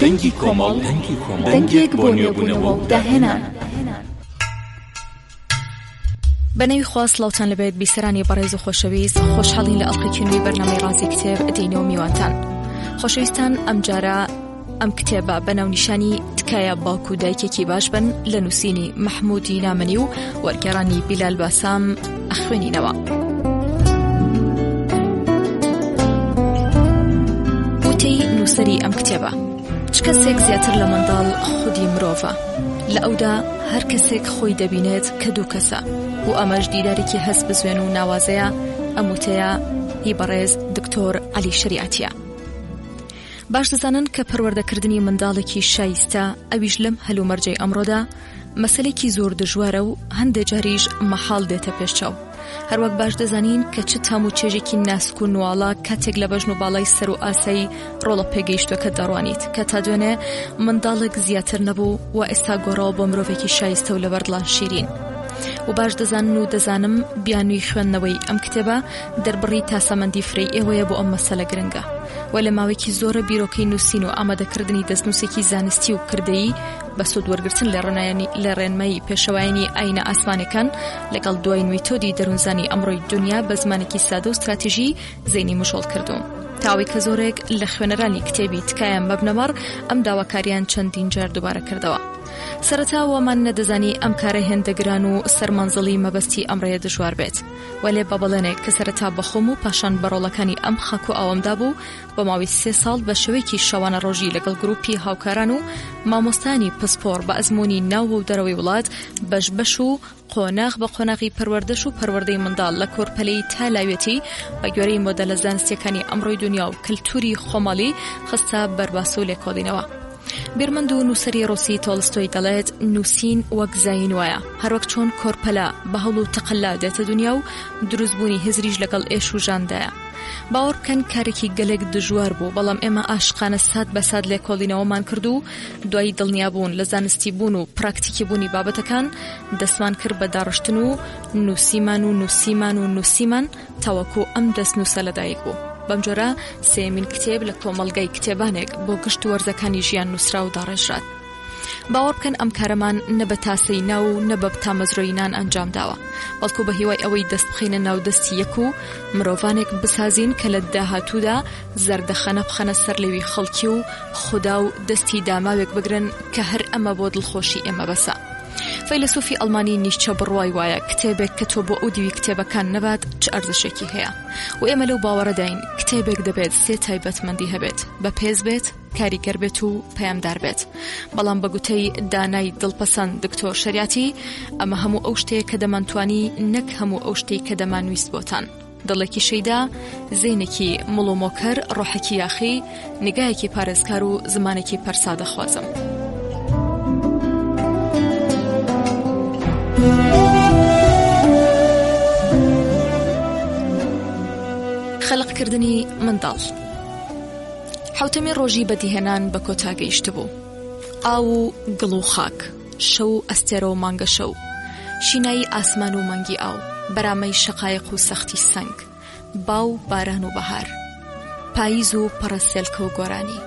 دەنگی کۆمەڵ، دەنگێک بۆ نوێبوونەوە و داهێنان. بەنەوی خواست لەوتان لەبێت بیسەرانی بەڕێز و خۆشەویست، خۆشحاڵین لە ئەڵلقەی بەرنامەی ڕازی کتێب دێینەوە میوانتان. خۆشەویستان، ئەمجارە ئەم کتێبە بە ناونیشانی تکایە باوک و دایکێکی باشبن لە نووسینی محمودی نامەنی و وەرگێڕانی بیلال باسام ئەخوێنینەوە. وتەی نووسەری ئەم کتێبە: چ کەسێک زیاتر لە منداڵ خودی مرۆڤە، لە ئەودا هەر کەسێک خۆی دەبینێت کە دوو کەسە و ئەمەش دیدارێکی هەست بزوێن و ناوازەیە. ئەم وتەیە هی بەڕێز دکتۆر عەلی شریعەتیە. باش دەزانن کە پەروەردەکردنی منداڵێکی شایستە ئەویش لەم هەلومەرجەی ئەمڕۆدا مەسەلێکی زۆر دژوارە و هەندێک جاریش مەحاڵ دێتە پێشچاو. هەروەک باش دەزانین کە چ تام و چێژێکی ناسک و نواڵە کاتێک لە بەژن و باڵای سەر و ئاسایی ڕۆڵە پێگەیشتوەکە دەڕوانیت کە تا دوێنێ منداڵێک زیاتر نەبوو و ئێستا گۆڕەوە بۆ مرۆڤێکی شایستە و لەبەردڵان شیرین. و باش دەزانن و دەزانم بیانووی خوێندنەوەی ئەم کتێبە دەربڕی تاسەمەندی فرەی ئێوەیە بۆ ئەم مەسەلە گرنگە و لە ماوەیەکی زۆرە بیرۆکەی نووسین و ئامادەکردنی دەستنووسێکی زانستی و کردەیی بە سوود وەرگرتن لە ڕێنمایی پێشەوایانی ئاینە ئاسمانەکان لەگەڵ دوای نوێتۆدی دەروونزانی ئەمڕۆی دنیا بە زمانێکی سادە و استراتیژی زەینی مژۆڵ کردوم. تاوی کە زۆرێک لە خوێنەرانی کتێبی تکایە مەبنەمەڕ ئەم داواکاریان چەندین جار دووبارە کردەوە. سەرەتا وەمان نەدەزانی ئەم کارە هێندەگران و سەرمانزەڵی مەبەستی ئەمڕەیە دژوار بێت، وەلێ بەبەڵێنێک کە سەرەتا بەخۆم و پاشان بەڕۆڵەکانی ئەم خەک و ئاوەمدا بوو بە ماوەی 3 ساڵ بە شێوەیەکی شەوانە ڕۆژی لەگەڵ گروپی هاوکاران و مامۆستانی پسپۆر بە ئەزمموی ناو و دەرەوەی وڵات بەش و قۆناغ بە قۆناغی پەروەردەش و پەروەردەی منداڵ لە کۆرپەلەی تا لاوێتی بە گوێرەی مۆدەلە زانستیەکانی ئەمڕۆی دنیا و کللتوری خۆماڵی خستە بەرباس و لێکۆڵینەوە. بیرمەند و نووسەری ڕۆسی تۆڵستۆی دەڵێت نووسین وەک زاین وایە، هەروەک چۆن کۆرپەلە بە هەڵ و تەقەلا دێتە دنیا و دروستبوونی هزریش لەگەڵ ئێش و ژاندایە. باوەڕ بکەن کارێکی گەلێک دژوار بوو، بەڵام ئێمە ئاشقانە سات بە سات لێکۆڵینەوەمان کرد و دوای دڵنیابوون لە زانستی بوون و پراکتیکی بوونی بابەتەکان دەستمان کرد بە داڕشتن و نووسیمان تاوەکو ئەم دەستنووسە لەدایک بوو. بەم جۆرە سێمین کتێب لە کۆمەڵگەی کتێبانێک بۆ گشت وەرزەکانی ژیان نووسرا و داڕێژرات. باوەڕ بکەن ئەم کارەمان نە بە تاسەی ناو و نە بە تامەزرۆی نان ئەنجام داوە، بەڵکو بە هیوای ئەوەی دەست بخینە ناو دەستی یەک و مرۆڤانێک بسازین کە لە داهاتوودا زەردەخەنە بخەنە سەر لێوی خەڵکی و خوددا و دەستی داماوێک بگرن کە هەر ئەمە بۆ دڵخۆشی ئێمە بەسە. فەیلسوفی ئەڵمانی نیشچە بڕوای وایە کتێبێک کە تۆ بۆ ئەو دیوی کتێبەکان نەبات چ ئەرزشێکی هەیە و ئێمە لەو باوەڕەداین کتێبێک دەبێت 3 تایبەتمەندی هەبێت: بە پێز بێت، کاریگەر بێت و پەیامدار بێت. بەڵام بە گوتەی دانای دڵپەسەند دکتۆر شریعەتی ئەمە هەموو ئەو شتەیە کە دەمانتوانی نەک هەموو ئەو شتەی کە دەمانویست بۆتان. دڵێکی شەیدا، زەینێکی مڵۆمۆکەر، ڕۆحێکی یاخی، نگایەکی پارێزکار و زمانێکی پەرسا دەخوازم. خەلقکردنی منداڵ. حوتەمی ڕۆژی بەدیهێنان بە کۆتا گەیشت بوو. ئاو و گڵ و خاک، شەو ئەستێرە و مانگە شەو، شینایی ئاسمان و مەنگی ئاو، بەرامەی شەقایق و سەختی سەنگ، باو باران و بەهار، پاییز و پەڕەسێلکە و گۆرانی،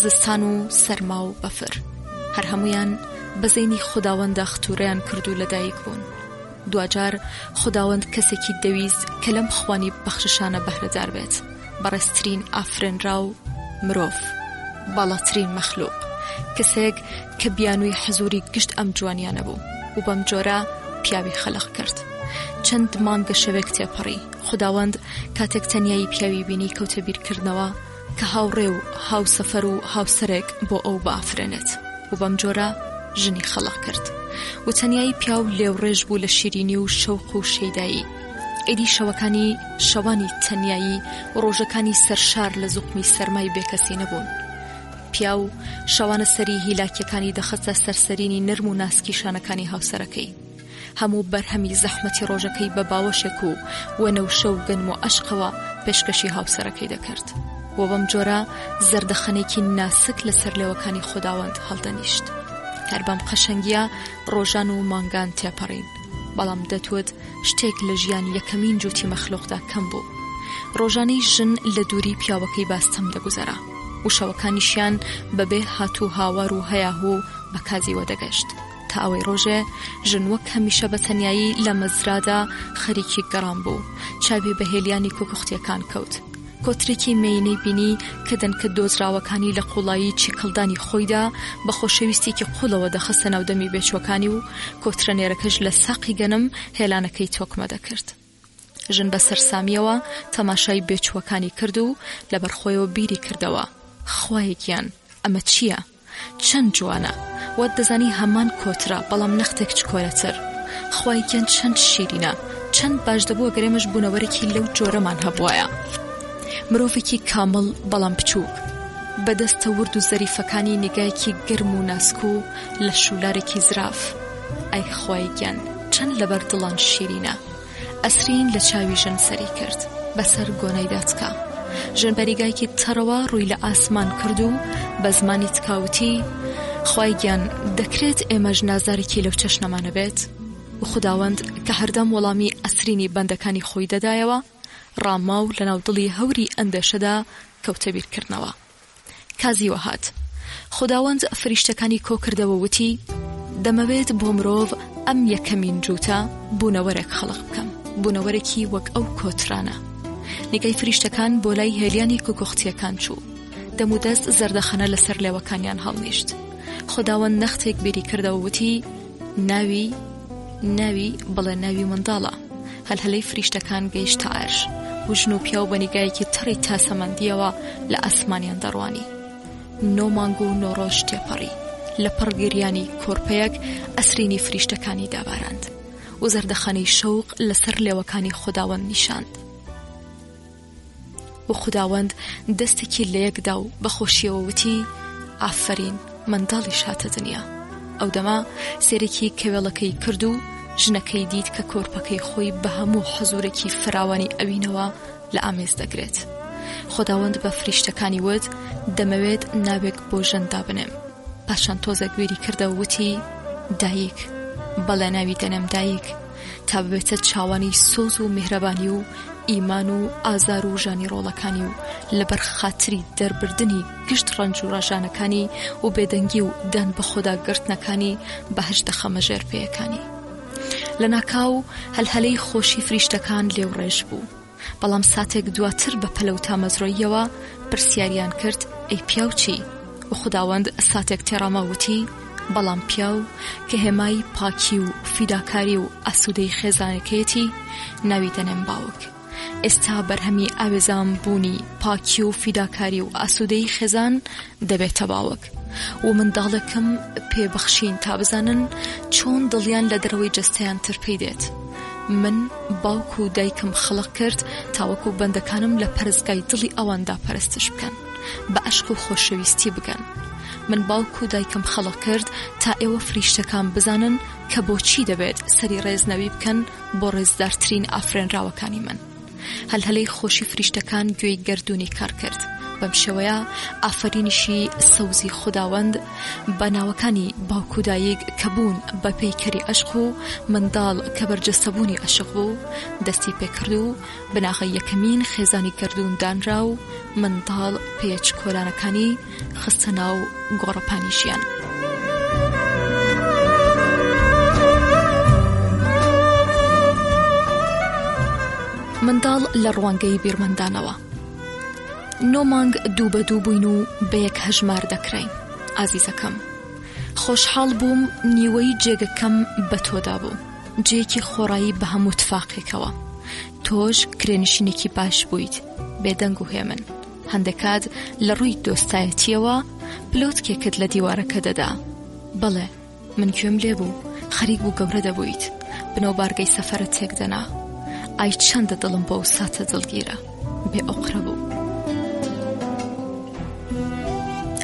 زستان و سەرما و بەفر، هەر هەمویان بەزەینی خوداوەندە ختوڕیان کردو لەدایک بوون. دوجار خوداوەند کەسێکی دەویست کە لەم خوانی بەخششانە بەهرەدار بێت، بەڕێزترین ئافرێنرا و مرۆڤ، باڵاترین مەخلوق، کەسێک کە بیانووی حەزوری گشت ئەم جوانیانە بوو و بەم جۆرە پیاوی خەلق کرد. چەند مانگە شەوێک تێپەڕی خوداوەند کاتێک تەنیایی پیاوی بینی کەوتە بیرکردنەوە کە هاوڕێ و هاوسەفەر و هاوسەرێک بۆ ئەو بافرێنێت و بەم جۆرە ژنی خەلق کرد و تەنیایی پیاو لێوڕێژ بوو لە شیرینی و شەوق و شەیدایی. ئیدی شەوەکانی شەوانی تەنیایی و ڕۆژەکانی سەرشار لە زوقمی سەرمای بێکەسی نەبوون. پیاو شەوانە سەری هیلاکیەکانی دەخستە سەرسەرینی نرم و ناسکی شانەکانی هاوسەرەکەی. هەموو بەرهەمی زەحمەتی ڕۆژەکەی بە باوەشێک و وەنەوشە و گەنم و عەشقەوە پێشکەشی هاوسەرەکەی دەکرد و بەم جۆرە زەردەخەنێکی ناسک لەسەر لێوەکانی خوداوەند هەڵدەنیشت. هەر بەم قەشەنگیە ڕۆژان و مانگان تێپەڕین، بەڵام دەتوت شتێک لە ژیان یەکەمین جوتی مەخلوقدا کەم بوو. ڕۆژانەی ژن لە دووری پیاوەکەی باستەم دەگوزەرا وشەوەکانیشیان بەبێ هاتوو هاوار و هەیاهوو بە کازیوە دەگەشت تا ئەوەی ڕۆژێ ژن وەک هەمیشە بە تەنیایی لە مەزرادا خەریکی گەڕان بوو چاوی بە هێلیانی کۆکوختیەکان کەوت کۆترێکی مێینەی بینی کە دەنکە دۆزراوەکانی لە قوڵایی چیکڵدانی خۆیدا بە خۆشەویستێکی قوڵەوە دەخستە ناودەمی بێچوەکانی و کۆترەنێرەکەش لە ساقی گەنم هێلانەکەی تۆکمە دەکرد ژن بە سەرسامیەوە تەماشای بێچوەکانی کرد و لەبەر خۆیەوە بیری کردەوە خوایەکیان ئەمە چییە؟ چەند جوانە وەت دەزانی هەمان کۆترە بەڵام نەختێک چکۆرەتر خوایەکیان چەند شیرینە چەند باش دەبووە گەرێمەش بوونەوەرێکی لەو جۆرەمان هەبوایە مرۆڤێکی کامڵ بەڵام بچووک بەدەستە ورد و زەریفەکانی نیگایەکی گرم و ناسک و لە شولارێکی زراف ئەی خوایەکیان چەند لەبەر دڵان شیرینە ئەسرین لە چاوی ژن سەری کرد بەسەر گۆنەی داچکا ژن بەریگایەکی تەڕەوە ڕووی لە ئاسمان کرد و بە زمانی تکاوتی خوایەکیان دەکرێت ئێمەش نازارێکی لەو چەشنەمانە بێت و خوداوەند کە هەردەم وەڵامی ئەسرینی بەندەکانی خۆی دەدایەوە ڕاما و لە ناودڵی هەوری ئەندێشەدا کەوتە بیرکردنەوە کازیوە هات خوداوەند فریشتەکانی کۆکردەوە وتی دەمەوێت بۆ مرۆڤ ئەم یەکەمین جووتە بوونەوەرێک خەڵق بکەم بوونەوەرێکی وەک ئەو کۆترانە نیگای فریشتەکان بۆ لای هێلیانی کۆکوختیەکان چوو دەم و دەست زەردەخەنە لەسەر لێوەکانیان هەڵنیشت خوداوەند نەختێک بیری کردەوە وتی ناوی بڵێ ناوی منداڵە هەلهەلەی فریشتەکان گەیشتە عەرش و ژن و پیا و بەنیگایەکی تڕی تاسەمەندیەوە لە ئاسمانیان دەڕوانی 9 مانگ و 9 ڕۆژ تێپەڕی لە پڕگیریانی کۆرپەیەک ئەسرینی فریشتەکانی داباراند و زەردەخەنەی شەوق لەسەر لێوەکانی خوداوەند نیشاند و خوداوەند دەستێکی لە یەکدا و بەخۆشیەوە وتی ئافەرین منداڵیش هاتە دنیا ئەو دەما سێرێکی کەوێڵەکەی کرد و ژنەکەی دیت کە کۆرپەکەی خۆی بە هەموو حەزورێکی فراوانی ئەوینەوە لە ئامێز دەگرێت خوداوەند بە فریشتەکانی وت دەمەوێت ناوێک بۆ ژەندا بنێم پاشان تۆزێک وێری کردەوە وتی دایک بەڵێ ناوی دەنێم دایک تا ببێتە چاوانی سۆز و میهرەبانی و ئیمان و ئازار و ژانی ڕۆڵەکانی و لەبەر خاتری دەربردنی گشت ڕەنج و ڕەژانەکانی و بێدەنگی و دان بە خۆدا گرتنەکانی بەهشت دەخەمە ژێرپێیەکانی لە ناکاو هەلهەلەی خۆشی فریشتەکان لێو ڕێژ بوو بەڵام ساتێک دواتر بە پەلە و تامەزرۆییەوە پرسیاریان کرد ئەی پیاو چی و خوداوەند ساتێک تێڕامە وتی بەڵام پیاو کە هێمای پاکی و فیداکاری و ئاسوودەی خێزانەکەیەتی ناوی دەنێم باوک ئێستا بەرهەمی ئاوێزان بوونی پاکی و فیداکاری و ئاسوودەی خێزان دەبێتە باوک و منداڵەکەم پێبەخشین تا بزانن چۆن دڵیان لە دەرەوەی جەستەیان ترپەی دێت من باوک و دایکم خەڵق کرد تاوەکو بەندەکانم لە پەرستگای دڵی ئەواندا پەرستش بکەن بە عەشق و خۆشەویستی بگەن من باوک و دایکم خەڵق کرد تا ئێوە فریشتەکان بزانن کە بۆچی دەبێت سەری ڕێزنەوی بکەن بۆ ڕێزدارترین ئافرێنراوەکانی من هەلهەلەی خۆشی فریشتەکان گوێی گەردوونی کار کرد بەم شێوەیە ئافرینیشی سەوزی خوداوەند بە ناوەکانی باوک و دایک کە بوون بە پەیکەری عەشق و منداڵ کە بەرجەستەبوونی عەشق بوو دەستی پێکرد و بناغە یەکەمین خێزانی گەردوون دانرا و منداڵ پێچ کۆلانەکانی خستە ناو گۆڕەپانی ژیان منداڵ لە ڕوانگەی بیرمەندانەوە 9 مانگ دوو بە دوو بووین و بە یەک هەژمار دەکراین ئازیزەکەم خۆشحاڵ بووم نیوەی جێگەکەم بە تۆدا بوو جێکی خۆڕایی بە هەموو تفاقێکەوە تۆش کرێنشینێکی باش بوویت بێدەنگ و هێمن هەندێکات لە ڕووی دۆستایەتیەوە پلۆتکێکت لە دیوارەکە دەدا بەڵێ من گوێم لێ بوو خەریک بوو گەورە دەبوویت بنەو بارگەی سەفەرە تێک دەنا ئای چەندە دڵم بۆ ساتە دڵگیرە بێ ئۆقرە بوو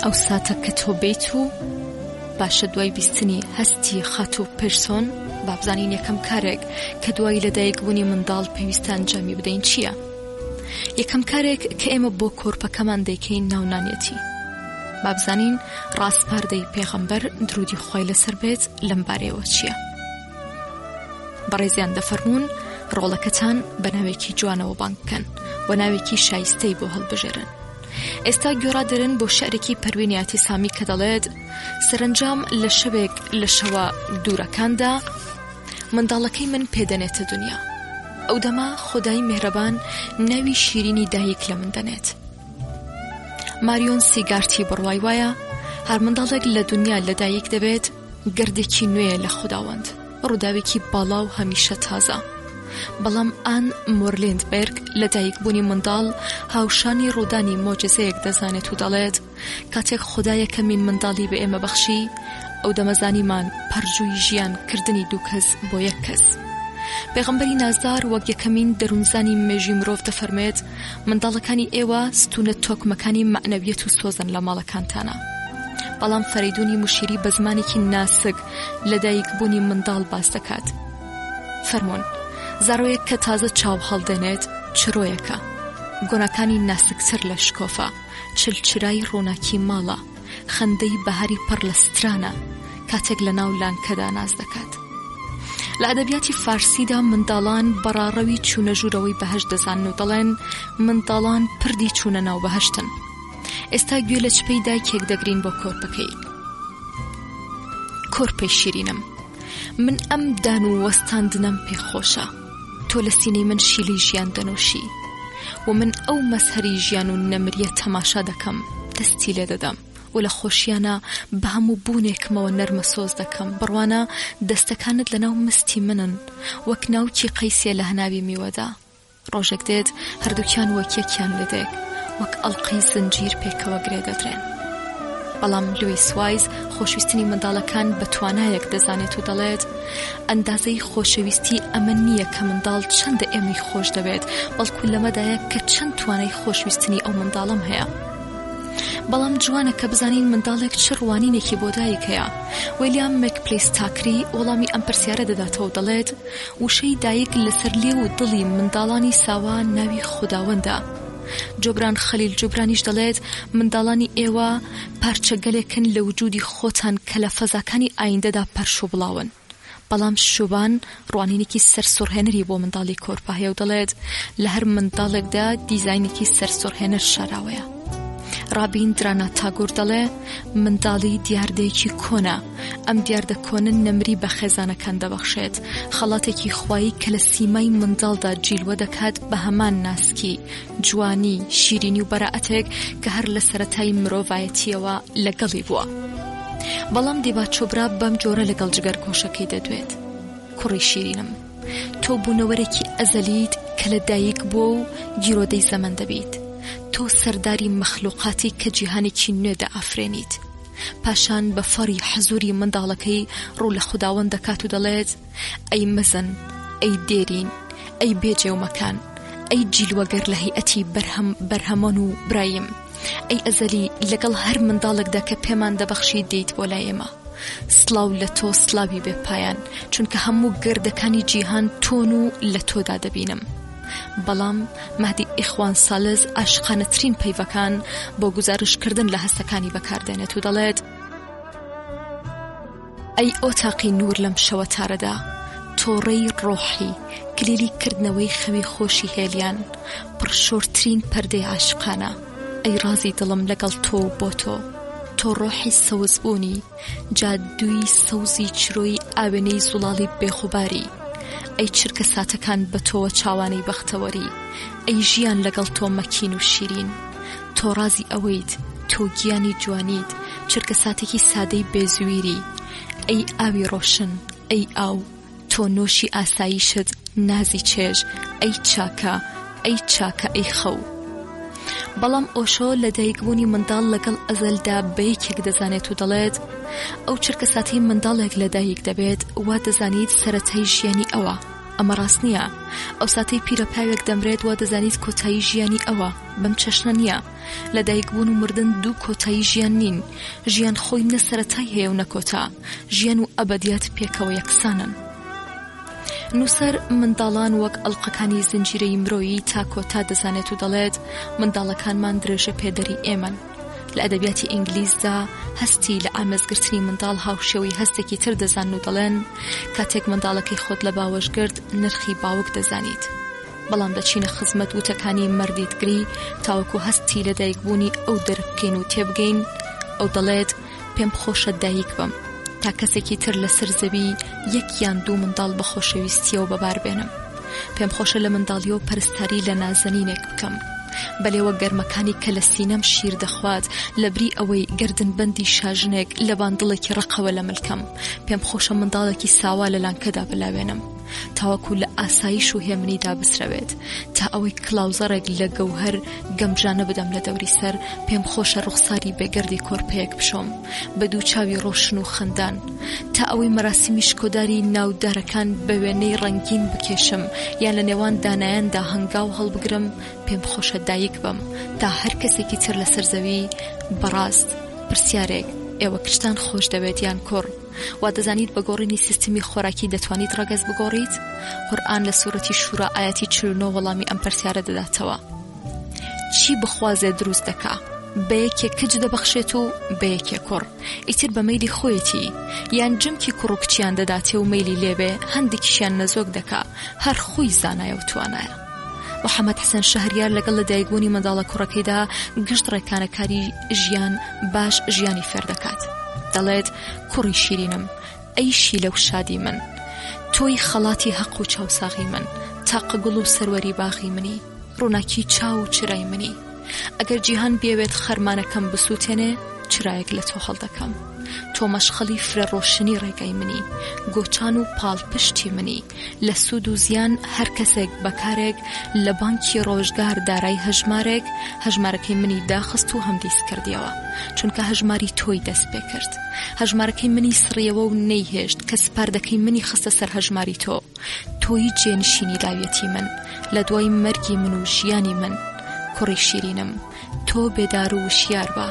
ئەو ساتە کە تۆ بیت و باشە دوای بیستنی هەستی خات و پرسۆن بابزانین یەکەم کارێک کە دوای لەدایکبوونی منداڵ پێویستە ئەنجامی بدەین چییە؟ یەکەم کارێک کە ئێمە بۆ کۆرپەکەمان دەیکەین ناونانیەتی بابزانین ڕاستپاردەی پێغەمبەر درودی خۆی لەسەر بێت لەم بارەیەوە چییە؟ بەڕێزیان دەفەرموون ڕۆڵەکەتان بە ناوێکی جوانەوە بانگ بکەن و ناوێکی شایستەی بۆ هەڵبژێرن ئێستا گۆڕادرن بۆ شعرێکی پەروێنیاتی سامی کە دەڵێت سەرنجام لە شەوێک لە شەوە دوورەکاندا منداڵەکەی من پێدەنێتە دنیا. ئەو دەما خۆدای مێهرەبان ناوی شیرینی دایک لە من دەنێت. ماریۆن سیگارتی بڕوای وایە هەر منداڵێک لە دنیا لە دایک دەبێت گردێکی نوێیە لە خوداوەند، ڕووداوێکی باڵا و هەمیشە تازە. بەڵام ئان مۆرلێندبێرگ لە دایکبوونی منداڵ هاوشانی ڕوودانی مۆجزەیەک دەزانێت و دەڵێت کاتێک خودایەکەمین منداڵی بە ئێمە بەخشی ئەو دەمەزانیمان پەرجووی ژیان کردنی دوو کەس بۆ یەک کەس. پێغەمبەری نازدار وەک یەکەمین دەروونزانی مێژوی مرۆڤ دەفەرمێت منداڵەکانی ئێوە ستونە تۆکمەکانی مەعنەویەت و سۆزن لە ماڵەکانتانە. بەڵام فەریدونی موشیری بە زمانێکی ناسک لە دایکبوونی منداڵ باس دەکات. فەرموون زارۆیەک کە تازە چاو هەڵدێنێت چرۆیەکە، گۆنەکانی ناسکتر لە شکۆفە، چلچرای ڕووناکی ماڵە، خەندەی بەهاری پڕ لە سترانە کاتێک لە ناو لانکەدا ناز دەکات. لە ئەدەبیاتی فارسیدا منداڵان بەڕاڕەوی چوونە ژوورەوەی بەهەشت دەزانن و دەڵێن منداڵان پردی چوونە ناو بەهەشتن. ئێستا گوێ لە چپەی دایکێک دەگرین بۆ کۆرپەکەی. کۆرپەی شیرینم، من ئەم دان و وەستاندنەم پێخۆشە، تۆ لە سینەی من شیلی ژیان دەنووشی و من ئەو مەسهەری ژیان و نەمریە تەماشا دەکەم، دەستی لێ دەدەم و لە خۆشیانە بە هەموو بوونێکمەوە نەرمە سۆز دەکەم. بڕوانە دەستەکانت لە ناو مستی منن وەک ناوکی قەیسیە لە هەناوی میوەدا. ڕۆژێک دێت هەردووکیان وەک یەکیان لەدێک وەک ئەڵقەی زنجیر پێکەوە گرێ دەدرێن. بەڵام لویس وایز خۆشویستنی منداڵەکان بە توانایەک دەزانێت و دەڵێت ئەندازەی خۆشەویستی ئەمە نییە کە منداڵ چەندە ئێمەی خۆش دەبێت، بەڵکو لەمەدایە کە چەند توانای خۆشویستنی ئەو منداڵم هەیە. بەڵام جوانە کە بزانین منداڵێک چ ڕوانینێکی بۆ دایک هەیە. ویلیام مەکپلیستاکری وەڵامی ئەم پرسیارە دەداتەوە دەڵێت وشەی دایک لەسەر لێ و دڵی منداڵانی ساوا ناوی خوداوەندە. جۆبران خەلیل جۆبرانیش دەڵێت منداڵانی ئێوە پارچەگەلێکن لە وجودی خۆتان کە لە فەزاکانی ئایندەدا پەرش و بڵاون. بەڵام شوبان ڕوانینێکی سەرسوڕهێنەری بۆ منداڵی کۆرپە هەیە و دەڵێت لە هەر منداڵێکدا دیزاینێکی سەرسوڕهێنەر شاراوەیە. ڕابیندرانا تاگۆر دەڵێ منداڵی دیاردەیەکی کۆنە، ئەم دیاردە کۆنن نەمری بە خێزانەکان دەبەخشێت، خەڵاتێکی خوایی کە لە سیمای منداڵدا جیلوە دەکات بە هەمان ناسکی، جوانی، شیرینی و بەراعەتێک کە هەر لە سەرەتای مرۆڤایەتیەوە لەگەڵی بووە. بەڵام دیبا چۆبرا بەم جۆرە لەگەڵ جگەر کۆشەکەی دەدوێت. کوڕی شیرینم، تۆ بوونەوەرێکی ئەزەلیت کە لە دایک بووە و گیرۆدەی زەمن دەبیت. تۆ سەرداری مەخلوقاتی کە جیهانێکی نوێدا ئافرێنیت. پاشان بە فەڕی حەزوری منداڵەکەی ڕوو لە خوداوەند دەکات و دەڵێت ئەی مەزن، ئەی دێرین، ئەی بێجێومەکان، ئەی جیلوەگەر لە هەیئەتی بەرهەمان و برایم، ئەی ئەزەلی لەگەڵ هەر منداڵێکدا کە پێمان دەبەخشی دێیت بۆ لای ئێمە. سڵاو لە تۆ سڵاوی بێ پایان، چونکە هەموو گردەکانی جیهان تۆن و لە تۆدا دەبینم. بەڵام مەهدی ئیخوان سالز عاشقانەترین پەیوەکان بۆ گزارشکردن لە هەستەکانی بەکاردێنێت و دەڵێت ئەی ئۆتاقی نور لەم شەوە تارەدا، تۆڕەی ڕۆحی کلیلی کردنەوەی خەوی خۆشی هێلیان، پڕشۆرترین پەردەی عاشقانە، ئەی رازی دڵم لەگەڵ تۆ بۆ تۆ، تۆ ڕۆحی سەوزبوونی، جادووی سەوزی چرۆی ئاوێنەی زوڵاڵی بێخوباری، ئەی چرکە ساتەکان بە تۆوە چاوانەی بەختەوەری، ئەی ژیان لەگەڵ تۆ مەکین و شیرین، تۆ رازی ئەوەیت، تۆ گیانی جوانیت، چرکە ساتێکی سادەی بێزویری، ئەی ئاوی ڕۆشن، ئەی ئاو، تۆ نۆشی ئاساییشت، نازی چێژ، ئەی چاکە، ئەی چاکە، ئەی خەو. بەڵام ئۆشۆ لە دایکبوونی منداڵ لەگەڵ ئەزەلدا بەیەکێک دەزانێت و دەڵێت ئەو چرکە ساتی منداڵێک لە دایک دەبێت وا دەزانیت سەرەتای ژیانی ئەوە. ئەمە ڕاست نییە. ئەو ساتەی پیرەپاوێک دەمرێت وا دەزانیت کۆتایی ژیانی ئەوە. بەم چەشنە نییە. لە دایکبوون و مردن دوو کۆتایی ژیان نین. ژیان خۆی نە سەرەتای هەیە و نەکۆتا. ژیان و ئەبەدیات پێکەوە یەکسانن. نووسەر منداڵان وەک ئەڵقەکانی زنجیرەی مرۆیی تا کۆتا دەزانێت و دەڵێت منداڵەکانمان درێژە پێدەری ئێمەن. لە ئەدەبیاتی ئینگلیزدا هەستی لە ئامێزگرتنی منداڵ هاوشێوەی هەستێکی تر دەزانن و دەڵێن کاتێک منداڵەکەی خۆت لە باوەشگرت نرخی باوک دەزانیت. بەڵام دەچینە خزمەت وتەکانی مەردیتگری تاوەکو هەستی لە دایکبوونی ئەو دەربکەین و تێبگەین. ئەو دەڵێت پێم خۆشە دایک بم تا کەسێکی تر لەسەر زەوی یەک یان دوو منداڵ بە خۆشەویستیەوە بەبار بێنم. پێم خۆشە لە منداڵیە و پەرستاری لە نازەنینێک بکەم، بەلێوە گەرمەکانی کە لە سینەم شیر دەخوات لە بری ئەوەی گردنبەندی شاژنێک لە باندڵێکی ڕقەوە لە ملکەم. پێم خۆشە منداڵێکی ساوا لە لانکەدا بلاوێنم تاوەکو لە ئاسایش و هێمنیدا بسرەوێت، تا ئەوەی کلااوزەڕێک لە گەوهەر گەمژانە بدەم لە دەوری سەر. پێم خۆشە ڕوخساری بێگەردی کۆرپەیەک بشۆم بە دوو چاوی ڕۆشن و خەندان، تا ئەوەی مەراسیمی شکۆداری ناودارەکان بە وێنەی ڕەنگین بکێشم یان لە نێوان دانایاندا هەنگاو هەڵبگرم. پێم خۆشە دایک بم تا هەر کەسێکی تر لەسەر زەوی بەڕاست پرسیارێک ئێوە کشتان خۆش دەوێت یان کوڕ؟ وا دەزانیت بە گۆڕینی سیستمی خۆراکی دەتوانیت ڕەگەز بگۆڕیت؟ قورئان لە سوورەتی شورا ئاەتی 49 وەڵامی ئەم پرسیارە دەداتەوە. چی بخوازێ دروست دەکا؟ بە یەکێک کچ دەبەخشێت و بە یەکێک کوڕ، ئیتر بە مەیلی خۆیەتی، یان جمکی کوڕ و کچیان دەداتێ و مەیلی لێبێ هەندێکیشیان نەزۆک دەکا، هەر خۆی زانایە و توانایە. محەممەد حەسەن شەهریار لەگەڵ لە دایکبوونی منداڵە کوڕەکەیدا گشت ڕێکانەکاری ژیان باش ژیانی فێر دەکات. دەڵێت کوڕی شیرینم، ئەیشی لەو شادی من، تۆی خەڵاتی حەق و چاوساغی من، تاقە گوڵ و سەروەری باغی منی، ڕووناکی چاو و چرای منی. ئەگەر جیهان بێوێت خەرمانەکەم بسووتێنێ چرایەک لە تۆ هەڵدەکەم. تۆ مەشخەڵی فرە ڕۆشنی ڕێگای منی، گۆچان و پاڵپشتی منی، لە سوود و زیان هەر کەسێک بەکارێک لە بانکی ڕۆژگار دارای هەژمارەکەی منی داخست و هەمدیس کردیەوە، چونکە هەژماری تۆی دەست پێ کرد. هەژمارەکەی منی سڕیەوە و نەیهێشت کە سپاردەکەی منی خستە سەر هەژماری تۆ. تۆی جێنشینی لاوێتی من لە دوای مەرگی من و ژیانی من. کوڕی شیرینم، تۆ بێدار و وشیار بە،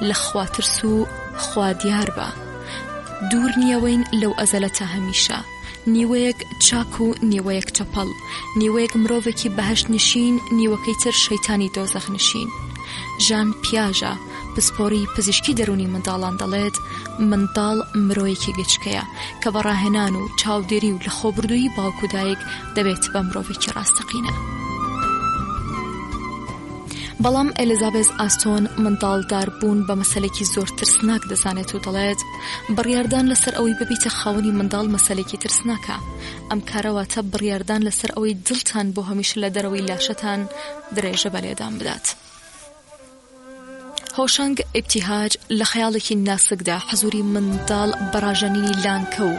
لە خواترس و خوا دیار بە. دوور نیەوەین لەو ئەزەلە تا هەمیشە، نیوەیەک چاک و نیوەیەک چەپەڵ، نیوەیەک مرۆڤێکی بەهەشت نشین، نیوەکەی تر شەیتانی دۆزەخ نشین. ژان پیاژە پسپۆری پزیشکی دەرونی منداڵان دەڵێت منداڵ مرۆیەکی گچکەیە کە بەڕاهێنان و چاودێری و لە خۆبردووی باوک و دایک دەبێت بە مرۆڤێکی ڕاستەقینە. بەڵام ئێلیزابێز ئاستۆن منداڵدار بوون بە مەسەلێکی زۆر ترسناک دەزانێت و دەڵێت بڕیاردان لەسەر ئەوەی ببیتە خاوەنی منداڵ مەسەلێکی ترسناکە. ئەم کارەواتە بڕیاردان لەسەر ئەوەی دڵتان بۆ هەمیشە لە دەرەوەی لاشەتان درێژە بەلێدان بدات. هۆشنگ ئیبتیهاج لە خەیاڵێکی ناسکدا حەزوری منداڵ بەڕاژەنینی لانکە و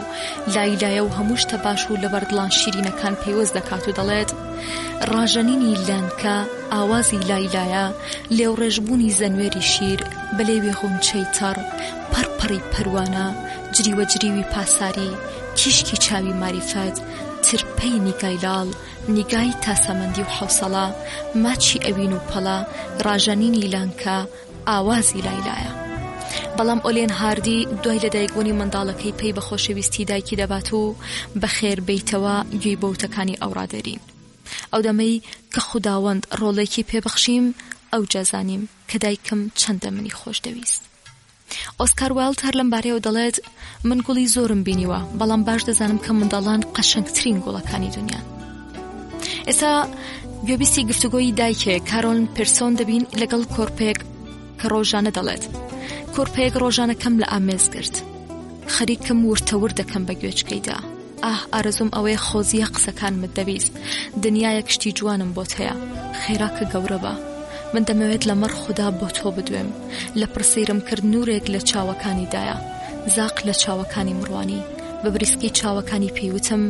لایلایە و هەموو شتە باش و لە بەردڵان شیرینەکان پەیوەست دەکات و دەڵێت ڕاژەنینی لانکە ئاوازی لایلایە لێوڕێژبوونی زەنوێری شیر بەلێوی غونچەی تەڕ پەرپەڕی پەروانە جریوە جریوی پاساری کیشکی چاوی ماریفەت ترپەی نیگایلاڵ نیگای تاسەمەندی و حوسەڵە ماچی ئەوین و پەڵە ڕاژەنینی لانکە ئاوازی لایلایە. بەڵام ئۆلێن هاردی دوای لە دایکبوونی منداڵەکەی پێی بە خۆشەویستی دایکی دەبات و بەخێر بیتەوە گوێی بەوتەکانی ئەوڕادەرین. ئەو دەمەی کە خوداوەند ڕۆڵێکی پێبەخشیم ئەو جەزانیم کە دایکم چەندە منی خۆش دەویست. ئۆسکار وایلد هەر لەم بارەیەوە دەڵێت من گوڵی زۆرم بینیوە بەڵام باش دەزانم کە منداڵان قەشەنگترین گوڵەکانی دنیان. ئێستا گوێبیستی گفتوگۆی دایکێ کارۆلن پێرسۆن دەبین لەگەڵ کۆرپەیەک کە ڕۆژانە دەڵێت کۆرپەیەک ڕۆژانەکەم لە ئامێز کرد، خەریکم ورتەور دەکەم بە گوێچکەیدا. ئارەزوم ئەوەیە خۆزیە قسەکانمت دەبیست، دنیایە کشتی جوانم بۆت هەیە، خێراکە گەورە بە. من دەمەوێت لەمەڕ خوددا بۆ تۆ بدوێم، لە پرسەیرم کرد نورێک لە چاوەکانیدایە، زاق لە چاوەکانی مڕوانی، بە بریسکی چاوەکانی پێیوتم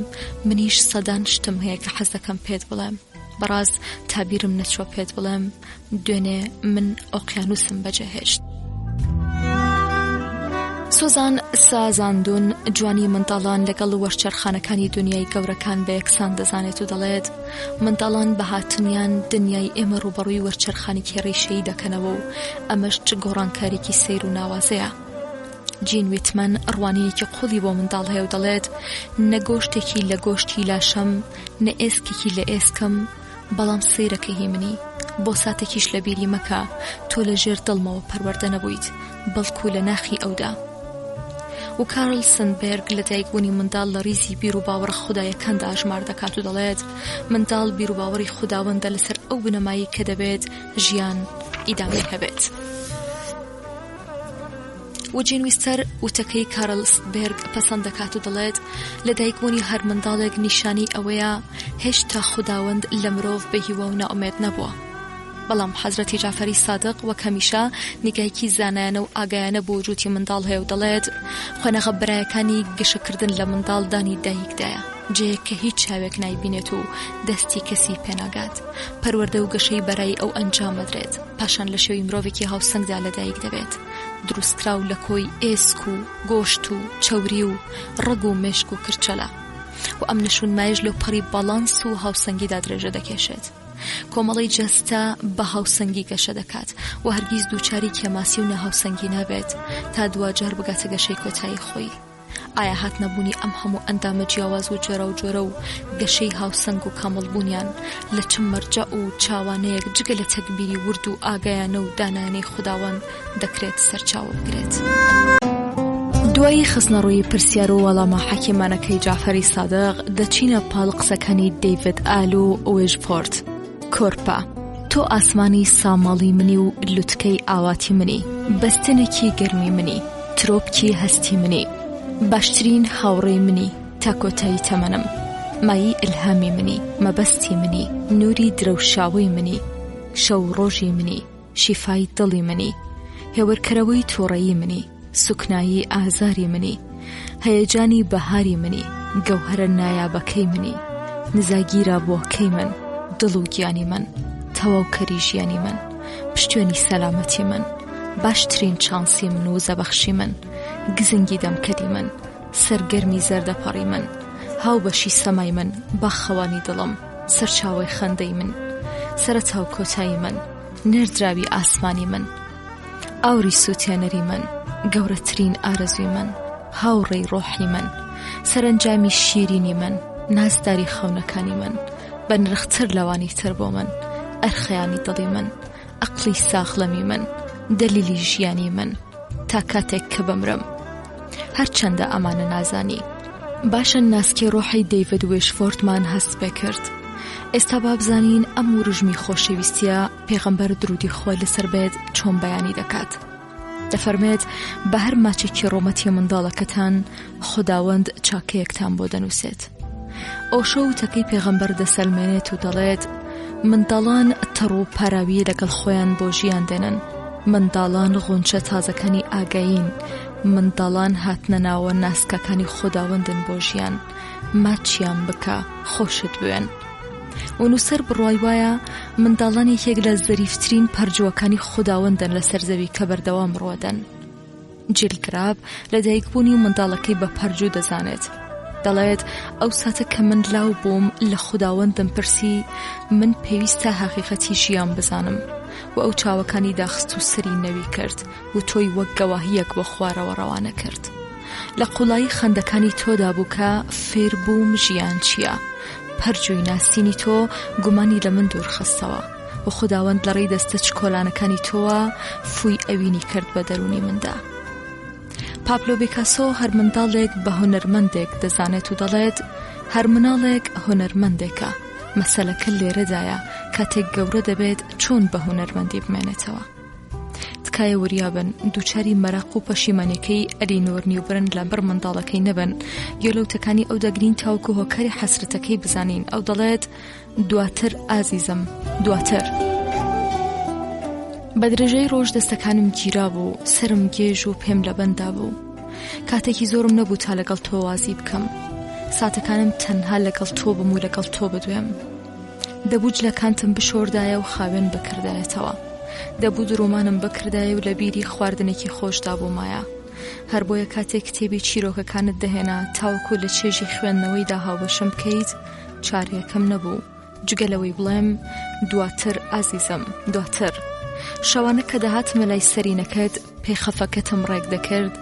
منیش سەدان شتم هەیە کە حەز دەکەم پێت بڵێم، بەڕاست تابیرم نەچوە پێت بڵێم دوێنێ من ئۆقیانوسم بەجێهێشت. سۆزان سازاندون جوانی منداڵان لەگەڵ وەرچەرخانەکانی دنیای گەورەکان بە یەکسان دەزانێت و دەڵێت منداڵان بە هاتنیان دنیای ئێمە ڕوبەڕووی وەرچەرخانێکی ڕێشەیی دەکەنەوە و ئەمەش چ گۆڕانکاریکی سەیر و ناوازەیە. جین ویتمەن ڕوانەیەکی قوڵی بۆ منداڵ هەیە و دەڵێت نەگۆشتێکی لە گۆشتی لاشەم نە ئێسکێکی لە ئێسکم بەڵام سەیرەکەی منی بۆ ساتێکیش لە بیری مەکە تۆ لە ژێر دڵمەوە پەروەردە نەبوویت بەڵکو لە ناخی ئەودا. و کارل سندبێرگ لە دایکبوونی منداڵ لە ریزی بیر و باوەڕ خودایەکاندا ئاژمار دەکات و دەڵێت منداڵ بیر و باوەڕی خوداوەندە لەسەر ئەو بنەمایی کە دەبێت ژیان ئیدامی هەبێت. وجین ویستەر وتەکەی کارل سندبێرگ پەسەند دەکات و دەڵێت لە دایکبوونی هەر منداڵێک نیشانی ئەوەیە هێشتا خوداوەند لە مرۆڤ بەهیوە و ناومێد نەبووە. بەڵام حەزرەتی جعفەری سادق وەک هەمیشە نیگایەکی زانایانە و ئاگایانە بۆ وجوودی منداڵ هەیە و دەڵێت خوێنەغە برایەکانی گشەکردن لە منداڵ دانی دایکدایە، جەیەک کە هیچ چاوێک نایبینێت و دەستی کەسی پێناگات، پەروەردە و گەشەی بەرای ئەو ئەنجام ئەدرێت، پاشان لە شێوی مرۆڤێکی هاوسەنگدا لە دایک دەبێت، دروستکراو لە کۆی ئێسک و گۆشت و چەوری و ڕەگ و مێشک و کرچەلە و ئەم نشونمایش لەو پەڕی بەڵانس و هاوسەنگیدا درێژە دەکێشێت. کۆمەڵی جەستە بە هاوسەنگی گەشە دەکات و هەرگیز دووچاری کێماسی و نەهاوسەنگی نابێت تا دوجار بگاتە گەشەی کۆتایی خۆی. ئایا هات نەبوونی ئەم هەموو ئەندامە جیاواز و جۆرە و جۆرە و گەشەی هاوسەنگ و کامەڵبوونیان لە چ مەرجە و چاوانەیەک جگە لە تەکبیری ورد و ئاگایانە و دانانەی خوداوەند دەکرێت سەرچاوە بگرێت. دوای خستنەڕووی پرسیار و وەڵامە حەکیمانەکەی جعفەری سادق دەچینە پاڵ قسەکانی دەیڤید ئالو وێژفۆرد. کۆرپا، تۆ ئاسمانی ساماڵی منی و لوتکەی ئاواتی منی، بەستنێکی گەرمی منی، ترۆپکی هەستی منی، باشترین هاوڕێی منی تا کۆتایی تەمەنم، مایی ئیلهامی منی، مەبەستی منی، نووری درەوشاوی منی، شەو ڕۆژی منی، شیفای دڵی منی، هێورکەرەوەی تووڕەیی منی، سوکنایی ئازاری منی، هەیەجانی بەهاری منی، گەوهرە نایابەکەی منی، نزاگیرە بۆکەی من، دڵ و گیانی من، تەواوکەری ژیانی من، پشتێنی سەلامەتی من، باشترین چانسی من و زەبەخشی من، گزنگی دەمکەدی من، سەرگەرمی زەردەپەڕی من، هاوبەشی سەمای من، باخەوانی دڵم، سەرچاوی خەندەی من، سەرەتا و کۆتایی من، نێردراوی ئاسمانی من، ئاوری سوتێنەری من، گەورەترین ئارەزوی من، هاوڕێی ڕۆحی من، سەرنجامی شیرینی من، نازداری خەونەکانی من، بەنرختر لەوانی تر بۆ من، ئەرخەیانی دڵی من، ئەقلی ساغڵەمی من، دەلیلی ژیانی من، تا کاتێک کە بمرم. هەرچەندە ئەمانە نازانی باشە ناسکی ڕۆحی دەیڤید وێژفۆردمان هەست پێ کرد. ئێستا با بزانین ئەم وروژمی خۆشەویستیە پێغەمبەر درودی خۆی لەسەر بێت چۆن بەیانی دەکات. دەفەرمێت بە هەر ماچێکی ڕۆمەتی منداڵەکەتان خوداوەند چاکەیەکتان بۆ دەنووسێت. ئەوشە وتەکەی پێغەمبەر دەسەلمێنێت و دەڵێت منداڵان تەڕ و پاراوی لەگەڵ خۆیان بۆ ژیان دێنن، منداڵان غونچە تازەکانی ئاگاین، منداڵان هاتنە ناوە ناسکەکانی خوداوەندن بۆ ژیان، ماچیان بکە خۆشت بوێن. ونووسەر بڕوای وایە منداڵان یەکێک لە زەریفترین پەرجووەکانی خوداوەندن لەسەر زەوی کە بەردەوام ڕۆدەن. جیلگراب لە دایکبوونی منداڵەکەی بە پەرجوو دەزانێت. دەڵێت ئەو ساتە کە من لاو بووم لە خوداوەندم پرسی من پێویستە حەقیقەتی ژیان بزانم و ئەو چاوەکانی داخست و سری نەوی کرد و تۆی وەک گەواهیەک بۆ خوارەوە ڕەوانە کرد. لە قوڵایی خەندەکانی تۆدا بوو کە فێر بووم ژیان چییە، پەرجووی ناسینی تۆ گومانی لە من دوورخستەوە و خوداوەند لە ڕێی دەستە چکۆلانەکانی تۆوە فوی ئەوینی کرد بە دەرونی مندا. پابلۆ پیکاسۆ هەر منداڵێک بە هونەرمەندێک دەزانێت و دەڵێت هەر مناڵێک هونەرمەندێکە، مەسەلەکە لێرەدایە کاتێک گەورە دەبێت چۆن بە هونەرمەندی بمێنێتەوە. تکایە وریابن دووچاری مەرەق و پەشیمانیەکەی ئەلینۆر نیوبرن لەبەر منداڵەکەی نەبن، گێلەوتەکانی ئەو دەگرین تاوکو هۆکاری حەسرەتەکەی بزانین. ئەو دەڵێت دواتر ئازیزم، دواتر. بە درێژەی ڕۆژ دەستەکانم گیرا بوو، سرم گێژ و پێم لەبەندا بوو. کاتێکی زۆرم نەبوو تا لەگەڵ تۆ وازی بکەم. ساتەکانم تەنها لەگەڵ تۆ بم و لەگەڵ تۆ بدوێم. دەبوو جلەکانتم بشۆردایە و خاوێن بکردایەتەوە. دەبوو دڕۆمانم بکردایە و لە بیری خواردنێکی خۆشدا بوومایە. هەر بۆیە کاتێک کتێبی چیرۆکەکانت دەهێنا تاوەکو لە چێژی خوێندنەوەیدا هاوبەشم بکەیت چارەکەم نەبوو جگەلەوەی بڵێم دواتر ئازیزم، دواتر. شەوانە کە دەهاتمە لای سەرینەکەت پێخەفەکەتم ڕێک دەکرد،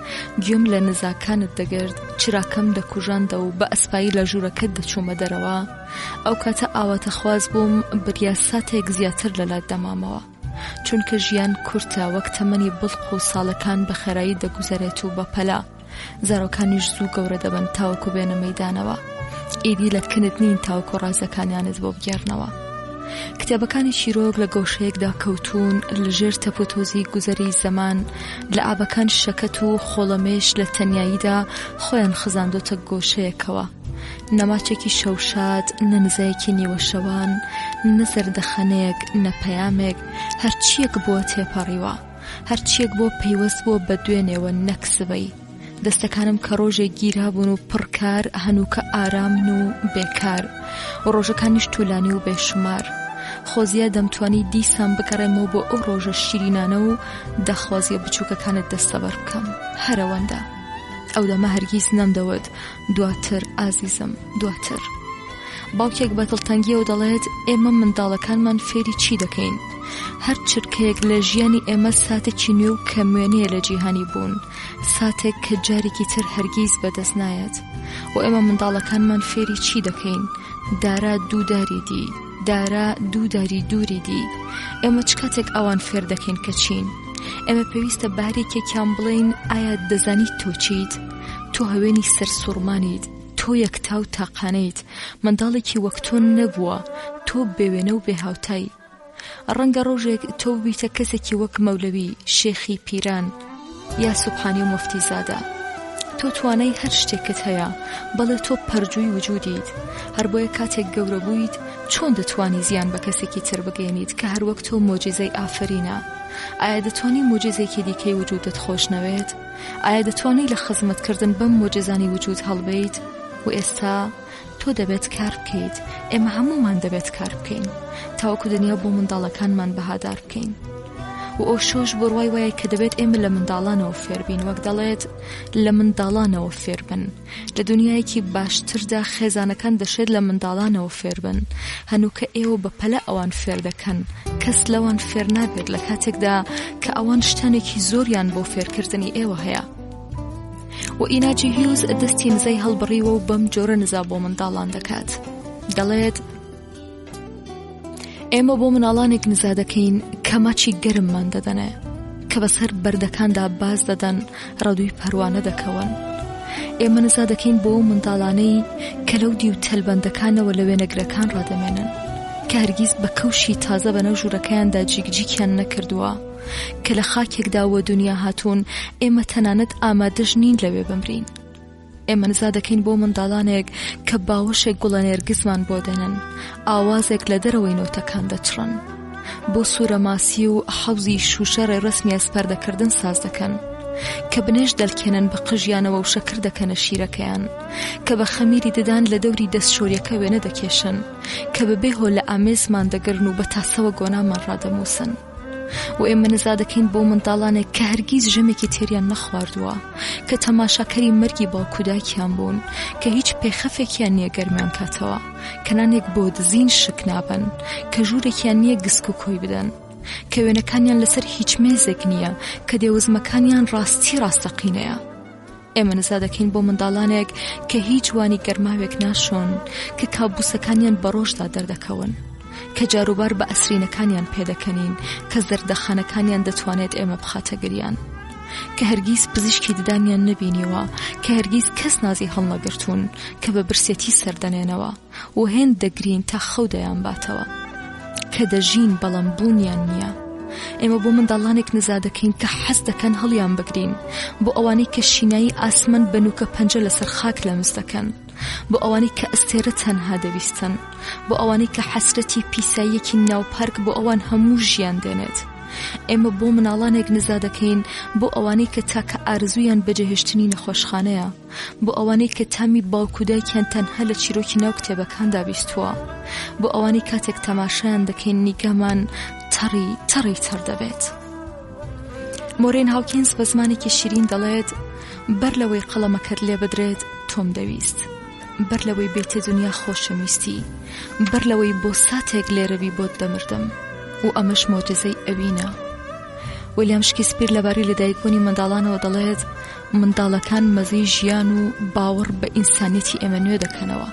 گوێم لە نزاکانت دەگرت، چراکەم دەکوژاندە و بە ئەسپایی لە ژوورەکەت دەچوومە دەرەوە. ئەو کاتە ئاواتە خواز بووم بریا ساتێک زیاتر لەلات دەمامەوە، چونکە ژیان کورتە وەک تەمەنی بڵق و ساڵەکان بە خێرایی دەگوزارێت و بەپەلا زارۆکانیش زوو گەورە دەبن تاوەکو بێنە مەیدانەوە، ئیدی لە تکند نین تاوەکو ڕازەکانیانت بۆ بگێڕنەوە. کتێبەکانی چیرۆک لە گۆشەیەکدا کەوتون لەژێر تەپۆتۆزی گوزەری زەمان، لە ئابەکان شەکەت و خۆڵەمێش لە تەنیاییدا خۆیان خزاندۆتە گۆشەیەکەوە، نەماچێکی شەوشاد، نەنزایەکی نیوەشەوان، نەزەردەخەنەیەک، نەپەیامێک، هەرچیەک بووە تێپەڕیوە، هەرچیەک بۆ پەیوەست بووە بە دوێنێوە نەکسبەی. دەستەکانم کە ڕۆژێک گیرابوون و پڕکار، هەنووکە ئارامن و بێکار، و ڕۆژەکانیش توولانی و بێشمار. خۆزیە دەمتوانی دیسان بگەڕێمەوە بۆ ئەو ڕۆژە شیرینانە و دەخوازیە بچووکەکانت دەستەبەر بکەم. هەرەوەندە ئەو دەمە هەرگیز نەمدەوت دواتر ئازیزم، دواتر. باوکێک بە دڵتەنگیەوە دەڵێت ئێمە منداڵەکانمان فێری چی دەکەین؟ هەر چرکەیەک لە ژیانی ئێمە ساتێکی نوێ و کەموێنەیە لە جیهانی بوون، ساتێک کە جارێکی تر هەرگیز بەدەست نایەت. و ئێمە منداڵەکانمان فێری چی دەکەین؟ دارا دووداری دی، دارا دووداری دووری دی. ئێمە چ کاتێک ئەوان فێر دەکەین کە چین؟ ئێمە پێویستە بارێکێکیان بڵین ئایا دەزانیت تۆ چیت؟ تۆ هەوێنی سەر سوڕمانیت، تۆ یەکتا و تاقانەیت، منداڵێکی وەک تۆ نەبووە، تۆ بێوێنە و بێهاوتای. ڕەنگە ڕۆژێک تۆ ببیتە کەسێکی وەک مەولەوی، شێخی پیران یا سوبحانی و مفتیزادە. تۆ توانای هەر شتێکت هەیە، بەڵێ تۆ پەرجووی وجودیت. هەر بۆیە کاتێک گەورە بوویت چۆن دەتوانی زیان بە کەسێکی تر بگەێنیت کە هەر وەک تۆ مۆجیزەی ئافرینە؟ ئایا دەتوانی مۆجیزێکی دیکەی وجودت خۆشنەوێت؟ ئایا دەتوانی لە خزمەتکردن بەم مۆجیزانی وجود هەڵبێیت؟ و ئێستا تۆ دەبێت کار بکەیت، ئێمە هەمومان دەبێت کار بکەین تاوەکو دنیا بۆ منداڵەکانمان بەهادار بکەین. و ئەو شۆش بڕوای وایە کە دەبێت ئێمە لە منداڵانەوە فێر بین، وەک دەڵێت لە منداڵانەوە فێر بن. لە دنیایەکی باشتردا خێزانەکان دەشێت لە منداڵانەوە فێر بن، هەنووکە ئێوە بەپەلە ئەوان فێر دەکەن، کەس لەوان فێر نابێت لە کاتێکدا کە ئەوان شتانێکی زۆریان بۆ فێرکردنی ئێوە هەیە. و ئیناجی هیوز دەستی نزای هەڵبڕیوە و بەم جۆرە نزا بۆ منداڵان دەکات. دەڵێت ئێمە بۆ مناڵانێک نزا دەکەین کە ماچی گەرممان دەدەنێ، کە بەسەر بەردەکاندا باز دەدەن، ڕەدووی پەروانە دەکەون. ئێمە نزا دەکەین بۆ منداڵانەی کە لەو دی و تەلبەندەکانەوە لە وێنەگرەکان ڕادەمێنن، کە هەرگیز بە کەوشی تازە بە نەو ژوورەکەیاندا جیکجیکیان نەکردووە، کە لە خاکێکدا وە دنیا هاتوون ئێمە تەنانەت ئامادەش نین لەوێ بمرین. ئێمە نزا دەکەین بۆ منداڵانێک کە باوەشێک گوڵە نێرگزمان بۆ دێنن، ئاوازێک لە دەرەوەی نۆتەکان دەچڕن، بۆ سوورە ماسی و حەوزی شوشەڕێ ڕسمی ئەسپەردەکردن ساز دەکەن، کە بنێش دەلکێنن بە قژیانەوە و شەکر دەکەنە شیرەکەیان، کە بە خەمیری ددان لە دەوری دەستشۆریەکە وێنە دەکێشن، کە بەبێ هۆ لە ئامێزمان دەگرن و بە تاسەوە گۆنامان ڕادەمووسن. و ئێمە نزا دەکەین بۆ منداڵانێک کە هەرگیز ژەمێکی تێریان نەخواردووە، کە تەماشاکەری مەرگی باوکوداکیان بوون، کە هیچ پێخەفێکیان نییە گەرمیان کاتەوە، کە نانێک بۆ دزین شک نابن، کە ژوورێکیان نییە گسک و کۆی بدەن، کە وێنەکانیان لەسەر هیچ مێزێک نییە، کە دێوزمەکانیان ڕاستی ڕاستەقینەیە. ئێمە نزا دەکەین بۆ منداڵانێک کە هیچ وانی گەرماوێک ناشۆن، کە کابوسەکانیان بە ڕۆژدا دەردەکەون، کە جاروبار بە ئەسرینەکانیان پێدەکەنین، کە زەردەخانەکانیان دەتوانێت ئێمە بخاتە گریان، کە هەرگیز پزیشکی ددانیان نبینیوە، کە هەرگیز کەس نازی هەڵنەگرتوون، کە بە برسێتی سەردەنێنەوە و هێن دەگرین تا خەو دەیان باتەوە، کە دەژین بەڵام بوونیان نییە. ئێمە بۆ منداڵانێک نزا دەکەین کە حەز دەکەن هەڵیان بگرین، بۆ ئەوانەی کە شینایی ئاسمان بەنووکە پەنجە لەسەر خاک لەمس دەکەن، بۆ ئەوانەی کە ئەستێرە تەنها دەویستن، بۆ ئەوانەی کە حەسرەتی پیساییەکی ناوپارک بۆ ئەوان هەموو ژیان دێنێت. ئێمە بۆ مناڵانێک نزا دەکەین بۆ ئەوانەی کە تاکە ئارزویان بەجێهێشتنی نەخۆشخانەیە، بۆ ئەوانەی کە تامی باوکودایکیان تەنها لە چیرۆکی ناو کتێبەکاندا بیستووە، بۆ ئەوانەی کاتێک تەماشایان دەکەین نیگەمان تەڕی تەر دەبێت. مۆرێن هاوکینز بە زمانێکی شیرین دەڵێت بەر لەوەی قەڵەمەکەت لێ بدرێت تۆم دەویست، بەر لەوەی بێتێ دنیا خۆشەویستی، بەر لەوەی بۆ ساتێک لێرەبی بۆت دەمردم، و ئەمەش مۆجزەی ئەوینە. ویلیام شکسپیر لەبارەی لەدایکبوونی منداڵانەوە دەڵێت منداڵەکان مەزەی ژیان و باوەڕ بە ئینسانیەتی ئێمە نوێ دەکەنەوە.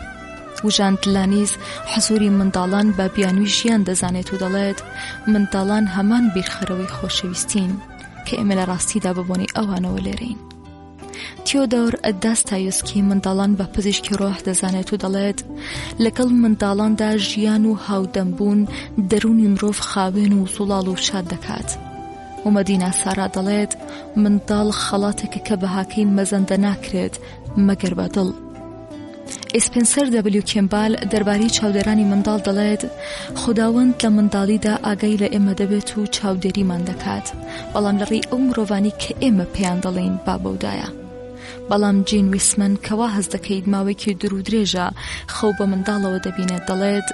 و ژان دلانیز حەزوری منداڵان بە بیانووی ژیان دەزانێت و دەڵێت منداڵان هەمان بیرخەرەوەی خۆشەویستین کە ئێمە لە ڕاستیدا ببوونی ئەوانەوە لێرەین. تیۆدۆر داستایۆسکی منداڵان بە پزیشکی ڕۆح دەزانێت و دەڵێت لەگەڵ منداڵاندا ژیان و هاودەمبوون دەرونی مرۆڤ خاوێن و زوڵاڵ و شاد دەکات. و مەدینا سارا دەڵێت منداڵ خەڵاتێکە کە بەهاکەی مەزەندە ناکرێت مەگەر بە دڵ. ئسپێنسەر دەبلیو کێمبال دەربارەی چاودێرانی منداڵ دەڵێت خوداوەند لە منداڵیدا ئاگای لە ئێمە دەبێت و چاودێریمان دەکات، بەڵام لەڕێی ئەو مرۆڤانی کە ئێمە پێیان دەڵێن بابەودایە. بەڵام جین ویسمن کەوا هەز دەکەیت ماوەیەکی دوور و درێژە خەو بە منداڵەوە دەبینێت دەڵێت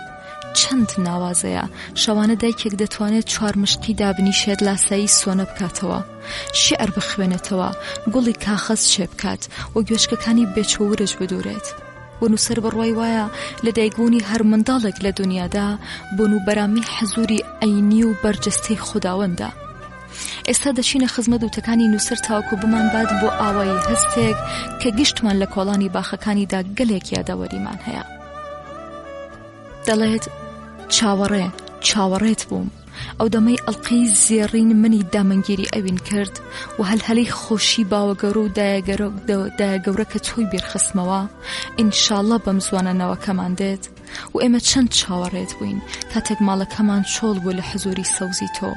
چەند ناوازەیە شەوانە دایکێک دەتوانێت 4 مشتی دابنیشێت لاسایی سۆنە بکاتەوە، شێعر بخوێنێتەوە، گوڵی کاخەز چێ بکات و گوێشکەکانی بێچۆورج بدورێت. ونووسەر بڕوای وایە لە دایکبوونی هەر منداڵێک لە دنیادا بۆنوبەرامی حەزوری ئەینی و بەرجەستەی خوداوەندە. ئێستا دەچینە خزمەت وتەکانی نووسەر تاوەکو بمان بات بۆ ئاوایی هەستێک کە گشتمان لە کۆڵانی باخەکانیدا گەلێک یادەوەریمان هەیە. دەڵێت چاوەڕێت بووم، ئەو دەمەی ئەڵقەی زێڕین منی دامەنگیری ئەوین کرد و هەلهەلەی خۆشی باوەگەڕ و دایەگەورە کە تۆی بیرخستمەوە ئینشاڵڵا بەم زوانەنەوەکەمان دێت و ئێمە چەند چاوەڕێت بووین کاتێک ماڵەکەمان چۆڵ بوو لە حزوری سەوزی تۆ،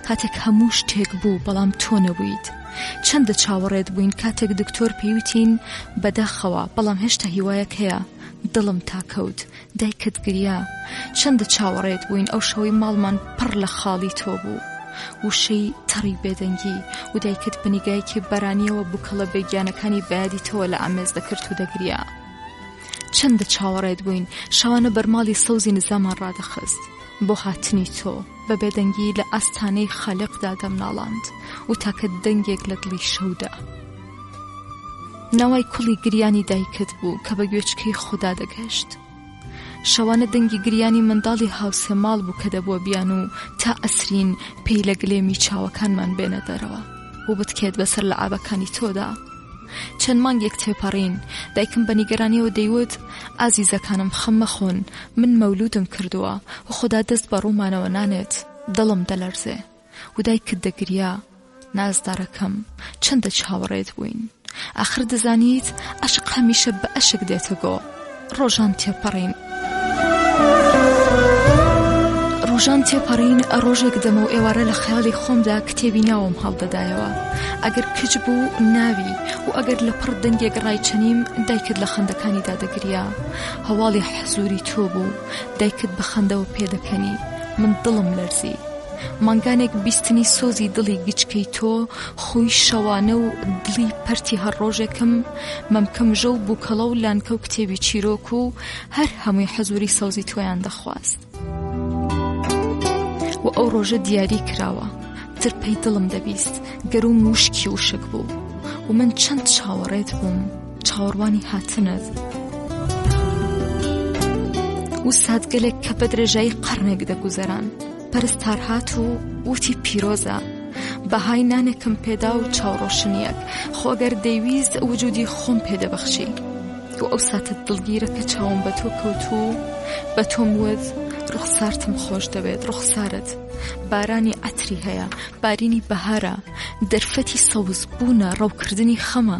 کاتێک هەموو شتێک بوو بەڵام تۆ نەبوویت. چەندە چاوەڕێت بووین کاتێک دکتۆر پێیوتین بەداخەوە بەڵام هێشتا هیوایەک هەیە دڵم تاکەوت، دایکت گریا. چەندە چاوەڕێت بووین ئەو شەوەی ماڵمان پڕ لە خاڵی تۆ بوو، وشەی تەڕی بێدەنگی و دایکت بنیگایەکی بەرانیەوە بووکەڵە بێگیانەکانی بەیادی تۆوە لە ئامێز دەکرد و دەگریا. چەندە چاوەڕێت بووین شەوانە بەرماڵی سەوزی نزامان ڕادەخست بۆ هاتنی تۆ بە بێدەنگی لە ئاستانەی خالقدا دەمناڵاند و تاکە دەنگێک لە دڵی شەودا. ناوای کوڵی گریانی دایکت بوو کە بە گوێچکەی خوددا دەگەشت. شەوانە دەنگی گریانی منداڵی هاوسێ ماڵ بوو کە دەبووە بیان و تا ئەسرین پێی لە گلێمی چاوەکانمان بێنە دەرەوە و بتکێت بەسەر لە ئابەکانی تۆدا. چەند مانگێک تێپەڕین دایکم بە نیگەرانیەوە دەیوت ئازیزەکانم خەم مەخۆن، من مەولودم کردووە و خوددا دەست بە ڕوومانەوە نانێت، دڵم دەلەرزێ و دایکت دەگریا. نازدارەکەم چەندە چاوەڕێت بووین. ئاخر دەزانیت عاشق هەمیشە بە ئەشک دێتە گۆ. ڕۆژان تێپەڕین ڕۆژێک دەمە و ئێوارە لە خەیاڵی خۆمدا کتێبی ناوم هەڵدەدایەوە. ئەگەر کچ بوو ناوی و ئەگەر لە پڕ دەنگێک ڕایچەنیم دایکت لە خەندەکانیدا دەگریا. هەواڵی حەزوری تۆ بوو، دایکت بە خەندەوە پێدەکەنی، من دڵم لەرزی. مانگانێک بیستنی سۆزی دڵی گچکەی تۆ، خۆی شەوانە و دڵی پەرتی هەر ڕۆژێکم، مەمکەم ژە و بووکەڵە و لانکە و کتێبی چیرۆک و هەر هەمووی حەزوری سەوزی تۆیان دەخواست. و ئەو ڕۆژە دیاری کراوە، ترپەی دڵم دەبیست، گەروم وشکی وشک بوو و من چەند چاوەڕێت بووم، چاوەڕوانی هاتنت. و ساتگەلێک کە بە درێژایی قەرنێک دەگوزەران پەرستار هات و وتی پیرۆزە، بەهای نانێکم پێدا و چاوڕۆشنیەک، خۆگەر دەیویست وجودی خۆم پێدەبەخشی. و ئەو ساتت دڵگیرە کە چاوم بە تۆ کەوتو، بە تۆم وت ڕوخسارتم خۆش دەوێت، ڕوخسارت بارانی عەتری هەیە، بارینی بەهارە، دەرفەتی سەوز بوونە، ڕەوکردنی خەمە،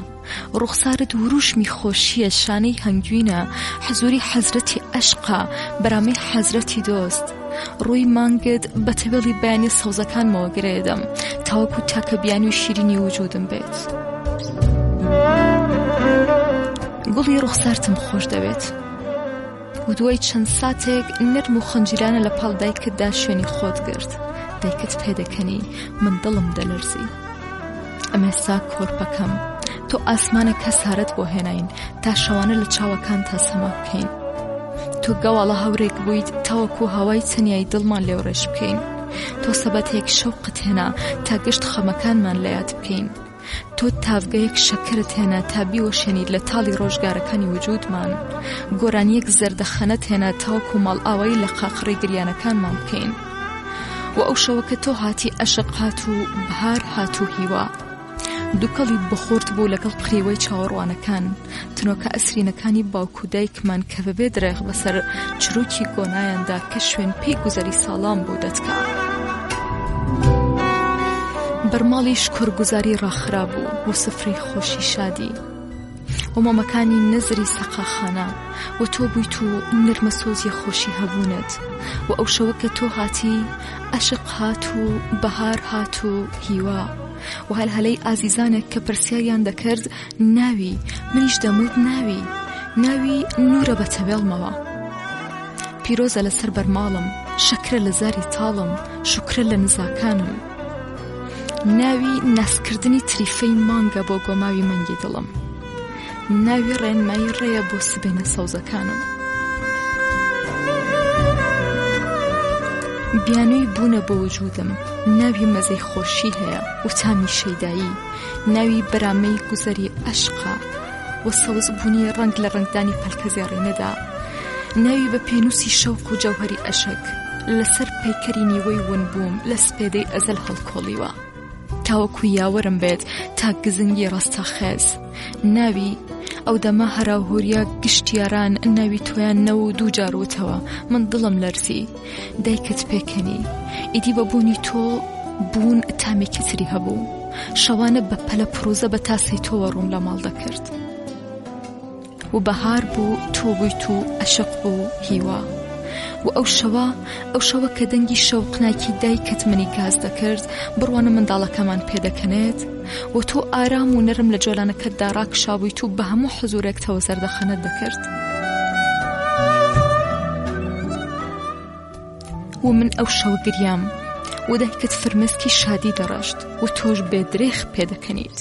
ڕوخسارت وروشمی خۆشیە، شانەی هەنگوینە، حەزوری حەزرەتی عەشقە، بەرامەی حەزرەتی دۆست. ڕووی مانگت بە تەوێڵی بەیانی سەوزەکانمەوە گرێدەم تاوەکو تاکە بیانی و شیرینی وجودم بێت. گوڵی ڕوخسارتم خۆش دەوێت و دوای چەند ساتێک نەرم و خەنجیرانە لە پاڵ دایکتدا شوێنی خۆت گرت. دایکت پێدەکەنی من دڵم دەلەرزی. ئەمێستا کۆرپەکەم تۆ ئاسمانە کەسارت بۆ هێناین تا شەوانە لە چاوەکان تا سەما بکەین. تۆ گەواڵە هەورێک بوویت تاوەکو هەوای چەنیای دڵمان لێو ڕێژ بکەین. تۆ سەبەتێک شەوقت هێنا تا گشت خەمەکانمان لە یاد بکەین. تۆ تاڤگەیەک شەکرت هێنا تا بیوەشێنیت لە تاڵی ڕۆژگارەکانی وجودمان. گۆرانیەک زەردەخەنەت هێنا تاوەکو ماڵ ئاوایی لە قاقڕی گریانەکانمان بکەین. و ئەو شەوە کە تۆ هاتی عەشق هات و بەهار هات و هیوا. دووکەڵی بخورد بوو لەگەڵ پخیوەی چاوەڕوانەکان، تنۆکە ئەسرینەکانی باوک و دایکمان کە بەبێ درێغ بەسەر چروکی گۆنایاندا کە شوێن پێی گوزەری ساڵام بوو دەتکا. بەرماڵی شکۆرگوزاری ڕاخرا بوو بۆ سفرەی خۆشی شادی. و مامەکانی نەزری سەقاخانە و تۆ بوویت و نرمەسۆزی خۆشی هەبوونت و ئەو شەوە کە تۆ هاتی عەشق هات و بەهار هات و هیوا و هەلهەلەی ئازیزانێک کە پرسیاریان دەکرد ناوی منیش دەموت ناوی نورە بە تەوێڵمەوە پیرۆزە لەسەر بەرماڵم شەکرە لە زاری تاڵم شوکرە لە نزاکانم ناوی ناسکردنی تریفەی مانگە بۆ گۆماوی مەنگی دڵم ناوی ڕێنمایی ڕێیە بۆ سبێنە سەوزەکانم بیانووی بوونە بۆ وجودم ناوی مەزەی خۆشی هەیە و تامی شەیدایی ناوی بەرامەی گوزەری عەشقا و سەوز بوونی ڕەنگ لە ڕەنگدانی پەلکە زێڕینەدا ناوی بە پێنووسی شەوق و جەوهەری ئەشک لەسەر پەیکەری نیوەی ون بووم لە سپێدەی ئەزەل هەڵکۆڵیوە تاوەکو یاوەرم بێت تا گزنگی ڕاستەخێز ناوی ئەو دەما هەراوهۆریە گشتیاران ناوی تۆیان نەوە و دوو جاروتەوە من دڵم لەرزی دایکت پێکەنی ئیدی بە بوونی تۆ بوون تامێکی تری هەبوو شەوانە بە پەلە پرۆزە بە تاسەی تۆوە ڕوون لە ماڵ دەکرد و بەهار بوو تۆ بوویت و عەشق بوو هیوا و ئەو شەوە کە دەنگی شەوقناکی دایکت منی گاز دەکرد بڕوانە منداڵەکەمان پێدەکەنێت و تۆ ئارام و نەرم لە جۆلانەکەتدا ڕاکشابوویت و بە هەموو حزورێکتەوە زەردەخەنەت دەکرد و من ئەو شەوە گریام و دایکت فرمێسکی شادی دەڕەشت و تۆش بێدرێخ پێدەکەنیت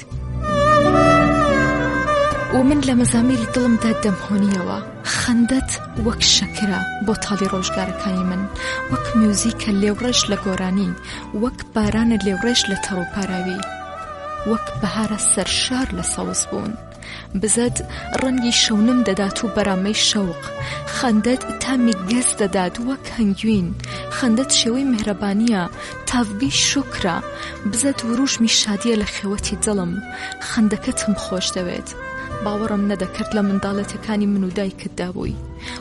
و من لە مەزامیری دڵمدا دەمهۆنیەوە خەندەت وەک شەکرە بۆ تاڵی ڕۆژگارەکانی من وەک میوزیکە لێوڕێژ لە گۆرانی وەک بارانە لێوڕێژ لە تەڕوپاراوی وەک بەهارە سەرشار لە سەوز بوون بزەت ڕەنگی شەونم دەدات و بەرامەی شەوق خەندەت تامی گەز دەدات وەک هەنگوین خەندەت شێوەی مهرەبانیە تافگەی شوکرە بزەت وروژمی شادیە لە خێوەتی دڵم خەندەکەتم خۆش دەوێت باوەڕم نەدەکرد لە منداڵەتەکانی من و دایکتدا بووی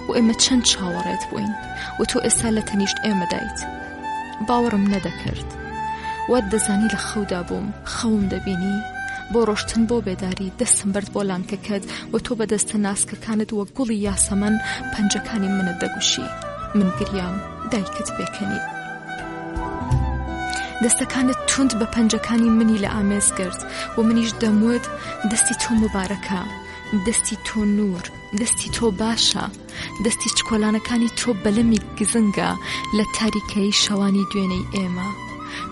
و ئێمە چەند چاوەڕێت بووین و تۆ ئێستا لە تەنیشت ئێمە دایت باوەڕم نەدەکرد وات دەزانی لە خەودا بووم خەوم دەبینی بۆ ڕۆشتن بۆ بێداری دەستم برد بۆ لانکەکەت و تۆ بە دەستە ناسکەکانت وەک گوڵی یاسەمەن پەنجەکانی منت دەگوشی من گریام دایکت بێکەنی دەستەکانت توند بە پەنجەکانی منی لە ئامێز کرد و منیش دەموت دەستی تۆ مبارەکە دەستی تۆ نور دەستی تۆ باشە دەستی چکۆلانەکانی تۆ بەلەمی گزنگە لە تاریکەی شەوانی دوێنەی ئێمە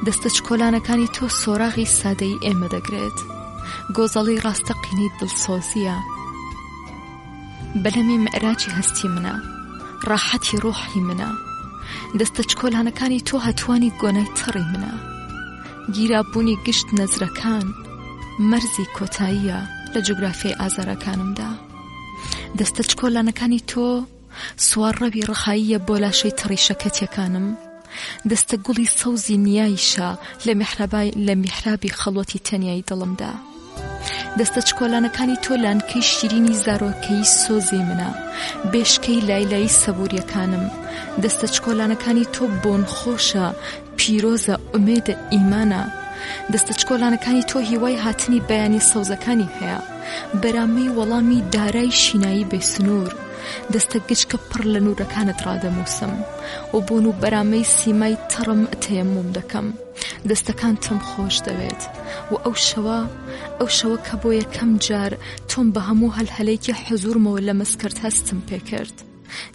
دەستە چکۆلانەکانی تۆ سۆراغی سادەی ئێمە دەگرێت گۆزەڵی ڕاستەقینەی دڵسۆزیە بەلەمی مەعراجی هەستی منە ڕاحەتی ڕۆحی منە دەستە چکۆلانەکانی تۆ هەتوانی گۆنای تەڕی منە گیرابوونی گشت نەزرەکان مەرزی کۆتاییە لە جوگرافیای ئازارەکانمدا دەستە چکۆلانەکانی تۆ سوارڕەوی ڕەخاییە بۆ لاشەی تەڕیشەکەتیەکانم دەستە گوڵی سەوزی نیایشە لە میحرابی خەڵوەتی تەنیایی دڵمدا دەستە چکۆلانەکانی تۆ لانکەی شیرینی زارۆکەی سۆزی منە بێشکەی لایلایی سەبوریەکانم دەستە چکۆلانەکانی تۆ بۆن خۆشە پیرۆزە ئومێدە ئیمانە دەستە چکۆلانەکانی تۆ هیوای هاتنی بەیانی سەوزەکانی هەیە بەرامەی وەڵامی دارای شینایی بێسنوور دەستە گچکە پڕ لە نورەکانت ڕادەمووسم و بۆن و بەرامەی سیمای تەڕم تەیەموم دەکەم دەستەکانتم خۆش دەوێت و ئەو شەوە کە بۆ یەکەم جار تۆم بە هەموو هەلهەلەیەکی حزورمەوە لە مەسکرد هەستم پێکرد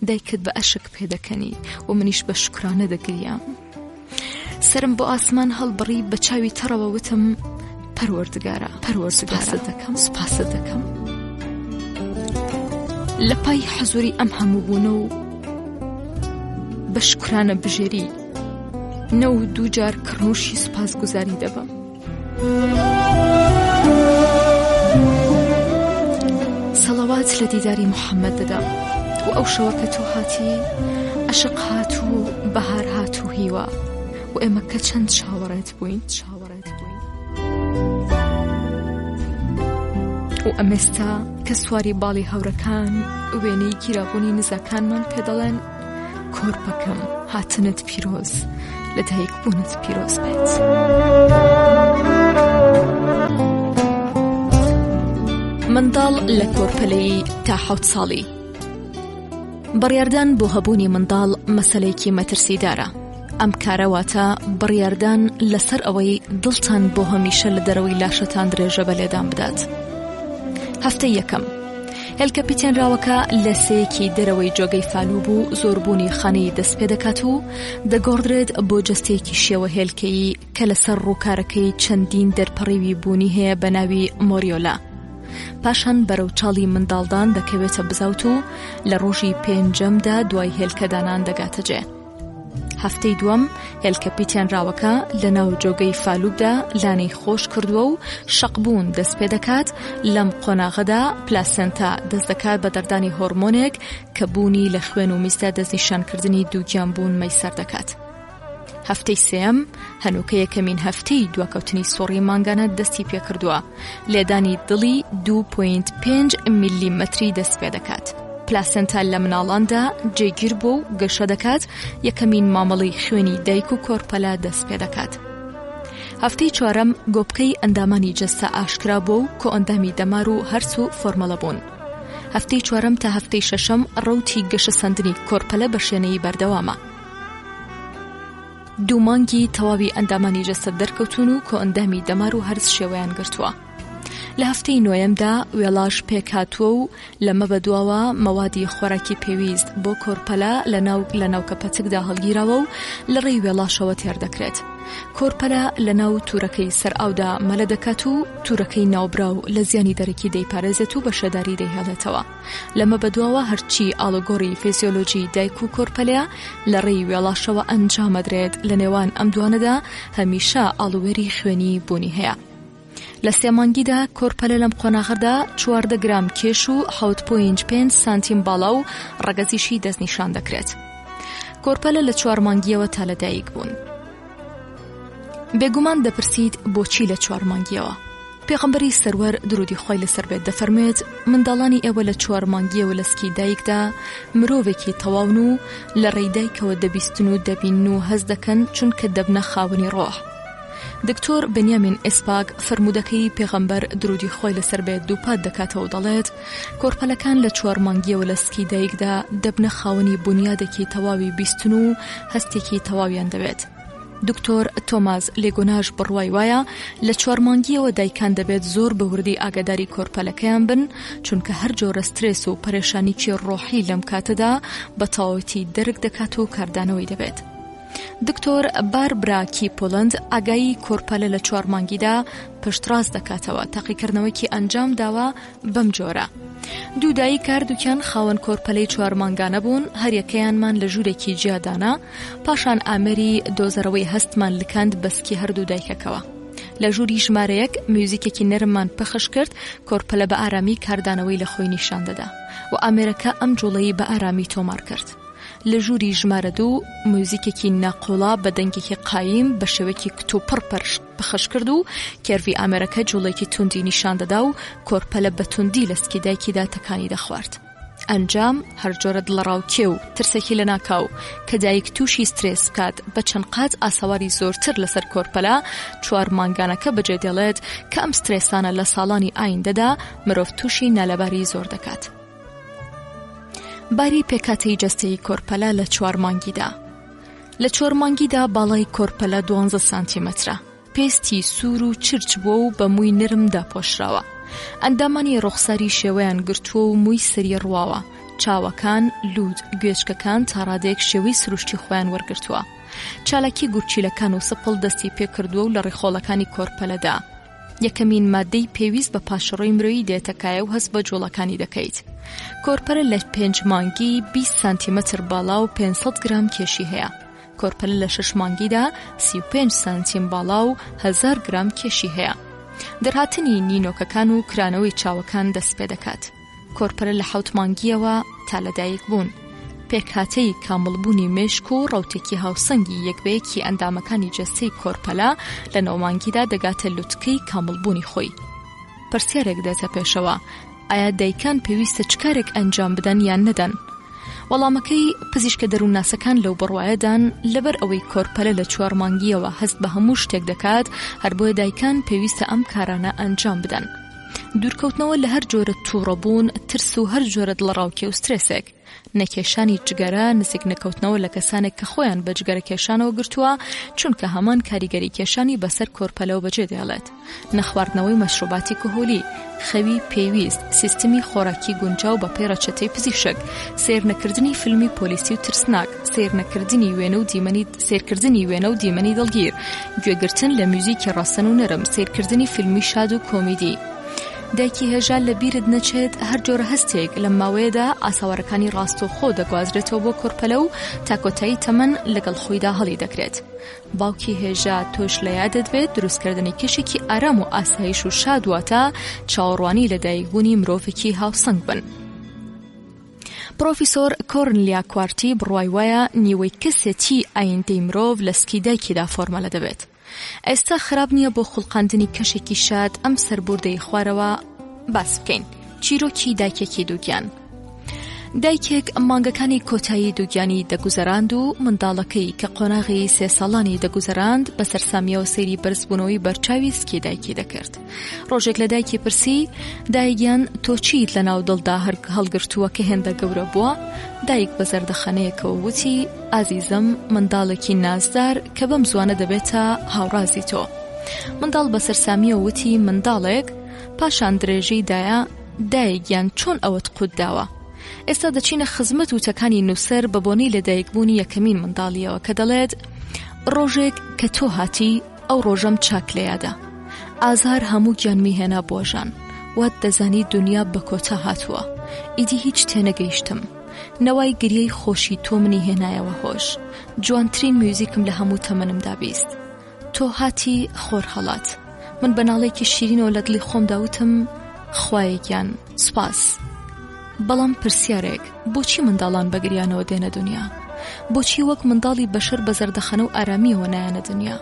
دایکت بە عەشق پێدەکەنی و منیش بە شوکرانە دەگریام سرم بۆ ئاسمان هەڵبڕی بە چاوی تەڕەوە وتم پەروەردگارە سوپاست دەکەم لە پای حەزوری ئەم هەموو بوونە و بە شوکرانە بژێری نەو دوو جار کڕنوشی سوپاسگوزاری دەبم سەڵەوات لە دیداری محەممەد دەدەم و ئەو شەوە کە تۆ هاتی عەشق هات و بەهار هات و هیوا و ئێمە کە چەند چاوەڕێت بووین و ئەمێستا کە سواری باڵی هەورەکان وێنەی گیرابوونی نزاکانمان پێدەڵێن کۆرپەکەم هاتنت پیرۆز لە دایک بوونت پیرۆز بێت من منداڵ لە کۆرپەلەی تا 7 ساڵی. بڕیاردان بۆ هەبوونی منداڵ مەسەلەیەکی مەترسیدارە. ئەم کارەواتە بڕیاردان لەسەر ئەوەی دڵتان بۆ هەمیشە لە دەرەوەی لاشەتان درێژە بەلێدان بدات. هەفتەی یەکەم هێلکە پیتێنراوەکە لە سەیەکی دەرەوەی جۆگەی فالوو بوو زۆربوونی خانەی دەست پێ دەکات و دەگۆڕدرێت بۆ جەستەیەکی شێوە هێلکەیی کە لەسەر ڕووکارەکەی چەندین دەرپەڕێوی بوونی هەیە بە ناوی مۆریۆلا. پاشان بەرەو چاڵی منداڵدان دەکەوێتە بزاوت و لە ڕۆژی پێنجەمدا دوای هێلکەدانان دەگاتە جێ. هەفتەی دووەم هێلکە پیتێنراوەکە لە ناو جۆگەی فالووبدا لانەی خۆش کردووە و شەقبوون دەست پێ دەکات. لەم قۆناغەدا پلاسێنتا دەست دەکات بە دەردانی هۆرمۆنێک کە بوونی لە خوێن و میزدا دەستنیشانکردنی دووگیان بوون مەیسەر دەکات. هەفتەی سێم هەنووکە یەکەمین هەفتەی دواکەوتنی سۆڕی مانگانە دەستی پێ کردووە. لێدانی دڵی 2.5 میلیمەتری دەست پێ دەکات. پلاسێنتا لە مناڵاندا جێگیر بوو و گەشە دەکات. یەکەمین مامەڵەی خوێنی دایک و کۆرپەلا دەست پێ دەکات. هەفتەی چوارەم گۆبکەی ئەندامانی جەستە ئاشکرا بوو و کۆ ئەندامی دەمار و هەرس و فۆرمەڵە بوون. هەفتەی چوارەم تا هەفتەی شەشەم ڕەوتی گەشە سەندنی کۆرپەلە بە شوێنەی بەردەوامە. دوو مانگی تەواوی ئەندامانی جەستە دەرکەوتون و کۆ ئەندامی دەمار و هەرس شێوەیان گرتووە. لە هەفتەی نۆیەمدا وێڵاش پێکهاتووە و لەمە بەدواوە مەوادی خۆراکی پێویست بۆ کۆرپەلە لە ناو کەپەتکدا هەڵگیراوە و لە ڕێی وێڵاشەوە تێر دەکرێت. کۆرپەلە لە ناو تورەکەی سەر ئاودا مەلە دەکات و تورەکەی ناوبراو لە زیانی دەرەکی دەیپارێزێت و بەشەداری دەیهێڵێتەوە. لەمە بەدواوە هەرچی ئاڵۆگۆڕی فیزیۆلۆجی دایک و کۆرپەلەیە لە ڕێی وێڵاشەوە ئەنجامەدرێت. لە نێوان ئەم دوانەدا هەمیشە ئاڵوێری خوێنی بوونی هەیە. لە سێمانگیدا کۆرپەلە لەم قۆناغەدا 14 گرام کێش و 7.5 سانتیم باڵا و ڕەگەزیشی دەستنیشان دەکرێت. کۆرپەلە لە 4 مانگیەوە تا لەدایک بوون. بێگومان دەپرسیت بۆچی لە 4 مانگیەوە؟ پێغەمبەری سەروەر درودی خۆی لەسەر بێت دەفەرمێت منداڵانی ئێوە لە 4 مانگیەوە لە سکی دایکدا مرۆڤێکی تەواون و لە ڕێی دایکەوە دەبیستن و دەبین و هەز دەکەن چونکە دەبنە خاوەنی ڕۆح. دکتۆر بنیامین ئێسپاگ فرمودەکەی پێغەمبەر درودی خۆی لەسەر بێت دووپات دەکاتەوە و دەڵێت کۆرپەلەکان لە 4 مانگیەوە لە سکی دایکدا دەبنە خاوەنی بنیادێکی تەواوی بیستن و هەستێکی تەواویان دەبێت. دکتۆر تۆماس لێگۆناژ بڕوای وایە لە 4 مانگیەوە دایکان دەبێت زۆر بە وردی ئاگاداری کۆرپەلەکەیان بن چونکە هەر جۆرە سترێس و پەرێشانیکی ڕۆحی لەم کاتەدا بە تەواوەتی دەرک دەکات و کاردانەوەی دەبێت. دکتۆر باربرا کیپۆلند ئاگایی کۆرپەلە لە 4 مانگیدا پشتڕاست دەکاتەوە. تاقیکردنەوەیکی ئەنجام داوە بەم جۆرە. دوو دایک کاردووکیان خاوەن کۆرپەلەی 4 مانگانە بوون. هەریەکەیانمان لە ژوورێکی جیادانا. پاشان ئامەری دۆزەرەوەی هەستمان لکاند بەسکی هەردوو دایکەکەوە. لە ژووری ژمارە 1 میوزیکێکی نەرممان پەخش کرد. کۆرپەلە بە ئارامی کاردانەوەی لە خۆی نیشان دەدا و ئامێرەکە ئەم جوڵەی بە ئارامی تۆمار کرد. لە ژووری ژمارە 2 موزیکێکی ناقۆڵا بە دەنگێکی قایم بە شێوەیەکی کتۆپڕ پەخش کرد و کێرڤی ئامێرەکە جوڵێکی توندی نیشان دەدا و کۆرپەلە بە توندی لە سکی دایکیدا تەکانی دەخوارد. ئەنجام هەر جۆرە دڵڕاوکێ و ترسێکی لە ناکاو کە دایک تووشی سترێس بکات بە چەند قات ئاسەواری زۆرتر لەسەر کۆرپەلە 4 مانگانەکە بەجێ دێڵێت کە ئەم سترێسانە لە ساڵانی ئایندەدا مرۆڤ تووشی نالەباری زۆر دەکات. باری پێکاتەی جەستەی کۆرپەلە لە 4 مانگیدا. لە 4 مانگیدا باڵای کۆرپەلە 12 سانتیمەترە. پێستی سوور و چرچ بووە و بە مووی نرمدا پۆشراوە. ئەندامانی ڕوخساری شێوەیان گرتووە و مووی سەری ڕواوە. چاوەکان، لوود، گوێچکەکان تا ڕادێک شێوەی سروشتی خۆیان وەرگرتووە. چالاکی گورچیلەکان و سپڵ دەستی پێکردووە و لە ڕێخۆڵەکانی کۆرپەلەدا. یەکەمین مادەی پێویست بە پاشەڕۆی مرۆیی تکایە و هەست بە جوڵەکانی دەکەیت. کۆرپەلە لە 5 مانگی 20 سانتیمەتر باڵا و 500 گرام کێشی هەیە. کۆرپەلە لە 6 مانگیدا 35 سانتیم باڵا و 1000 گرام کێشی هەیە. دەرهاتنی نینۆکەکان و کرانەوەی چاوەکان دەست پێ دەکات. کۆرپەلە لە 7 مانگیەوە تا لەدایک بوون. پێکهاتەی کامڵبوونی مێشک و ڕەوتێکی هاوسەنگی یەکبەیەکی ئەندامەکانی جەستەی کۆرپەلە لە 9 مانگیدا دەگاتە لوتکەی کامڵبوونی خۆی. پرسیارێک دێتە پێشەوە، ئایا دایکان پێویستە چ کارێک ئەنجام بدەن یان نەدەن؟ وەڵامەکەی پزیشکە دەروونناسەکان لەو بڕوایەدان لەبەر ئەوەی کۆرپەلە لە 4 مانگیەوە هەست بە هەموو شتێک دەکات، هەر بۆیە دایکان پێویستە ئەم کارانە ئەنجام بدەن. دوورکەوتنەوە لە هەر جۆرە تووڕەبوون، ترس و هەر جۆرە دڵڕاوکێ و سترێسێک، نەکێشانی جگەرە، نزیک نەکەوتنەوە لە کەسانێک کە خۆیان بە جگەرە کێشانەوە گرتووە چونکە هەمان کاریگەری کێشانی بەسەر کۆرپەلەوە بەجێ دێڵێت، نەخواردنەوەی مەشروباتی کۆهۆلی، خەوی پێویست، سیستمی خۆراکی گونجاو بە پێی ڕەچەتەی پزیشک، سێرنەکردنی فیلمی پۆلیسی و ترسناک، سێرکردنی وێنە و دیمەنی دڵگیر، گوێگرتن لە میوزیکی ڕاستن و نەرم، سێرکردنی فیلمی شاد و کۆمیدی. دایکی هێژە لە بیرت نەچێت هەر جۆرە هەستێک لەم ماوەیەدا ئاساوارەکانی ڕاستەوخۆ دەگوازرێتەوە بۆ کۆرپەلە و تا کۆتایی تەمەن لەگەڵ خۆیدا هەڵی دەکرێت. باوکی هێژە تۆش لە یادت بێت دروستکردنی کێشێکی ئارام و ئاسایش و شاد واتە چاوەڕوانی لە دایکبوونی مرۆڤێکی هاوسەنگ بن. پرۆفیسۆر کۆرنلیا کوارتی بڕوای وایە نیوەی کەسێتی ئایندەی مرۆڤ لە سکی دایکیدا فۆرمەلە دەبێت. ئێستا خراپ نییە بۆ خوڵقاندنی کەشێکی شاد ئەم سەربوردەی خوارەوە باس بکەین. چیرۆکی دایکێکی دووگیان. دایکێک مانگەکانی کۆتایی دووگیانی دەگوزەراند و منداڵەکەی کە قۆناغی 3 ساڵانی دەگوزەراند بە سەرسامیەوە سەیری بەرزبوونەوەی بەرچاوی سکی دایکی دەکرد. ڕۆژێک لە دایکی پرسی، دایگیان تۆ چیت لە ناو دڵدا هەڵگرتووە کە هێندە گەورە بووە؟ دایک بە زەردەخەنەیەکەوە وتی، ئازیزم، منداڵێکی نازدار کە بەم زوانە دەبێتە هاوڕازی تۆ. منداڵ بە سەرسامیەوە وتی، منداڵێک؟ پاشان درێژەی دایە، دایگیان چۆن ئەوەت قوت داوە؟ ئێستا دەچینە خزمەت وتەکانی نووسەر بە بۆنەی لە دایکبوونی یەکەمین منداڵیەوە کە دەڵێت، ڕۆژێک کە تۆ هاتی ئەو ڕۆژەم چاک لە یادە. ئازار هەموو گیانمی هێنا بۆژان، وات دەزانی دنیا بە کۆتا هاتووە. ئیدی هیچ تێنەگەیشتم. نەوای گریەی خۆشی تۆ منی هێنایەوە هۆش. جوانترین میوزیکم لە هەموو تەمەنمدا بیست. تۆ هاتی خۆر هەڵات. من بەناڵێکی شیرینەوە لە دڵی خۆم داوتم، خوایەکیان سوپاس. بەڵام پرسیارێک، بۆچی منداڵان بەگریانەوە دێنە دنیا؟ بۆچی وەک منداڵی بەشەر بە زەردەخەنە و ئارامیەوە نایەنە دنیا؟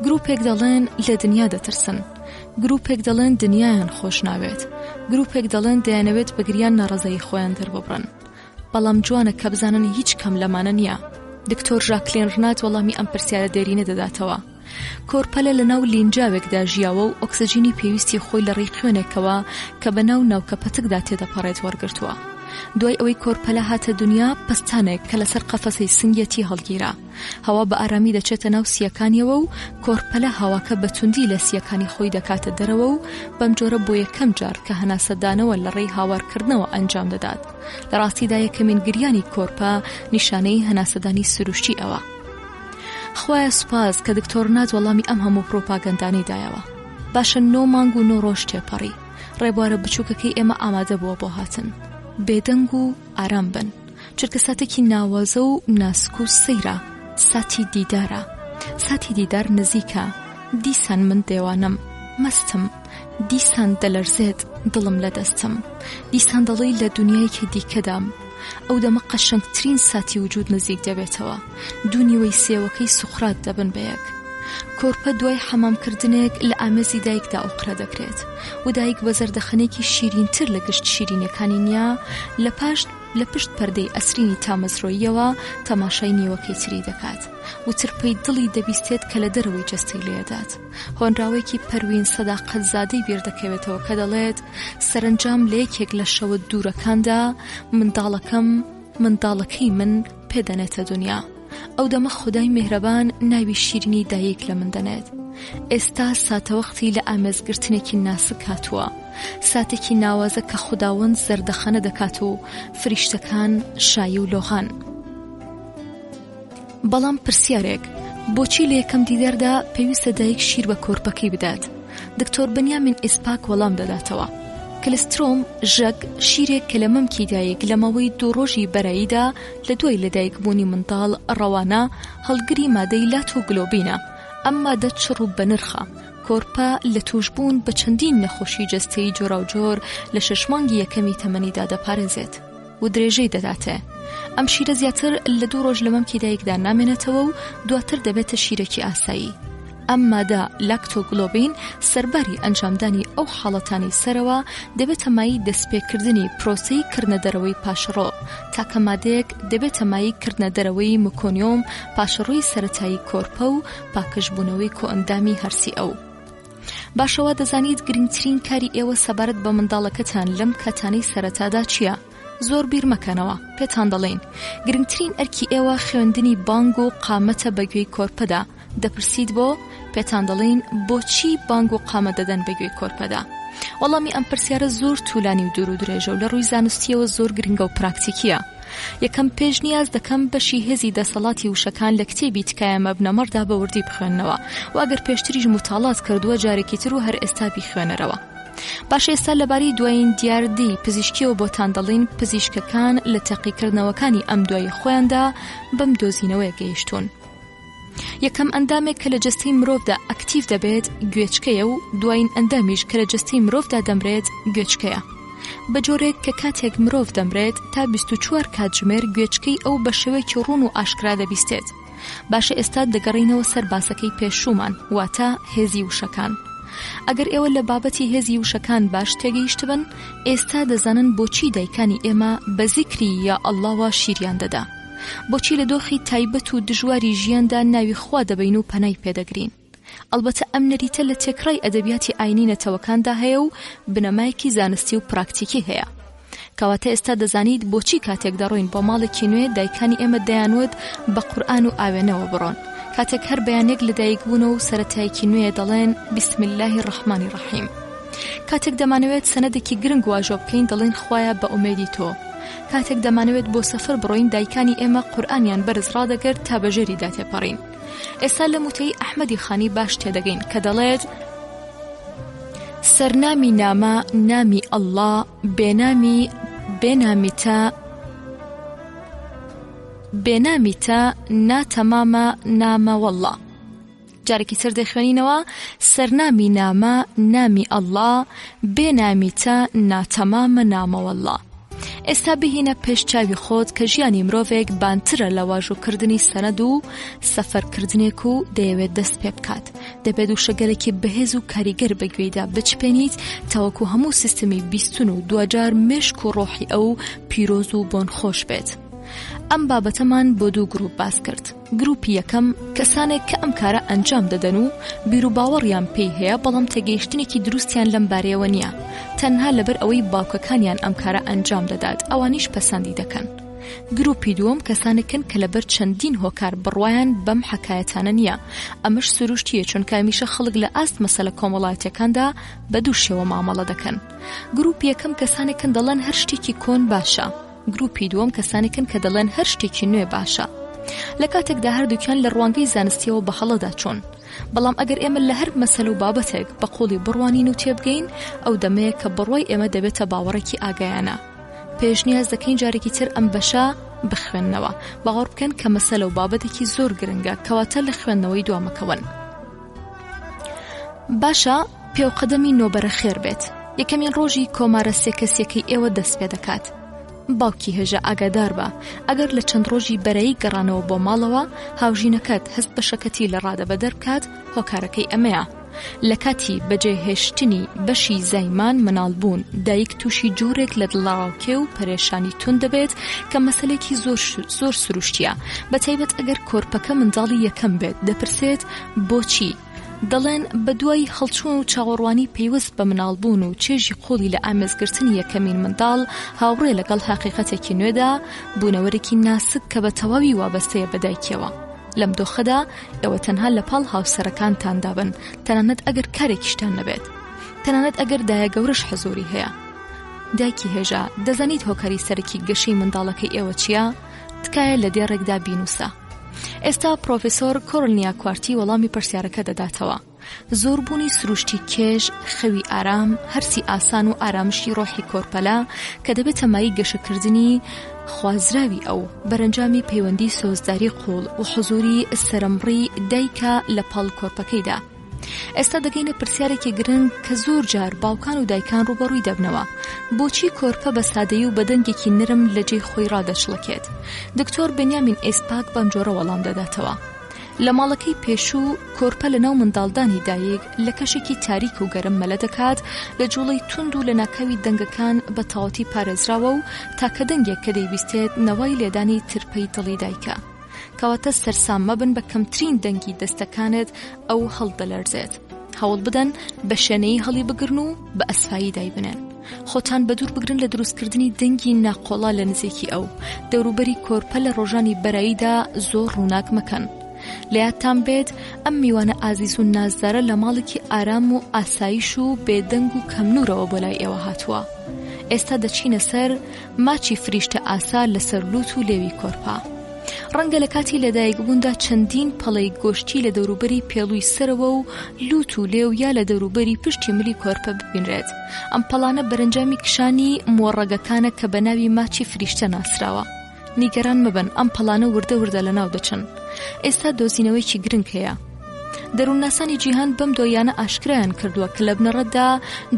گروپێک دەڵێن لە دنیا دەترسن، گروپێک دەڵێن دنیایان خۆش ناوێت، گروپێک دەڵێن دەیانەوێت بەگریان ناڕەزایی خۆیان دەرببڕن. بەڵام جوانە کە بزانن هیچ کەم لەمانە نییە. دکتۆر ژاکلین ڕنات وەڵامی ئەم پرسیارە دێرینە دەداتەوە. کۆرپەلە لە ناو لینجاوێکدا ژیاوە و ئۆکسجینی پێویستی خۆی لە ڕێی خوێنێکەوە کە بە ناو ناوکەپەتکدا تێدەپەڕێت وەرگرتووە. دوای ئەوەی کۆرپەلە هاتە دنیا، پستانێک کە لەسەر قەفەسەی سنگەتی هەڵگیرا. هەوا بە ئارامی دەچێتە ناو سیەکانیەوە و کۆرپەلە هاواکە بە توندی لە سیەکانی خۆی دەکاتە دەرەوە و بەم جۆرە بۆ یەکەم جار کە هەناسەدانەوە لە ڕێی هاوارکردنەوە ئەنجام دەدات. لە ڕاستیدا یەکەمین گریانی کۆرپە نیشانەی هەناسەدانی سروشتی ئەوە. خوایە سوپاس کە دکتۆر نات وەڵامی ئەم هەموو پرۆپاگەندانەی دایەوە. باشە 9 مانگ و 9 ڕۆژ تێپەڕی. ڕێبوارە بچووکەکەی ئێمە ئامادە بووە بۆ هاتن. بێدەنگ و ئارام بن، چونکە ساتێکی ناوازە و ناسک و سەیرە. ساتی دیدارە، ساتی دیدار نزیکە. دیسان من دێوانم، مەستم، دیسان دەلەرزێت دڵم لە دەستم، دیسان دەڵێی لە دنیایەکی دیکەدام. ئەو دەمە قەشەنگترین ساتی وجود نزیک دەبێتەوە. دوونیوەی سێوەکەی سوخرات دەبن بەیەک. کۆرپە دوای حەمامکردنێک لە ئامێزی دایکدا ئۆقرە دەکرێت و دایک بە زەردەخەنێکی شیرینتر لە گشت شیرینەکانی نییە لە پشت پەردەی ئەسرینی تامەزرۆییەوە تەماشای نیوەکەی تری دەکات و ترپەی دڵی دەبیستێت کە لە دەرەوەی جەستەی لێدات. هۆنراوێکی پەروین سەداقەت زادەی بیردەکەوێتەوە کە دەڵێت، سەرنجام لە یەکێک لە شەوە دوورەکاندا منداڵەکەی من پێدەنێتە دنیا. ئەو دەمە خودای میهرەبان ناوی شیرینی دایک لە من دەنێت. ئێستا ساتەوەختی لە ئامێزگرتنێکی ناسک هاتووە، ساتێکی ناوازە کە خوداوەند زەردەخەنە دەکات و فریشتەکان شایی و لۆغان. بەڵام پرسیارێک، بۆچی لە یەکەم دیداردا پێویستە دایک شیر بە کۆرپەکەی بدات؟ دکتۆر بنیامین ئیسپاک وەڵام دەداتەوە. کلسترۆم ژەگ شیرێک کە لە مەمکی دایک لە ماوەی 2 ڕۆژی بەراییدا لە دوای لەدایکبوونی منداڵ ڕەوانە هەڵگری مادەی لاتۆگلۆبینە. ئەم مادە چڕ و بەنرخە. کۆرپە لە توشبوون بە چەندین نەخۆشی جەستەی جۆراوجۆر لە 6 مانگی یەکەمی تەمەنیدا دەپارێزێت و درێژەی دەداتێ. ئەم شیرە زیاتر لە 2 ڕۆژ لە مەمکی دایکدا نامێنێتەوە و دواتر دەبێتە شیرێکی ئاسایی. ئەم مادە لاکتۆگلۆبین سەرباری ئەنجامدانی ئەو حاڵەتانی سەرەوە دەبێتە مای دەستپێکردنی پرۆسەی کردنەدەرەوەی پاشڕۆ، تاکە مادەیەک دەبێتە مای کردنەدەرەوەی مکۆنیۆم پاشڕۆی سەرەتایی کۆرپە و پاکەشبوونەوەی کۆئەندامی هەرسی ئەو. باشەوە دەزانیت گرنگترین کاری ئێوە سەبارەت بە منداڵەکەتان لەم کاتانەی سەرەتادا چییە؟ زۆر بیر مەکەنەوە، پێتان دەڵێن گرنگترین ئەرکی ئێوە خوێندنی بانگ و قامەتە بەگوێی کۆرپەدا. دەپرسیت بۆ، پێتان دەڵێن بۆچی بانگ و قامەت دەدەن بەگوێی کۆرپەدا؟ وەڵامی ئەم پرسیارە زۆر توولانی و دوور و درێژە و لە ڕووی زانستیەوە زۆر گرنگە و پراکتیکیە. یەکەم پێشنیاز دەکەم بەشی هێزی دەسەڵاتی وشەکان لە کتێبی تکایە مەبنەمەڕدا بە وردی بخوێننەوە و ئەگەر پێشتریش متاڵات کردووە جارێکی تر و هەر ئێستا بیخوێنەرەوە. باش ئێستا لەبارەی دوایین دیاردی پزیشکیەوە بۆتان دەڵێن پزیشکەکان لە تەقیکردنەوەکانی ئەم دوای خۆیاندا بەم دۆزینەوەی گەیشتون. یەکەم ئەندامێک کە لە جەستەی مرۆڤدا ئەکتیڤ دەبێت گوێچکەیە و دوایین ئەندامیش کە لە جەستەی مرۆڤدا دەمرێت گوێچکەیە. بە جۆرێک کە کاتێک مرۆڤ دەمرێت تا 24 کاتژمێر گوێچکەی ئەو بە شێوەیەکی ڕوون و ئاشکرا دەبیستێت. باشە ئێستا دەگەڕینەوە سەر باسەکەی پێشومان، واتە هێزی وشەکان. ئەگەر ئێوە لە بابەتی هێزی وشەکان باش تێگەیشتبن، ئێستا دەزانن بۆچی دایکانی ئێمە بە زیکری یا ئەڵڵاوە شیریان دەدا، بۆچی لە دۆخی تایبەت و دژواری ژیاندا ناوی خوا دەبین و پەنای پێدەگرین. ئەلبەتە ئەم نەریتە لە تێکڕای ئەدەبیاتی ئاینی نەتەوەکاندا هەیە و بنەمایەکی زانستی و پراکتیکی هەیە. کەواتە ئێستا دەزانیت بۆچی کاتێک دەڕۆین بۆ ماڵێکی نوێ دایکانی ئێمە دەیانوت بە قورئان و ئاوێنەوە بڕۆن. کاتێک هەر بەیانێک لە دایکبوونەوە و سەرەتایەکی نوێ دەڵێن بسم الله الرحمن الرحیم. کاتێک دەمانەوێت سەنەدێکی گرنگ واژۆ بکەین دەڵێن خوایە بە ئومێدی تۆ. کاتێک دەمانەوێت بۆ سەفەر بڕۆین دایکانی ئێمە قورئانیان بەرز ڕادەگرت تا بەژێریدا تێپەڕین. ئێستا لە موتەی ئەحمەدی خانی باش تێدەگەین کە دەڵێت سەرنامی نامە نامی ئەڵڵا بێنامی تا ناتەمامە نامە وەڵڵا. جارێکی تر دەخوێنینەوە سەرنامی نامە نامی ئەڵڵا بێنامی تا ناتەمامە نامە وەڵڵا. ئێستا بهینە پێش چاوی خۆت کە ژیانی مرۆڤێک بانترە لە واژووکردنی سەنەد و سەفەرکردنێک و دەیەوێت دەست پێ بکات. دەبێت و شەگەلێکی بەهێز و کاریگەر بەگوێیدا بچپێنیت تاوەکو هەموو سیستمی بیستون و دوجار مشک و ڕۆحی ئەو پیرۆز و بۆن خۆش بێت. ئەم بابەتەمان بۆ دوو گروپ باس کرد. گروپی یەکەم کەسانێک کە ئەم کارە ئەنجام دەدەن و بیر و باوەڕیان پێی هەیە بەڵام تێگەیشتنێکی دروستیان لەم بارەیەوە نییە، تەنها لەبەر ئەوەی باوکەکانیان ئەم کارە ئەنجام دەدات ئەوانیش پەسەندی دەکەن. گروپی دووەم کەسانێکن کە لەبەر چەندین هۆکار بڕوایان بەم حەکایەتانە نییە. ئەمەش سروشتیە چونکە هەمیشە خەڵک لە ئاست مەسەلە کۆمەڵایەتیەکاندا بە دوو شێوە مامەڵە دەکەن. گروپی یەکەم کەسانێکن دەڵێن هەر شتێکی کۆن باشە. گروپی دووەم کەسانێکن کە دەڵێن هەر شتێکی نوێ باشە. لە کاتێکدا هەردووکیان لە ڕوانگەی زانستیەوە بە هەڵەدا چۆن. بەڵام ئەگەر ئێمە لە هەر مەسەل و بابەتێک بە قوڵی بڕوانین و تێبگەین ئەو دەمەیە کە بڕوای ئێمە دەبێتە باوەڕێکی ئاگایانە. پێشنیاز دەکەین جارێکی تر ئەم بەشە بخوێننەوە، باوەڕ بکەن کە مەسەلە و بابەتێکی زۆر گرنگە کەواتە لە خوێندنەوەی دوامەکەون. باشە پێوقەدەمی نۆبەرە خێر بێت. یەکەمین ڕۆژی کۆمارە سێکەسیەکەی ئێوە دەست پێ دەکات. باوکی هێژە ئاگادار بە ئەگەر لە چەند ڕۆژی بەرەی گەڕانەوە بۆ ماڵەوە هاوژینەکەت هەست بە شەکەتی لە ڕادەبەدەر بکات هۆکارەکەی ئەمەیە. لە کاتی بەجێهێشتنی بەشی زایمان مناڵبوون دایک تووشی جوورێک لە دڵاوکێ و پەرێشانی تون دەبێت کە مەسەلێکی زۆر سروشتیە، بەتایبەت ئەگەر کۆرپەکە منداڵی یەکەم بێت دەپرسێت بۆچی؟ دەڵێن بە دوای هەڵچوون و چاوەڕوانی پێوەست بە مناڵبوون و چێژی قوڵی لە ئامێزگرتنی یەکەمین منداڵ هاوڕێ لەگەڵ حەقیقەتێکی نوێدا بوونەوەرێکی ناسک کە بە تەواوی وابەستەیە بە دایکیەوە. لەم دۆخەدا ئێوە تەنها لە پاڵ هاوسەرەکانتاندا بن، تەنانەت ئەگەر کارێکیشتان نەبێت، تەنانەت ئەگەر دایە گەورەش حەزوری هەیە. دایکی هێژە دەزانیت هۆکاری سەرەکی گەشەی منداڵەکەی ئێوە چییە؟ تکایە لە دێڕێکدا بینوسە. ئێستا پرۆفێسۆر کۆرنیا کوارتی وەڵامی پرسیارەکە دەداتەوە. زۆربوونی سروشتی کێژ، خەوی ئارام، هەرسی ئاسان و ئارامشی ڕۆحی کۆرپەلا کە دەبێتە مای گەشەکردنی خوازراوی ئەو بەرەنجامی پەیوەندی سۆزداری قوڵ و حزوری سەرمڕی دایکە لە پاڵ کۆرپەکەیدا. ئێستا دەگەینە پرسیارێکی گرنگ کە زۆر جار باوکان و دایکان ڕوبەڕووی دەبنەوە. بۆچی کۆرپە بە سادەیی و بە دەنگێکی نرم لە جێی خۆی ڕادەچڵەکێت؟ دکتۆر بنیامین ئێسپاک بەم جۆرە وەڵام دەداتەوە. لە ماڵەکەی پێشوو کۆرپە لە ناو منداڵدانی دایک لە کەشێکی تاریک و گەرم مەلە دەکات لە جوڵەی توند و لە ناکاوی دەنگەکان بە تاوەتی پارێزراوە و تاکە دەنگێک کە دەیویستێت نەوای لێدانی ترپەی دڵی دایکە. کەواتە سەرسام مەبن بە کەمترین دەنگی دەستەکانت ئەو هەڵدەلەرزێت. هەوڵ بدەن بە شوێنەیی هەڵی بگرن و بە ئەسفایی دایبنێن. خۆتان بە دوور بگرن لە دروستکردنی دەنگی ناقۆڵا لە نزیکی ئەو. دەوروبەری کۆرپە لە ڕۆژانی بەراییدا زۆر ڕووناک مەکەن. لەیادتان بێت ئەم میوانە ئازیز و نازدارە لە ماڵێکی ئارام و ئاسایش و بێدەنگ و کەمنوورەوە بۆ لای ئێوە هاتووە. ئێستا دەچینە سەر ماچی فریشتە ئاسا لەسەر لوت و لێوی کۆرپا. ڕەنگە لە کاتی لەدایکبووندا چەندین پەڵەی گۆشتی لە دەوروبەری پێڵووی سەرەوە و لوت و لێو یا لە دەوروبەری پشتی ملی کۆرپە ببینرێت. ئەم پەڵانە بەرەنجامی کشانی مۆڕەگەکانە کە بە ناوی ماچی فریشتە ناسراوە. نیگەران مەبن، ئەم پەڵانە وردە وردە لەناو دەچن. ئێستا دۆزینەوەیکی گرنگ هەیە. دەروونناسانی جیهان بەم دۆیانە ئاشکرایان کردووە کە لە بنەڕەتدا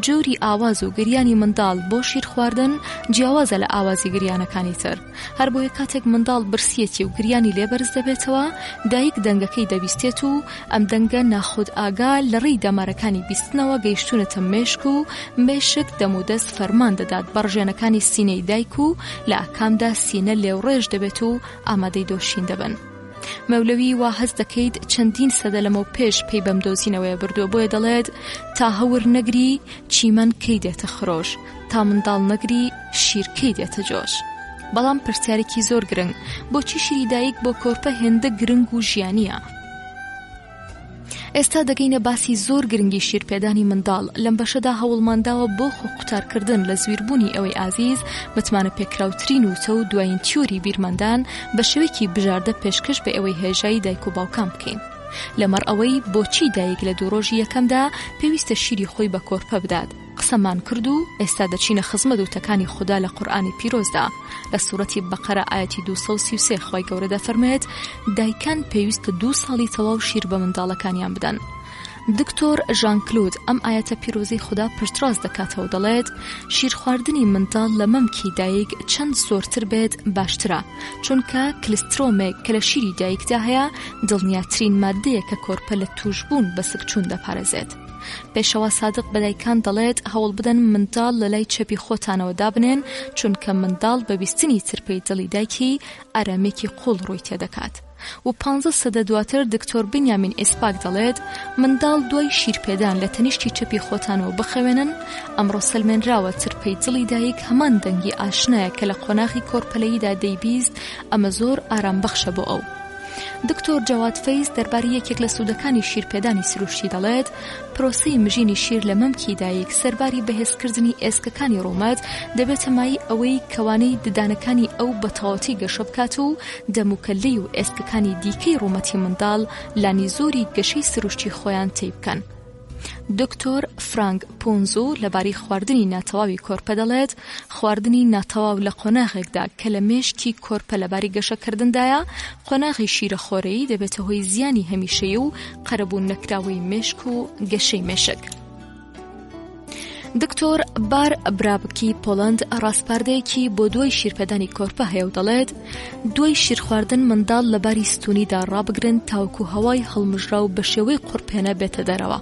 جۆری ئاواز و گریانی منداڵ بۆ شیر خواردن جیاوازە لە ئاوازی گریانەکانی تر. هەر بۆیە کاتێک منداڵ برسیەتی و گریانی لێبەرز دەبێتەوە، دایک دەنگەکەی دەبیستێت و ئەم دەنگە ناخود ئاگا لە ڕێی دەمارەکانی بیستنەوە گەیشتونەتە مێشک و مێشک دەم و دەست فەرمان دەدات بەڕژێنەکانی سینەی دایک و لە ئاکامدا سینە لێوڕێژ دەبێت و ئامادەی دۆشین دەبن. مەولەوی وا هەست دەکەیت چەندین سەدە لەمە و پێش پێی بەم دۆزینەوەیە بردووە، بۆیە دەڵێت تا هەور نەگری چیمەن کەی دێتە خرۆش، تا منداڵ نەگری شیر کەی دێتە جۆش. بەڵام پرسیارێکی زۆر گرنگ، بۆچی شیری دایک بۆ کۆرپە هێندە گرنگ و ژیانیە؟ ئێستا دەگەینە باسی زۆر گرنگی شیرپێدانی منداڵ. لەم بەشەدا هەوڵمانداوە بۆ خۆ قوتارکردن لە زویربوونی ئەوەی ئازیز متمانە پێکراوترین وتە و دوایین تیۆری بیرمەندان بە شێوەیەکی بژاردە پێشکەش بە ئەوەی هێژایی دایک و باوکان بکەین. لەمەڕ ئەوەی بۆچی دایک لە دوو ڕۆژی یەکەمدا پێویستە شیری خۆی بە کۆرپە بدات. قسەمان کرد و ئێستا دەچینە خزمەت وتەکانی خوددا لە قورئانی پیرۆزدا. لە سوورەتی بەقەرە ئایەتی 233 خۆی گەورە دەفەرمێت دایکان پێویستە 2 ساڵی تەواو شیر بە منداڵەکانیان بدەن. دکتۆر ژان کلود ئەم ئایەتە پیرۆزەی خوددا پشتڕاست دەکاتەوە، دەڵێت شیر خواردنی منداڵ لە مەمکی دایک چەند زۆرتر بێت باشترە، چونکە کلسترۆمێک کە لە شیری دایکدا هەیە دڵنیاترین مادەیە کە کۆرپە لە توشبوون بە سکچوون دەپارێزێت. پێشەوە سادق بەدایکان دەڵێت هەوڵ بدەن منداڵ لە لای چەپی خۆتانەوە دابنێن، چونکە منداڵ بە بیستنی ترپەی دڵی دایکی ئارامێکی قوڵ ڕووی تێدەکات. و 15 سەدە دواتر دکتۆر بنیامین ئیسپاک دەڵێت منداڵ دوای شیرپێدان لە تەنیشتی چەپی خۆتانەوە بخەوێنن. ئەمڕۆ سەلمێنراوە ترپەی دڵی دایک هەمان دەنگی ئاشنایە کە لە قۆناغی کۆرپەلەییدا دەیبیست، ئەمە زۆر ئارام بەخشە بۆ ئەو. دکتۆر جەواد فەیز دەربارەی یەکێک لە سوودەکانی شیرپێدانی سروشتی دەڵێت پرۆسەی مژینی شیر لە مەمکی دایک سەرباری بەهێزکردنی ئێسکەکانی ڕۆمەت دەبێتە مای ئەوەی کەوانەی ددانەکانی ئەو بەتەواوەتی گەشە بکات و دەموکەلەی و ئێسکەکانی دیکەی ڕۆمەتی منداڵ لانی زۆری گەشەی سروشتی خۆیان تێی بکەن. دکتۆر فرانک پۆنزۆ لەباری خواردنی ناتەواوی کۆرپە دەڵێت خواردنی ناتەواو لە قۆناغێکدا کە لە مێشکی کۆرپە لەباری گەشەکردندایە قۆناغی شیرە خۆرەیی دەبێتە هۆی زیانی هەمیشەیی و قەرەبوون نەکراوەی مێشک و گەشەی مێشک. دکتۆر بار برابکی پۆڵند ڕاستپاردەیەکی بۆ دوای شیرپێدانی کۆرپە هەیە و دەڵێت دوای شیر خواردن منداڵ لەباری ستونیدا ڕابگرن تاوەکو هەوای هەڵمژرا و بە شێوەی قورپێنە بێتە دەرەوە.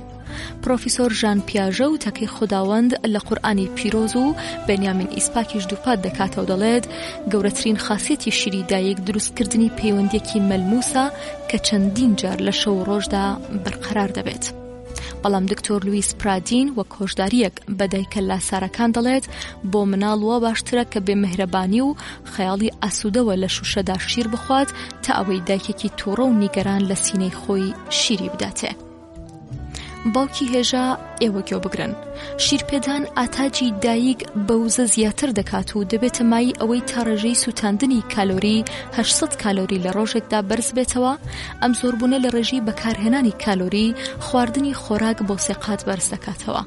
پرۆفیسۆر ژان پیاژە و تەکەی خوداوەند لە قورئانی پیرۆز و بەنیامین ئیسپاکیش دووپات دەکاتەوە، دەڵێت گەورەترین خاصیەتی شیری دایک دروستکردنی پەیوەندیەکی مەلموسە کە چەندین جار لە شەو ڕۆژدا بەرقەرار دەبێت. بەڵام دکتۆر لویس پرادین وە کۆشداریەک بە دایکە لاسارەکان دەڵێت بۆ مناڵ وە باشترە کە بێ مهرەبانی و خەیاڵی ئاسوودەوە لە شوشەدا شیر بخوات تا ئەوەی دایکێکی تووڕە و نیگەران لە سینەی خۆی شیری بداتێ. باوکی هێژە ئێوە گوێ بگرن. شیرپێدان ئاتاجی دایک بەوزە زیاتر دەکات و دەبێتە مای ئەوەی تا ڕێژەی سوتاندنی کالۆری 800 کالۆری لە ڕۆژێکدا بەرز بێتەوە. ئەم زۆربوونە لە ڕێژی بەکارهێنانی کالۆری خواردنی خۆراک بۆ سێقات بەرز دەکاتەوە.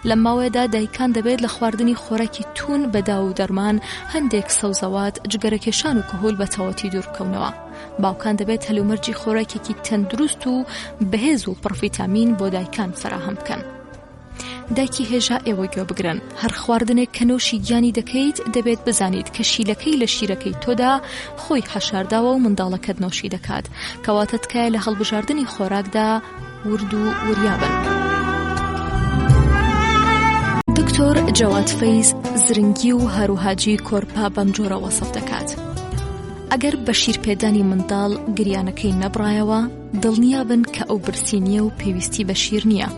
لەم ماوەیەدا دایکان دەبێت لە خواردنی خۆراکی تون بەدا و دەرمان هەندێک سەوزەوات جگەرەکێشان و کەهول بە تەواوەتی دووربکەونەوە. باوکان دەبێت هەلومەرجی خۆراکێکی تەندروست و بەهێز و پڕڤیتامین بۆ دایکان فراهم بکەن. دایکی هێژە ئێوە گوێ بگرن. هەر خواردنێک کە نۆشی گیانی دەکەیت دەبێت بزانیت کە شیلەکەی لە شیرەکەی تۆدا خۆی حەشارداوە و منداڵەکەت نۆشی دەکات، کەواتە تکایە لە هەڵبژاردننی خۆراکدا ورد و وریابن. دکتۆر جەواد فەیز زرنگی و هەروهاجی کۆرپا بەم جۆرە وەسف دەکات. ئەگەر بە شیرپێدانی منداڵ گریانەکەی نەبڕایەوە دڵنیا بن کە ئەو برسی نییە و پێویستی بە شیر نییە.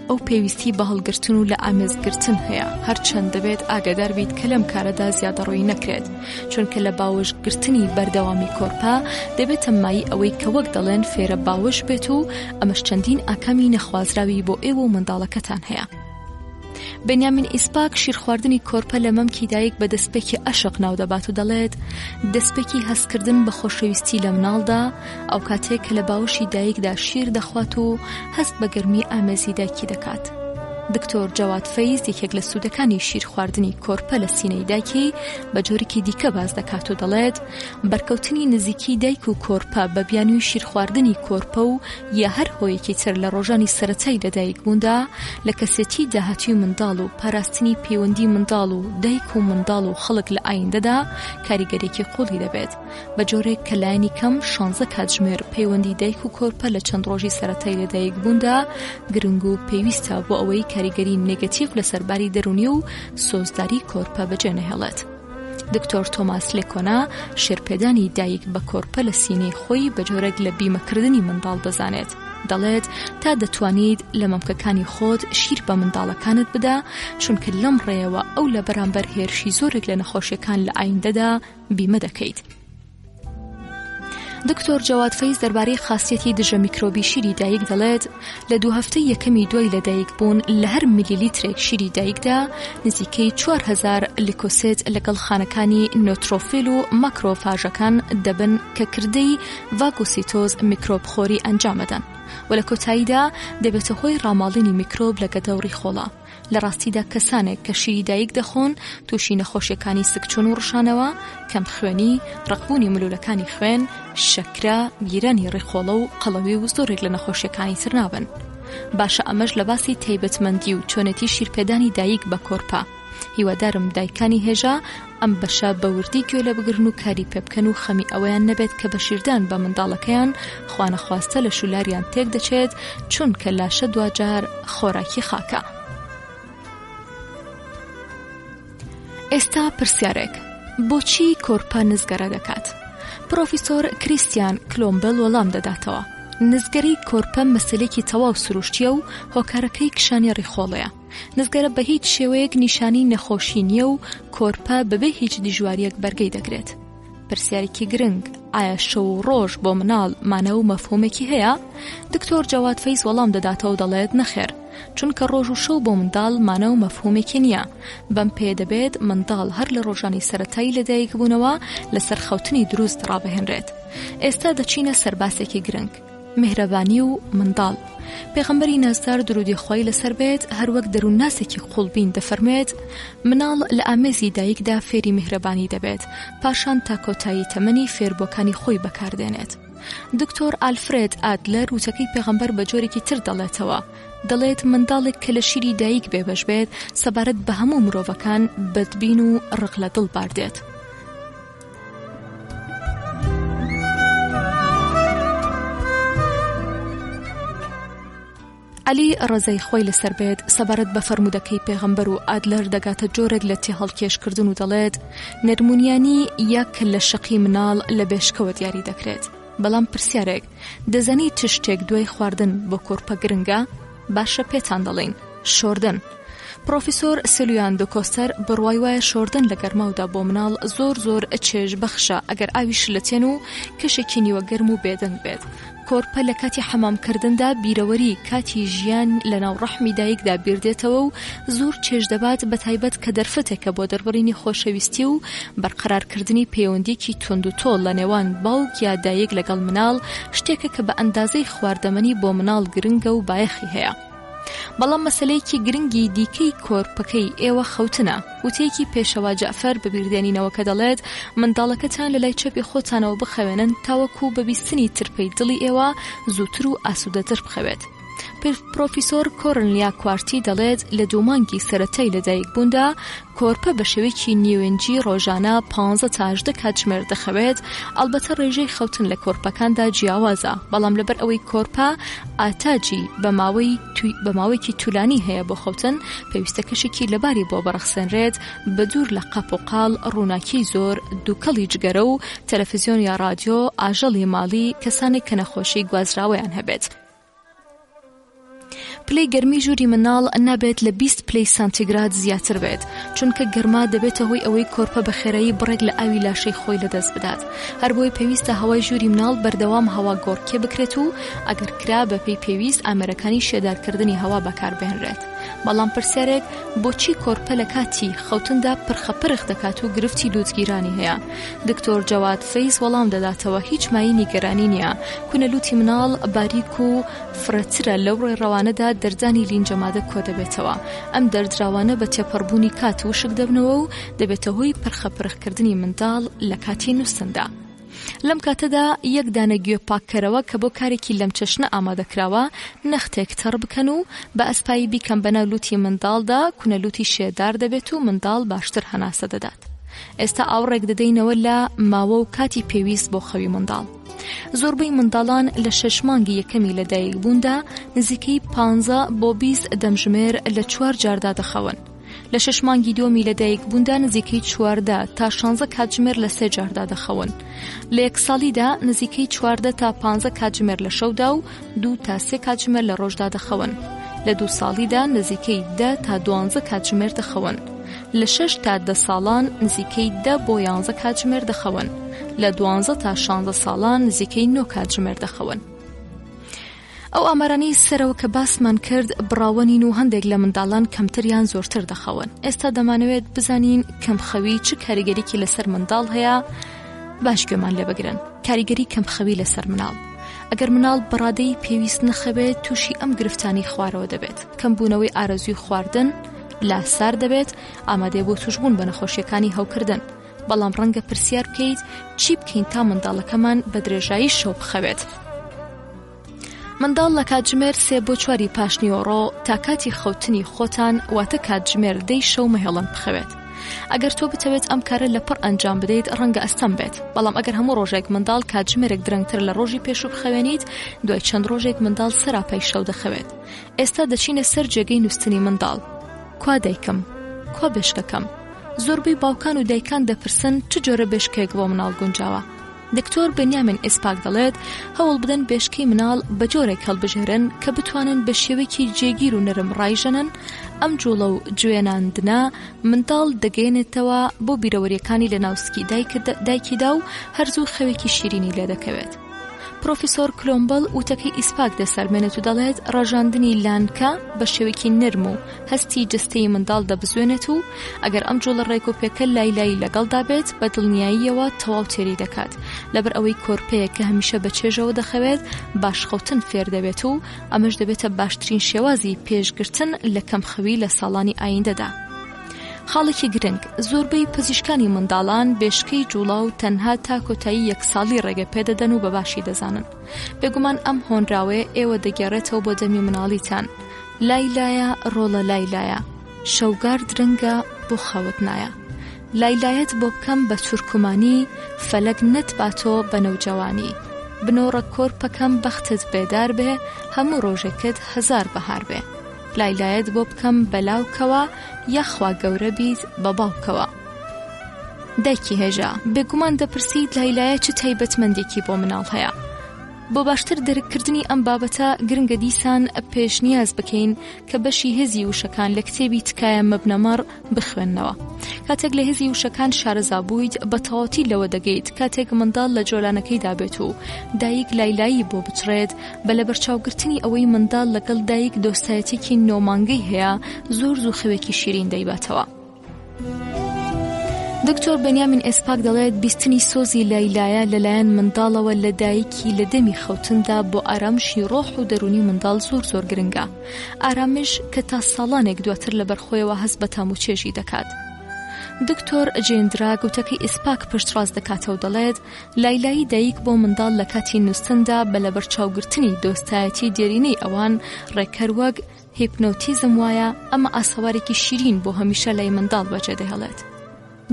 ئەو پێویستی بە هەڵگرتن و لە ئامێزگرتن هەیە، هەرچەند دەبێت ئاگادار بیت کە لەم کارەدا زیادەڕۆی نەکرێت، چونکە لە باوەشگرتنی بەردەوامی کۆرپە دەبێتە مای ئەوەی کە وەک دەڵێن فێرە باوەش بێت و ئەمەش چەندین ئاکامی نەخوازراوی بۆ ئێوە و منداڵەکەتان هەیە. بەنیامین ئیسپاک شیرخواردنی کۆرپە لە مەمکی دایک بە دەستپێکی عەشق ناو دەبات و دەڵێت دەستپێکی هەستکردن بە خۆشەویستی لە مناڵدا ئەو کاتێک کە لە باوەشی دایکدا شیر دەخوات و هەست بە گەرمی ئامێزی دایکی دەکات. دکتۆر جەواد فەیز یەکێک لە سوودەکانی شیرخواردنی کۆرپە لە سینەی دایکی بە جۆرێکی دیکە باز دەکات و دەڵێت بەرکەوتنی نزیکی دایک و کۆرپە بە بیانووی شیرخواردنی کۆرپە و یا هەر هۆیەکی تر لە ڕۆژانی سەرەتای لە دایکبووندا لە کەسێتی داهاتی منداڵ و پاراستنی پەیوەندی منداڵ و دایک و منداڵ و خەڵک لە ئایندەدا کاریگەرێکی قوڵی دەبێت بە جۆرێک کە لایەنی کەم 16 کاتژمێر پەیوەندی دایک و کۆرپە لە چەند ڕۆژی سەرەتای لە دایکبووندا گرنگ و پێویستە بۆ ئەوەی کاریگەری نێگەتیڤ لە سەرباری دەرونی و سۆزداری کۆرپە بەجێنەهێڵێت. دکتۆر تۆماس لێکۆنا شێرپێدانی دایک بە کۆرپە لە سینەی خۆی بە جۆرێک لە بیمەکردنی منداڵ دەزانێت. دەڵێت تا دەتوانیت لە مەمکەکانی خۆت شیر بە منداڵەکانت بدا، چونکە لەم ڕێەوە ئەو لە بەرامبەر هێرشی زۆرێک لە نەخۆشیەکان لە ئایندەدا بیمە دەکەیت. دکتۆر جەواد فەیز دەربارەی خاصیەتی دژە میکرۆبی شیری دایک دەڵێت لە 2 هەفتەی یەکەمی دوای لە دایک بوون لە هەر میلیلیترێک شیری دایکدا نزیکەی 4000 لیکۆسیت لەگەڵ خانەکانی نۆترۆفیل و ماکرۆفاژەکان دەبن کە کردەی ڤاگۆسیتۆز میکرۆبخۆری ئەنجامەدەن و لە کۆتاییدا دەبێتە هۆی ڕاماڵینی میکرۆب لە گەدەوڕی خۆڵە. لە ڕاستیدا کەسانێک کە شیری دایک دەخۆن تووشی نەخۆشیەکانی سکچۆن و ڕشانەوە، کەم خوێنی، ڕقبوونی ملولەکانی خوێن، شەکرە، گیرانی ڕێخۆڵە و قەڵەوی و زۆرێک لە نەخۆشیەکانی تر نابن. باشە ئەمەش لە باسی تایبەتمەندی و چۆنەتی شیرپێدانی دایک بە کۆرپە. هیوادارم دایکانی هێژە ئەم بەشە بە وردی گوێ لە بگرن و کاری پێ بکەن و خەمی ئەوەیان نەبێت کە بە شیردان بە منداڵەکەیان خوانەخواستە لە شولاریان تێک دەچێت، چونکە لاشە دوجار خۆراکی خاکە. ئێستا پرسیارێک: بۆچی کۆرپە نزگەرە دەکات؟ پرۆفیسۆر کریستیان کلۆمبل وەڵام دەداتەوە. نزگەری کۆرپە مەسەلێکی تەواو سروشتیە و هۆکارەکەی کشانی ڕێخۆڵەیە. نزگەرە بە هیچ شێوەیەک نیشانی نەخۆشی نییە و کۆرپە بەبێ هیچ دیژواریەک بەرگەی دەگرێت. پرسیارێکی گرنگ: ئایا شەو و ڕۆژ بۆ مناڵ مانە و مەفهومێکی هەیە؟ دکتۆر جەواد فەیز وەڵام دەداتەوە و دەڵێت نەخێر، چونکە ڕۆژ و شەو بۆ منداڵ مانە و مەفهومێکی نییە. بەم پێ دەبێت منداڵ هەر لە ڕۆژانی سەرەتایی لە دایکبوونەوە لەسەر خەوتنی دروست ڕابهێنرێت. ئێستا دەچینە سەرباسێکی گرنگ: میهرەبانی و منداڵ. پێغەمبەری نازدار درودی خۆی لەسەر بێت هەروەک دەروونناسێکی قوڵبین دەفەرمێت مناڵ لە ئامێزی دایکدا فێری میهرەبانی دەبێت، پاشان تا کۆتایی تەمەنی فێربووەکانی خۆی بەکاردێنێت. دکتۆر ئالفرێد ئادلەر وتەکەی پێغەمبەر بە جۆرێکی تر دەڵێتەوە، دەڵێت منداڵێک کە لە شیری دایک بێبەش بێت سەبارەت بە هەموو مرۆڤەکان بەدبین و ڕق لە دڵ باردێت. علی ڕەزای خۆی لەسەر بێت سەبارەت بە فەرمودەکەی پێغەمبەر و ئادلەر دەگاتە جۆرێک لە تێهەڵکێشکردن و دەڵێت نەرمونیانی یەک لە شەقی مناڵ لە بێشکەوە دیاری دەکرێت. بەڵام پرسیارێک: دەزانی چ شتێک دوای خواردن بۆ کۆرپە گرنگە؟ باشە پێتان دەڵێن: شۆردن. پرۆفیسۆر سلویان دۆکۆستەر بڕوای وایە شۆردن لە گەرماودا بۆ مناڵ زۆر چێژ بەخشە ئەگەر ئاویش لەتێن و کەشێکی نیوە گەرم و بێدەنگ بێت. کۆرپە لە کاتی حەمامکردندا بیرەوەری کاتی ژیان لە ناو ڕەحمی دایکدا بیردێتەوە و زۆر چێژ دەبات بە تایبەت کە دەرفەتێکە بۆ دەربڕینی خۆشەویستی و بەرقەرارکردنی پەیوەندیکی تۆند و تۆڵ لە نێوان باوک یا دایک لەگەڵ مناڵ، شتێکە کە بە ئەندازەی خواردەمەنی بۆ مناڵ گرنگە و بایەخی هەیە. بەڵام مەسەلەیەکی گرنگی دیکەی کۆرپەکەی ئێوە خەوتنە. وتەیەکی پێشەوا جەعفەر بە بیردێنینەوە کە دەڵێت منداڵەکەتان لە لای چەپی خۆتانەوە بخەوێنن تاوەکو بەبیستنی ترپەی دڵی ئێوە زووتر و ئاسوودەتر بخەوێت. پرۆفیسۆر کۆرنلیا کوارتی دەڵێت لە 2 مانگی سەرەتای لەدایکبووندا کۆرپە بە شێوەیەکی نیوێنجی ڕۆژانە 15 تا 18 کاتژمێر دەخەوێت. ئەلبەتە ڕێژەی خەوتن لە کۆرپەکاندا جیاوازە، بەڵام لەبەر ئەوەی کۆرپە ئاتاجی بە ماوەیەکی توولانی هەیە بۆ خەوتن، پێویستە کەشێکی لەباری بۆ بەرەخسێنرێت بە دوور لە قەپ و قاڵ، ڕووناکی زۆر، دووکەڵی جگەرە و تەلەڤیزیۆن یا رادیۆ، ئاژەڵی ماڵی، کەسانێک کە نەخۆشی گوازراوەیان هەبێت. پلەی گەرمی ژووری مناڵ نابێت لە 20 پلەی سانتیگراد زیاتر بێت، چونکە گەرما دەبێتە هۆی ئەوەی کۆرپە بە خێرایی بڕێک لە ئاوی لاشەی خۆی لەدەست بدات. هەر بۆی پێویستە هەوای ژووری مناڵ بەردەوام هەوا گۆڕکێ بکرێت و ئەگەر کرا بە پێی پێویست ئامێرەکانی شێدارکردنی هەوا بەکاربهێنرێت. بەڵام پرسیارێک بۆچی کۆرپە لە کاتی خەوتندا پرخەپرخ دەکات و گرفتی لووتگیرانی هەیە؟ دکتۆر جەواد فەیز وەڵام دەداتەوە هیچ مای نیگەرانی نییە. کونەلوتی مناڵ باریک و فرەترە لەو ڕێڕەوانەدا دەرزانی لینجەمادە کۆ دەبێتەوە. ئەم دەردراوانە بە تێپەڕبوونی کات وشک دەبنەوە و دەبێتە هۆی پرخەپرخکردنی منداڵ لە کاتی نووسندا. لەم کاتەدا یەک دانە گوێ پاککەرەوە کە بۆ کارێکی لەم چەشنە ئامادەکراوە نەختێک تەڕ بکەن و بە ئەسپایی بیکەن بەناو لوتی منداڵدا، کونەلوتی شێدار دەبێت و منداڵ باشتر هەناسە دەدات. ئێستا ئاوڕێک دەدەینەوە لە ماوە و کاتی پێویست بۆ خەوی منداڵ. زۆربەی منداڵان لە 6 مانگی یەکەمی لە دایکبووندا نزیکەی 15 بۆ 20 دەمژمێر لە 4 جاردا دەخەون. لە 6 مانگی دووەمی لە دایکبووندا نزیکەی 14 تا 16 کاتژمێر لە 3 جاردا دەخەون. لە 1 ساڵیدا نزیکەی 14 تا 15 کاتژمێر لە شەودا و 2 تا 3 کاتژمێر لە ڕۆژدا دەخەون. لە 2 ساڵیدا نزیکەی 10 تا 12 کاتژمێر دەخەون. لە 6 تا 10 ساڵان نزیکەی 10 بۆ 11 کاتژمێر دەخەون. لە 12 تا 16 ساڵان نزیکەی 9 کاتژمێر دەخەون. ئەو ئامارانەی سەرەوە کە باسمان کرد بڕاوەنین و هەندێک لە منداڵان کەمتریان زۆرتر دەخەون. ئێستا دەمانەوێت بزانین کەمخەوی چ کاریگەریکی لەسەر منداڵ هەیە. باش گوێمان لێ بگرن. کاریگەری کەمخەوی لەسەر مناڵ. ئەگەر مناڵ بەڕادەی پێویست نەخەبێت تووشی ئەم گرفتانی خوارەوە دەبێت. کەمبوونەوەی ئارەزوی خواردن لاسار دەبێت، ئامادەی بۆ توشبوون بە نەخۆشیەکانی هەوکردن. بەڵام ڕەنگە پرسیار بکەیت چی بکەین تا منداڵەکەمان بە درێژایی شەو بخەوێت. منداڵ لە کاتژمێر 3 بۆ 4 پاشنیوەڕۆ تا کاتی خەوتنی خۆتان واتە کاتژمێر 10 شەو مەهێڵن بخەوێت. ئەگەر تۆ بتەوێت ئەم کارە لەپڕ ئەنجام بدەیت ڕەنگە ئەستەم بێت، بەڵام ئەگەر هەموو ڕۆژێک منداڵ کاتژمێرێک درەنگتر لە ڕۆژی پێشوو بخەوێنیت دوای چەند ڕۆژێک منداڵ سەراپای شەو دەخەوێت. ئێستا دەچینە سەر جێگەی نووستنی منداڵ. کوا دایکم؟ کوا بێشکەکەم؟ زۆربەی باوکان و دایکان دەپرسن چ جۆرە بێشکەیەک بۆ مناڵ گونجاوە. دکتۆر بەنیامین ئێسپاک دەڵێت هەوڵ بدەن بێشکەی مناڵ بە جۆرێک هەڵبژێرن کە بتوانن بە شێوەیەکی جێگیر و نەرم ڕایژەنن. ئەم جوڵە و جوێناندنە منداڵ دەگەێنێتەوە بۆ بیرەوەریەکانی لە ناوسکی دایکیدا و هەرزوو خەوێکی شیرینی لێ دەکەوێت. پرۆفیسۆر کلۆمبەل وتەکەی ئیسپاک دەسەرمێنێت و دەڵێت ڕەژاندنی لانکە بە شێوەیەکی نرم و هەستی جستەی منداڵ دەبزوێنێت و ئەگەر ئەم جوڵە ڕێکوپێکە لای لەگەڵدا بێت بە دڵنیاییەوە تەواو تێری دەکات. لەبەر ئەوەی کۆرپەیە کە هەمیشە بە چێژەوە دەخەوێت باشخەوتن فێر دەبێت و ئەمەش دەبێتە باشترین شێوازی پێشگرتن لە کەمخەوی لە ساڵانی ئایندەدا. خاڵێکی گرنگ زۆربەی پزیشکانی منداڵان بێشکەی جوڵا و تەنها تا کۆتایی 1 ساڵی ڕێگە پێدەدەن و بەباشی دەزانن. بێگومان ئەم هۆنراوەیە ئێوە دەگێڕێتەوە بۆ دەمی مناڵیتان. لایلایە ڕۆڵە لایلایە، شەوگار درەنگە بۆ خەوت نایە. لایلایەت بۆ بکەم بە تورکمانی فەلەک نەتباتۆ بە نەوجەوانی. بنۆڕە کۆرپەکەم بەختت بێدار بێ هەموو ڕۆژێکت 1000 بەهار بێ. لایلایەت بۆ بکەم بەلاوکەوە یاخوا گەورە بیت بە باوکەوە. دایکی هێژە بێگومان دەپرسیت لایلایە چ تایبەتمەندێکی بۆ مناڵ هەیە. بۆ باشتر دەرکردنی ئەم بابەتە گرنگە دیسان پێشنیاز بکەین کە بەشی هێزی وشەکان لە کتێبی تکایە مەبنەمەڕ بخوێننەوە. کاتێک لە هێزی وشەکان شارەزا بوویت بە تەواوی لەوە دەگەیت کاتێک منداڵ لە جۆلانەکەی دابێت و دایک لایلایی بۆ بچڕێت بە لە بەرچاوگرتنی ئەوەی منداڵ لەگەڵ دایک دۆستایەتێکی نۆمانگەی هەیە زۆر زوو خەوێکی شیرین دەیباتەوە. دکتۆر بەنیامین ئێسپاک دەڵێت بیستنی سۆزی لایلایە لەلایەن منداڵەوە لە دایکی لە دەمی خەوتندا بۆ ئارامشی ڕۆح و دەرونی منداڵ زۆر گرنگە. ئارامش کە تا ساڵانێک دواتر لە بەرخۆیەوە هەست بە تام و چێژی دەکات. دکتۆر جێندرا گوتەکەی ئیسپاک پشتڕاست دەکاتەوە و دەڵێت لایلایی دایک بۆ منداڵ لە کاتی نووسندا بە لە بەرچاوگرتنی دۆستایەتی دێرینەی ئەوان ڕێکەر وەک هیپنۆتیزم وایە ئەمە ئاسەوارێکی شیرین بۆ هەمیشە لای منداڵ بەجێ دەهێڵێت.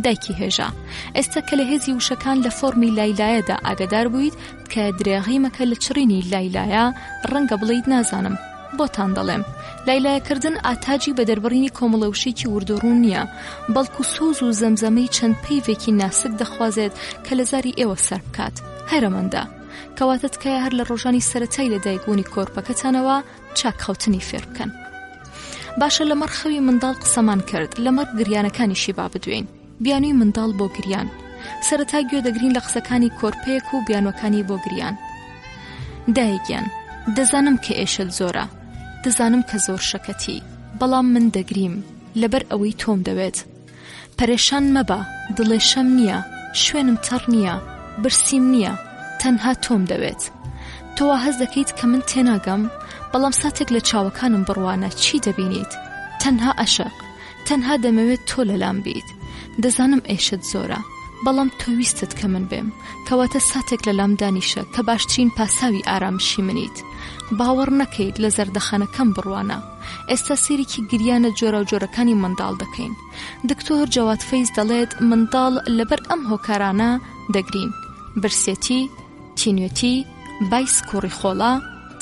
دایکی هێژە ئێستا کە لە هێزی وشەکان لە فۆرمی لایلایەدا ئاگادار بوویت کە درێغیمەکە لە چڕینی لایلایە ڕەنگە بڵیت نازانم بۆتان دەڵێم لایلایەکردن ئاتاجی بە دەربڕینی کۆمەڵەوشێکی وردوڕوون نییە، بەڵکو سۆز و زەمزەمەی چەند پەیوێکی ناسک دەخوازێت کە لە زاری ئێوە سەر بکات. هەرەمەندە کەواتە تکایە هەر لە ڕۆژانی سەرەتای لە دایکبوونی کۆرپەکەتانەوە چاکخەوتنی فێر بکەن. باشە لەمەڕ خەوی منداڵ قسەمان کرد، لەمەڕ گریانەکانیشی با بدوێین. بیانووی منداڵ بۆ گریان. سەرەتا گوێ دەگرین لە قسەکانی کۆرپەیەک و بیانوەکانی بۆ گریان. دایکیان، دەزانم کە ئێشت زۆرە، دەزانم کە زۆر شەکەتی، بەڵام من دەگریم لەبەر ئەوەی تۆم دەوێت. پەرێشان مەبە، دڵێشەم نییە، شوێنم تەڕ نییە، برسیم نییە، تەنها تۆم دەوێت. تۆوا هەز دەکەیت کە من تێناگەم، بەڵام ساتێک لە چاوەکانم بڕوانە چی دەبینیت؟ تەنها عەشق، تەنها دەمەوێت تۆ لەلام بیت. دەزانم ئێشت زۆرە، بەڵام تۆ ویستت کە من بێم، کەواتە ساتێک لەلام دانیشە کە باشترین پاساوی ئارامشی منیت. باوەڕ نەکەیت لە زەردەخەنەکەم بڕوانە. ئێستا سێرێکی گریانە جۆرە و جۆرەکانی منداڵ دەکەین. دکتۆر جەواد فەیز دەڵێت منداڵ لەبەر ئەم هۆکارانە دەگرین: برسێتی، تینوێتی، بایس کوڕی خۆڵا،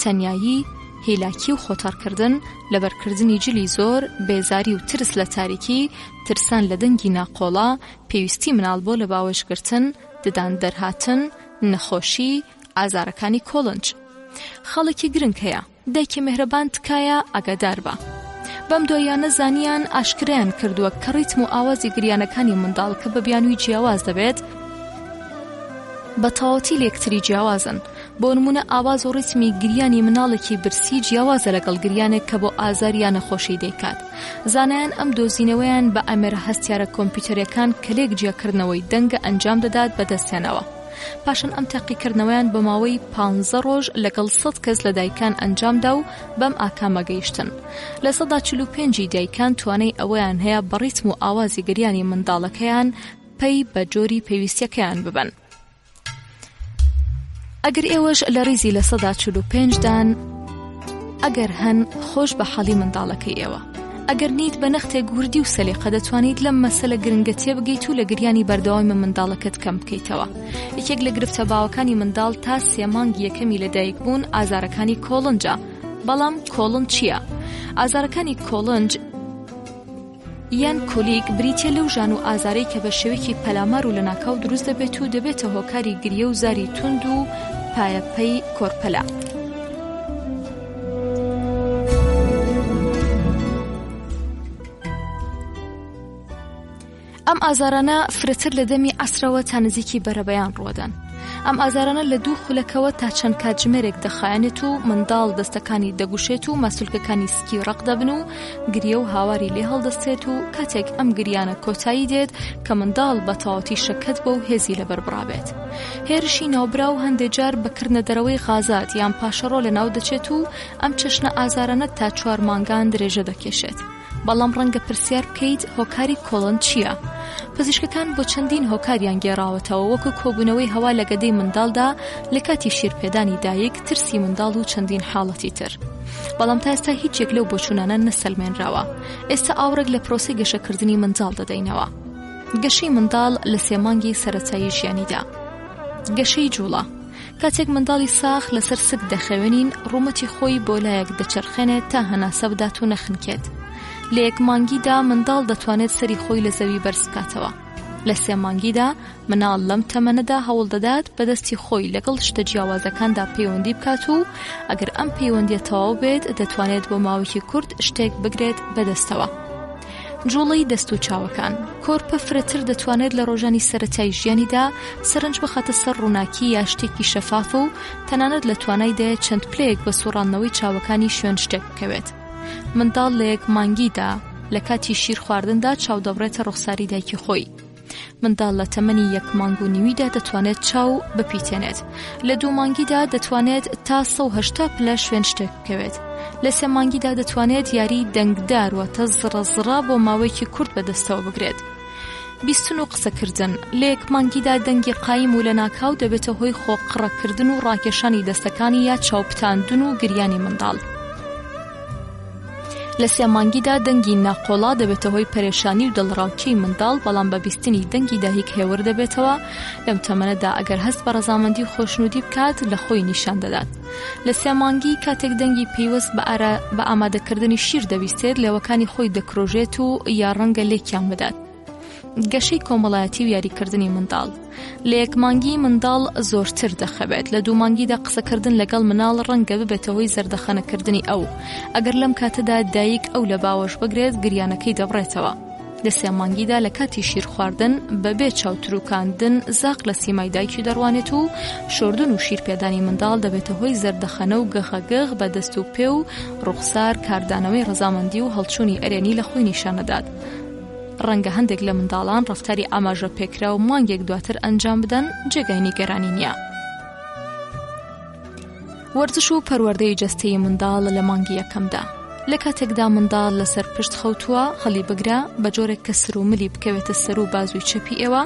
تەنیایی، هیلاکی و خۆتارکردن، لەبەرکردنی جلی زۆر، بێزاری و ترس لە تاریکی، ترسان لە دەنگی ناقۆڵا، پێویستی مناڵبۆ لە باوەشگرتن، ددان دەرهاتن، نەخۆشی، ئازارەکانی کۆڵنج. خەڵکی گرنگ هەیە، دایکی مهرەبان تکایە ئاگادار بە. بەم دۆیانە زانیان ئاشکرایان کردووە کە ڕیتم و ئاوازی گریانەکانی منداڵ کە بە بیانووی جیاواز دەبێت بە تەواوەتی لە یەکتری جیاوازن. بۆ نمونە ئاواز و ڕیتمی گریانی مناڵێکی برسی جیاوازە لەگەڵ گریانێک کە بۆ ئازار یان نەخۆشی دەیکات. زانایان ئەم دۆزینەوەیان بە ئامێرە هەستیارە کۆمپیوتەرەکان کە لێک جیاکردنەوەی دەنگە ئەنجام دەدات بەدەستێنەوە. پاشان ئەم تاقیکردنەوەیان بە ماوەی 15 ڕۆژ لەگەڵ 100 کەس لە دایکان ئەنجامدا و بەم ئاکامە گەیشتن. لە 145 دایکان توانای ئەوەیان هەیە بە ڕیتم و ئاوازی گریانی منداڵەکەیان پەی بە جۆری پێویستیەکەیان ببن. ئەگەر ئێوەش لە ڕیزی لە 145 دان، ئەگەر هەن خۆش بە حەڵی منداڵەکەی ئێوە. ئەگەر نیت بە نەختێک گوردی و سەلیقە دەتوانیت لەم مەسەلە گرنگە تێبگەیت و لە گریانی بەردەوامی منداڵەکەت کەم بکەیتەوە. یەکێک لە گرفتە باوەکانی منداڵ تا 3 مانگی یەکەمی لەدایک بوون ئازارەکانی کۆڵنجە. بەڵام کۆڵنج چییە؟ ئازارەکانی کۆڵنج یان کۆلیک بریتە لەو ژان و ئازارەی کە بە شێوەیەکی پەلامار و لە ناکاو دروست دەبێت و دەبێتە هۆکاری گریە و زاری توند و پایەپەی کۆرپەلا. ئەم ئازارانە فرەتر لە دەمی عەسرەوە تا نزیکی بەرەبەیان ڕۆدەن. ئەم ئازارانە لە 2 خولەکەوە تا چەند کاتژمێرێک دەخایەنێت و منداڵ دەستەکانی دەگوشێت و مەسولکەکانی سکی ڕق دەبن و گریە و هاواری لێ هەڵدەستێت و کاتێک ئەم گریانە کۆتایی دێت کە منداڵ بە تەواوەتی شەکەت بە و هێزی لەبەر بڕابێت. هێرشی ناوبرا و هەندێک جار بەکردنە دەرەوەی غازات یان پاشەڕۆ لە ناو دەچێت و ئەم چەشنە ئازارانە تا 4 مانگان درێژە دەکێشێت. بەڵام ڕەنگە پرسیار بکەیت هۆکاری کۆڵنج چییە؟ پزیشکەکان بۆ چەندین هۆکاریان گێڕاوەتەوە، وەکو کۆبوونەوەی هەوا لە گەدەی منداڵدا لە کاتی شیرپێدانی دایک، ترسی منداڵ و چەندین حاڵەتی تر. بەڵام تا ئێستا هیچێک لەو بۆچوونانە نەسەلمێنراوە. ئێستا ئاورێک لە پرۆسەی گەشەکردنی منداڵ دەدەینەوە. گەشەی منداڵ لە 3 مانگی سەرەتایی ژیانیدا. گەشەی جوڵە. کاتێک منداڵی ساخ لەسەر سک دەخەوێنین، ڕوومەتی خۆی بۆ لایەک دەچەرخێنێت تا هەناسە بدات و نەخنکێت. لە 1 مانگیدا منداڵ دەتوانێت سەری خۆی لە زەوی بەرز بکاتەوە. لە 3 مانگیدا مناڵ لەم تەمەنەدا هەوڵ دەدات بەدەستی خۆی لەگەڵ شتە جیاوازەکاندا پەیوەندی بکات و ئەگەر ئەم پەیوەندیە تەواو بێت دەتوانێت بۆ ماوەیەکی کورت شتێک بگرێت بەدەستەوە. جوڵەی دەست و چاوەکان. کۆرپە فرەتر دەتوانێت لە ڕۆژانی سەرەتایی ژیانیدا سەرنج بخاتە سەر ڕووناکی یا شتێکی شەفاف و تەنانەت لە توانایدایە چەند پلەیەک بە سوڕاندنەوەی چاوەکانی شوێن شتێک بکەوێت. منداڵ لە 1 مانگیدا لە کاتی شیر خواردندا چاو دەبڕێتە ڕوخساری دایکی خۆی. منداڵ لە تەمەنی 1 مانگ و نیویدا دەتوانێت چاو بپیتێنێت. لە 2 مانگیدا دەتوانێت تا 180 پلە شوێن شتێک بکەوێت. لە 3 مانگیدا دەتوانێت یاری دەنگدار واتە زڕە بۆ ماوەیەکی کورت بەدەستەوە بگرێت. بیستن و قسەکردن. لە 1 مانگیدا دەنگی قایم و لە ناکاو دەبێتە هۆی خۆقڕەکردن و ڕاکێشانی دەستەکانی یا چاوپتاندن و گریانی منداڵ. لە 3 مانگیدا دەنگی ناقۆڵا دەبێتە هۆی پەرێشانی و دڵڕاوکێی منداڵ، بەڵام بە بیستنی دەنگی دایک هێور دەبێتەوە. لەم تەمەنەدا ئەگەر هەست بە ڕەزامەندی خۆشنودی بکات لە خۆی نیشان دەدات. لە 3 مانگی کاتێک دەنگی پێیوەست بە ئامادەکردنی شیر دەویستێت، لێوەکانی خۆی دەکرۆژێت و یا ڕەنگە لێکیان بدات. گەشەی کۆمەڵایەتی و یاریکردنی منداڵ. لە یەک مانگی منداڵ زۆرتر دەخەبێت، لە دوو مانگیدا قسەکردن لەگەڵ مناڵ ڕەنگە ببێتەوەی زەردەخەنەکردنی ئەو. ئەگەر لەم کاتەدا دایک ئەو لە باوەش بگرێت گریانەکەی دەبڕێتەوە. لە سێ مانگیدا لە کاتی شیر خواردن بەبێ چاوتروکاندن زاق لە سیمای دایکی دەڕوانێت و شۆردن و شیرپێدانی منداڵ دەبێتە هۆی زەردەخەنە و گەخەگەغ بە دەست و پێ و ڕوخسار کاردانەوەی ڕەزامەندی و هەڵچوونی ئەرێنی لە خۆی نیشانەدات. ڕەنگە هەندێک لە منداڵان ڕەفتاری ئاماژە پێکرا و مانگێک دواتر ئەنجام بدەن جێگای نیگەرانی نییە. وەرزش و پەروەردەی جەستەی منداڵ لە مانگی یەکەمدا. لە کاتێکدا منداڵ لەسەر پشت خەوتووە هەڵی بگرا بە جۆرێک کە سر و ملی بکەوێتە سەر و بازوی چەپی ئێوە،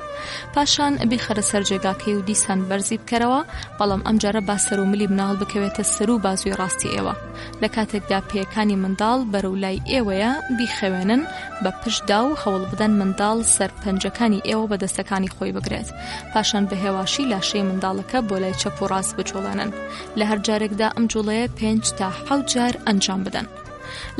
پاشان بیخەرە سەر جێگاکەی و دیسان بەرزی بکەرەوە، بەڵام ئەمجارە با سەر و ملی مناڵ بکەوێتە سەر و بازوی ڕاستی ئێوە. لە کاتێکدا پێیەکانی منداڵ بەرەو لای ئێوەیە بیخەوێنن بە پشتدا و هەوڵ بدەن منداڵ سەر پەنجەکانی ئێوە بە دەستەکانی خۆی بگرێت، پاشان بە هێواشی لاشەی منداڵەکە بۆ لای چەپ و ڕاست بجوڵێنن. لە هەر جارێکدا ئەم جوڵەیە 5 تا 7 جار ئەنجام بدەن.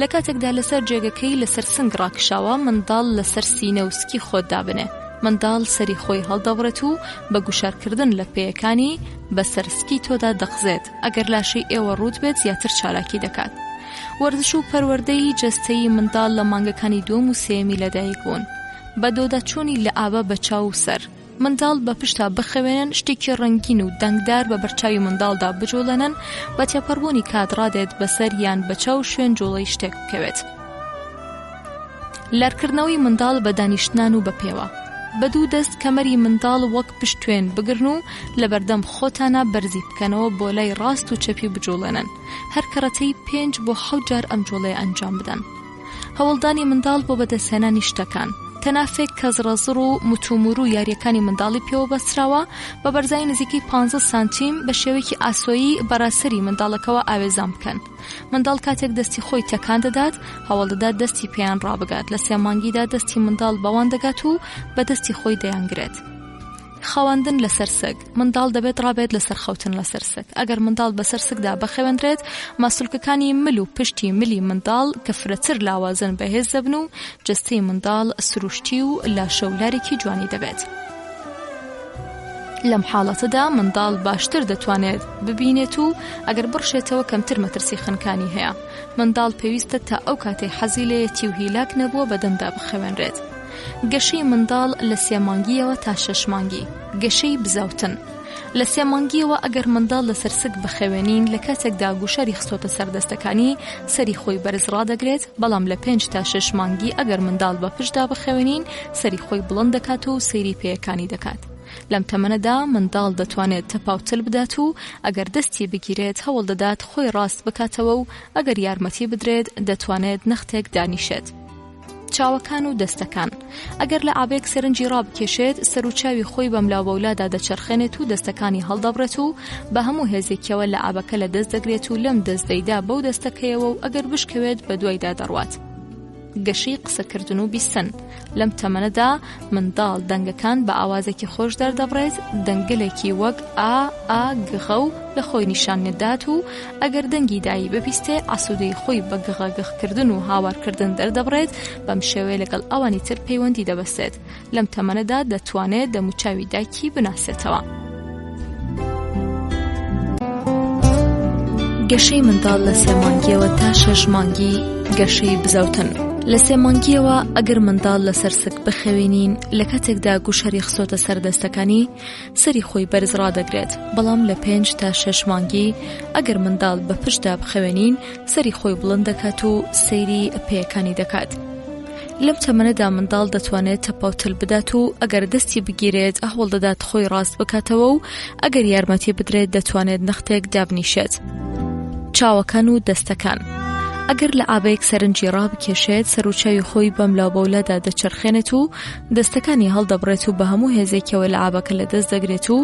لە کاتێکدا لەسەر جێگەکەی لەسەر سنگ ڕاکشاوە منداڵ لەسەر سینە و سکی خۆت دابنێ. منداڵ سەری خۆی هەڵدەبڕێت و بە گوشارکردن لە پێیەکانی بەسەر سکی تۆدا دەخزێت. ئەگەر لاشەی ئێوە ڕوود بێت زیاتر چالاکی دەکات. وەرزش و پەروەردەی جەستەی منداڵ لە مانگەکانی دووەم و سێمی لەدایک بوون. بە دۆداچوونی لە ئاوە بە چاو و سەر. منداڵ بە پشتا بخەوێنن، شتێکی ڕەنگین و دەنگدار بە بەرچاوی منداڵدا بجوڵێنن، بە تێپەڕبوونی کات ڕادێت بەسەر یان بە چاو شوێن جوڵەی شتێک بکەوێت. لارکردنەوەی منداڵ بە دانیشتنان و بە پێوە. بە دوو دەست کەمەری منداڵ وەک پشتوێن بگرن و لە بەردەم خۆتانە بەرزی بکەنەوە بۆ لای ڕاست و چەپی بجوڵێنن. هەر کەڕەتەی 5 بۆ 7 جار ئەم جوڵەیە ئەنجام بدەن. هەوڵدانی منداڵ بۆ بەدەستهێنانی شتەکان. تەنافێک کەزڕەزڕ و متومور و یاریەکانی منداڵی پێوە بەستراوە بە بەرزای نزیکی 15 سانتیم بە شێوەیەکی ئاسۆیی بەراسەری منداڵەکەوە ئاوێزان بکەن. منداڵ کاتێک دەستی خۆی تەکان دەدات هەوڵ دەدات دەستی پێیان ڕابگات. لە 3 مانگیدا دەستی منداڵ بەوان دەگات و بە دەستی خۆی دەیانگرێت. خەواندن لەسەر سەگ. منداڵ دەبێت ڕابێت لەسەر خەوتن لەسەر سەگ. ئەگەر منداڵ بەسەر سەگدا بەخەوێنرێت ماسوولکەکانی مل و پشتی ملی منداڵ کە فرەتر لاوازن بەهێز دەبن و جەستەی منداڵ سروشتی و لاشەولارێکی جوانی دەبێت. لەم حاڵەتەدا منداڵ باشتر دەتوانێت ببینێت و ئەگەر بڕشێتەوە کەمتر مەترسی خنکانی هەیە. منداڵ پێویستە تا ئەو کاتەی حەزی لێیەتی و هیلاک نەبووە بەدەمدا بخەوێنرێت. گەشەی منداڵ لە 3 مانگیەوە تا 6 مانگی. گەشەی بزاوتن. لە 3 مانگیەوە ئەگەر منداڵ لەسەر سک بخەوێنین لە کاتێکدا گوشاری خستۆتە سەردەستەکانی سەری خۆی بەرز ڕادەگرێت، بەڵام لە 5 تا 6 مانگی ئەگەر منداڵ بە پشتدا بخەوێنین سەری خۆی بڵند دەکات و سەیری پێیەکانی دەکات. لەم تەمەنەدا منداڵ دەتوانێت تەپاوتل بدات و ئەگەر دەستی بگیرێت هەوڵ دەدات خۆی ڕاست بکاتەوە و ئەگەر یارمەتی بدرێت دەتوانێت نەختێک دانیشێت. چاوەکان و دەستەکان. ئەگەر لە ئابێک سەرنجی ڕابکێشێت سەر و چاوی خۆی بە ملاوبەولادا دەچەرخێنێت و دەستەکانی هەڵدەبڕێت و بە هەموو هێزێکیەوە لە ئابەکە لە دەست دەگرێت و لەم دەستدەیدا بەو دەستەکەیەوە و ئەگەر بشکەوێت بە دوایدا دەڕوات. گەشەی قسەکردن و بیستن. لەم تەمەنەدا منداڵ دەنگەکان بە ئاوازێکی خۆش دەردەبڕێت، دەنگلێکی وەک ئا ئا گغە و لە خۆی نیشانێدات و ئەگەر دەنگی دایی ببیستێ ئاسوودەی خۆی بە گغەگغکردن و هاوارکردن دەردەبڕێت، بەم شێوەیە لەگەڵ ئەوانی تر پەیوەندی دەبەستێت. لەم تەمەنەدا دەتوانێت دەموچاوی دایکی بناسێتەوە. گەشەی منداڵ لە 3 مانگیەوە تا 6 مانگی. گەشەی بزاوتن. لە 3 مانگیەوە ئەگەر منداڵ لەسەر سک بخەوێنین لە کاتێکدا گوشەری خستۆتە سەردەستەکانی سەری خۆی بەرز ڕادەگرێت، بەڵام لە 5 تا 6 مانگی ئەگەر منداڵ بە پشتدا بخەوێنین سەری خۆی بڵند دەکات و سەیری پێیەکانی دەکات. لەم تەمەنەدا منداڵ دەتوانێت تەپاوتل بدات و ئەگەر دەستی بگیرێت هەوڵ دەدات خۆی ڕاست بکاتەوە و ئەگەر یارمەتی بدرێت دەتوانێت نەختێک دابنیشێت. چاوەکان و دەستەکان. ئەگەر لە ئابەیەک سەرنجی ڕابکێشێت سەر و چاوی خۆی بەم لاوبەولادا دەچەرخێنێت و دەستەکانی هەڵدەبڕێت و بە هەموو هێزێکەوە لە ئابەکە لە دەست دەگرێت و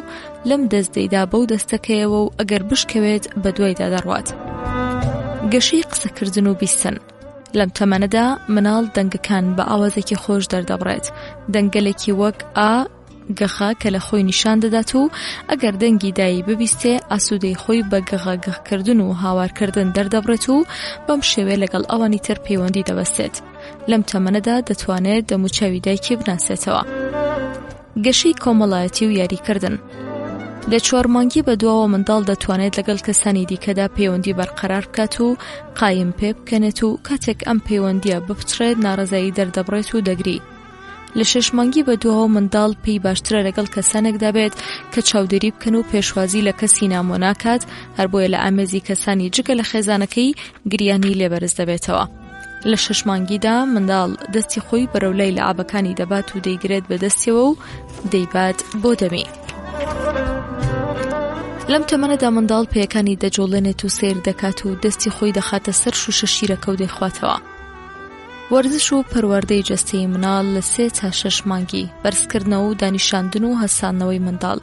لەم دەستدەیدا بەو دەستەکەیەوە و ئەگەر بشکەوێت بە دوایدا دەڕوات. گەشەی قسەکردن و بیستن. لەم تەمەنەدا مناڵ دەنگەکان بە ئاوازێکی خۆش دەردەبڕێت، دەنگەلێکی وەک ئا گەخە کە لە خۆی نیشان دەدات و ئەگەر دەنگی دایی ببیستێ ئاسوودەی خۆی بە گەغەگەغکردن و هاوارکردن دەردەبڕێت و بەم شێوێ لەگەڵ ئەوانی تر پەیوەندی دەبەستێت. لەم تەمەنەدا دەتوانێت دەموچاوی دایکی بناسێتەوە. گەشەی کۆمەڵایەتی و یاریکردن. لە 4 مانگی بەدواوە منداڵ دەتوانێت لەگەڵ کەسانی دیکەدا پەیوەندی بەرقەرار بکات و قایم پێ بکەنێت و کاتێک ئەم پەیوەندیە بپچڕێت ناڕەزایی دەردەبڕێت و دەگری. لە 6 مانگی بەدواوە منداڵ پێی باشترە لەگەڵ کەسانێکدا بێت کە چاودێری بکەن و پێشوازی لە کەسی نامۆ ناکات، هەر بۆیە لە ئامێزی کەسانی جگە لە خێزانەکەی گریانی لێبەرز دەبێتەوە. لە 6 مانگیدا منداڵ دەستی خۆی بەرەولای لە ئابەکانی دەبات و دەیگرێت بەدەستیەوە و دەیبات بۆ دەمی. لەم تەمەنەدا منداڵ پێیەکانی دەجۆڵێنێت و سیر دەکات و دەستی خۆی دەخاتە سەر شوشە شیرەکە و دەیخواتەوە. وەرزش و پەروەردەی جەستەی مناڵ لە 3 تا 6 مانگی، بەرزکردنەوە و دانیشاندن و هەساندنەوەی منداڵ.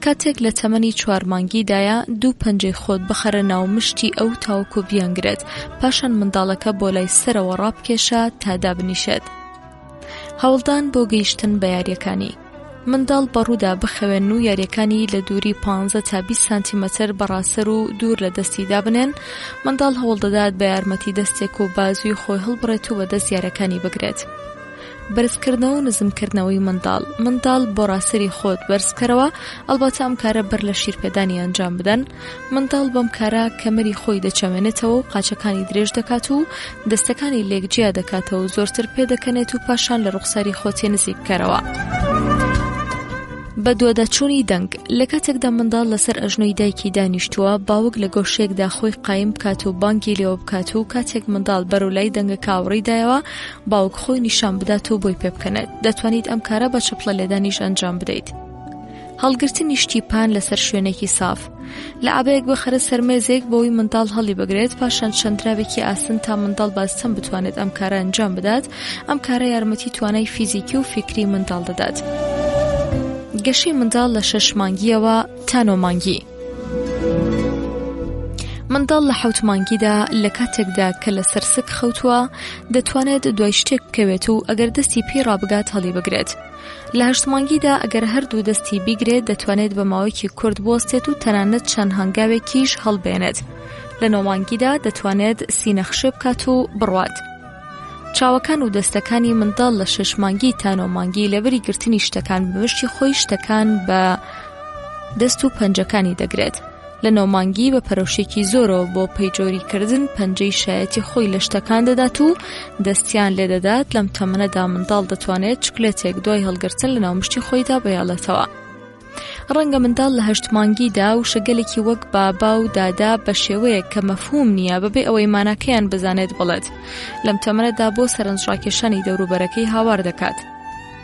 کاتێک لە تەمەنی 4 مانگیدایە 2 پەنجەی خۆت بخەرە ناو مشتی ئەو تاوەکو بیانگرێت، پاشان منداڵەکە بۆ لای سەرەوە ڕابکێشە تا دابنیشێت. هەوڵدان بۆ گەیشتن بە یاریەکانی. منداڵ بەڕوودا بخەوێن و یاریەکانی لە دووری 15 تا 20 سانتیمەتر بەڕاسەر و دوور لە دەستی دابنێن. منداڵ هەوڵ دەدات بە یارمەتی دەستێک و بازووی خۆی هەڵبڕێت و بەدەست یارەکانی بگرێت. بەرزکردنەوە و نزمکردنەوەی منداڵ بۆ ڕاسەری خۆت بەرزکەرەوە، ئەلبەتە ئەم کارە بەر لە شیرپێدانی ئەنجام بدەن. منداڵ بەم کارە کەمەری خۆی دەچەمێنێتەوە و قاچەکانی درێژ دەکات و دەستەکانی لێکجیا دەکاتەوە و زۆرتر پێدەکەنێت و پاشان لە ڕوخساری خۆتی نزیک بکەرەوە. بە دووەداچوونی دەنگ. لە کاتێکدا منداڵ لەسەر ئەژنۆی دایکی دانیشتووە، باوک لە گۆشەیەکدا خۆی قایم بکات و بانگی لێوە بکات و کاتێک منداڵ بەرەولای دەنگەکە ئاوڕێیدایەوە، باوک خۆی نیشان بدات و بۆی پێ بکەنێت. دەتوانیت ئەم کارە بە چەپڵە لێدانیش ئەنجام بدەیت. هەڵگرتنی شتیپان لەسەر شوێنێکی ساف. لە ئابەیەک بخەرە سەر مێزێک بۆی منداڵ هەڵی بگرێت، پاشان چەندراوێکی ئاسن تا منداڵ بازچەند بتوانێت ئەم کارە ئەنجام بدات. ئەم کارە یارمەتی توانای فیزیکی و فیکری منداڵ دەدات. گەشەی منداڵ لە 6 مانگیەوە تا 9 مانگی. منداڵ لە 7 مانگیدا لە کاتێکدا کە لە سەرسک خەوتووە دەتوانێت دوای شتێک بکەوێت و ئەگەر دەستی پێی ڕابگات هەڵی بگرێت. لە 8 مانگیدا ئەگەر هەردوو دەستی بیگرێت دەتوانێت بە ماوەیەکی کورت بوەستێت و تەنانەت چەند هەنگاوێکیش هەڵبێنێت. لە 9 مانگیدا دەتوانێت سینەخشە بکات و بڕوات. چاوەکان و دەستەکانی منداڵ لە 6 مانگی تا 9 مانگی لەبەری گرتنی شتەکان بەشتی خۆی شتەکان بە دەست و پەنجەکانی دەگرێت. لە 9 مانگی بە پەرۆشێکی زۆرەوە بۆ پەیجۆریکردن پەنجەی شایەتی خۆی لە شتەکان دەدات و دەستیان لێدەدات. لەم تەمەنەدا منداڵ دەتوانێت چکلێتێک دوای هەڵگرتن لە ناومشتی خۆیدا بەیاڵێتەوە. ڕەنگە منداڵ لە 8 مانگیدا و شەگەلێکی وەک بابا و دادا بە شێوەیەک کە مەفهوم نییە بەبێ ئەوەی ماناکەیان بزانێت بڵێت. لەم تەمەنەدا بۆ سەرنجڕاکێشانی دەوروبەرەکەی هاوار دەکات.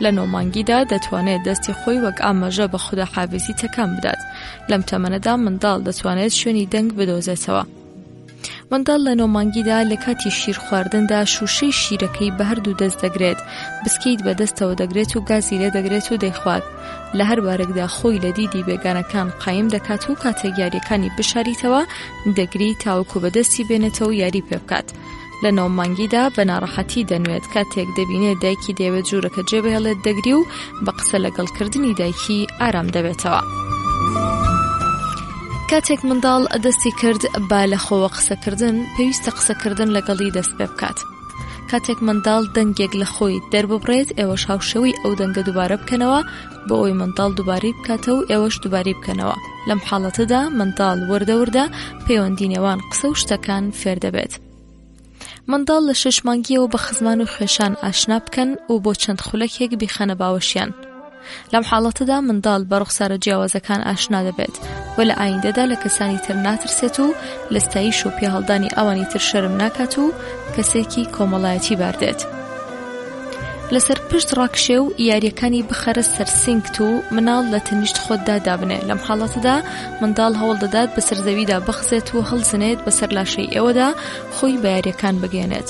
لە 9 مانگیدا دەتوانێت دەستی خۆی وەک ئاماژە بە خوداحافیزی تەکان بدات. لەم تەمەنەدا منداڵ دەتوانێت شوێنی دەنگ بدۆزێتەوە. منداڵ لە 9 مانگیدا لە کاتی شیر خواردندا شوشەی شیرەکەی بە هەردوو دەست دەگرێت، بسکیت بە دەستەوە دەگرێت و گازی لێ دەگرێت و دەیخوات. لە هەر بارێکدا خۆی لە دیدی بێگانەکان قایم دەکات و کاتێک یاریەکانی بشاریتەوە دەگری تاوەکو بە دەستی بێنێتەوە و یاری پێ بکات. لە 9 مانگیدا بە ناڕەحەتی دەنوێت کاتێک دەبینێت دایکی دەیەوێت ژوورەکە جێبهێڵێت دەگری و بە قسە لەگەڵکردنی دایکی ئارام دەبێتەوە. کاتێک منداڵ دەستی کرد با لە خۆوە قسەکردن، پێویستە قسەکردن لەگەڵی دەست پێ بکات. کاتێک منداڵ دەنگێک لە خۆی دەرببڕێت، ئێوەش هاوشەوی ئەو دەنگە دووبارە بکەنەوە بۆ ئەوی منداڵ دووبارەی بکاتەوە و ئێوەش دووبارەی بکەنەوە. لەم حاڵەتەدا منداڵ وردە پەیوەندی نێوان قسە و شتەکان فێر دەبێت. منداڵ لە 6 مانگیەوە بە خزمان و خوێشان ئاشنا بکەن و بۆ چەند خولەکێک بیخەنە باوەشیان. لەم حاڵەتەدا منداڵ بە ڕوخسارە جیاوازەکان ئاشنا دەبێت و لە ئایندەدا لە کەسانی تر ناترسێت و لە ستایش و پێهەڵدانی ئەوانی تر شەرم ناکات و کەسێکی کۆمەڵایەتی باردێت. لەسەر پشت ڕاکشێ و یاریەکانی بخەرە سەر سینگت و مناڵ لە تەنیشت خۆتدا دابنێ. لەم حاڵەتەدا منداڵ هەوڵ دەدات بەسەر زەویدا بخزێت و هەڵزنێت بەسەر لاشەی ئێوەدا خۆی بە یاریەکان بگەێنێت.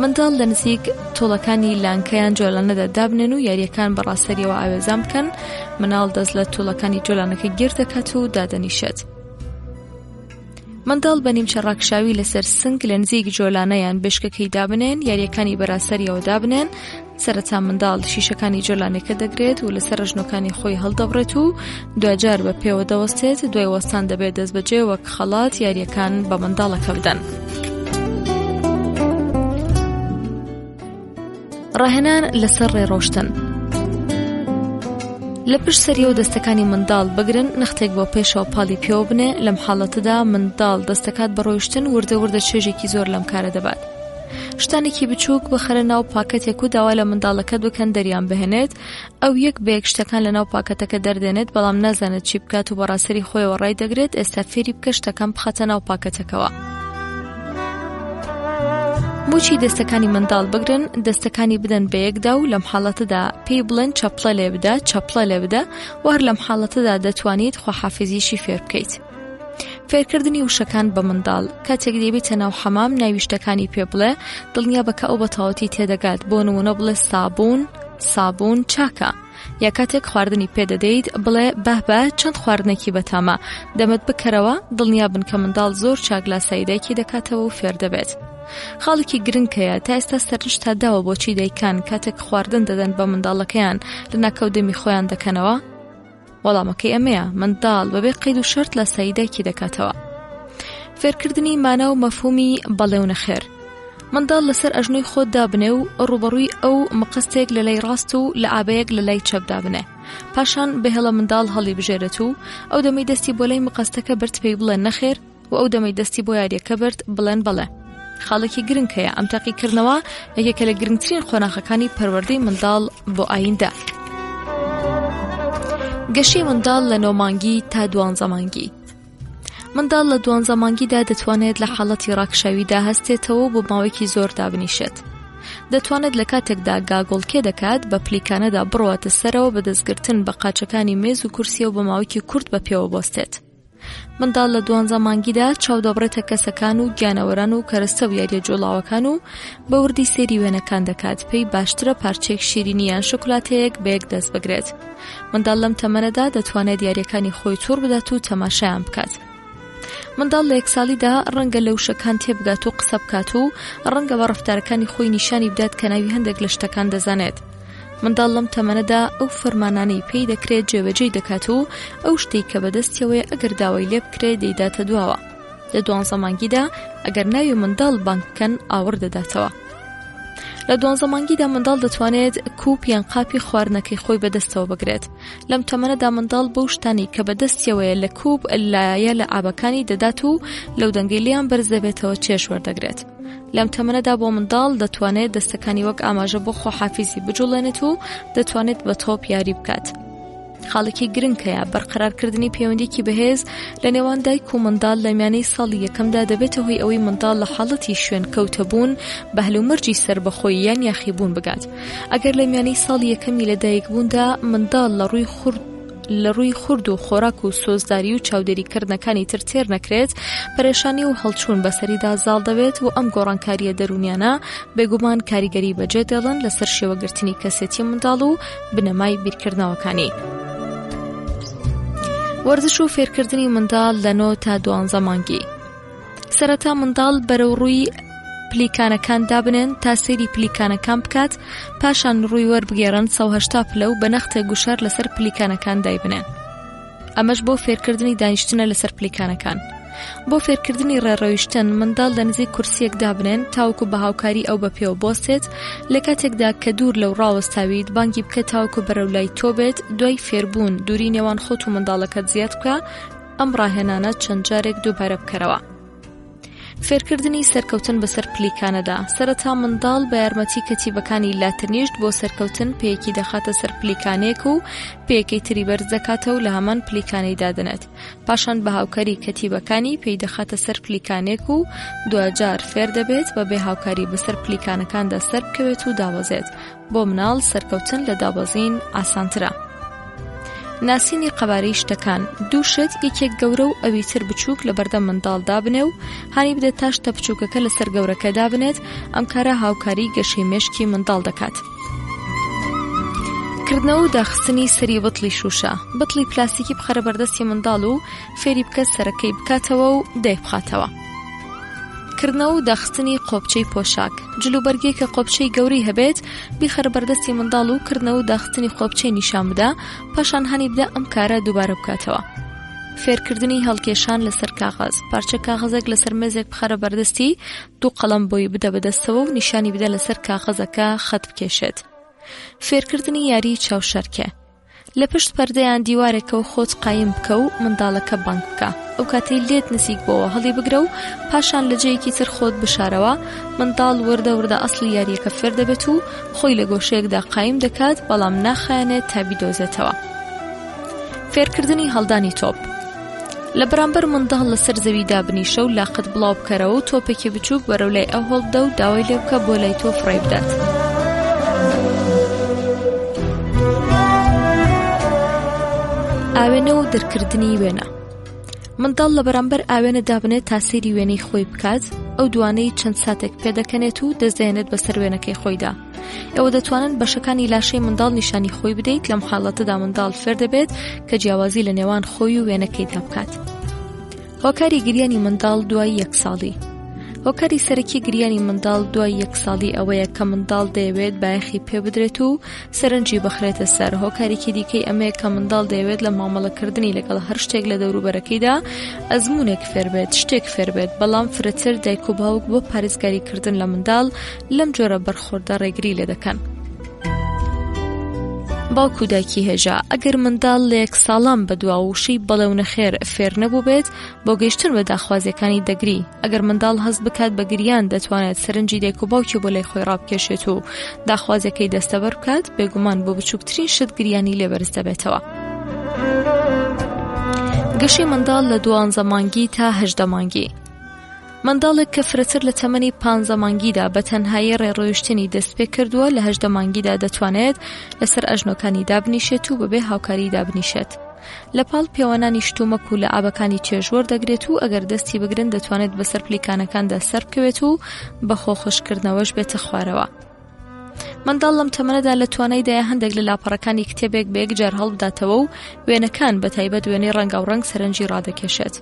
منداڵ لە نزیک تۆڵەکانی لانکەیان جۆلانەدا دابنێن و یاریەکان بەڕاستەریەوە ئاوێزان بکەن. مناڵ دەست لە تۆڵەکانی جۆلانەکە گیر دەکات و دادەنیشێت. منداڵ بە نیمچە ڕاکشاوی لەسەر سنگ لە نزیک جۆلانەیان بشکەکەی دابنێن، یاریەکانی بەراسەریەوە دابنێن. سەرەتا منداڵ شیشەکانی جۆلانەکە دەگرێت و لەسەر ژنۆکانی خۆی هەڵدەبڕێت و دوجار بە پێوە دەوەستێت. دوای وەستان دەبێت دەست بەجێ وەک خەڵات یاریەکان بە منداڵەکە بدەن. ڕاهێنان لەسەر ڕێڕۆشتن. لە پشت سەریەوە دەستەکانی منداڵ بگرن، نەختێک بۆ پێشەوە پاڵی پێوە بنێ. لەم حاڵەتەدا منداڵ دەستەکات بە ڕۆیشتن وردە وردە چێژێکی زۆر لەم کارە دەبات. شتانێکی بچووک بخەرە ناو پاکەتێک و داوا لە منداڵەکە بکەن دەریان بهێنێت. ئەو یەک بەیەک شتەکان لە ناو پاکەتەکە دەردێنێت، بەڵام نازانێت چی بکات و بەڕاستەری خۆیەوە ڕای دەگرێت. ئێستا فێری بکە شتەکان بخەتە ناو پاکەتەکەوە. موچی دەستەکانی منداڵ بگرن، دەستەکانی بدەن بە یەکدا و لەم حاڵەتەدا پێی بڵێن چەپڵە لێ بدە، چەپڵە لێ بدە، و هەر لەم حاڵەتەدا دەتوانیت خواحافیزیشی فێر بکەیت. فێرکردنی وشەکان بە منداڵ. کاتێک دەبێتە ناو حەمام ناویشتەکانی پێ بڵێ، دڵنیا بکە ئەو بە تەواوی تێدەگات. بۆ نمونە بڵێ سابوون چاکە. یا کاتێک خواردنی پێدەدەیت بڵێ بەهبە چەند خواردنێکی بەتامە، دەمت بکەرەوە. دڵنیا بن کە منداڵ زۆر چاگلاساییدایکی دەکاتەوە و فێر دەبێت. خاڵێکی گرنگکەیە تا ئێستا سەرنج تا داوە بۆچی دایکان کاتێک خواردن دەدەن بە منداڵەکەیان لە ناکەودەمی خۆیان دەکەنەوە؟ وەڵامەکەی ئەمەیە، منداڵ بەبێ قەید و شەرت لە ساییدایکی دەکاتەوە. فێرکردنی مانە و مەفهومی بەڵێ و نەخێر. منداڵ لەسەر ئەژنۆی خۆت دابنێ و ڕوبەڕووی ئەو مقستێک لە لای ڕاست و لە ئابەیەک لە لای چەپ دابنێ. پاشان بەهێڵە منداڵ هەڵی بژێرێت و ئەو دەمەی دەستی بۆ لای مقستەکە برد پێی بڵێن نەخێر، و ئەو دەمەی دەستی بۆ یاریەکە برد بڵێن بەڵێ. خاڵێکی گرنگکەیە ئەم تاقیکردنەوە یەکێکە لە گرنگترین خۆناغەکانی پەروەردەی منداڵ بۆ ئایندە. گەشەی منداڵ لە 9 مانگی تا 12 مانگی. منداڵ لە 12 مانگیدا دەتوانێت لە حاڵەتی ڕاکشاویدا هەستێتەوە بۆ ماوەیەکی زۆر دابنیشێت. دەتوانێت لە کاتێکدا گاگۆڵکێ دەکات بە پلیکانەدا بڕواتە سەرەوە بە دەستگرتن بە قاچەکانی مێز و کورسیە و بە ماوەیەکی کورت بە پێوە بۆستێت. منداڵ لە 12 مانگیدا چاودەبڕێتە کەسەکان و گیانەوەران و کەرەستە و یاریە جۆڵاوەکان و بە وردی سێری وێنەکان دەکات. پێی باشترە پارچێک شیرینی یان شۆکۆلاتەیەک بەیەک دەست بگرێت. منداڵ لەم تەمەنەدا دەتوانێت یاریەکانی خۆی توور بدات و تەماشایان بکات. منداڵ لە 1 ساڵیدا ڕەنگە لە وشەکان تێبگات و قسە بکات و ڕەنگە بە ڕەفتارەکانی خۆی نیشانی بدات کە ناوی هەندێک لە شتەکان دەزانێت. منداڵ لەم تەمەنەدا ئەو فەرمانانەی پێی دەکرێت جێبەجێی دەکات و ئەو شتەی کە بەدەستیەوەی ئەگەر داوای لێ بکرێت دەیداتە دواوە. لە 12 مانگیدا ئەگەر ناوی منداڵ بانگ بکەن ئاور دەداتەوە. لە 12 مانگیدا منداڵ دەتوانێت کووپ یان قاپی خواردنەکەی خۆی بەدەستەوە بگرێت. لەم تەمەنەدا منداڵ بەو شتانی کە بەدەستیەوەیە لە کووپ لایە لە ئابەکانی دەدات و لەو دەنگی لیان بەرز دەبێتەوە چێش وەردەگرێت. لەم تەمەنەدا بۆ منداڵ دەتوانێت دەستەکانی وەک ئاماژە بۆ خۆحافیزی بجوڵێنێت و دەتوانێت بە تۆپ یاری بکات. خاڵێکی گرنگکەیە بەرقەرارکردنی پەیوەندیکی بەهێز لە نێوان دایک و منداڵ لە میانەی ساڵی یەکەمدا دەبێتە هۆی ئەوەی منداڵ لە حاڵەتی شوێن کەوتەبوون بە هەلومەرجی سەربەخۆیی یان یاخیبوون بگات. ئەگەر لە میانەی ساڵی یەکەمی لە دایکبووندا منداڵ لە ڕووی خورد و خۆراک و سۆزداری و چاودێریکردنەکانی تر تێر نەکرێت، پەرێشانی و هەڵچوون بەسەریدا زاڵ دەبێت و ئەم گۆڕانکاریە دەرونیانە بێگومان کاریگەری بەجێ دێڵن لەسەر شێوەگرتنی کەسێتی منداڵ و بنەمای بیرکردنەوەکانی. وەرزش و فێرکردنی منداڵ لە 9 تا 12 مانگی. سەرەتا منداڵ بەرەو ڕووی پلیکانەکان دابنێن تا سەیری پلیکانەکان بکات، پاشان ڕووی وەربگێڕن 180 پلە و بە نەختێک گوشار لەسەر پلیکانەکان دایبنێن. ئەمەش بۆ فێرکردنی دانیشتنە لەسەر پلیکانەکان. بۆ فێرکردنی ڕێڕەویشتن منداڵ لە نزیک کورسیەک دابنێن تاوەکو بە هاوکاری ئەو بە پێوە بۆستێت. لە کاتێکدا کە دوور لەو ڕاوەستاویت بانگی بکە تاوەکو بەرەو لای تۆ بێت. دوای فێربوون دووری نێوان خۆت و منداڵەکەت زیاد بکە. ئەم ڕاهێنانە چەند جارێک دووبارە بکەرەوە. فێرکردنی سەرکەوتن بەسەر پلیکانەدا. سەرەتا منداڵ بە یارمەتی کتێبەکانی لاترنیشت بۆ سەرکەوتن پێیەکی دەخاتە سەر پلیکانێک و پێیەکەی تری بەرز دەکاتە و لە هەمان پلیکانەی دادنێت. پاشان بە هاوکاری کتێبەکانی پێی دەخاتە سەر پلیکانێک و دوجار فێر دەبێت بە بێ هاوکاری بەسەر پلیکانەکاندا سەر بکەوێت و داوەزێت. بۆ مناڵ سەرکەوتن لە دابەزین ئاسانترە. ناسینی قەبارەی شتەکان. دوو شت یەکێک گەورە و ئەوی تر بچووک لە بەردەم منداڵ دابنێ و هانی بدێت تا شتە بچووکەکە لەسەر گەورەکە دابنێت. ئەم کارە هاوکاری گەشەی مێشکی منداڵ دەکات. کردنەوە و داخستنی سەری بتڵی شوشە. بتڵی پلاستیکی بخەرە بەردەستی منداڵ و فێری بکە سەرەکەی بکاتەوە و دای بخاتەوە. کردنەوە و داخستنی قۆبچەی پۆشاک. جلوبەرگەی کە قۆبچەی گەورەی هەبێت بیخەرە بەردەستی منداڵ و کردنەوە و داخستنی قۆبچەی نیشان بدە، پاشان هەنی بدە ئەم کارە دووبارە بکاتەوە. فێرکردنی هەڵکێشان لەسەر کاغەز. پارچە کاغەزێک لەسەر مێزێک بخەرە بەردەستی، 2 قەڵەم بۆی بدە بەدەستەوە و نیشانی بدە لەسەر کاغەزەکە خەت بکێشێت. فێرکردنی یاری چاوشەرکە. لە پشت پەردەیان دیوارێکە و خۆت قایم بکە و منداڵەکە بانگ بکە. ئەو کاتەی لێت نزیک بۆەوە هەڵی بگرە و پاشان لە جێیەکی تر خۆت بشارەوە. منداڵ وردە ئەسڵی یاریەکە فێر دەبێت و خۆی لە گۆشەیەکدا قایم دەکات، بەڵام ناخایەنێت تا بیدۆزێتەوە. فێرکردنی هەڵدانی تۆپ. لە بەرامبەر منداڵ لەسەر زەوی دابنیشە و لاقت بڵاو بکەرەوە و تۆپێکی بچووک بەرەو لای ئەو هەڵبدە و داوای لێ بکە بۆ لای تۆ فڕێ بدات. ئاوێنە و دەرکردنی وێنە. منداڵ لە بەرامبەر ئاوێنە دابنێت تا سەیری وێنەی خۆی بکات، ئەو دوانەی چەند ساتێک پێدەکەنێت و دەستدێنێت بەسەر وێنەکەی خۆیدا. ئێوە دەتوانن بەشەکانی لاشەی منداڵ نیشانی خۆی بدەیت. لەم حاڵەتەدا منداڵ فێر دەبێت کە جیاوازی لە نێوان خۆی و وێنەکەیدا بکات. هۆکاری گریانی منداڵ دوای 1 ساڵی. هۆکاری سەرەکی گریانی منداڵ دوای 1 ساڵی ئەوەیە کە منداڵ دەیەوێت بایەخی پێ بدرێت و سەرنجی بخرێتە سەر. هۆکارێکی دیکەی ئەمەیە کە منداڵ دەیەوێت لە مامەڵەکردنی لەگەڵ هەر شتێک لە دەوروبەرەکەیدا ئەزموونێک فێر بێت، شتێک فێر بێت. بەڵام فرەتر دایک و باوک بۆ پارێزگاریکردن لە منداڵ لەم جۆرە بەرخۆردە ڕێگری لێ دەکەن. باوک و دایکی هێژە. ئەگەر منداڵ لە 1 ساڵان بەدوا وشەی بەڵێو نەخێر فێر نەبوو بێت، بۆ گەیشتن بە داخوازیەکانی دەگری. ئەگەر منداڵ هەست بکات بە گریان، دەتوانێت سەرنجی دایک و باوکی بۆ لای خۆی ڕابکێشێت و داخوازیەکەی دەستەبەر بکات، بێگومان بۆ بچووکترین شت گریانی لێبەرز دەبێتەوە. گەشەی منداڵ لە 12 مانگی تا 18 مانگی. منداڵێک کە فرەتر لە تەمەنی 15 مانگیدا بە تەنهایی ڕێڕۆیشتنی دەست پێ کردووە، لە 18 مانگیدا دەتوانێت لەسەر ئەژنۆکانی دابنیشێت و بەبێ هاوکاری دابنیشێت. لە پاڵ پێوەنانی شتومەک و لە ئابەکانی چێژوەر دەگرێت و ئەگەر دەستی بگرن دەتوانێت بەسەر پلیکانەکاندا سەر بکەوێت و بە خۆخۆشکردنەوەش بێتە خوارەوە. منداڵ لەم تەمەنەدا لە توانایدایە هەندێک لە لاپەڕەکانی کتێبێک بە یەکجار هەڵبداتەوە و وێنەکان بە تایبەت وێنەی ڕەنگاوڕەنگ سەرنجی ڕادەکێشێت.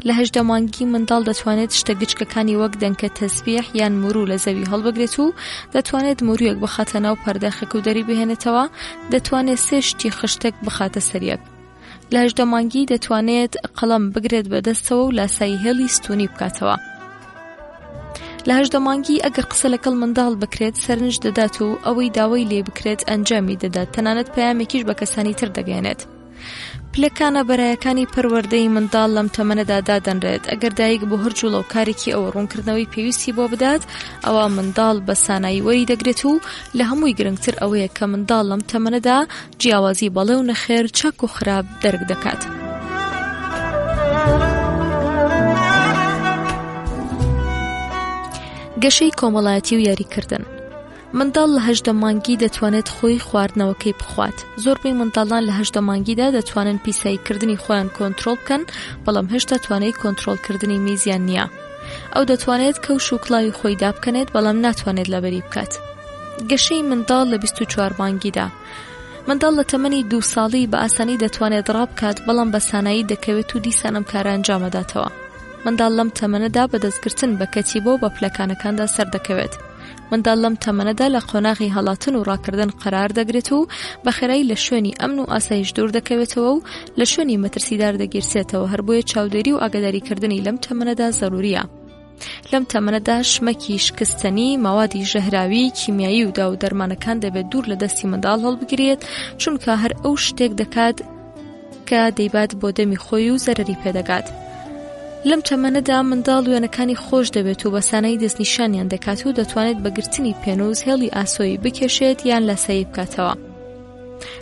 لە 18 مانگی منداڵ دەتوانێت شتە گچکەکانی وەک دەنگە تەسبیح یان مرو لە زەوی هەڵبگرێت و دەتوانێت مرویەک بخاتە ناو پەرداخێک و دەری بهێنێتەوە، دەتوانێت 3 شتی خشتێک بخاتە سەریەک. لە 18 مانگی دەتوانێت قەڵەم بگرێت بەدەستەوە و لاسایی هێڵی ستونی بکاتەوە. لە 18 مانگی ئەگەر قسە لەگەڵ منداڵ بکرێت سەرنج دەدات و ئەوەی داوای لێ بکرێت ئەنجامی دەدات، تەنانەت پەیامێکیش بە کەسانی تر دەگەێنێت. پلەکانە بەرایەکانی پەروەردەی منداڵ لەم تەمەنەدا دادەنرێت. ئەگەر دایک بۆ هەر جوڵە و کارێکی ئەوە ڕوونکردنەوەی پێویستی بۆ بدات، ئەوە منداڵ بە سانایی وەری دەگرێت و لە هەمووی گرنگتر ئەوەیە کە منداڵ لەم تەمەنەدا جیاوازی بەڵێ و نەخێر چاک و خراپ دەرک دەکات. گەشەی کۆمەڵایەتی و یاریکردن. منداڵ لە 18 مانگی دەتوانێت خۆی خواردنەوەکەی بخوات. زۆربەی منداڵان لە 18 مانگیدا دەتوانن پیساییکردنی خۆیان کۆنتڕۆڵ بکەن، بەڵام هێشتا توانای کۆنتڕۆڵکردنی میزیان نییە. ئەو دەتوانێت کەوش و کڵاوی خۆی دابکەنێت، بەڵام ناتوانێت لەبەری بکات. گەشەی منداڵ لە 24 مانگیدا. منداڵ لە تەمەنی 2 ساڵی بە ئاسانی دەتوانێت ڕابکات، بەڵام بە سانایی دەکەوێت و دیسان ئەم کارە ئەنجامەداتەوە. منداڵ لەم تەمەنەدا بەدەستگرتن بە کەتیبە و بە پلەکانەکاندا سەر دەکەوێت. منداڵ لەم تەمەنەدا لە قۆناغی هەڵاتن و ڕاکردن قەرار دەگرێت و بەخێرایی لە شوێنی ئەمن و ئاسایش دوور دەکەوێتەوە و لە شوێنی مەترسیدار دەگیرسێتەوە. هەر بۆیە چاودێری و ئاگاداریکردنی لەم تەمەنەدا زەروریە. لەم تەمەنەدا شمەکی شکستنی، ماوادی ژەهراوی، کیمیایی و داو دەرمانەکان دەبێت دوور لە دەستی منداڵ هەڵبگرێت، چونکە هەر ئەو شتێک دەکات کە دەیبات بۆ دەمی خۆی و زەرەری پێدەگات. لەم تەمەنەدا منداڵ وێنەکانی خۆش دەبێت و بەسانەی دەستنیشانیان دەکات و دەتوانێت بە گرتنی پێنووز هێڵی ئاسۆی بکێشێت یان لاسایی بکاتەوە.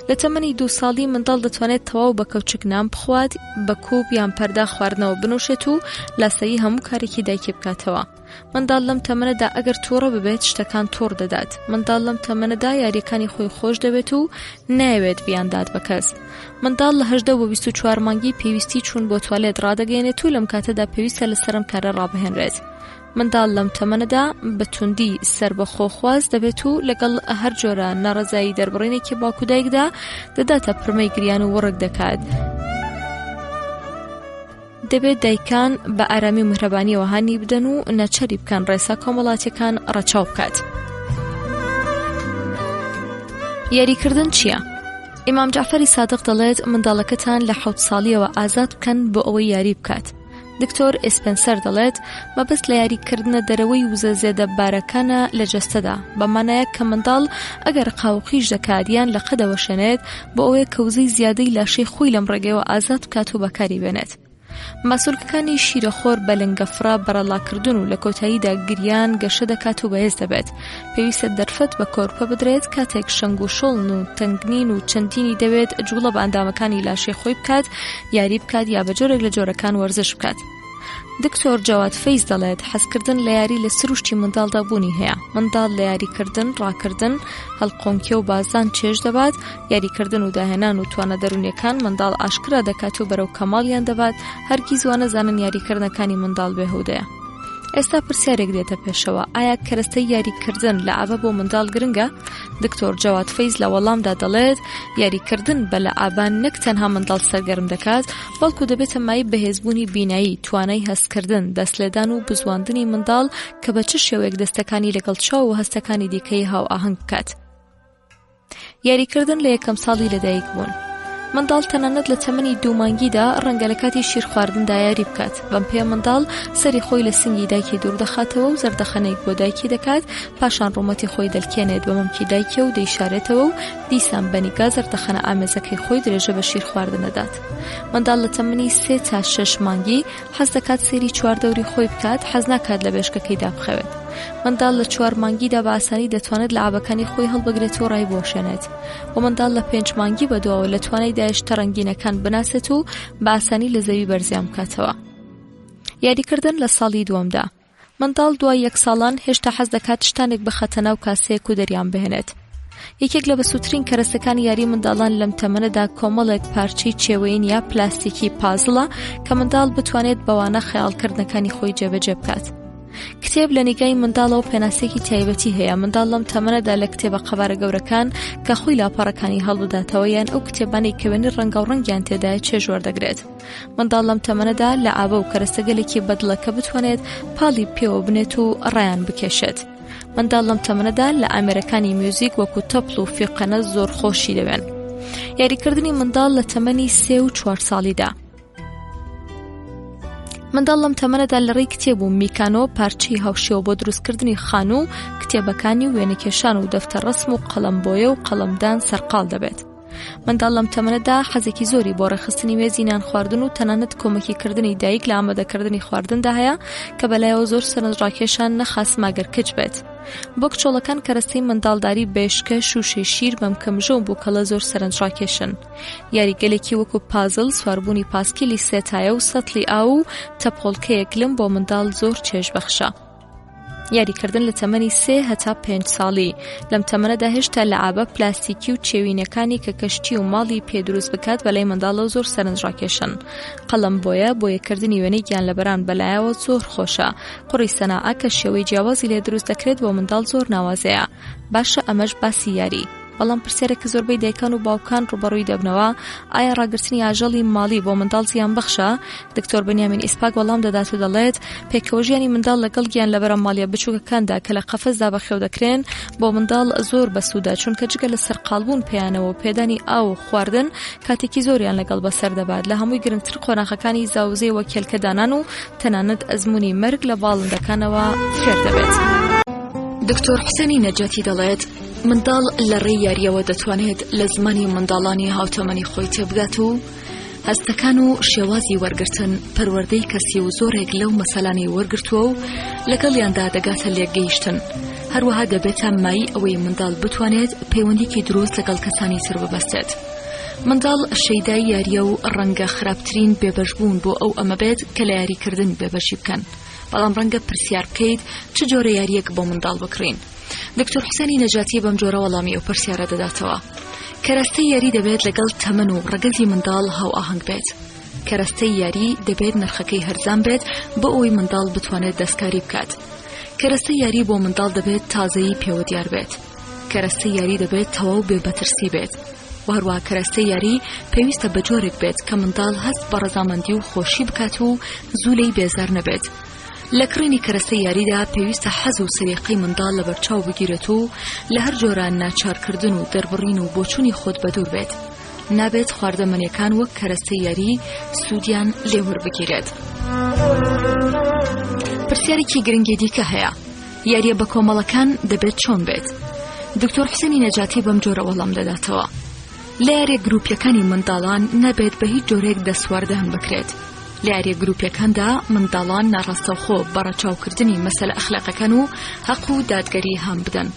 لە تەمەنی 2 ساڵی منداڵ دەتوانێت تەواو بە کەوچک نان بخوات، بە کوب یان پەردا خواردنەوە بنووشێت و لاسایی هەموو کارێکی دایکی بکاتەوە. منداڵ لەم تەمەنەدا ئەگەر تووڕە ببێت شتەکان تۆڕ دەدات. منداڵ لەم تەمەنەدا یاریەکانی خۆی خۆش دەبێت و نایەوێت بیاندات بە کەس. منداڵ لە 18 و 24 مانگی پێویستی چوون بۆ توالێت ڕادەگەێنێت و لەم کاتەدا پێویستە لەسەرم کارە ڕابهێنرێت. منداڵ لەم تەمەنەدا بە توندی سەر بە خۆخواز دەبێت و لەگەڵ هەر جۆرە نەڕەزایی دەربڕینێکی باوک و دایکدا دەداتە پڕمەی گریان و وڕک دەکات. دەبێت دایکان بە ئارامی و میهرەبانیەوە هانی بدەن و ناچاری بکەن ڕێسا کۆمەڵاتیەکان ڕەچاو بکات. یاریکردن چییە؟ ئیمام جعفەری سادق دەڵێت منداڵەکەتان لە 7 ساڵیەوە ئازاد بکەن بۆ ئەوەی یاری بکات. دکتۆر ئسپێنسەر دەڵێت مەبەست لە یاریکردنە دەرەوەی وزە زێدەبارەکانە لە جەستەدا، بەمانایە کە منداڵ ئەگەر قاوقیش دەکات یان لە قەدەوە شەنێت بۆ ئەوەیە کە وزەی زیادەی لاشەی خۆی لەم ڕێگەیەوە ئازاد بکات و بەکاری بێنێت. ماسوولکەکانی شیرەخۆر بە لەنگەفرا بەرەڵاکردن و لە کۆتاییدا گریان گەشە دەکات و بەهێز دەبێت. پێویستە دەرفەت بە کۆرپە بدرێت کاتێک شەنگ و شۆڵن و تەنگنین و چەندینی دەوێت جوڵە بە ئەندامەکانی لاشەی خۆی بکات، یاری بکات یا بە جۆرێک لە جۆرەکان وەرزش بکات. دکتۆر جەواد فەیز دەڵێت حەزکردن لە یاری لە سروشتی منداڵدا بوونی هەیە. منداڵ لە یاریکردن، ڕاکردن، هەڵقۆنکێ و بازان چێژ دەبات. یاریکردن و داهێنان و توانە دەرونیەکان منداڵ ئاشکرا دەکات و بەرەو کەماڵیان دەبات. هەرگیز وا نەزانن یاریکردنەکانی منداڵ بێهودەیە. ئێستا پرسیارێک دێتە پێشەوە، ئایا کەرەستەی یاریکردن لە ئاوە بۆ منداڵ گرنگە؟ دکتۆر جەواد فەیز لە وەڵامدا دەڵێت یاریکردن بە لە ئابان نەک تەنها منداڵ سەرگەرم دەکات، بەڵکو دەبێتە مای بەهێزبوونی بینایی، توانای هەستکردن، دەستلێدان و بزواندنی منداڵ کە بە چ شێوەیەک دەستەکانی لەگەڵ چاو و هەستەکانی دیکەی هاو ئاهەنگ بکات. یاریکردن لە یەکەم ساڵی لەدایک بوون. منداڵ تەنانەت لە تەمەنی 2 مانگیدا ڕەنگە لە کاتی شیر خواردندا یاری بکات. بەم پێ منداڵ سەری خۆی لە سنگی دایکی دوور دەخاتەوە و زەردەخەنەیەک بۆ دایکی دەکات، پاشان ڕوومەتی خۆی دەلکێنێت بە مەمکی دایکە و دەیشارێتەوە و دیسان بەنیگا زەردەخەنە ئامێزەکەی خۆی درێژە بە شیر خواردنەدات. منداڵ لە تەمەنی 3 تا 6 مانگی حەز دەکات سێری چواردەوری خۆی بکات، حەز ناکات لە بێشکەکەیدا بخەوێت. منداڵ لە 4 مانگیدا بە ئاسانی دەتوانێت لە ئابەکانی خۆی هەڵبگرێت و ڕای بۆشێنێت. و منداڵ لە 5 مانگی بەدواوە لە توانای دایشتە ڕەنگینەکان بناسێت و بە ئاسانی لە زەوی بەرزیان بکاتەوە. یاریکردن لە ساڵی دووەمدا. منداڵ دوای 1 ساڵان هێشتا حەز دەکات شتانێک بخەتە ناو کاسەیەک و دەریان بهێنێت. یەکێک لە بەسووترین کەرەستەکانی یاری منداڵان لەم تەمەنەدا کۆمەڵێک پارچەی چێوەین یا پلاستیکی پازڵە کە منداڵ بتوانێت بەوانە خەیاڵکردنەکانی خۆی جێبەجێ بکات. کتێب لە نیگای منداڵەوە پێناسێکی تایبەتی هەیە. منداڵ لەم تەمەنەدا لە کتێبە قەبارە گەورەکان کە خۆی لاپەڕەکانی هەڵبداتەوە یان ئەو کتێبانەی کە وێنەی ڕەنگە و ڕەنگیان تێدایە چێژ وەردەگرێت. منداڵ لەم تەمەنەدا لە ئاوە و کەرەستەگەلێکی بەدڵەکە بتوانێت پاڵی پێوە بنێت و ڕایان بکێشێت. منداڵ لەم تەمەنەدا لە ئامێرەکانی میوزیک وەکو تەپڵ و فیقەنە زۆر خۆشی دەوێن. یاریکردنی منداڵ لە تەمەنی 3 و 4 ساڵیدا. منداڵ لەم تەمەنەدا لە ڕێی کتێب و میکانۆ پارچەی هاوشێوە بۆ دروستکردنی خان و کتێبەکانی و وێنەکێشان و دەفتەر ڕسم و قەڵەمبۆیە و قەڵەمدان سەرقاڵ دەبێت. منداڵ لەم تەمەنەدا حەزێکی زۆری بۆ ڕێخستنی مێزی نان خواردن و تەنانەت کۆمەکیکردنی دایک لە ئامادەکردنی خواردندا هەیە کە بەلایەوە زۆر سەرنجڕاکێشان نەخاس ماگەرکچ بێت. بۆ کچۆڵەکان کەرەستەی منداڵداری بێشکە شوشەی شیر بەمکەمژە و بووکەڵە زۆر سەرنجڕاکێشن. یاریگەلێکی وەکو پازڵ، سواربوونی پاسکیلی سێتایە و سەتڵی ئاو و تەپۆڵکەیەک لەم بۆ منداڵ زۆر چێژبەخشە. یاریکردن لە تەمەنی 3 هەتا 5 ساڵی. لەم تەمەنەدا هێشتا لە ئابە پلاستیکی و چێوینەکانی کە کەشتی و ماڵی پێدروست بکات بەلای منداڵە زۆر سەرنجڕاکێشن. قەڵەمبۆیە بۆ یەکردنی وێنەی گیانلەبەران بەلایەوە زۆر خۆشە. قوڕی سەناعە کە شێوەی جیاوازی لێ دروست دەکرێت بۆ منداڵ زۆر ناوازەیە. باشە ئەمەش باسی یاری. بەڵام پرسیارێک زۆربەی دایکان و باوکان ڕوبەڕووی دەبنەوە، ئایا ڕاگررتنی ئاژەڵی ماڵی بۆ منداڵ زیان بەخشە؟ دکتۆر بنیامین ئیسپاگ وەڵام دەدات و دەڵێت پێکەوە ژیانی منداڵ لەگەڵ گیان لەبەرە ماڵیە بچووکەکاندا کە لە قەفەسدا بەخێو دەکرێن بۆ منداڵ زۆر بەسوودە، چونکە جگە لە سەرقاڵبوون پێیانەوە و پێدانی ئاو و خواردن کاتێکی زۆریان لەگەڵ بەسەر دەبات. لە هەمووی گرنگتر قۆناغەکانی زاوزەی وە کێلکەدانان و تەنانەت ئەزمموی مەرگ لە باڵندەکانەوە فێر دەبێت. دکتۆر حوسێنی نەجاتی دەڵێت منداڵ لە ڕێی یاریەوە دەتوانێت لە زمانی منداڵانی هاوتەمەنی خۆی تێبگات و هەستەکان و شێوازی وەرگرتن پەروەردەی کەسی و زۆرێک لەو مەسەلانی وەرگرتووە و لەگەڵیاندا دەگاتە لێگەیشتن. هەروەها دەبێتە مای ئەوەی منداڵ بتوانێت پەیوەندیکی دروست لەگەڵ کەسانی تر ببەستێت. منداڵ شەیدای یاریە و ڕەنگە خراپترین بێبەشبوون بۆ ئەو ئەمە بێت کە لە یاریکردن بێبەشی بکەن. بەڵام ڕەنگە پرسیار بکەیت چ جۆرە یاریەک بۆ منداڵ بکڕین. دکتۆر حوسێنی نەجاتی بەم جۆرە وەڵامی ئەو پرسیارە دەداتەوە. کەرەستەی یاری دەبێت لەگەڵ تەمەن و ڕەگەزی منداڵ هاو ئاهەنگ بێت. کەرەستەی یاری دەبێت نرخەکەی هەرزان بێت بۆ ئەوەی منداڵ بتوانێت دەستکاری بکات. کەرەستەی یاری بۆ منداڵ دەبێت تازەیی پێوە دیار بێت. کەرەستەی یاری دەبێت تەواو بێبەترسی بێت. وهروە کەرەستەی یاری پێویستە بە جۆرێک بێت کە منداڵ هەست بە ڕەزامەندی و خۆشی بکات و زوولەی بێزار نەبێت. لە کڕینی کەرەستەی یاریدا پێویستە حەز و سەریقەی منداڵ لە بەرچاو بگیرێت و لە هەر جۆرە ناچارکردن و دەربڕین و بۆچوونی خۆت بەدوور بێت. نابێت خواردەمەنیەکان وەک کەرەستەی یاری سوودیان لێوەربگیرێت. پرسیارێکی گرنگی دیکە هەیە، یاریە بە کۆمەڵەکان دەبێت چۆن بێت؟ دکتۆر حوسێنی نەجاتی بەم جۆرە وەڵام دەداتەوە. لە یاریە گروپیەکانی منداڵان نەبێت بە هیچ جۆرێک دەسواردەهەن بکرێت. لە یاریە گروپیەکاندا منداڵان ناڕاستەوخۆ بەڕەچاوکردنی مەسەلە ئەخلاقەکان و حەق و دادگەری هەم بدەن.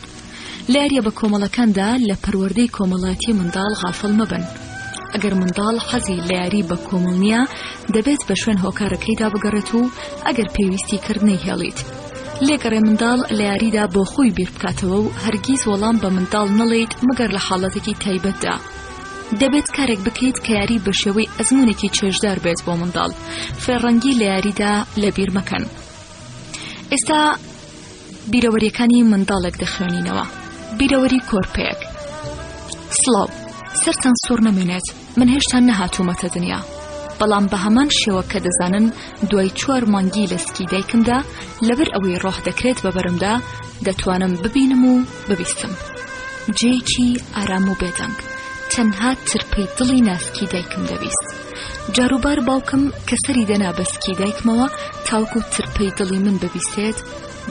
لە یاریە بە کۆمەڵەکاندا لە پەروەردەی کۆمەڵایەتی منداڵ غافڵ مەبن. ئەگەر منداڵ حەزی لە یاری بە کۆمەڵ نییە دەبێت بە شوێن هۆکارەکەیدا بگەڕێت و ئەگەر پێویستی کردنەی هێڵیت. لێگەڕێ منداڵ لە یاریدا بۆ خۆی بیر بکاتەوە و هەرگیز وەڵام بە منداڵ نەڵێیت مەگەر لە حاڵەتێکی تایبەتدا. دەبێت کارێک بکەیت کە یاری بە شێوەی ئەزمونێکی چێژدار بێت بۆ منداڵ. فێڕەنگی لە یاریدا لەبیر مەکەن. ئێستا بیرەوەریەکانی منداڵێک دەخوێنینەوە. بیرەوەری کۆرپەیەک. سڵاو، سەرتان سوور نەمێنێت، من هێشتا نەهاتوومەتە دنیا. بەڵام بە هەمان شێوە کە دەزانن دوای 4 مانگی لە سکی دایکمدا لەبەر ئەوەی ڕۆح دەکرێت بە بەرمدا دەتوانم ببینم و ببیستم. جێیەکی ئارام و بێدەنگ، تەنها ترپەی دڵی ناسکی دایکم دەبیست. جاروبار باوکم کە سەری دەنا بە سکی دایکمەوە تاوکو ترپەی دڵی من ببیستێت.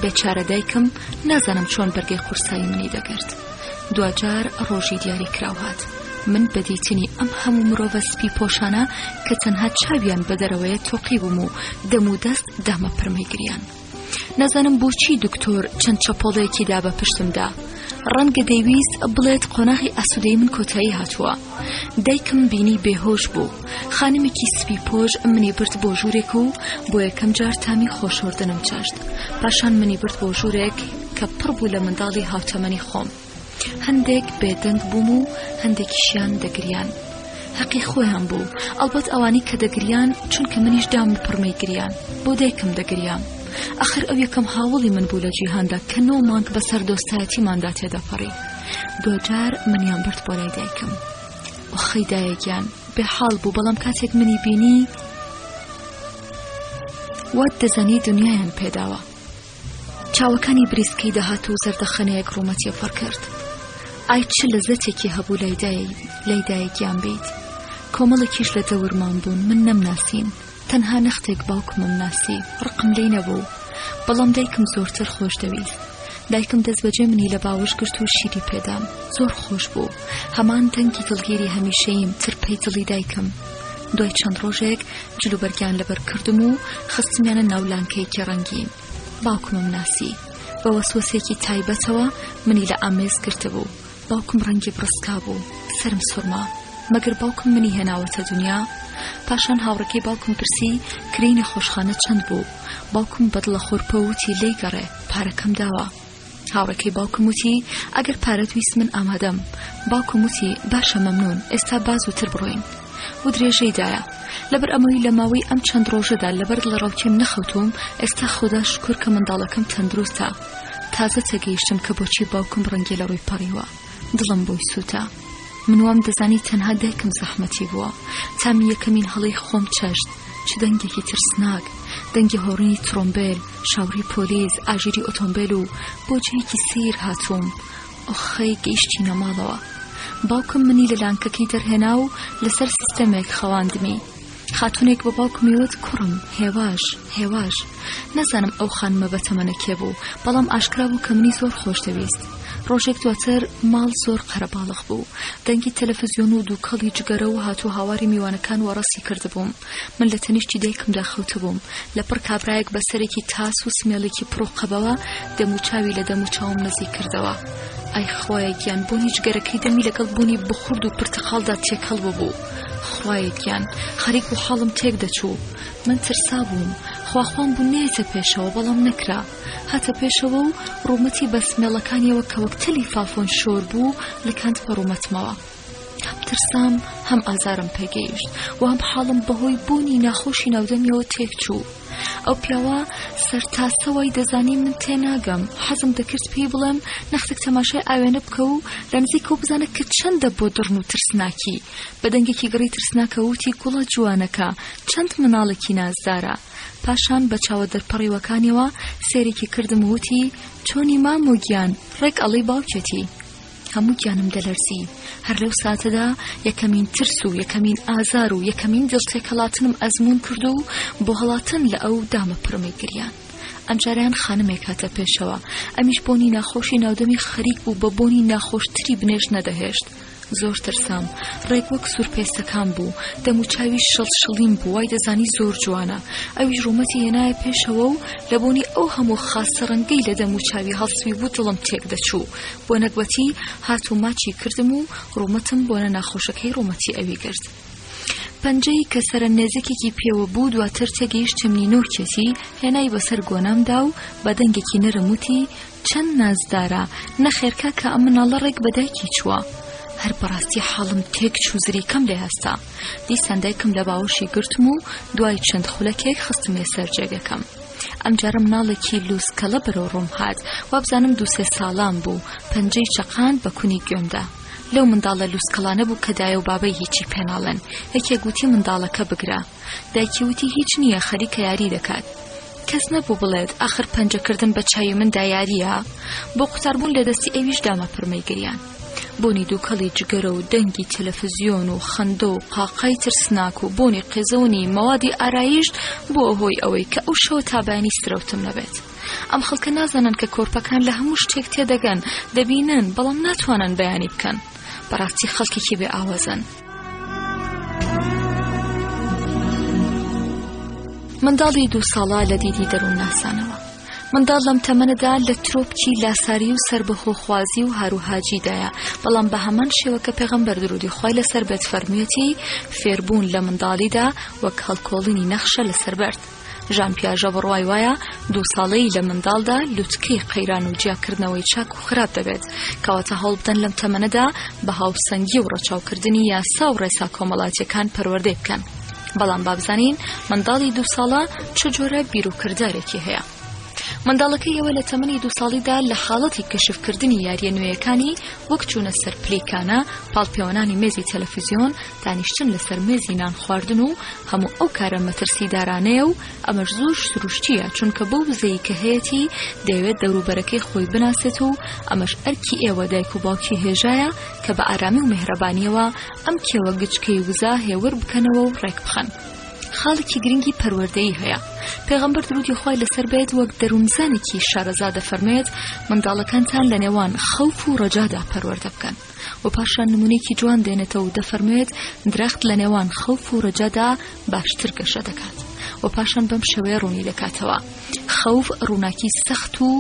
بێچارە دایکم نازانم چۆن بەرگەی قورسایی منی دەگرت. دوجار ڕۆژی دیاری کراوهات. من بەدیتنی ئەم هەموو مرۆڤە سپی پۆشانە کە تەنها چاویان بە دەرەوەیە تۆقی بووم و دەم و دەست دامە پڕمەی گریان. نازانم بۆچی دکتۆر چەند چەپۆڵەیەکی دا بە پشتمدا. ڕەنگە دەیویست بڵێت قۆناغی ئاسوودەی من کۆتایی هاتووە. دایکم بینی بێهۆش بوو. خانمێکی سپی پۆش منی برد بۆ ژوورێک و بۆ یەکەم جار تامی خۆشەوردنم چاشت. پاشان منی برد بۆ ژوورێک کە پڕ بوو لە منداڵی هاوتەمەنی خۆم. هەندێک بێدەنگ بووم و هەندێکیشیان دەگریان. حەقی خۆیان بوو، ئەڵبەت ئەوانی کە دەگریان چونکە منیش دام پڕمەی گریان. بۆ دایکم دەگریام. ئەخر ئەو یەکەم هاوڵی من بوو لە جیهاندا کە 9 مانگ بەسەر دۆستایەتیماندا تێدەپەڕی. دوجار منیان برد بۆ لای دایکم. ئۆخەی دایەکیان بێحاڵ بوو، بەڵام کاتێک منی بینی وات دەزانی دنیایان پێداوە. چاوەکانی بریسکەی دەهات و زەردەخەنەیەک ڕوومەتیە پڕ کرد. ئای چ لەزەتێکی هەبوو لای دایەکیان بیت. کۆمەڵێکیش لە دەورمان بوون، من نەمناسین. تەنها نەختێک باوکمم ناسی، ڕقم لێی نەبوو. بەڵام دایکم زۆرتر خۆش دەویست. دایکم دەست بەجێ منی لە باوش گرت و شیری پێدام. زۆر خۆش بوو. هەمان دەنگی دڵگیری هەمیشەییم، ترپەی دڵی دایکم. دوای چەند ڕۆژێک جلوبەرگیان لەبەر کردم و خستمیانە ناولانکەیەکی ڕەنگین. باوکمم ناسی. بە وەسوەسێکی تایبەتەوە منی لە ئامێز گرتبوو. باوکم ڕەنگی بڕسکا بوو، سرم سوڕما. مەگەر باوکم منی هێناوەتە دنیا. پاشان هاوڕێکەی باوکم پرسی کرێی نەخۆشخانە چەند بوو. باوکم بەدڵە خۆرپە وتی لێی گەڕێ، پارەکەم داوە. هاوڕێکەی باوکم وتی ئەگەر پارەت ویست من ئامادەم. باوکم وتی باشە مەمنون، ئێستا بازووتر بڕۆین. و درێژەیدایە. لەبەر ئەمەوەی لە ماوەی ئەم چەند ڕۆژەدا لەبەر لە ڕاوتیم نەخەوتوم، ئێستا خۆدا شکر کە منداڵەکەم تەندروستە. تازە تێگەیشتم کە بۆچی باوکم ڕەنگی لە ڕووی پەڕیوە. دڵم بۆی سووتە. من وام دەزانی تەنها دایکم زەحمەتی بووە. تامی یەکەمین هەڵەی خۆم چەشت. چ دەنگێکی ترسناک، دەنگی هۆڕینی ترۆمبیل، شاوری پۆلیس، ئاژیری ئۆتۆمبیل و بۆ جێیەکی سیر هاتووم. ئۆخەی گەیشتینە ماڵەوە. باوکم منی لە لانکەکەی دەرهێنا و لەسەر سیستەمێک خەواندمی. خاتونێک بە باوکمیوت کوڕم، هێواش. نەزانم ئەو خانمە بەتەمەنە کێ بوو، بەڵام ئاشکرا بوو کە منی زۆر خۆش دەویست. ڕۆژێک دواتر ماڵ زۆر قەرەباڵغ بوو. دەنگی تەلەڤیزیۆن و دووکەڵی جگەرە و هاتوو هاواری میوانەکان وەڕەسی کردبووم. من لە تەنیشتی دایکمدا خەوتبووم. لەپڕ کابرایەک بەسەرێکی تاس و سمێڵێکی پڕۆقەبەوە دەموچاوی لە دەموچاوم نزیک کردەوە. ئای خوایە گیان بۆنی جگەرەکەی دەمی لەگەڵ بوونی بخورد و پرتەقاڵدا تێکەڵ بوو. خوایە گیان خەریک و حاڵم تێک دەچوو. من ترسا بووم. خواخوام بوو نێتە پێشەوە، بەڵام نەکرا. هاتە پێشەوە و ڕوومەتی بە سمێڵەکانیەوە کە وەک تەلی فافۆن شۆر بوو لەکاند بە ڕوومەتمەوە. هەم ترسام هەم ئازارم پێگەیشت و هەم حاڵم بەهۆی بوونی ناخۆشی ناودەمیەوە تێک چوو. ئەو پیاوە سەرتاسەوەی دەزانی من تێناگەم. حەزم دەکرد پێی بڵێم نەختێک تەماشای ئاوێنە بکە و لە نزیکەوە بزانە کە چەندە بۆ دڕن و ترسناکی. بە دەنگێکی گەڕی ترسناکە وتی گوڵە جوانەکە چەند مناڵێکی نازدارە. پاشان بە چاوە دەرپەڕیوەکانیەوە سێرێکی کردم وتی چۆنی مامۆگیان ڕێک ئەڵی باوکێتی. هەموو گیانم دەلەرزی. هەر لەو ساتەدا یەکەمین ترس و یەکەمین ئازار و یەکەمین دڵتێکەڵاتنم ئەزمون کرد و بۆ هەڵاتن لە ئەو دامە پڕمەی گریان. ئەمجاریان خانمێک هاتە پێشەوە. ئەمیش بۆنی ناخۆشی ناودەمی خەریک بوو بە بۆنی ناخۆشتری بنێژ نەدەهێشت. زۆر ترسام. ڕێک وەک سوورپێستەکان بوو. دەم و چاوی شڵشڵیم بوو. وای دەزانی زۆر جوانە. ئەویش ڕوومەتی هێنایە پێشەوە و لە بۆنی ئەو هەموو خاسە ڕەنگەی لە دەم و چاوی هەڵسوی بوو دڵم تێک دەچوو. بۆ نەکبەتی هات و ماچی کردم و ڕوومەتم بۆنە ناخۆشەکەی ڕوومەتی ئەوی کرد. پەنجەی کە سەرە نێزێکێکی پێوە بوو دواتر تێگەیشتم نینۆکێتی هێنای بەسەر گۆنامدا و بە دەنگێکی نەرموتی چەند نازدارە نەخێرکە کە ئەم مناڵە ڕێک بە دایکی چووە. هەر بەڕاستی حاڵم تێک چوو زریکەم لێ هەستا. دیسان دایکم لە باوەشی گرتم و دوای چەند خولەکێک خستمێ سەر جێگەکەم. ئەمجارە مناڵێکی لووسکەڵە بەرەو ڕووم هات. وابزانم 2-3 ساڵان بوو. پەنجەی چەقاند بە کونی گوێمدا. لەو منداڵە لووسکەڵانە بوو کە دایە و بابەی هیچی پێناڵێن. یەکێک گوتی منداڵەکە بگرە. دایکی وتی هیچ نییە خەریکە یاری دەکات. کەس نەبوو بڵێت ئاخر پەنجەکردن بە چاوی مندا یاریە. بۆ قوتاربوون لە دەستی ئەویش دامە پڕمەی گریان. بۆنی دووکەڵی جگەرە و دەنگی تەلەڤیزیۆن و خەندە و قاقای ترسناک و بۆنی قێزەونی مەوادی ئارایش بۆ هۆی ئەوەی کە ئەو شەوە تابانی سرەوتم نەبێت. ئەم خەڵکە نازانن کە کۆرپەکان لە هەموو شتێک تێدەگەن دەبینن بەڵام ناتوانن بەیانی بکەن. بەڕاستی خەڵکێکی بێ ئاوازن. منداڵی 2 ساڵە لە دیدی دەروون ناسانەوە. منداڵ لەم تەمەنەدا لە ترۆپکی لاساری و سربەخۆخوازی و هاروهاجیدایە. بەڵام بە هەمان شێوە کە پێغەمبەر درودی خوای لەسەر بێت فەرموویەتی فێربوون لە منداڵیدا وەک هەڵکۆڵینی نەخشە لەسەر بەرد. ژان پیاژە بڕوای وایە 2 ساڵەی لە منداڵدا لوتکەی قەیران و جیاکردنەوەی چاک و خراپ دەبێت کەواتە هەوڵ بدەن لەم تەمەنەدا بە هاوسەنگی و ڕەچاوکردنی یاسا و ڕێسا کۆمەڵاتیەکان پەروەردەی بکەن. بەڵام بابزانین منداڵی 2 ساڵە چ جۆرە بیرروکردارێکی هەیە. منداڵەکەی ئەوە لە تەمەنی 2 ساڵیدا لە حاڵەتی کەشفکردنی یاریە نوێیەکانی وەک چوونە سەر پلەیکانە، پاڵپێوەنانی مێزی تەلەڤیزیۆن، دانیشتن لەسەر مێزی نان خواردن و هەموو ئەو کارە مەترسیدارانەیە و ئەمەش زۆر سروشتیە چونکە بەو وزەی کە هەیەی دەیەوێت دەوروبەرەکەی خۆی بناسێت و ئەمەش ئەرکی ئێوە دایک و باوکی هێژایە کە بە ئارامی و مێهرەبانیەوە ئەم کێوە گچکەی وزە هێور بکەنەوە و ڕێک بخەن. خاڵێکی گرنگی پەروەردەیی هەیە. پێغەمبەر درودی خوای لەسەر بێت وەک دەروونزانێکی شارەزا دەفەرمێت منداڵەکانتان لە نێوان خەوف و ڕەجادا پەروەردە بکەن و پاشان نمونەیەکی جوان دێنێتەوە و دەفەرمێت درەخت لە نێوان خەوف و ڕەجادا باشتر گەشە دەکات و پاشان بەم شێوەیە ڕوونی دەکاتەوە. خەوف ڕووناکی سەخت و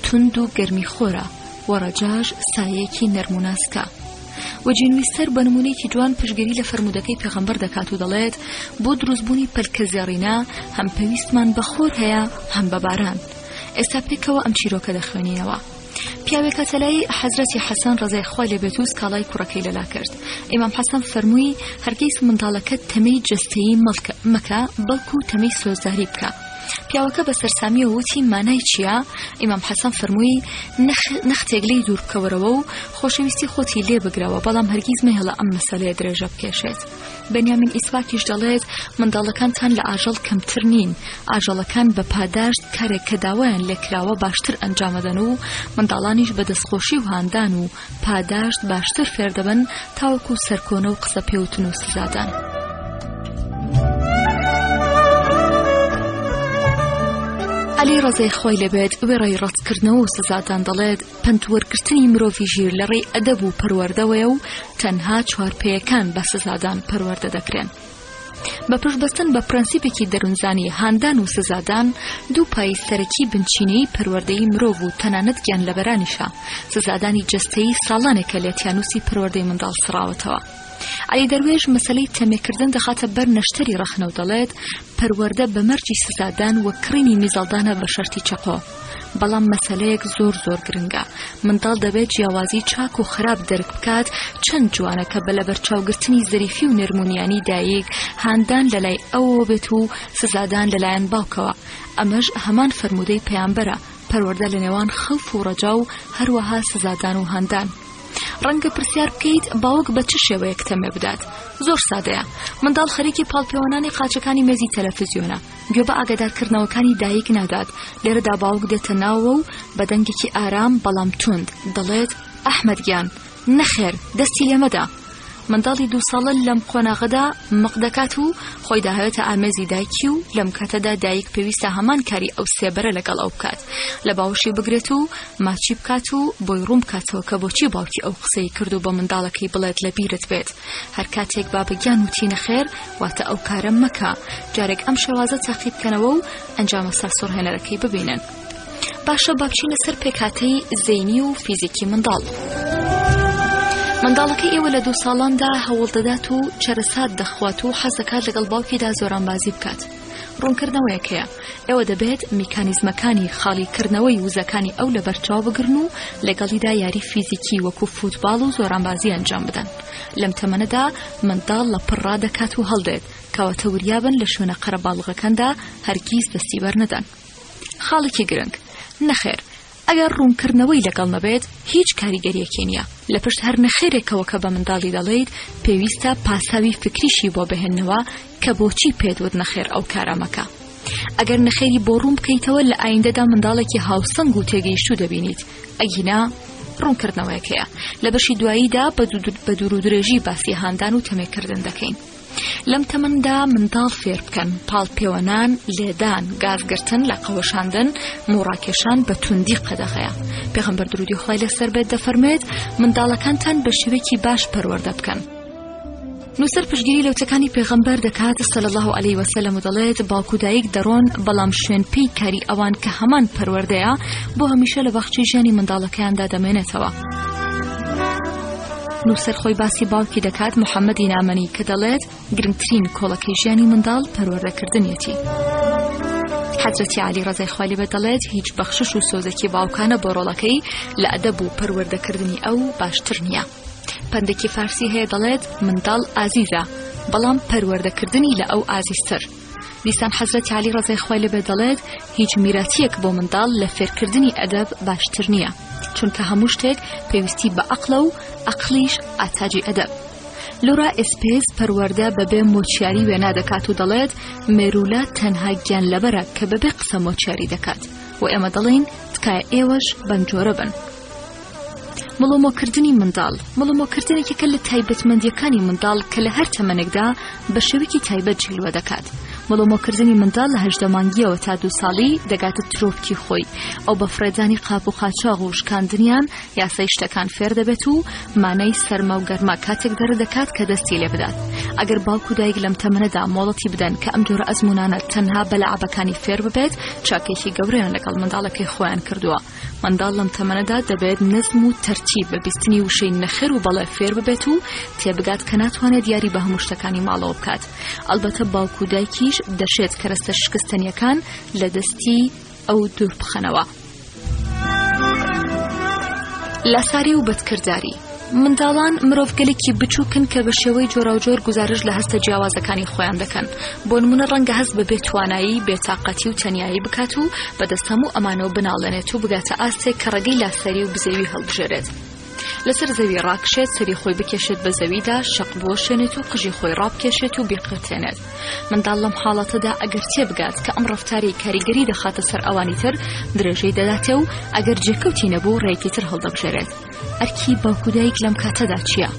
تند و گەرمی خۆرە و ڕەجاش سایەکی نەرموناسکە. وەجینویستەر بە نمونەیەکی جوان پشگیری لە فەرمودەکەی پێغەمبەر دەکات و دەڵێت بۆ دروستبوونی پەلکە زێڕینە هەم پێویستمان بە خۆر هەیە هەم بە باران. ئێستا پێکەوە ئەم چیرۆکە دەخوێنینەوە. پیاوێکە تەلای حەزرەتی حەسەن ڕەزای خوای لێ بێت و سکاڵای کوڕەکەی لەلا کرد. ئیمام حەسەن فەرمووی هەرگیز منداڵەکەت تەمەی جەستەیی مەکە بەڵکو تەمەی سۆزداری بکە. پیاوەکە بە سەرسامیەوە وتی مانای چییە؟ ئیمام حەسەن فەرمووی نەختێک لێی دوور بکەوەرەوە و خۆشەویستی خۆتی لێ بگرەوە بەڵام هەرگیز مەهێڵە ئەم مەسەلەیە درێژە بکێشێت. بەنیامین ئیسواکیش دەڵێت منداڵەکانتان لە ئاژەڵ کەمتر نین. ئاژەڵەکان بە پاداشت کارێک کە داوایان لێکراوە باشتر ئەنجامەدەن و منداڵانیش بە دەستخۆشی و هاندان و پاداشت باشتر فێر دەبن تاوەکو سەرکۆنە و قسە پێوتن و سزادان. علی ڕەزای خۆی لەبێت وێڕای ڕەتکردنەوە و سزادان دەڵێت پەنتوەرگرتنی مرۆڤی ژیر لە ڕێی ئەدەب و پەروەردەوەیە و تەنها چوارپێیەکان بە سزادان پەروەردە دەکرێن. بە پشتبەستن بە پرەنسیپێکی دەروونزانی هاندان و سزادان دوو پای سەرەکی بنچینەی پەروەردەی مرۆڤ و تەنانەت گیان لەبەرانیشە. سزادانی جەستەیی ساڵانێکە لێتیانوسی پەروەردەی منداڵ سڕاوەتەوە. علی دەروێژ مەسەلەی تەمێکردن دەخاتە بەر نەشتەری ڕەخنە و دەڵێت پەروەردە بە مەرجی سزادان و کڕینی میزەڵدانە بە شەرتی چەقۆ. بەڵام مەسەلەیەک زۆر گرنگە. منداڵ دەبێت جیاوازی چاک و خراپ دەرک بکات چەند جوانە کە بە لەبەرچاوگرتنی زەریفی و نەرمونیانی دایک هاندان لەلای ئەوە بێت و سزادان لەلایەن باوکەوە. ئەمەش هەمان فەرمودەی پەیامبەرە پەروەردە لە نێوان خەوف و ڕەجا و هەروەها سزادان و هاندان. ڕەنگە پرسیار بکەیت باوک بە چ شێوەیەک تەمێ بدات؟ زۆر سادەیە. منداڵ خەریکی پاڵپێوەنانی قاچەکانی مێزی تەلەڤیزیۆنە. گوێ بە ئاگادارکردنەوەکانی دایک نادات. لێرەدا باوک دێتە ناوە و بە دەنگێکی ئارام بەڵام توند دەڵێت ئەحمەد گیان نەخێر دەستی لێمەدا. منداڵی 2 ساڵە لەم قۆناغەدا مق دەکات و خۆی داهەوێتە ئامێزی دایکی و لەم کاتەدا دایک پێویستە هەمان کاری ئەو سێبەرە لەگەڵ ئەو بکات، لە باوشی بگرێت و ماچی بکات و بۆی ڕوون بکاتەوە کە بۆچی باوکی ئەو قسەی کرد و بە منداڵەکەی بڵێت لە بیرت بێت. هەر کاتێک با بگیان وتی نەخێر واتە ئەو کارە مەکە، جارێک ئەم شێوازە تاقی بکەنەوە و ئەنجامە ساسۆرهێنەرەکەی ببینن. باشە با بچینە سەر پێکهاتەی زەینی و فیزیکی منداڵ. منداڵەکە ئێوە لە 2 ساڵاندا هەوڵ دەدات و چەرەسات دەخوات و حەز دەکات لەگەڵ باوکیدا زۆرانبازی بکات. ڕوونکردنەوەیەکەیە ئێوە دەبێت میکانیزمەکانی خاڵیکردنەوەی وزەکانی ئەو لە بەرچاو بگرن و لەگەڵیدا یاری فیزیکی وەکو فوتباڵ و زۆرانبازی ئەنجام بدەن. لەم تەمەنەدا منداڵ لە پڕ ڕادەکات و هەڵدێت کەواتە وریابن لە شوێنە قەرەباڵغەکاندا هەرگیز دەستی بەرنەدەن. خاڵێکی گرنگ نەخێر ئەگەر ڕوونکردنەوەی لەگەڵ نەبێت هیچ کاریگەریەکی نییە. لە پشت هەر نەخێرێکەوە کە بە منداڵی دەڵێیت پێویستە پاساوی فکریشی بۆ بهێننەوە کە بۆچی پێدوت نەخێر ئەو کارەمەکە. ئەگەر نەخێری بۆ ڕوون بکەیتەوە لە ئایندەدا منداڵێکی هاوسەنگ و تێگەیشتوو دەبینیت. ئەگینا ڕوونکردنەوەیەکەیە. لە بەشی دواییدا بە دوور و درێژی باسی هاندان و تەمێکردن دەکەین. لەم تەمەندا منداڵ فێر بکەن پاڵپێوەنان، لێدان، گازگرتن، لە قەوەشاندن، موڕاکێشان بە توندی قەدەغەیە. پێغەمبەر درودی خوای لەسەر بێت دەفەرمێت منداڵەکانتان بە شێوەیەکی باش پەروەردە بکەن. نووسەر پشتگیری لەوتەکانی پێغەمبەر دەکات صلی الله علیه وسلم و دەڵێت باوک و دایک دەڕۆن بەڵام شوێن پێی کاری ئەوان کە هەمان پەروەردەیە بۆ هەمیشە لە باخچەی ژیانی منداڵەکەیاندا دەمێنێتەوە. نووسەر خۆی باسی باوکی دەکات محەممەدی نامەنی کە دەڵێت گرنگترین کۆڵەکەی ژیانی منداڵ پەروەردەکردنیەتی. حەزرەتی عەلی ڕەزای خوای لێ بێت دەڵێت هیچ بەخشش و سۆزێکی باوکانە بۆ ڕۆڵەکەی لە ئەدەب و پەروەردەکردنی ئەو باشتر نییە. پندێکی فارسی هەیە دەڵێت منداڵ ئازیزە بەڵام پەروەردەکردنی لە ئەو ئازیزتر. دیسان حەزرەتی عەلی ڕەزای خوای لێ بێت دەڵێت هیچ میراتیەک بۆ منداڵ لە فێرکردنی ئەدەب باشتر نییە، چونکە هەموو شتێک پێویستی بە عەقڵە و عەقڵیش ئاتاجی ئەدەب. لورا ئسپێس پەروەردە بەبێ مۆچیاری وێنا دەکات و دەڵێت مێرولە تەنها گیان لەبەرە کە بەبێ قسە مۆچیاری دەکات و ئێمە دەڵێن تکایە ئێوەش بەم جۆرە بن. مڵۆمۆکردنی منداڵ مڵۆمۆکردنێکەکە لە تایبەتمەندیەکانی منداڵ کە لە هەر تەمەنێکدا بە شێوەیەکی تایبەت جلوە دەکات. مڵۆمۆکردنی منداڵ لە 18 مانگیەوە تا 2 ساڵی دەگاتە ترۆپکی خۆی ئەو بە فرێدانی قاپ و قاچاغ و شکاندنیان یاسای شتەکان فێر دەبێت و مانای سەرما و گەرما کاتێک دەردەکات کە دەستی لێ بدات. ئەگەر باوک و دایک لەم تەمەنەدا مۆڵەتی بدەن کە ئەم جۆرە ئەزمونانە تەنها بە لەعەبەکانی فێر ببێت چاکێکی گەورەیان لەگەڵ منداڵەکەی خۆیان کردووە. منداڵ لەم تەمەنەدا دەبێت نەزم و تەرتیب بە بیستنی وشەی نەخێر و بەڵێ فێر ببێت و تێبگات کە ناتوانێت دیاری بە هەموو شتەکانی ماڵەوە بکات. ئەلبەتە باوک و دایکیش دەشێت کەرەستە شکستنیەکان لە دەستی ئەو دوور بخەنەوە. لاساری و بەدکرداری منداڵان مرۆڤگەلێکی بچووکن کە بە شێوەی جۆراوجۆر گزارش لە هەستە جیاوازەکانی خۆیان دەکەن. بۆ نمونە ڕەنگە هەست بە بێتوانایی، بێتاقەتی و تەنیایی بکات و بەدەست هەموو ئەمانەوە بناڵێنێت و بگاتە ئاستێک کە ڕێگەی لاساری و بزەوی هەڵبژێرێت. لەسەر زەوی ڕاکشێت، سەری خۆی بکێشێت بە زەویدا، شەق بۆشێنێت و قژی خۆی ڕابکێشێت و بیقرتێنێت. منداڵ لەم حاڵەتەدا ئەگەر تێبگات کە ئەم ڕەفتاری کاریگەری دەخاتە سەر ئەوانی تر درێژەی دەداتێ و ئەگەر جێکەوتی نەبوو ڕێیەکی تر هەڵدەبژێرێت. ئەرکی باوک و دایک لەم کاتەدا چییە؟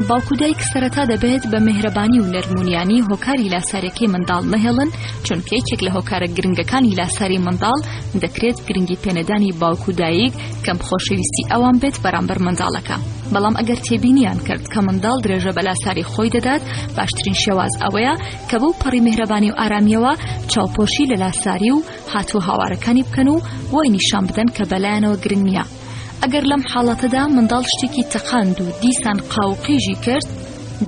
باوک و دایک سەرەتا دەبێت بە مێهرەبانی و نەرمونیانی هۆکاری لاساریەکەی منداڵ نەهێڵن، چونکە یەکێک لە هۆکارە گرنگەکانی لاساری منداڵ دەکرێت گرنگی پێنەدانی باوک و دایک کەم خۆشەویستی ئەوان بێت بەرامبەر منداڵەکە. بەڵام ئەگەر تێبینیان کرد کە منداڵ درێژە بە لاساری خۆی دەدات، باشترین شێواز ئەوەیە کە بەو پەڕی مێهرەبانی و ئارامیەوە چاوپۆشی لە لاساری و هاتوو هاوارەکانی بکەن و وای نیشان بدەن کە بەلایەنەوە گرنگ نییە. ئەگەر لەم حاڵەتەدا منداڵ شتێکی تەقاند و دیسان قاوقیژی کرد،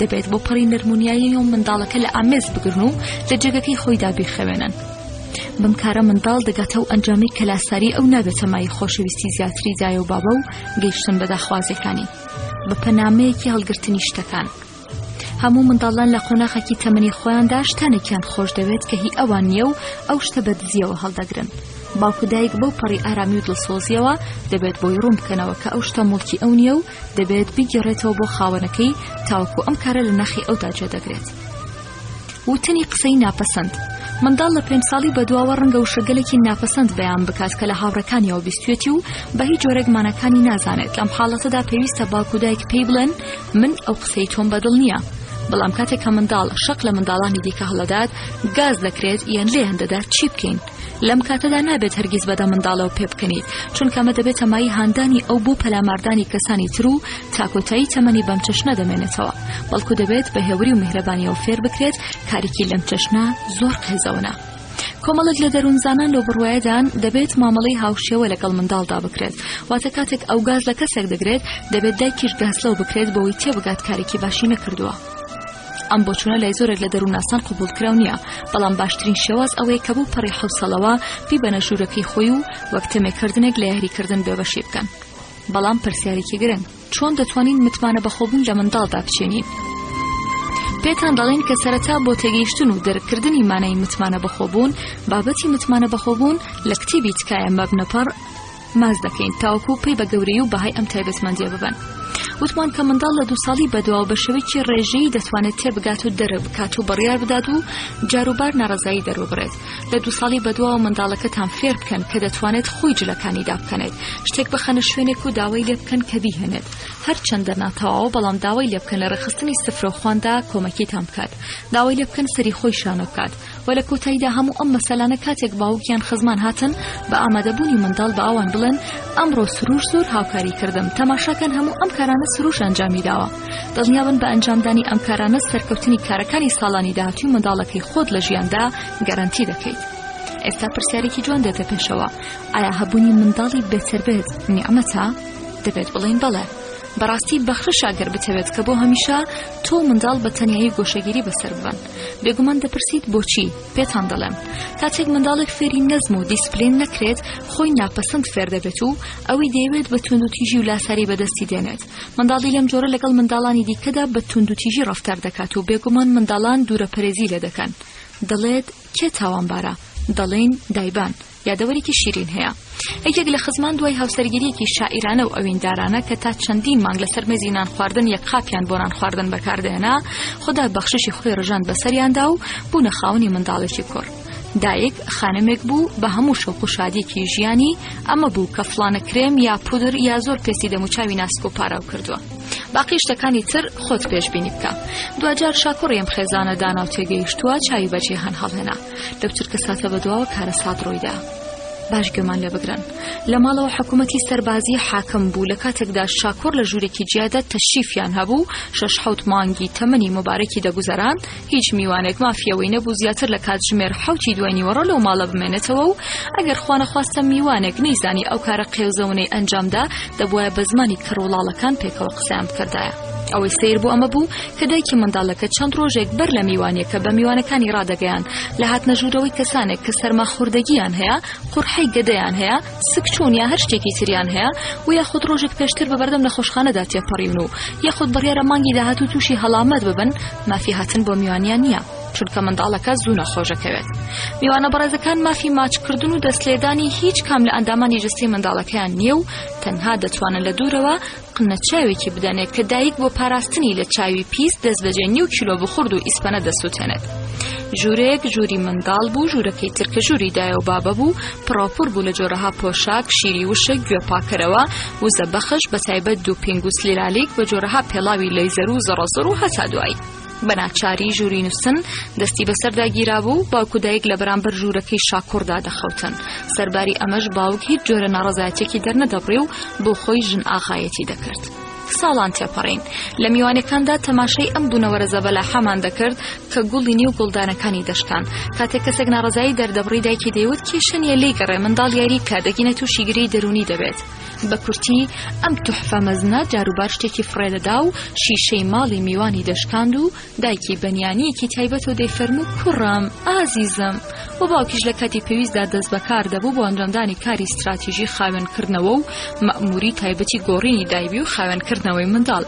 دەبێت بۆ پەڕی نەرمونیایی و منداڵەکە لە ئامێز بگرن و لە جێگەکەی خۆیدا بیخەوێنن. بەم کارە منداڵ دەگاتە و ئەنجامی کە لاساری ئەو نابێتە مای خۆشەویستی زیاتری دایە و بابە و گەیشتن بە داخوازیەکانی بە پەنامەیەکی هەڵگرتنی شتەکان. هەموو منداڵان لە قۆناغێکی تەمەنی خۆیاندا شتانێکیان خۆش دەوێت کە هی ئەوان نییە و ئەو شتە بە دزیەوە هەڵدەگرن. باوک و دایک بەو پەڕی ئارامی و دڵسۆزیەوە دەبێت بۆی ڕوون بکەنەوە کە ئەو شتە موڵکی ئەو نییە و دەبێت بیگەڕێتەوە بۆ خاوەنەکەی تاوەکو ئەم کارە لە نەخی ئەودا جێدەگرێت. وتنی قسەی ناپەسەند منداڵ لە 5 ساڵی بەدواوە ڕەنگە وشەگەلێکی ناپەسەند بەیان بکات کە لە هاوڕەکانیەوە بیستوێتی و بە هیچ جۆرێک مانەکانی نازانێت. لەم حاڵەتەدا پێویستە باوک و دایک پێی بڵێن من ئەو قسەی تۆم بەدڵ نییە. بەڵام کاتێک کە منداڵ شەق لە منداڵانی دیکە هەڵەدات گاز دەکرێت یان لێیان دەدات چی بکەین. لەم کاتەدا نابێت هەرگیز بەدە منداڵەوە پێ بکەنیت، چونکە ئەمە دەبێتە مای هاندانی ئەو بوو پەلاماردانی کەسانی تر و تاکۆتایی تەمەنی بەم چەشنە دەمێنێتەوە، بەڵکو دەبێت بە هێوری و میهرەبانیەوە فێر بکرێت کارێکی لەم چەشنە زۆر قێزەوەنە. کۆمەڵک لە دەروونزانان لەو بڕوایەدان دەبێت مامەڵەی هاوشێوە لەگەڵ منداڵدا بکرێت، واتە کاتێک ئەو گاز لە کەسێک دەگرێت دەبێت دایکیش گاز لەو بکرێت بەوەی تێبگات کارێکی باشی نەکردووە. ئەم بۆچوونە لای زۆرێک لە دەروونناسان قبولکراو نییە، بەڵام باشترین شێواز ئەوەیە کە بوو پەڕی حوسەڵەوە بیبەنە ژوورەکەی خۆی و وەک تەمێکردنێک لە یاریکردن بێبەشی بکەن. بەڵام پرسیارێکی گرنگ، چۆن دەتوانین متمانە بەخۆبوون لە منداڵدا بچێنین؟ پێتان دەڵێن کە سەرەتا بۆ تێگەیشتن و دەرکردنی مانای متمانە بەخۆبوون بابەتی متمانە بەخۆبوون لە کتێبی تکایە مەبنەپەڕ ماز دەکەین تاوەکو پێی بە گەورەی و بەهای ئەم تایبەتمەندیە ببەن. وتمان کە منداڵ لە 2 ساڵی بەدواوە بە شێوەیەکی ڕێژەیی دەتوانێت تێبگات و دەربکات و بڕیار بدات و جاروبار ناڕەزایی دەروبڕێت. لە 2 ساڵی بەدواوە منداڵەکەتان فێر بکەن کە دەتوانێت خۆی جلەکانی دابکەنێت، شتێک بخەنە شوێنێک و داوای لێ بکەن کە بیهێنێت، هەرچەندە ناتەواوە بەڵام داوای لێ بکەن لە ڕێخستنی سفرە و خواندا کۆمەکیتان بکات، داوای لێ بکەن سەری خۆی شانۆ بکات. و لە کۆتاییدا هەموو ئەم مەسەلانە کاتێک باوکیان خزمان هاتن بە ئامادەبوونی منداڵ بە ئەوان بڵێن ئەمڕۆ سروش زۆر هاوکاری کردم، تەماشاکەن هەموو ئەم کارانە سروش ئەنجامی داوە. دڵنیابن بە ئەنجامدانی ئەم کارانە سەرکەوتنی کارەکانی ساڵانی داهاتوی منداڵەکەی خۆت لە ژیاندا گەرانتی دەکەیت. ئێستا پرسیارێکی جوان دێتە پێشەوە، ئایا هەبوونی منداڵی بێتربێت نیعمەتە؟ دەبێت بڵێین بەڵێ. بەڕاستی بەخشش ئەگەر بتەوێت کە بۆ هەمیشە تۆ منداڵ بە تەنیایی گۆشەگیری بەسەر ببەن. بێگومان دەپرسیت بۆچی؟ پێتان دەڵێم کاتێک منداڵێک فێری نەزم و دیسپلین نەکرێت خۆی ناپەسەند فێر دەبێت و ئەوەی دەیەوێت بە توندوتیژی و لاساری بەدەستی دێنێت. منداڵی لەم جۆرە لەگەڵ منداڵانی دیکەدا بە توندوتیژی ڕەفتار دەکات و بێگومان منداڵان دوورەپەرێزی لێ دەکەن. دەڵێت کێ تاوانبارە؟ دەڵێن دایبان. یادەوەرێکی شیرین هەیە. یەکێک لە خزمان دوای هاوسەرگیریەکی شاعیرانە و ئەویندارانە کە تا چەندین مانگ لەسەر مێزی نان خواردن یەک قاپیان بۆ نان خواردن بەکاردێنا، خدا بەخششی خۆی ڕژاند بەسەریاندا و بوونە خاوەنی منداڵێکی کوڕ. دایک خانمێک بوو بە هەموو شەوق و شادیەکی ژیانی، ئەمە بوو کە فڵانە کرێم یا پودر یا زۆر پێسی دەموچاوی ناسک و پاراو کردووە. باقی شتەکانی تر خۆت پێشبینی بکە. دوجار شاکۆڕیم خێزانە دانا و تێگەیشتووە چاوی بەجێ هەن هەڵهێنا. دەوتر کە ساتە بەدواوە کارە سات ڕۆیدا. باش گوێمان لێ بگرن. لە ماڵەوە حکوومەتی سەربازی حاکم بوو. لە کاتێکدا شاکۆڕ لە ژوورێکی جیادا تەشریفیان هەبوو، 6-7 مانگی تەمەنی مبارەکی دەگوزەران، هیچ میوانێک مافیەوەی نەبوو زیاتر لە کاتژمێر 7 دوای نیوەڕۆ لەو ماڵە بمێنێتەوە و ئەگەر خوا نەخواستە میوانێک نەیزانی ئەو کارە قێوزەونەی ئەنجامدا دەبوایە بە زمانی کڕوڵاڵەکان پێکەوە قسەیان بکردایە. ئەوەی سیر بوو ئەمە بوو کە دایکی منداڵەکە چەند ڕۆژێک بەر لە میوانێکە بە میوانەکانی ڕادەگەیان لە هاتنە ژوورەوەی کەسانێک کە سەرماخوردەگییان هەیە، قورحەی گەدەیان هەیە، سکچوون یا هەر شتێکی تریان هەیە، و یاخود ڕۆژێک پێشتر بە بەردەم لە خۆشخانەدا تێپەڕین و یاخود بڕیارە مانگی داهاتوو تووشی هەڵامەت ببن، مافی هاتن بۆ میوانیان نییە، چونکە منداڵەکە زوو نەخۆشەکەوێت. میوانە بەڕێزەکان مافی ماچکردن و دەستلێدانی هیچ کام لە ئەندامانی جستی منداڵەکەیان نییە و تەنها دەتوانن لە دوورەوە قنە چاوێکی بدەنێت کە دایک بۆ پاراستنی لە چاوی پیس دەست بەجێ 9 کیلۆ بخورد و ئیسپەنە دەسووتێنێت. ژوورێک ژووری منداڵ بوو، ژوورەکەی ترکە ژووری دایە و بابە بوو، پڕاپور بوو لە جۆرەها پۆشاک، شیری وشک، گوێپاکەرەوە، وزە بەخش، بەتایبەت دوو پێنگوس لیلالیک بە جۆرەها پێڵاوی لەیزەر و زەڕەزڕ و هەتا دوایی. بەناچاری ژووری نووسن دەستی بەسەردا گیرا بوو، باوک و دایک لە بەرامبەر ژوورەکەی شاکۆڕدا دەخەوتن. سەرباری ئەمەش باوک هیچ جۆرە ناڕەزایەتێکی دەرنەدەبڕێ و بۆ خۆی ژن ئاغایەتی دەکرد. ساڵان تێپەڕین لە میوانەکاندا تەماشای ئەم بوونەوەرە زەبەلە حەمان دەکرد کە گوڵی نێو گوڵدانەکانی دەشکان. کاتێک کەسێک ناڕەزایی دەردەبڕی دایکی دەیوت کێشەنیە لێی گەڕێ منداڵ یاری کە دەگینە تووشی گرەی دەرونی دەبێت. بە کورتی ئەم توحفە مەزنە جاروبار شتێکی فڕێدەدا و شیشەی ماڵی میوانی دەشکاند و دایکی بەنیانیەکی تایبەت و دەیفەرموو کوڕم ئازیزم، و باوکیش لە کاتی پێویستدا دەست بەکار دەبوو بۆ ئەنجامدانی کاری استراتیژی خاوێنکردنەوە و مەئموری تایبەتی گۆڕینی دایبی و خاوێنکردن بڵاوکردنەوەی منداڵ.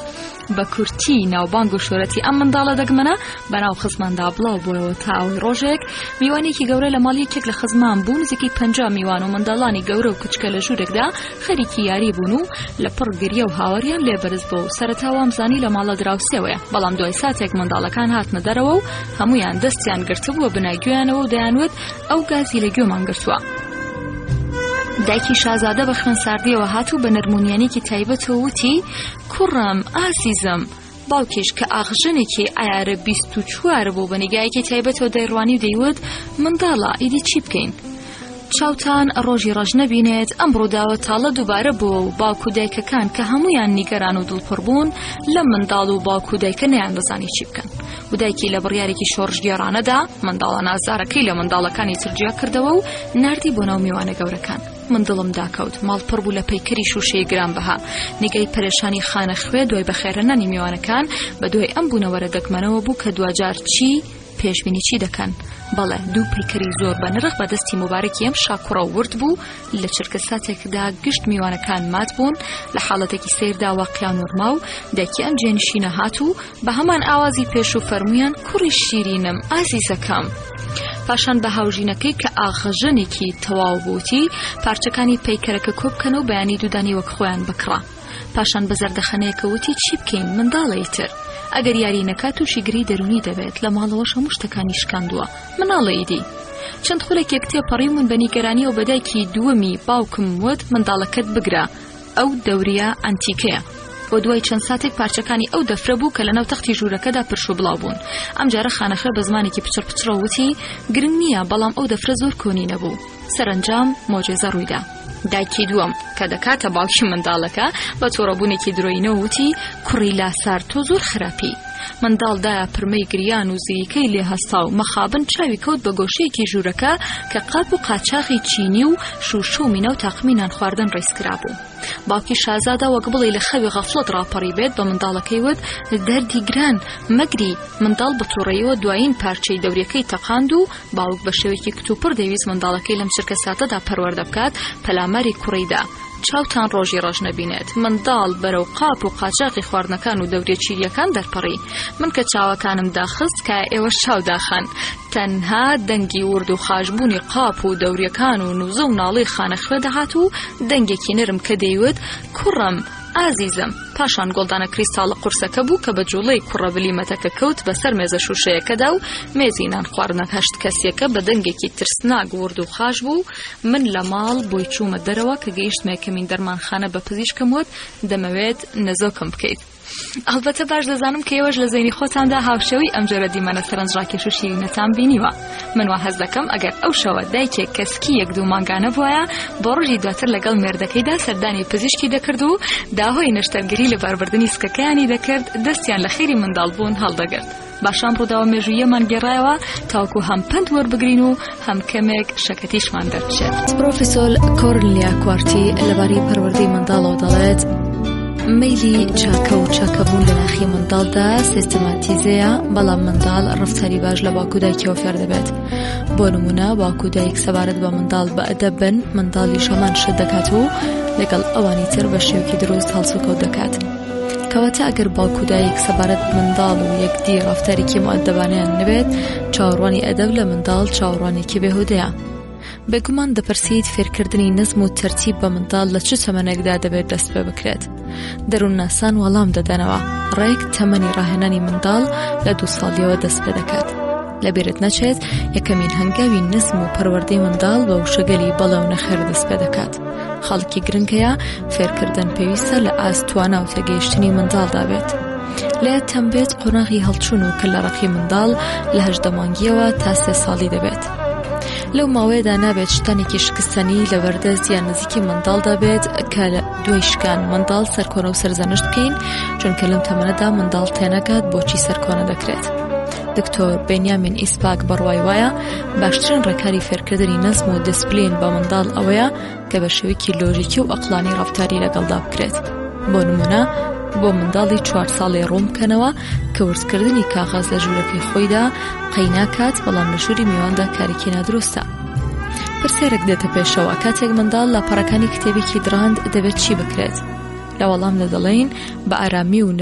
بە کورتی ناوبانگ و شۆرەتی ئەم منداڵە دەگمەنە بەناو خزماندا بڵاو بووەوە تا ئەوەی ڕۆژێک میوانێکی گەورە لە ماڵی یەکێک لە خزمان بوو. نزیکەی 50 میوان و منداڵانی گەورە و کچکە لە ژوورێکدا خەریکی یاری بوون و لە پڕ گریە و هاوەریان لێبەرز بوو. سەرەتا وامزانی لە ماڵە دراوسێوەیە، بەڵام دوای ساتێک منداڵەکان هاتنە دەرەوە و هەمویان دەستیان گرتبووە بناگوێیانەوە و دەیانوت ئەو گازی لە گوێمان گرتووە. دایکی شازادە بە خوێنساردیەوە هاتوو بە نەرمونیانێکی تایبەتەوە وتی: کوڕم ئازیزم. باوکیش کە ئاغژنێکی ئایارە 24 بوو بە نیگایەکی تایبەتەوە دەیڕوانی و دەیوت: منداڵە ئیدی چی بکەین؟ چاوتان ڕۆژی ڕەش نەبینێت. ئەم ڕووداوە تاڵە دووبارە بووە و باوک و دایکەکان کە هەمویان نیگەران و دڵپڕ بوون لە منداڵ و باوک و دایکە نەیان دەزانی چی بکەن. و دایکی لە بڕیارێکی شۆڕژگێڕانەدا منداڵە نازارەکەی لە منداڵەکانی ترجیا کردەوە و ناردی بۆ ناو میوانە گەورەکان. من دڵم داکەوت، ماڵ پڕ بوو لە پەیکەری شوشەی گرانبەها. نیگەی پەرێشانی خانە خوێ دوای بەخێرهێنانی میوانەکان بە دوای ئەم بوونەوەرە دەگمەنەوە بوو کە دوجار چی پێشبینی چی دەکەن. بەڵێ دوو پەیکەری زۆر بە نرخ بەدەستی مبارەکی ئەم شاکوڕە ورد بوو. لە چرکە ساتێکدا گشت میوانەکان مات بوون. لە حاڵەتێکی سیردا واقعیان نورما و دایکی ئەم جێنشینە هاتوو بە هەمان ئاوازی پێش و فەرموویان: کوڕی شیرینم، ئازیزەکەم. پاشان بە هاوژینەکەی کە ئاغژنێکی تەواو بووتی پارچەکانی پەیکەرەکە کۆبکەن و بەیانی دوودانی وەک خۆیان بکڕا. پاشان بە زەردەخەنەیەکە وتی: چی بکەین منداڵی تر؟ ئەگەر یاری نەکات و شیگری دەرونی دەبێت. لە ماڵەوەش هەموو شتەکانی شکاندووە. مناڵەیدی چەند خولێک یەکتێ پەڕیمون بە نیگەرانی و بەدایکی دووەمی باوکم وت: منداڵەکەت بگرە، ئەو دەوریە ئەنتیکەیە. بۆ دوای چەند ساتێک پارچەکانی ئەو دەفرە بوو کە لە ناو تەختی ژوورەکەدا پرش و بڵاو بوون. ئەم جارە خانەخێ بە زمانێکی پچڕ وتی: گرنگ نییە، بەڵام ئەو دەفرە زۆر کۆنی نەبوو. سەرنجام مۆجێزە ڕوویدا. دایکی دووەم کە دەکاتە باوکی منداڵەکە بە تۆڕەبوونێکی درۆینەوە وتی: کوڕی لاسار، تۆ زۆر خراپی. منداڵدایە پرمەی گریان و زیکەی لێ هەستا و مەخابن چاوی کەوت بە گۆشەیەکی ژوورەکە کە قاپ و قاچاقی چینی و شوشە و مینە و تاقمینان خواردن ڕیسکرا بوو. باوکی شازادە وەک بڵێ لە خەوی غەفڵەت ڕاپەڕی بێت بە منداڵەکەی وت: دەردی گران مەگری. منداڵ بەتوڕەیەوە دوایین پارچەی دەوریەکەی تەقاند و باوک بە شێوەیەکی کتوپڕ دەویست منداڵەکەی لەم چرکە ساتەدا پەروەردە بکات. پەلاماری کوڕیدا: چاوتان ڕۆژی ڕەش نەبینێت. منداڵ بەرەو قاپ و قاچاقی خواردنەکان و دەورێ چیریەکان دەرپەڕی. من کە چاوەکانم داخست کە ئێوە چاو داخان. تەنها دەنگی ورد و خاشبوونی قاپ و دەوریەکان و نوزە و ناڵەی خانەخوێ دەهات و دەنگێکی نرم کە دەیوت: کوڕم ئازیزم. پاشان گۆڵدانە کریستاڵە قورسەکە بوو کە بە جوڵەی کوڕە بلیمەتەکە کەوت بەسەر مێزە شوشەیەکەدا و مێزی نان خواردنە هەشت کەسیەکە بە دەنگێکی ترسناک ورد و خاش بوو. من لە ماڵ بۆی چوومە دەرەوە کە گەیشتمە یەکەمین دەرمانخانە بە پزیشکم وت: دەمەوێت نەزۆکم بکەیت. ئەلبەتە باش دەزانم کە ئێوەش لە زەینی خۆتاندا هاوشەوی ئەم جۆرە دیمەنە سەرنجڕاکێش و شیرینەتان بینیوە. من وا هەز دەکەم ئەگەر ئەو شەوە دایکێک کەسکی 1-2 مانگانە بووایە بۆ ڕۆژی دواتر لەگەڵ مێردەکەیدا سەردانی پزیشکی دەکرد و داهۆی نەشتەرگەری لە باربردنی سکەکەیانی دەکرد، دەستیان لە خێری منداڵبوون هەڵدەگرت. باشان ڕووداوە مێژوویەمان گێڕایەوە تاوەکو هەم پند وەربگرین و هەم کەمێک شەکەتیشمان دەرچێت. پرۆفیسۆر کۆرنلیا کوارتی لەبارەی پەروەردەی منداڵەوە دەڵێت: مەیلی چاکە و چاکەبوون لە ناخی منداڵدا سیستەماتیزەیە، بەڵام منداڵ ڕفتاری باش لە باوک و دایکەوە فێر دەبێت. بۆ نمونە باوک و دایک سەبارەت بە منداڵ بە ئەدەب بن، منداڵی شەمان شت دەکات و لەگەڵ ئەوانی تر بە شێوەیەکی دروست هەڵسوکەوت دەکات. کەواتە ئەگەر باوک و دایک سەبارەت منداڵ و یەکدی ڕفتارێکی مؤدەبانەیان نەبێت، چاوەڕوانی ئەدەب لە منداڵ چاوەڕوانێکی بێهودەیە. بێگومان دەپرسیت فێرکردنی نزم و تەرتیب بە منداڵ لە چ تەمەنێکدا دەبێت دەست پێ بکرێت. دەروونناسان وەڵام دەدەنەوە ڕێک تەمەنی ڕاهێنانی منداڵ لە 2 ساڵیەوە دەست پێ دەکات. لەبیرت نەچێت یەکەمین هەنگاوی نزم و پەروەردەی منداڵ بە وشەگەلی بەڵێ و نەخێر دەست پێ دەکات. خەڵکی گرنگەیە فێرکردن پێویستە لە ئاستوانە و تێگەیشتنی منداڵدا بێت. لێت تەمبێت قۆناغی هەڵچوون و کللەڕەقی منداڵ لە 18 مانگیەوە تا 3 ساڵی دەبێت. لەو ماوەیەدا نابێت شتانێکی شکستنی لە بەردەست یان نزیکی منداڵدا بێت کە دوای شکان منداڵ سەرکۆنە و سەرزەنشت بکەین، چونکە لەم تەمەنەدا منداڵ تێنەکات بۆچی سەرکۆنە دەکرێت. دکتۆر بێنیامین ئیسپاک بەڕوای وایە باشترین ڕێکاری فێرکردنی نەزم و دسپلین بە منداڵ ئەوەیە کە بە شێوەیەکی لۆژیکی و ئەقلانی ڕەفتاری لەگەڵدا بکرێت. بۆ نمونە بۆ منداڵی 4 ساڵی ڕوون بکەنەوە کە ورزکردنی کاغاز لە ژوورەکەی خۆیدا قەیناکات، بەڵام لە ژووری میواندا کارێکی نادروستە. پرسیارێک دێتە پێشەوە کاتێک منداڵ لاپەڕەکانی کتێبێکی دڕاند دەبێت چی بکرێت؟ لە وەڵامدا دەڵێن بە ئارامی و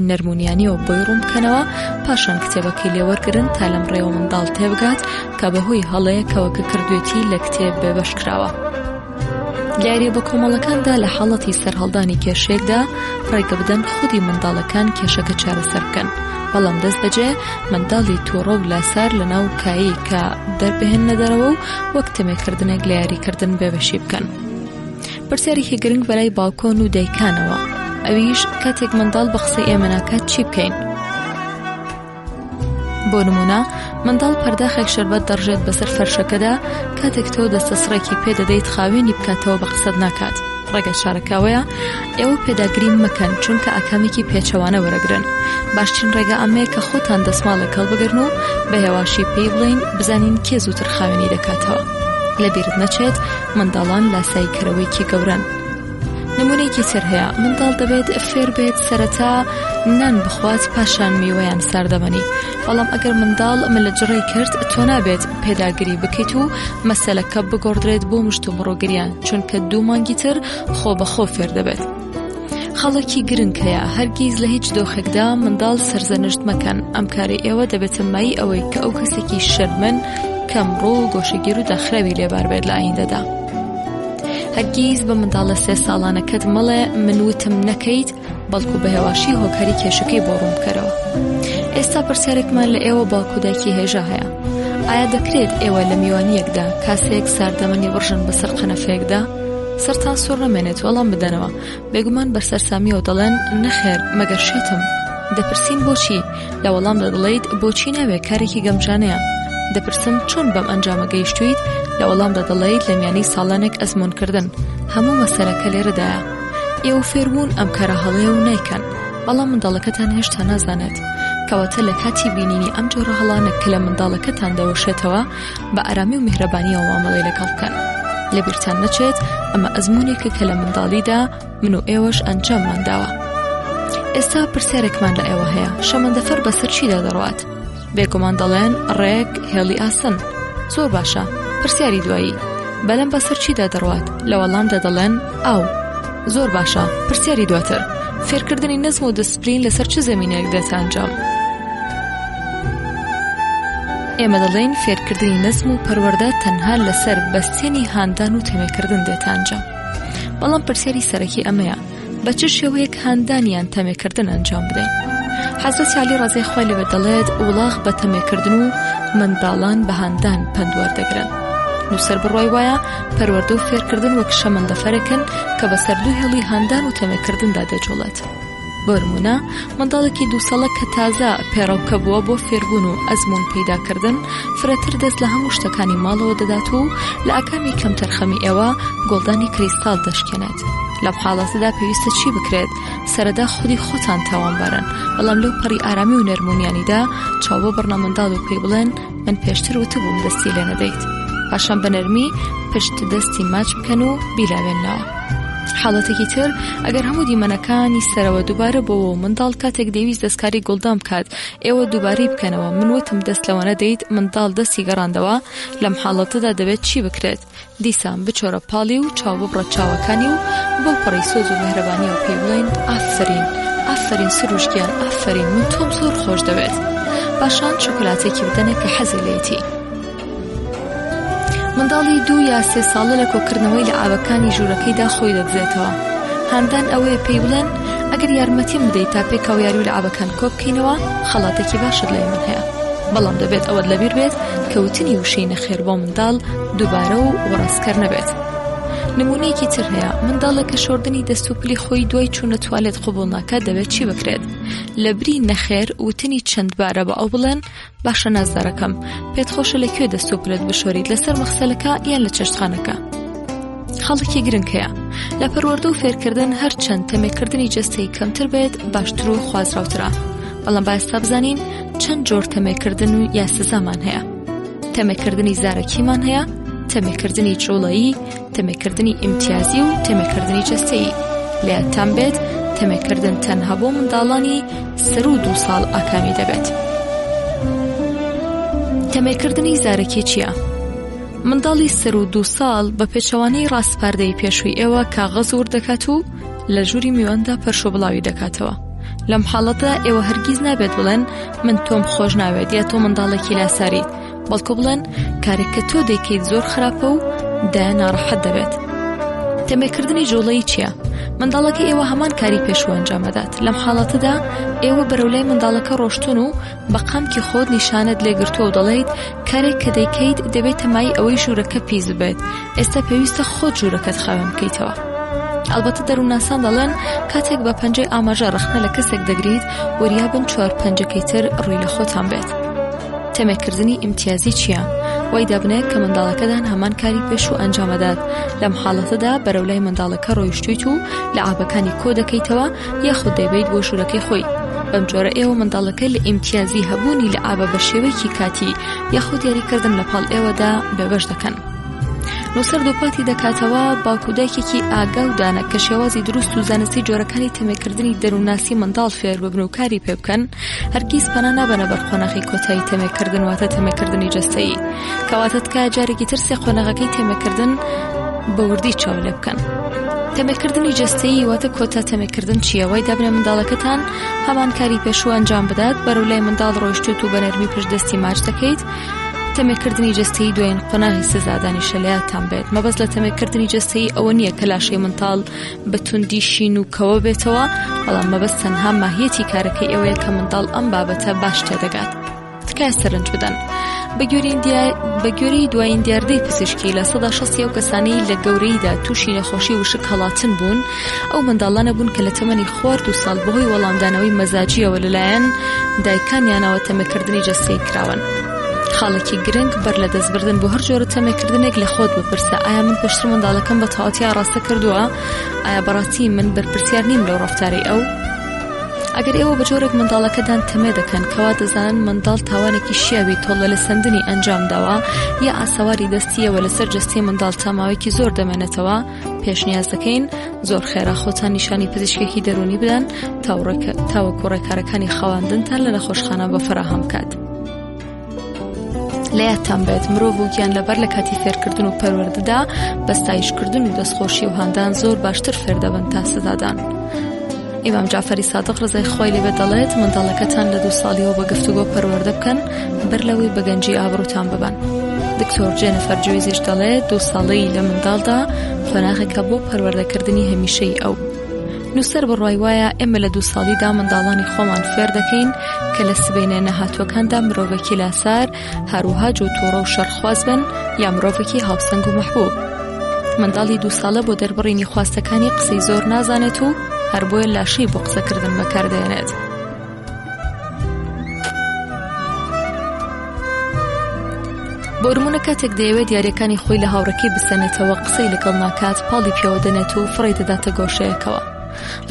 نەرمونیانیەوە بۆی ڕوون بکەنەوە پاشان کتێبەکەی لێوەرگرن تا لەم ڕێوە منداڵ تێبگات کە بەهۆی هەڵەیەکەوە کە کردوێتی لە کتێب بێبەش کراوە. دیارە بە کۆمەڵەکاندا لە حاڵەتی سەرهەڵدانی کێشێکدا ڕێگە بدەن خودی منداڵەکان کێشەکە چارەسەر بکەن، بەڵام دەست بەجێ منداڵی تووڕە و لاسار لە ناو کایی کە دەربهێننە دەرەوە و وەک تەمێکردنێک لە یاریکردن بێبەشی بکەن. پرسیارێکی گرنگ بەلای باوکۆن و دایکانەوە، ئەویش کاتێک منداڵ بە قسەی ئێمە ناکات چی بکەین؟ بۆ نمونە منداڵ پەرداخێک شەربەت دەڕژێت بەسەر فەرشەکەدا، کاتێک تۆ دەستەسڕێکی پێدەدەیت خاوێنی بکاتەوە بە قسەت ناکات. ڕێگە چارەکاوەیە ئێوە پێداگری مەکەن چونکە ئاکامێکی پێچەوانە وەرەگرن. باشترین ڕێگە ئەمەیە کە خۆتان دەسماڵە کەڵبگرن و بە هێواشی پێی بڵێن بزانین کێ زووتر خاوێنی دەکاتەوە. لەبیرت نەچێت منداڵان لاسایکەرەوەیکی گەورن. نمونەیەکی تر هەیە، منداڵ دەبێت فێر بێت سەرەتا نان بخوات پاشان میوەیان ساردەمەنی، بەڵام ئەگەر منداڵ ملەجڕی کرد تۆ نابێت پێداگری بکەیت و مەسەلەکە بگۆڕدرێت بۆ مشت و مڕۆگریان، چونکە 2 مانگی تر خۆ بەخۆ فێر دەبێت. خەڵکی گرنگ هەیە هەرگیز لە هیچ دۆخێکدا منداڵ سەرزەنشت مەکەن. ئەم کاری ئێوە دەبێتە مای ئەوەی کە ئەو کەسێکی شەرمن کەمڕۆ و گۆشەگیر و داخراوی لێبار بێت لە ئایندەدا. هەرگیز بە منداڵە 3 ساڵانەکەت مەڵێ من وتم نەکەیت، بەڵکو بە هێواشی هۆکاری کێشەکەی بۆ ڕوون بکەرەوە. ئێستا پرسیارێکمان لە ئێوە باوک و دایکی هێژە هەیە. ئایا دەکرێت ئێوە لە میوانیەکدا کاسێک ساردەمەنی ڕژن بەسەر قەنەفەیەکدا؟ سەرتان سوڕ نەمێنێت وەڵام بدەنەوە. بێگومان بەرسەرسامیەوە دەڵێن نەخێر مەگەر شێتم. دەپرسین بۆچی؟ لە وەڵامدا دەڵێیت بۆچی ناوێت کارێکی گەمژانەیە. دەپرسم چۆن بەم ئەنجامە گەیشتویت؟ لە وەڵامدا دەڵێیت لە میانەی ساڵانێک ئەزمونکردن. هەموو مەسەلەکە لێرەدایە. ئێوە فێربوون ئەم کارە هەڵەیە و نایکەن، بەڵام منداڵەکەتان هێشتا نازانێت. کەواتە لە کاتی بینینی ئەم جۆرە هەڵانە کە لە منداڵەکەتان دەوەشێتەوە بە ئارامی و میهرەبانیەوە مامەڵەی لەگەڵ بکەن. لەبیرتان نەچێت ئەمە ئەزمونێکە کە لە منداڵیدا من و ئێوەش ئەنجاممان داوە. ئێستا پرسیارێکمان لە ئێوە هەیە، شەمەندەفەر بەسەر چیدا دەڕوات؟ بێگومان دەڵێن ڕێک هێڵی ئاسن. زۆر باشە. پرسیاری دوایی، بەلەم بەسەر چیدا دەڕوات؟ لە وەڵامدا دەڵێن ئاو. زۆر باشە. پرسیاری دواتر، فێرکردنی نەزم و دسپلین لەسەر چ زەمینەیەک دێتە ئەنجام؟ ئێمە دەڵێن فێرکردنی نەزم و پەروەردە تەنها لەسەر بەستێنی هاندان و تەمێکردن دێتە ئەنجام. بەڵام پرسیاری سەرەکی ئەمەیە، بە چ شێوەیەک هاندانیان تەمێکردن ئەنجام بدەین؟ حەزرەتی عەلی ڕەزای خوای لێبێ دەڵێت وڵاغ بە تەمێکردن و منداڵان بە هاندان پەندوەردەگرن. نووسەر بڕوای وایە پەروەردە و فێرکردن وەک شەمەندەفەرێکن کە بەسەر 2 هێڵی هاندان و تەمێکردندا دەجوڵێت. بۆ نمونە منداڵێکی 2 ساڵە کە تازە پێڕەوکە بووە بۆ فێربوون و ئەزمون پەیداکردن فرەتر دەست لە هەموو شتەکانی ماڵەوە دەدات و لە ئاکامی کەم تەرخەمی ئێوە گۆڵدانی کریستال دەشکێنێت. لەم حاڵەتەدا پێویستە چی بکرێت؟ سەرەدا خودی خۆتان تاوانبارن، بەڵام لەو پەڕی ئارامی و نەرمونیانیدا چاو بۆ بڕنە منداڵ و پێی بڵێن من پێشتر وتبووم دەستی لێ نەدەیت. پاشان بە نەرمی پشت دەستی ماچ بکەن و بیلاوێننەوە. حاڵەتێکی تر، ئەگەر هەموو دیمەنەکانی سەرەوە دووبارە بۆەوە و منداڵ کاتێک دەویست دەستکاری گوڵدان بکات ئێوە دووبارەی بکەنەوە من وتم دەست لەوە نەدەیت، منداڵ دەستی گەڕاندەوە، لەم حاڵەتەدا دەبێت چی بکرێت؟ دیسان بچۆرە پاڵی و چاو ببڕە چاوەکانی و بەو پەڕی سۆز و مهرەبانیەوە پێی بڵێن ئافرین، ئافرین سروشگیان، ئافرین من تۆم زۆر خۆش دەوێت. پاشان شۆکۆلاتێکی بدەنێ کە حەزی لێیەتی. منداڵی 2 یا 3 ساڵە لە کۆکردنەوەی لە ئاوەکانی ژوورەکەیدا خۆی دەدزێتەوە. هاندان ئەوەیە پێی بڵێن ئەگەر یارمەتیم بدەیت تا پێکەوە یاروی لە ئاوەکان کۆ بکەینەوە خەڵاتێکی باشت لای من هەیە. بەڵام دەبێت ئەوەت لەبیر بێت کەوتنی وشەی نەخێر بۆ منداڵ دووبارە و وەڕاستکەر نەبێت. نمونەیەکی تر هەیە، منداڵێک کە شۆردنی دەست و پلی خۆی دوای چوونە توالێت قبوڵ ناکات دەبێت چی بکرێت؟ لە بری نەخێر وتنی چەند بارە بە ئەو بڵێن باشە نازدارەکەم پێت خۆشە لەکوێ دەست و پلت بشۆریت، لەسەر مەخسەلەکە یان لە چەشتخانەکە؟ خەڵکی گرنگ هەیە لە پەروەردە و فێرکردن هەرچەند تەمێکردنی جەستەی کەمتر بێت باشتر و خوازراوترە، بەڵام با ئێستا بزانین چەند جۆر تەمێکردن و یاسزامان هەیە. تەمێکردنی زارەکیمان هەیە، تەمێکردنی جوڵایی، تەمێکردنی ئیمتیازی و تەمێکردنی جەستەیی. لێتان بێت تەمێکردن تەنها بۆ منداڵانی 2 ساڵ ئاکامی دەبێت. تەمێکردنی زارەکی چییە؟ منداڵی 2 ساڵ بە پێچەوانەی ڕاستپاردەی پێشووی ئێوە کاغەز ور دەکات و لە ژووری میواندا پەرشۆ بڵاوی دەکاتەوە. لەم حاڵەتە ئێوە هەرگیز نابێت بڵێن من تۆم خۆش ناوێت یا تۆ منداڵێکی لاساریت، بەڵکو بڵێن کارێک کە تۆ دەیکەیت زۆر خراپە و دایە ناڕەحەت دەبێت. تەمێکردنی جوڵەیی چییە؟ منداڵەکە ئێوە هەمان کاری پێشوە ئەنجامەدات. لەم حاڵەتەدا ئێوە بەرەولای منداڵەکە ڕۆشتون و بە قامکی خۆت نیشانت لێگرتووە و دەڵێیت کارێک کە دەیکەیت دەبێت تەمای ئەوەی ژوورەکە پیس بێت، ئێستا پێویستە خۆت ژوورەکەت خاوێن بکەیتەوە. ئەلبەتە دەرووناسان دەڵێن کاتێک بە پەنجەی ئاماژە ڕخنە لە کەسێک دەگریت وەریابن 4 پەنجەکەی تر ڕووی لە خۆتان بێت. تەمێکردنی ئیمتیازی چییە؟ وای دەبنێت کە منداڵەکەدان هەمان کاری پێشوو ئەنجامەدات. لەم حاڵەتەدا بەرەولای منداڵەکە ڕۆیشتویت و لە ئابەکانی کۆ دەکەیتەوە یاخود دەبێت بۆ ژوورەکەی خۆی. بەم جۆرە ئێوە منداڵەکە لە ئیمتیازی هەبوونی لە ئابە بە شێوەیەکی کاتی یاخود دیاریکردن لە پاڵ ئێوەدا بێبەش دەکەن. نووسەر دووپاتی دەکاتەوە باوک و دایکێکی ئاگا و دانە کە شێوازی دروست و زانستی جۆرەکانی تەمێکردنی دەرووناسی منداڵ فێر ببن و کاری پێ بکەن هەرگیز پەنا نابەنە بەر قۆناغی کۆتایی تەمێکردن واتە تەمێکردنی جەستەیی، کەواتە تکایە جارێکی تر سێ قۆناغەکەی تەمێکردن بە وردی چاو لێ بکەن. تەمێکردنی جەستەیی واتە کۆتا تەمێکردن چییە؟ وای دەبنێ منداڵەکەتان هەمان کاری پێشوو ئەنجام بدات، بەرەولای منداڵ ڕۆیشتوت و بە نەرمی پشتدەستی ماچ دەکەیت. تەمێکردنی جەستەیی دوایین قۆناغی سزادانی شەلایەتان بێت. مەبەست لە تەمێکردنی جەستەیی ئەوە نییە کە لاشەی منداڵ بە توندی شین و کەوە بێتەوە، بەڵام مەبەست تەنها ماهیەتی کارەکەی ئەوەیە کە منداڵ ئەم بابەتە باش تێدەگات. تکایە سەرنج بدەن. بە گوێرەی دوایین دیاردەی پزیشکی لە 60 کەسانەی لە گەورەیدا تووشی نەخۆشی وشک هەڵاتن بوون، ئەو منداڵانە بوون کە لە تەمەنی خوار 2 ساڵ بەهۆی وەڵامدانەوەی مەزاجیەوە لەلایەن دایکانیانەوە تەمێکردنی جەستەیی کراون. خاڵێکی گرنگ بەر لە دەستبردن بۆ هەر جۆرە تەمێکردنێک لە خۆت بپرسە ئایا من پشتر منداڵەکەم بە تەواوی ئاڕاستە کردووە؟ ئایا بەڕاستی من بەرپرسیار نیم لەو ڕەفتارەی ئەو؟ ئەگەر ئێوە بە جۆرێک منداڵەکەدان تەمێ دەکەن کەوا دەزانن منداڵ تاوانێکی شیاوی تۆڵە لە سندنی ئەنجام داوە یا ئاسەواری دەستیەوە لەسەر جەستی منداڵ تاماوێکی زۆر دەمێنێتەوە، پێشنیاز دەکەین زۆر خێرا خۆتان نیشانی پزیشکێکی دەرونی بدەن تاوەکو ڕێکارەکانی خەواندنتان لە نەخۆشخانە بە فراهەم کات. لێیاتان بێت مرۆڤ و گیان لەبەر لە کاتی فێرکردن و پەروەردەدا بە ستایشکردن و دەستخۆشی و هاندان زۆر باشتر فێر دەبن تا سزادان. ئیمام جعفەری سادق ڕزای خۆی لێبێ دەڵێت منداڵەکەتان لە 2 ساڵیەوە بە گفتوگۆ پەروەردە بکەن بەر لەوەی بە گەنجی ئابڕوتان ببەن. دکتۆر جێنەفەر جوێزیش دەڵێت 2 ساڵەی لە منداڵدا قۆناغێکە بۆ پەروەردەکردنی هەمیشەی ئەو. نووسەر بڕوای وایە ئێمە لە 2 ساڵیدا منداڵانی خۆمان فێر دەکەین کە لە سبەینە نەهاتووەکاندا مرۆڤێکی لاسار هەروها جوتۆڕە و شەرخواز بن یا مرۆڤێکی هاوسەنگ و مەحبوب. منداڵی 2 ساڵە بۆ دەربڕینی خواستەکانی قسەی زۆر نازانێت و هەر بۆیە لاشەی بۆ قسەکردن بەکاردێنێت. بۆ نمونە کاتێک دەیەوێت دیاریەکانی خۆی لە هاوڕێکی بستێنێتەوە قسەی لەگەڵ ناکات پاڵی پێوە دەنێت و فڕی دەداتە گۆشەیەکەوە.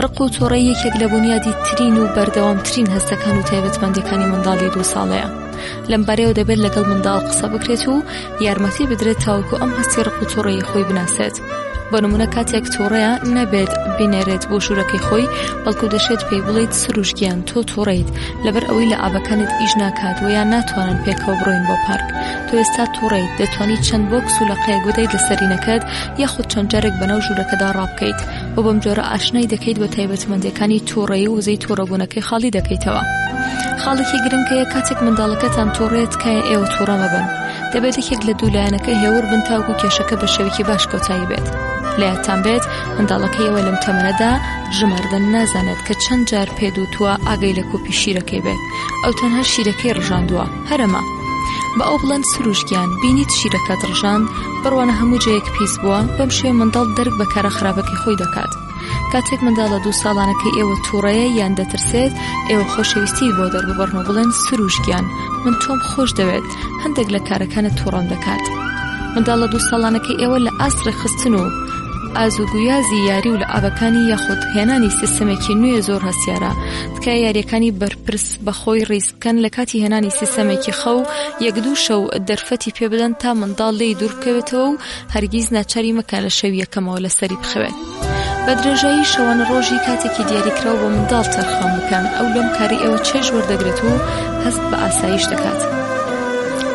ڕق و تۆڕەی یەکێک لە بنیادی ترین و بەردەوامترین هەستەکان و تایبەتمەندیەکانی منداڵی 2 ساڵەیە. لەم بارەیەوە دەبێت لەگەڵ منداڵ قسە بکرێت و یارمەتی بدرێت تاوەکو ئەم هەستی ڕق و تۆڕەی خۆی بناسێت. بۆ نمونە کاتێک تۆڕەیە نەبێت بینێرێت بۆ ژوورەکەی خۆی، بەڵکو دەشێت پێی بڵێیت سروشگیان تۆ تۆڕەیت لەبەر ئەوەی لە ئابەکانت ئیش ناکات و یان ناتوانن پێکەوە بڕۆین بۆ پارک. تۆ ئێستا تۆڕەیت، دەتوانیت چەند بۆکس و لەقەیەک بدەیت لە سەرینەکەت یاخود چەند جارێک بەناو ژوورەکەدا ڕابکەیت و بەم جۆرە ئاشنای دەکەیت بە تایبەتمەندیەکانی تۆڕەیی و وزەی تۆڕەبوونەکەی خاڵی دەکەیتەوە. خاڵێکی گرنگەیە کاتێک منداڵەکەتان تۆڕێت کایە ئێوە تۆڕە مەبن. دەبێت یەکێک لە دوو لایەنەکە هێور بن تاوەکو کێشەکە بە شێوەیەکی باش کۆتایی بێت. لێیاتان بێت منداڵەکەیەوە لەم تەمەنەدا ژماردن نازانێت کە چەند جار پێدوتووە ئاگەی لە کۆپی شیرەکەی بێت. ئەو تەنها شیرەکەی ڕژاندووە، هەرەمە. بە ئەو بڵەن سروشگیان بینیت شیرەکەت ڕژاند بڕوانە هەموو جەیەک پیس بووە، بەم شێوە منداڵ دەرک بە کارە خراپەکەی خۆی دەکات. کاتێک منداڵە 2 ساڵانەکەی ئێوە تووڕەیە یان دەترسێت ئێوە خۆشەویستی بۆ دەرببڕن و بڵێن سروشگیان من تۆم خۆش دەوێت هەندێک لە کارەکانت تووڕەم دەکات. منداڵە 2 ساڵانەکەی ئێوە لە ئاسڕی خستن و ئازوگویازی یاری و لە ئابەکانی یاخود هێنانی سیستەمێکی نوێ زۆر هەسیارە. تکایە یاریەکانی بەرپرس بەخۆی ڕیز بکەن لە کاتی هێنانی سیستەمێکی خەو 1-2 شەو دەرفەتی پێ بدەن تا منداڵ لێی دوور بکەوێتەوە و هەرگیز ناچاری مەکەن لە شەوی یەکەمەوە لەسەری بخەوێت. بە درێژایی شەوانە ڕۆژی کاتێکی دیاریکراو بۆ منداڵ تەرخان بکەن، ئەو لەم کاری ئێوە چێژ وەردەگرێت و هەست بە ئاسایش دەکات.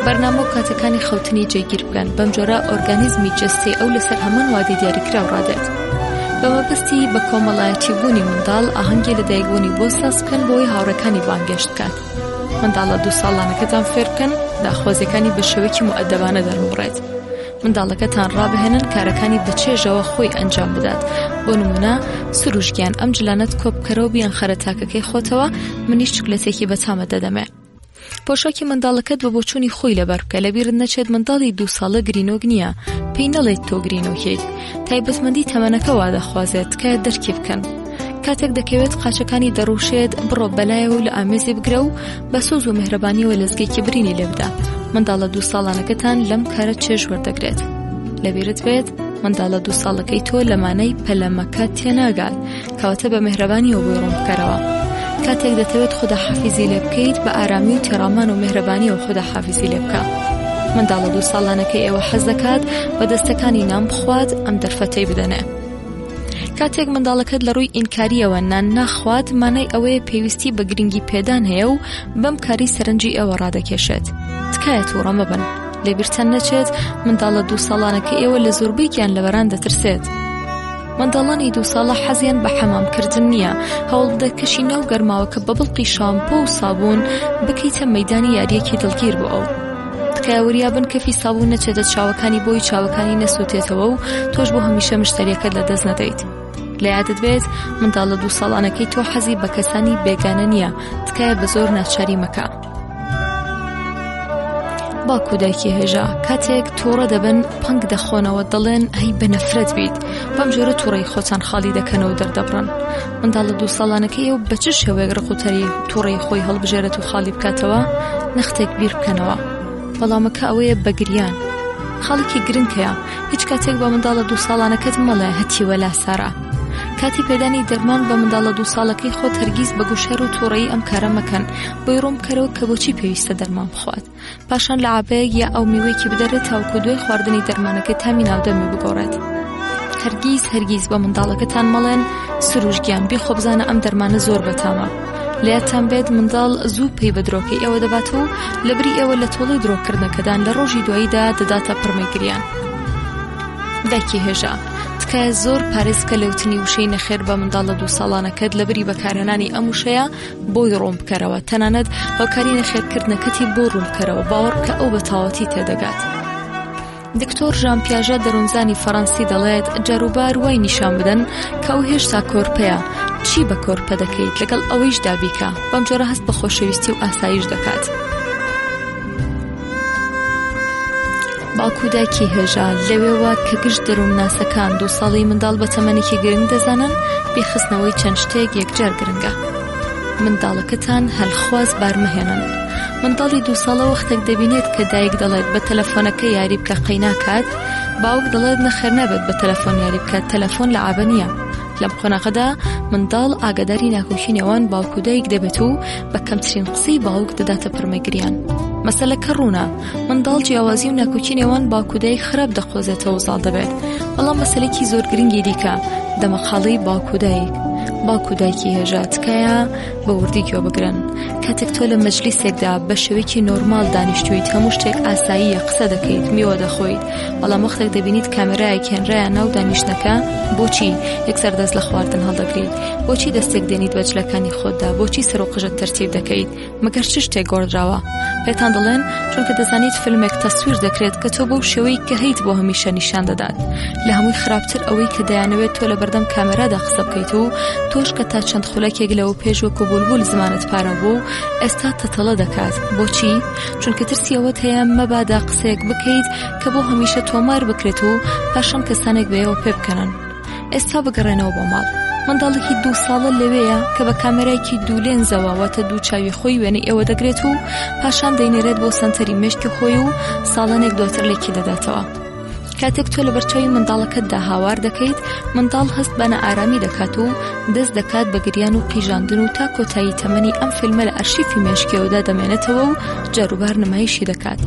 بەرنامە و کاتەکانی خەوتنی جێگیر بکەن، بەم جۆرە ئۆرگانیزمی جەستەی ئەو لەسەر هەمان وادی دیاریکراو ڕادێت. بە مەبەستی بە کۆمەڵایەتی بوونی منداڵ ئاهەنگی لە دایکبوونی بۆ ساز بکەن بۆی هاوڕێکانی بانگەشت بکات. منداڵە 2 ساڵانەکەتان فێر بکەن داخوازیەکانی بە شێوەیەکی مؤدەبانە دەربڕێت. منداڵەکەتان ڕابهێنن کارەکانی بە چێژەوە خۆی ئەنجام بدات. بۆ نمونە سروشگیان ئەم جلانەت کۆبکەرەوە بیان خەرە تاکەکەی خۆتەوە، منیش چکلەتێکی بەتامە دەدەمێ. پۆشاکی منداڵەکەت بە بۆچوونی خۆی لەبەر بکە، لەبیرت نەچێت منداڵی 2 ساڵە گرینۆگ نییە، پێی نەڵێت تۆ گرینۆکیت. تایبەتمەندی تەمەنەکە وا دەخوازێت تکایە دەرکی بکەن. کاتێک دەکەوێت قاچەکانی دەڕوشێت بڕۆ بەلایەوە و لە ئامێزی بگرە و بە سۆز و میهرەبانیەوە لەزگێکی برینی لێ بدە. منداڵە 2 ساڵانەکەتان لەم کارە چێژ وەردەگرێت. لەبیرت بێت منداڵە 2 ساڵەکەی تۆ لەمانەی پەلەمەکە تێناگات، کەواتە بە میهرەبانیەوە بۆی ڕوون بکەرەوە. کاتێک دەتەوێت خوداحافیزی لێ بکەیت بە ئارامی و تێڕامان و میهرەبانیەوە خوداحافیزی لێ بکە. منداڵە 2 ساڵانەکەی ئێوە حەز دەکات بە دەستەکانی نان بخوات، ئەم دەرفەتەی بدەنێ. کاتێک منداڵەکەت لە ڕووی ئینکاریەوە نان ناخوات، مانای ئەوەیە پێویستی بە گرنگی پێدان هەیە و بەم کاری سەرنجی ئێوە ڕادەکێشێت. تکایە تووڕە مەبن. لێبیرتان نەچێت منداڵە 2 ساڵانەکە ئێوە لە زۆربەیەکیان لە بەران دەترسێت. منداڵانی 2 ساڵە حەزیان بە حەمامکردن نییە، هەوڵ بدە کەشی ناو گەرماوەکە بە بڵقی شامپۆ و سابوون بکەیتە مەیدانی یاریەکی دڵگیر بۆ ئەو. تکایە وریابن کەفی سابوون نەچێتە چاوەکانی بۆی چاوەکانی نەسووتێتەوە و تۆش بۆ هەمیشە مشتریەکەت لە دەست نەدەیت. لە یادت بێت منداڵە 2 ساڵانەکەی تۆ حەزی بە کەسانی بێگانە نییە، تکایە بە زۆر ناچاری مەکە. باوک و دایکی هێژا کاتێک تووڕە دەبن پەنگ دەخۆنەوە، دەڵێن هەی بە نەفرەت بیت، بەم جۆرە تووڕەی خۆتان خاڵی دەکەنەوە و دەردەبڕن. منداڵە 2 ساڵانەکەی ئەو بە چ شێوەیەک ڕقوتەری تووڕەی خۆی هەڵبژێرێت و خاڵی بکاتەوە؟ نەختێک بیر بکەنەوە. بەڵامەکە ئەوەیە بەگریان. خاڵێکی گرنگەیە. هیچ کاتێک بە منداڵە 2 ساڵانەکەت مەڵێ هەتیوە لاسارە. کاتی پێدانی دەرمان بە منداڵە 2 ساڵەکەی خۆت هەرگیز بە گوشەر و تووڕەیی ئەم کارە مەکەن، بۆی ڕوون بکەرەوە کە بۆچی پێویستە دەرمان بخوات. پاشان لە عابەیەک یا ئەو میوەیەکی بدەرێت تاوەکو دوای خواردنی دەرمانەکە تامی ناودەمی بگۆڕێت. هەرگیز بە منداڵەکەتان مەڵێن سروشگیان بیخۆ بزانە ئەم دەرمانە زۆر بەتامە. لێتان بێت منداڵ زوو پێی بە درۆکەی ئێوە دەباتەوە و لەبری ئێوە لە تۆڵی درۆکردنەکەدان لە ڕۆژی دواییدا دەداتە پڕمەگریان. دایکی هێژا تکایە زۆر پارێزکە لەوتنی وشەی نەخێر بە منداڵە 2 ساڵانەکەت لەبری بەکارهێنانی ئەم وشەیە بۆی ڕوون بکەرەوە، تەنانەت هۆکاری نەخێرکردنەکەتی بۆ ڕوون بکەرەوە، باوەڕ بکە ئەو بە تاواتی تێدەگات. دکتۆر ژان پیاژە دەروونزانی فەڕەنسی دەڵێت جاروبار وای نیشان بدەن کە ئەو هێشتا کۆرپەیە، چی بە کۆرپە دەکەیت لەگەڵ ئەوەیش دابیکە، بەم جۆرە هەست بە خۆشەویستی و ئاسایش دەکات. باوک و دایکی هێژا لەوێوە کە گشت دەروونناسەکان 2 ساڵی منداڵ بە تەمەنێکی گرنگ دەزانن، بیخستنەوەی چەند شتێک یەکجار گرنگە. منداڵەکەتان هەلخواز بارمەهێنن. منداڵی 2 ساڵە وەختێک دەبینێت کە دایک دەڵێت بە تەلەفۆنەکە یاری بکە قەیناکات، باوک دەڵێت نەخێر نابێت بە تەلەفۆن یاری بکات، تەلەفۆن لە عابە نییە. لەم قۆناغەدا منداڵ ئاگاداری ناکۆکی نێوان باوک و دایک دەبێت و بە کەمترین قسەی باوک دەداتە پڕمەگریان. مەسەلەکە ڕوونە، منداڵ جیاوازی و ناکۆکی نێوان باوک و دایک خراپ دەخۆزێتەوە و زاڵ دەبێت. بەڵام مەسەلەیەکی زۆر گرنگی دیکە دەمەخاڵەی باوک و دایک. باوک و دایکی هێژا تکایە بە وردی گوێ بگرن. کاتێک تۆ لە مەجلیسێکدا بە شێوەیەکی نۆرمال دانیشتویت، هەموو شتێک ئاساییە، قسە دەکەیت، میوە دەخۆیت، بەڵام وەختێک دەبینیت کامێرایەک هێنرایە ناو دانیشتنەکە، بۆچی یەکسەر دەست لە خواردن هەڵدەگریت؟ بۆچی دەستێک دێنیت بە جلەکانی خۆتدا؟ بۆچی سەر و قژت تەرتیب دەکەیت؟ مەگەر چ شتێک گۆڕدراوە؟ پێتان دەڵێن چونکە دەزانیت فیلمێک تەسویر دەکرێت کە تۆ بەو شێوەی کە هەیت بۆ هەمیشە نیشان دەدات. لە هەمووی خراپتر ئەوەی کە دەیانەوێت تۆ لە بەردەم کامێرادا قسە بکەیت و تۆش کە تا چەند خولەکێک لەوە پێش وەکو بولبول زمانت پارە بوو ئێستا تەتەڵە دەکات. بۆچی؟ چونکە ترسی ئەوەت هەیە مەبادا قسەیەک بکەیت کە بۆ هەمیشە تۆمار بکرێت و پاشان کەسانێک بەیەوە پێ بکەنن. ئێستا بگەڕێنەوە بۆ ماڵ. منداڵێکی 2 ساڵە لەوەیە کە بە کامێرایەکی دوولێن زەواوەتە دوو چاوی خۆی وێنەی ئێوە دەگرێت و پاشان دەینێرێت بۆ سەنتەری مێشکی خۆی و ساڵانێک دواتر لێکی دەداتەوە. کاتێک تۆ لە بەرچاوی منداڵەکەتدا هاوار دەکەیت، منداڵ هەست بە نەئارامی دەکات و دەست دەکات بە گریان و قیژاندن و تا کۆتایی تەمەنی ئەم فیلمە لە ئەرشیفی مێشکیەوەدا دەمێنێتەوە و جاروبار نمایشی دەکات.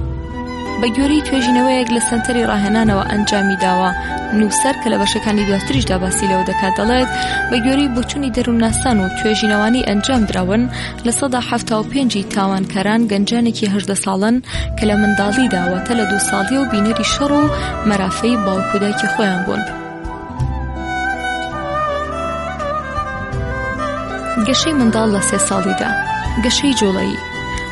بە گوێرەی توێژینەوەیەک لە سەنتەری ڕاهێنانەوە ئەنجامی داوە. نووسەر کە لە بەشەکانی دواتریشدا باسی لەوە دەکات دەڵێت بە گوێرەی بۆچوونی دەروونناسان و توێژینەوانی ئەنجام دراون لە 75 تاوانکاران گەنجانێکی 18 ساڵن کە لە منداڵی داوەتە لە 2 ساڵی و بینەری شەڕ و مەرافەی باوک و دایکی خۆیان بوون. گەشەی منداڵ لە 3 ساڵیدا. گەشەی جوڵەیی.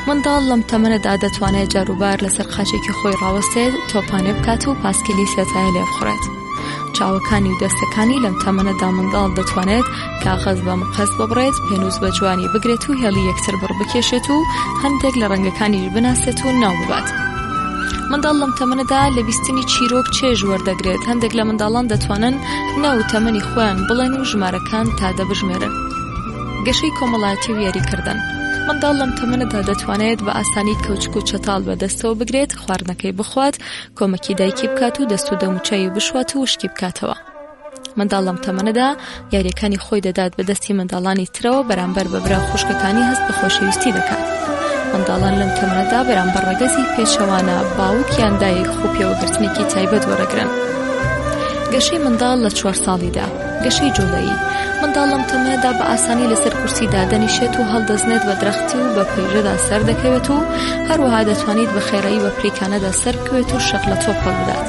منداڵ لەم تەمەنەدا دەتوانێت جاروبار لەسەر قاچێکی خۆی ڕاوەستێت، تۆپانێ بکات و پاسکیلی سێتایە لێ بخڕێت. چاوەکانی و دەستەکانی لەم تەمەنەدا منداڵ دەتوانێت کاغەز بە مقەس ببڕێت، پێنووس بە جوانی بگرێت و هێڵی یەکتر بڕ بکێشێت و هەندێک لە ڕەنگەکانیش بناسێت و ناو ببات. منداڵ لەم تەمەنەدا لە بیستنی چیرۆک چێژ وەردەگرێت. هەندێک لە منداڵان دەتوانن ناو تەمەنی خۆیان بڵێن و ژمارەکان تا دەبژمێرن. گەشەی کۆمەڵایەتی و یاریکردن. منداڵ لەم تەمەنەدا دەتوانێت بە ئاسانی کەوچک و چەتاڵ بەدەستەوە بگرێت، خواردنەکەی بخوات، کۆمەکی دایکی بکات و دەست و دەموچەی بشوات و وشکی بکاتەوە. منداڵ لەم تەمەنەدا یاریەکانی خۆی دەدات بە دەستی منداڵانی ترەوە، بەرامبەر بە برا خوشکەکانی هەست بە خۆشەویستی دەکات. منداڵان لەم تەمەنەدا بەرامبەر ڕەگەزی پێچەوانە باوک یان دایک خۆ پێوەگرتنێکی تایبەت وەرەگرن. گەشەی منداڵ لە 4 ساڵیدا. گەشەی جوڵەیی. منداڵ لەم تەمەنەدا بە ئاسانی لەسەر کورسیدا دەنیشێت و هەڵدەزنێت بە درەختی و بە پەیژەدا سەر دەکەوێت و هەروەها دەتوانێت بە خێرایی بە پلیکانەدا سەر بکەوێت و شەق لە تۆپ هەڵبدات.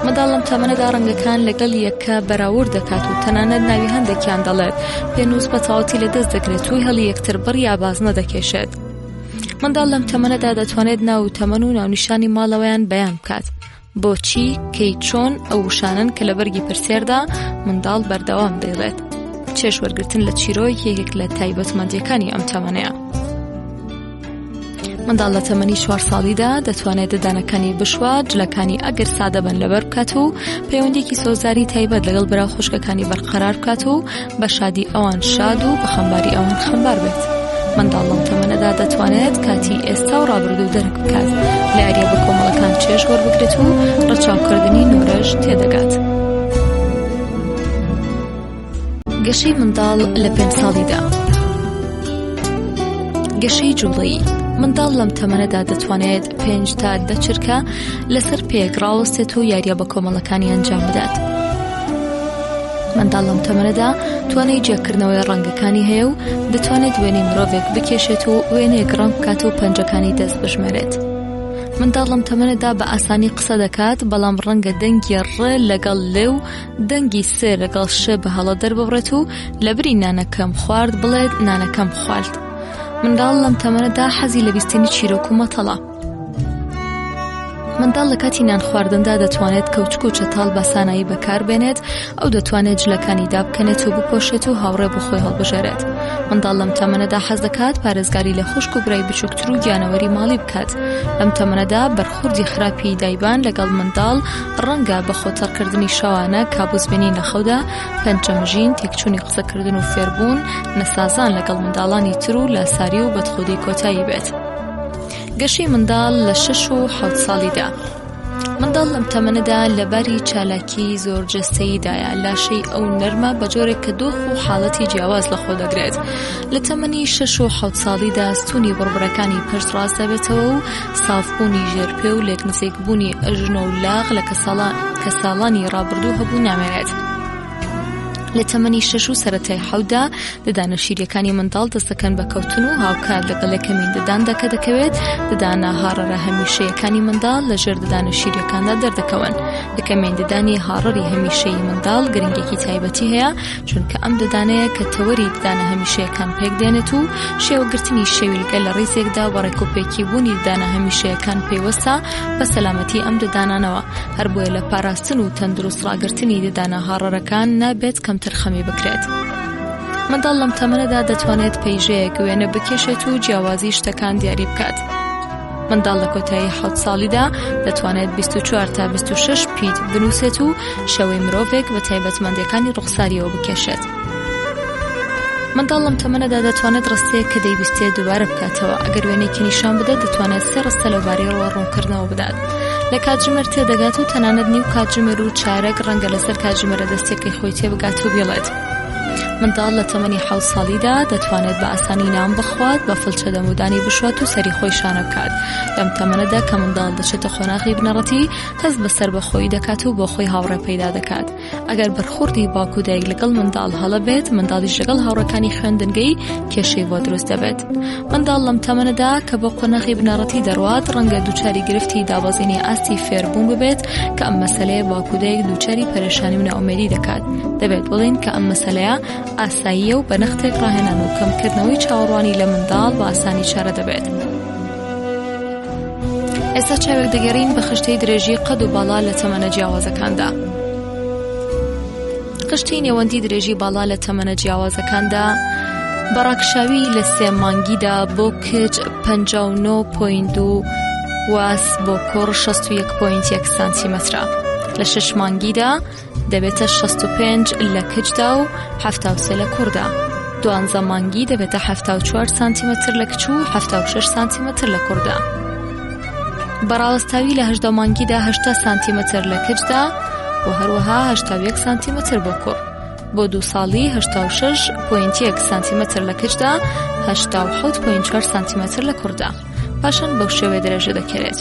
منداڵ لەم تەمەنەدا ڕەنگەکان لەگەڵ یەکە بەراورد دەکات و تەنانەت ناوی هەندێکیان دەڵێت، پێنووس بە تەواوی لە دەست دەگرێت و هێڵی یەکتر بڕ یا بازنە دەکێشێت. منداڵ لەم تەمەنەدا دەتوانێت ناو تەمەن و ناونیشانی ماڵەوەیان بەیان بکات. بۆچی، کەی، چۆن ئەو وشانن کە لە بەرگی پرسێردا منداڵ بەردەوام دەیڵێت. چێژ وەرگرتن لە چیرۆی یەکێک لە تایبەتمەندیەکانی ئەم تەمەنەیە. منداڵ لە تەمەنی 4 ساڵیدا دەتوانێت ددانەکانی بشوات، جلەکانی ئەگەر سادە بن لەبەر بکات و پەیوەندێکی سۆزاری تایبەت لەگەڵ برا خوشکەکانی بەرقەرار بکات و بە شادی ئەوان شاد و بە خەمباری ئەوان خەمبار بێت. منداڵ لەم تەمەنەدا دەتوانێت کاتی ئێستا و ڕابردوو دەرک بکات، لە یاریە بە کۆمەڵەکان چێژ وەربگرێت و ڕەچاوکردنی نورەش تێدەگات. گەشەی منداڵ لە 5 ساڵیدا. گەشەی جوڵەیی. منداڵ لەم تەمەنەدا دەتوانێت 5 تا 10 چرکە لەسەر پێک ڕاوەستێت و یاریە بە کۆمەڵەکانی ئەنجام بدات. منداڵ لەم تەمەنەدا توانای جێکردنەوەی ڕەنگەکانی هەیە و دەتوانێت وێنەی مرۆڤێک بکێشێت و وێنەیەک ڕەنگ بکات و پەنجەکانی دەست بژمێرێت. منداڵ لەم تەمەنەدا بە ئاسانی قسە دەکات، بەڵام ڕەنگە دەنگی ڕ لەگەڵ لێ و دەنگی سێ لەگەڵ شێ بە هەڵە دەرببڕێت و لە بری نانەکەم خوارد بڵێت نانەکەم خوارد. منداڵ لەم تەمەنەدا حەزی لە بیستنی چیرۆک و مەتەڵە. منداڵ لە کاتی نان خواردندا دەتوانێت کەوچک و چەتاڵ بە سانایی بەکاربێنێت، ئەو دەتوانێت جلەکانی دابکەنێت و بپۆشێت و هاوڕێ بۆ خۆی هەڵبژێرێت. منداڵ لەم تەمەنەدا حەز دەکات پارێزگاری لە خوشک و برای بچووکتر و گیانەوەری ماڵی بکات. لەم تەمەنەدا بەرخوردی خراپی دایبان لەگەڵ منداڵ ڕەنگە بە خۆتەڕکردنی شەوانە، کابوسبێنی نەخەودا، پەنجەمژین، تێکچوونی قسەکردن و فێربوون، نەسازان لەگەڵ منداڵانی تر و لاساری و بەدخودی کۆتایی بێت. گەشەی منداڵ لە 6 و 7 ساڵیدا. منداڵ لەم تەمەنەدا لەباری چالاکی زۆر جەستەییدایە، لاشەی ئەو نەرمە بە جۆرێک کە دۆخ و حاڵەتی جیاواز لە خۆ دەگرێت. لە تەمەنی 6 و 7 ساڵیدا ستونی بڕبڕەکانی پشت ڕاست دەبێتەوە و صافبوونی ژێرپێ و لێک نزیکبوونی ئەژنە و لاغ لە کە ساڵانی ڕابردوو هەبوو نامێنێت. لە تەمەنی 6 و سەرەتای 7دا ددانە شیریەکانی منداڵ دەستەکەن بە کەوتن و هاوکات لەگەڵ یەکەمین دداندا کە دەکەوێت. ددانە هاڕەرە هەمیشەیەکانی منداڵ لە ژێر ددانە شیریەکاندا دەردەکەون. یەکەمین ددانی هاڕەری هەمیشەیی منداڵ گرنگێکی تایبەتی هەیە، چونکە ئەم ددانەیە کە تەوەری ددانە هەمیشەیەکان پێک دێنێت و شێوەگرتنی شێویلگە لە ڕیزێکدا بە ڕێکوپێکی بوونی ددانە هەمیشەیەکان پێوەستە بە سەلامەتی ئەم ددانانەوە. هەر بۆیە لە پاراستن و تەندروست ڕاگرتنی ددانە هاڕەرەکان نابێت کەمتر خەمی بکرێت. منداڵ لەم تەمەنەدا دەتوانێت پەیژەیەک وێنە بکێشێت و جیاوازی شتەکان دیاری بکات. منداڵ لە کۆتایی 7 ساڵیدا دەتوانێت 24 تا 26 پیت بنووسێت و شەوەی مرۆڤێک بە تایبەتمەندیەکانی ڕوخساریەوە بکێشێت. منداڵ لەم تەمەنەدا دەتوانێت ڕستەیەک کە دەیویستێت دووبارە بکاتەوە. ئەگەر وێنێکی نیشان بدات دەتوانێت 3 ڕستە لەوبارەی ڕۆڕوونکردنەوە بدات. لە کاتژمێر تێدەگات و تەنانەت نیو کاتژمێر و چارەک ڕەنگە لەسەر کاتژمێرە دەستێکی خۆی تێبگات و بێڵێت. منداڵ لە تەمەنی 7 ساڵیدا دەتوانێت بە ئاسانی نان بخوات، بە فڵچە دەمودانی بشوات و سەری خۆی شانە بکات. لەم تەمەنەدا کە منداڵ دەچێتە خۆناغی بنەڕەتی، هەست بەسەر بەخۆی دەکات و بۆ خۆی هاوڕێ پەیدا دەکات. ئەگەر بەرخوردی باوک و دایک لەگەڵ منداڵ هەڵە بێت، منداڵیش لەگەڵ هاوڕەکانی خوێندنگەی کێشەی بۆ دروست دەبێت. منداڵ لەم تەمەنەدا کە بۆ قۆناغی بنەڕەتی دەڕوات، ڕەنگە دووچاری گرفتی دابەزینی ئاستی فێربوون ببێت کە ئەم مەسەلەیە باوک و دایک دووچاری پەرێشانی و ناومێدی دەکات. دەبێت بڵین کە ئەم مەسەلەیە ئاساییە و بە نەختێک ڕاهێنان و کەمکردنەوەی چاوەڕوانی لە منداڵ بە ئاسانی چارە دەبێت. ئێستا چاوێک دەگەڕین بە خشتەی درێژی قەد و باڵا لە تەمەنە جیاوازەکاندا. خشتەی نێوەندی درێژی باڵا لە تەمەنە جیاوازەکاندا بەڕاکشاوی لە 3 مانگیدا بۆ کچ 59.2 واس بۆ کوڕ 61.1 سانتیمەترە، لە 6 مانگیدا دەبێتە 65 لە کچدا و 73 لە کوڕدا، 12 مانگی دەبێتە 74 سانتیمەتر لە کچ و 76 سانتیمەتر لە کوڕدا. بەڕاوەستاوی لە 18 مانگیدا 80 سانتیمەتر لە کچدا و هەروەها 81 سانتیمەتر بۆ کوڕ، بۆ 2 ساڵی 86.1 سانتیمەتر لە کچدا، 87.4 سانتیمەتر لە کوڕدا. پاشان بەو شێوەیە درێژە دەکرێت.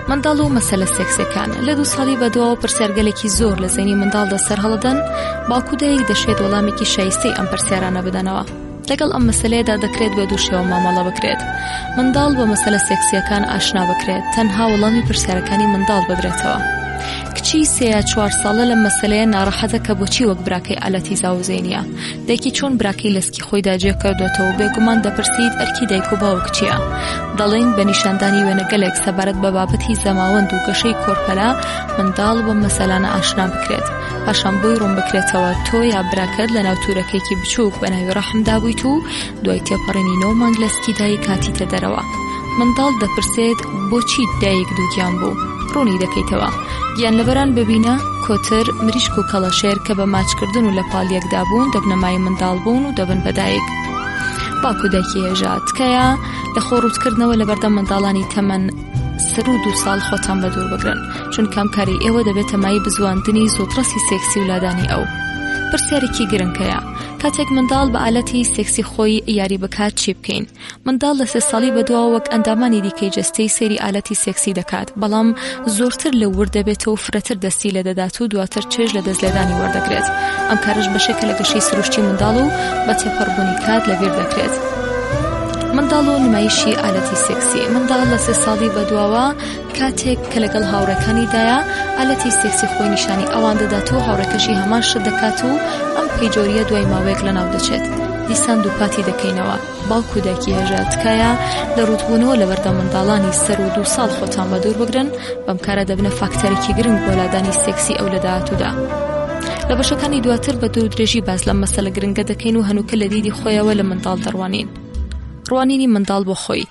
منداڵ و مەسەلە سێکسەکان لە 2 ساڵی بەدواوە پرسیارگەلێکی زۆر لە زەینی منداڵدا سەر هەڵدەن، باوک و دایک دەشێت وەڵامێکی شایستەی ئەم پرسیارانە بدەنەوە. لەگەڵ ئەم مەسەلەیەدا دەکرێت بە 2 شێوە مامەڵە بکرێت. منداڵ بە مەسەلە سێکسیەکان ئاشنا بکرێت، تەنها وەڵامی پرسیارەکانی منداڵ بدرێتەوە. کچی 3 یا 4 ساڵە لە مەسەلەیە ناڕەحەتە کە بۆچی وەک براکەی ئالەتی زاوزێنیە. دایکی چۆن براکەی لەسکی خۆیدا جێ کردوێتەوە و بێگومان دەپرسیت ئەرکی دایک و باوک چییە؟ دەڵێن بە نیشاندانی وێنەگەلێک سەبارەت بە بابەتی زەماوەند و گەشەی کۆرپەلا منداڵ بە مەسەلانە ئاشنا بکرێت. پاشان بۆی ڕوون بکرێتەوە تۆ یا براکەت لە ناوتورەکەیکی بچووک بە ناوی ڕەحمدا بوویت و دوای تێپەڕێنی 9 مانگ لەسکی دایک کاتیتە دەرەوە. منداڵ دەپرسێت بۆچی دایک دووگیان بوو؟ ڕوونی دەکەیتەوە. گیان لەبەران ببینە کۆتر مریشک و کەڵەشێر کە بە ماچکردن و لە پاڵیەکدا بوون دەبنەمای منداڵ بوون و دەبن بەدایک. باوک و دایکی هێژا تکایە لە خۆڕووتکردنەوە لە بەردەم منداڵانی تەمەن 2 ساڵ خۆتان بە دوور بگرن، چونکە ئەم کاری ئێوە دەبێتە مای بزواندنی زۆدڕەسی سێکسی و لادانی ئەو. پرسیارێکی گرنگەیە کاتێک منداڵ بە ئالەتی سێکسی خۆی یاری بکات چی بکەین؟ منداڵ لە 3 ساڵی بەدواوە وەک ئەندامانی دیکەی جەستەی سەیری ئالەتی سێکسی دەکات، بەڵام زۆرتر لە ور دەبێتەوە و فرەتر دەستی لە دەدات و دواتر چێژ لە دەستلێدانی وەردەگرێت. ئەم کارش بەشێکە لە گەشەی سروشتی منداڵ و بە تێپەڕبوونی کات لەبیر دەکرێت. منداڵ و نمایشی ئالەتی سێکسی. منداڵ لە 3 ساڵی بەدواوە کاتێک کە لەگەڵ هاوڕێکانیدایە ئالەتی سێکسی خۆی نیشانی ئەوان دەدات و هاوڕێکەشی هەمان شت دەکات و ئەم پەیجۆریە دوای ماوەیەک لەناو دەچێت. دیسان دووپاتی دەکەینەوە. باوک و دایکی هێژا تکایە لە ڕوودبوونەوە لە بەردەم منداڵانی 2 ساڵ خۆتان بە دوور بگرن، بەم کارە دەبنە فاکتەرێکی گرنگ بۆ لادانی سێکسی ئەو لە داهاتوودا. لە بەشەکانی دواتر بە دوور درێژی باس لەم مەسەلە گرنگە دەکەین و هەنووکە لە دیدی خۆیەوە لە منداڵ دەڕوانین. ڕوانینی منداڵ بۆ خۆی.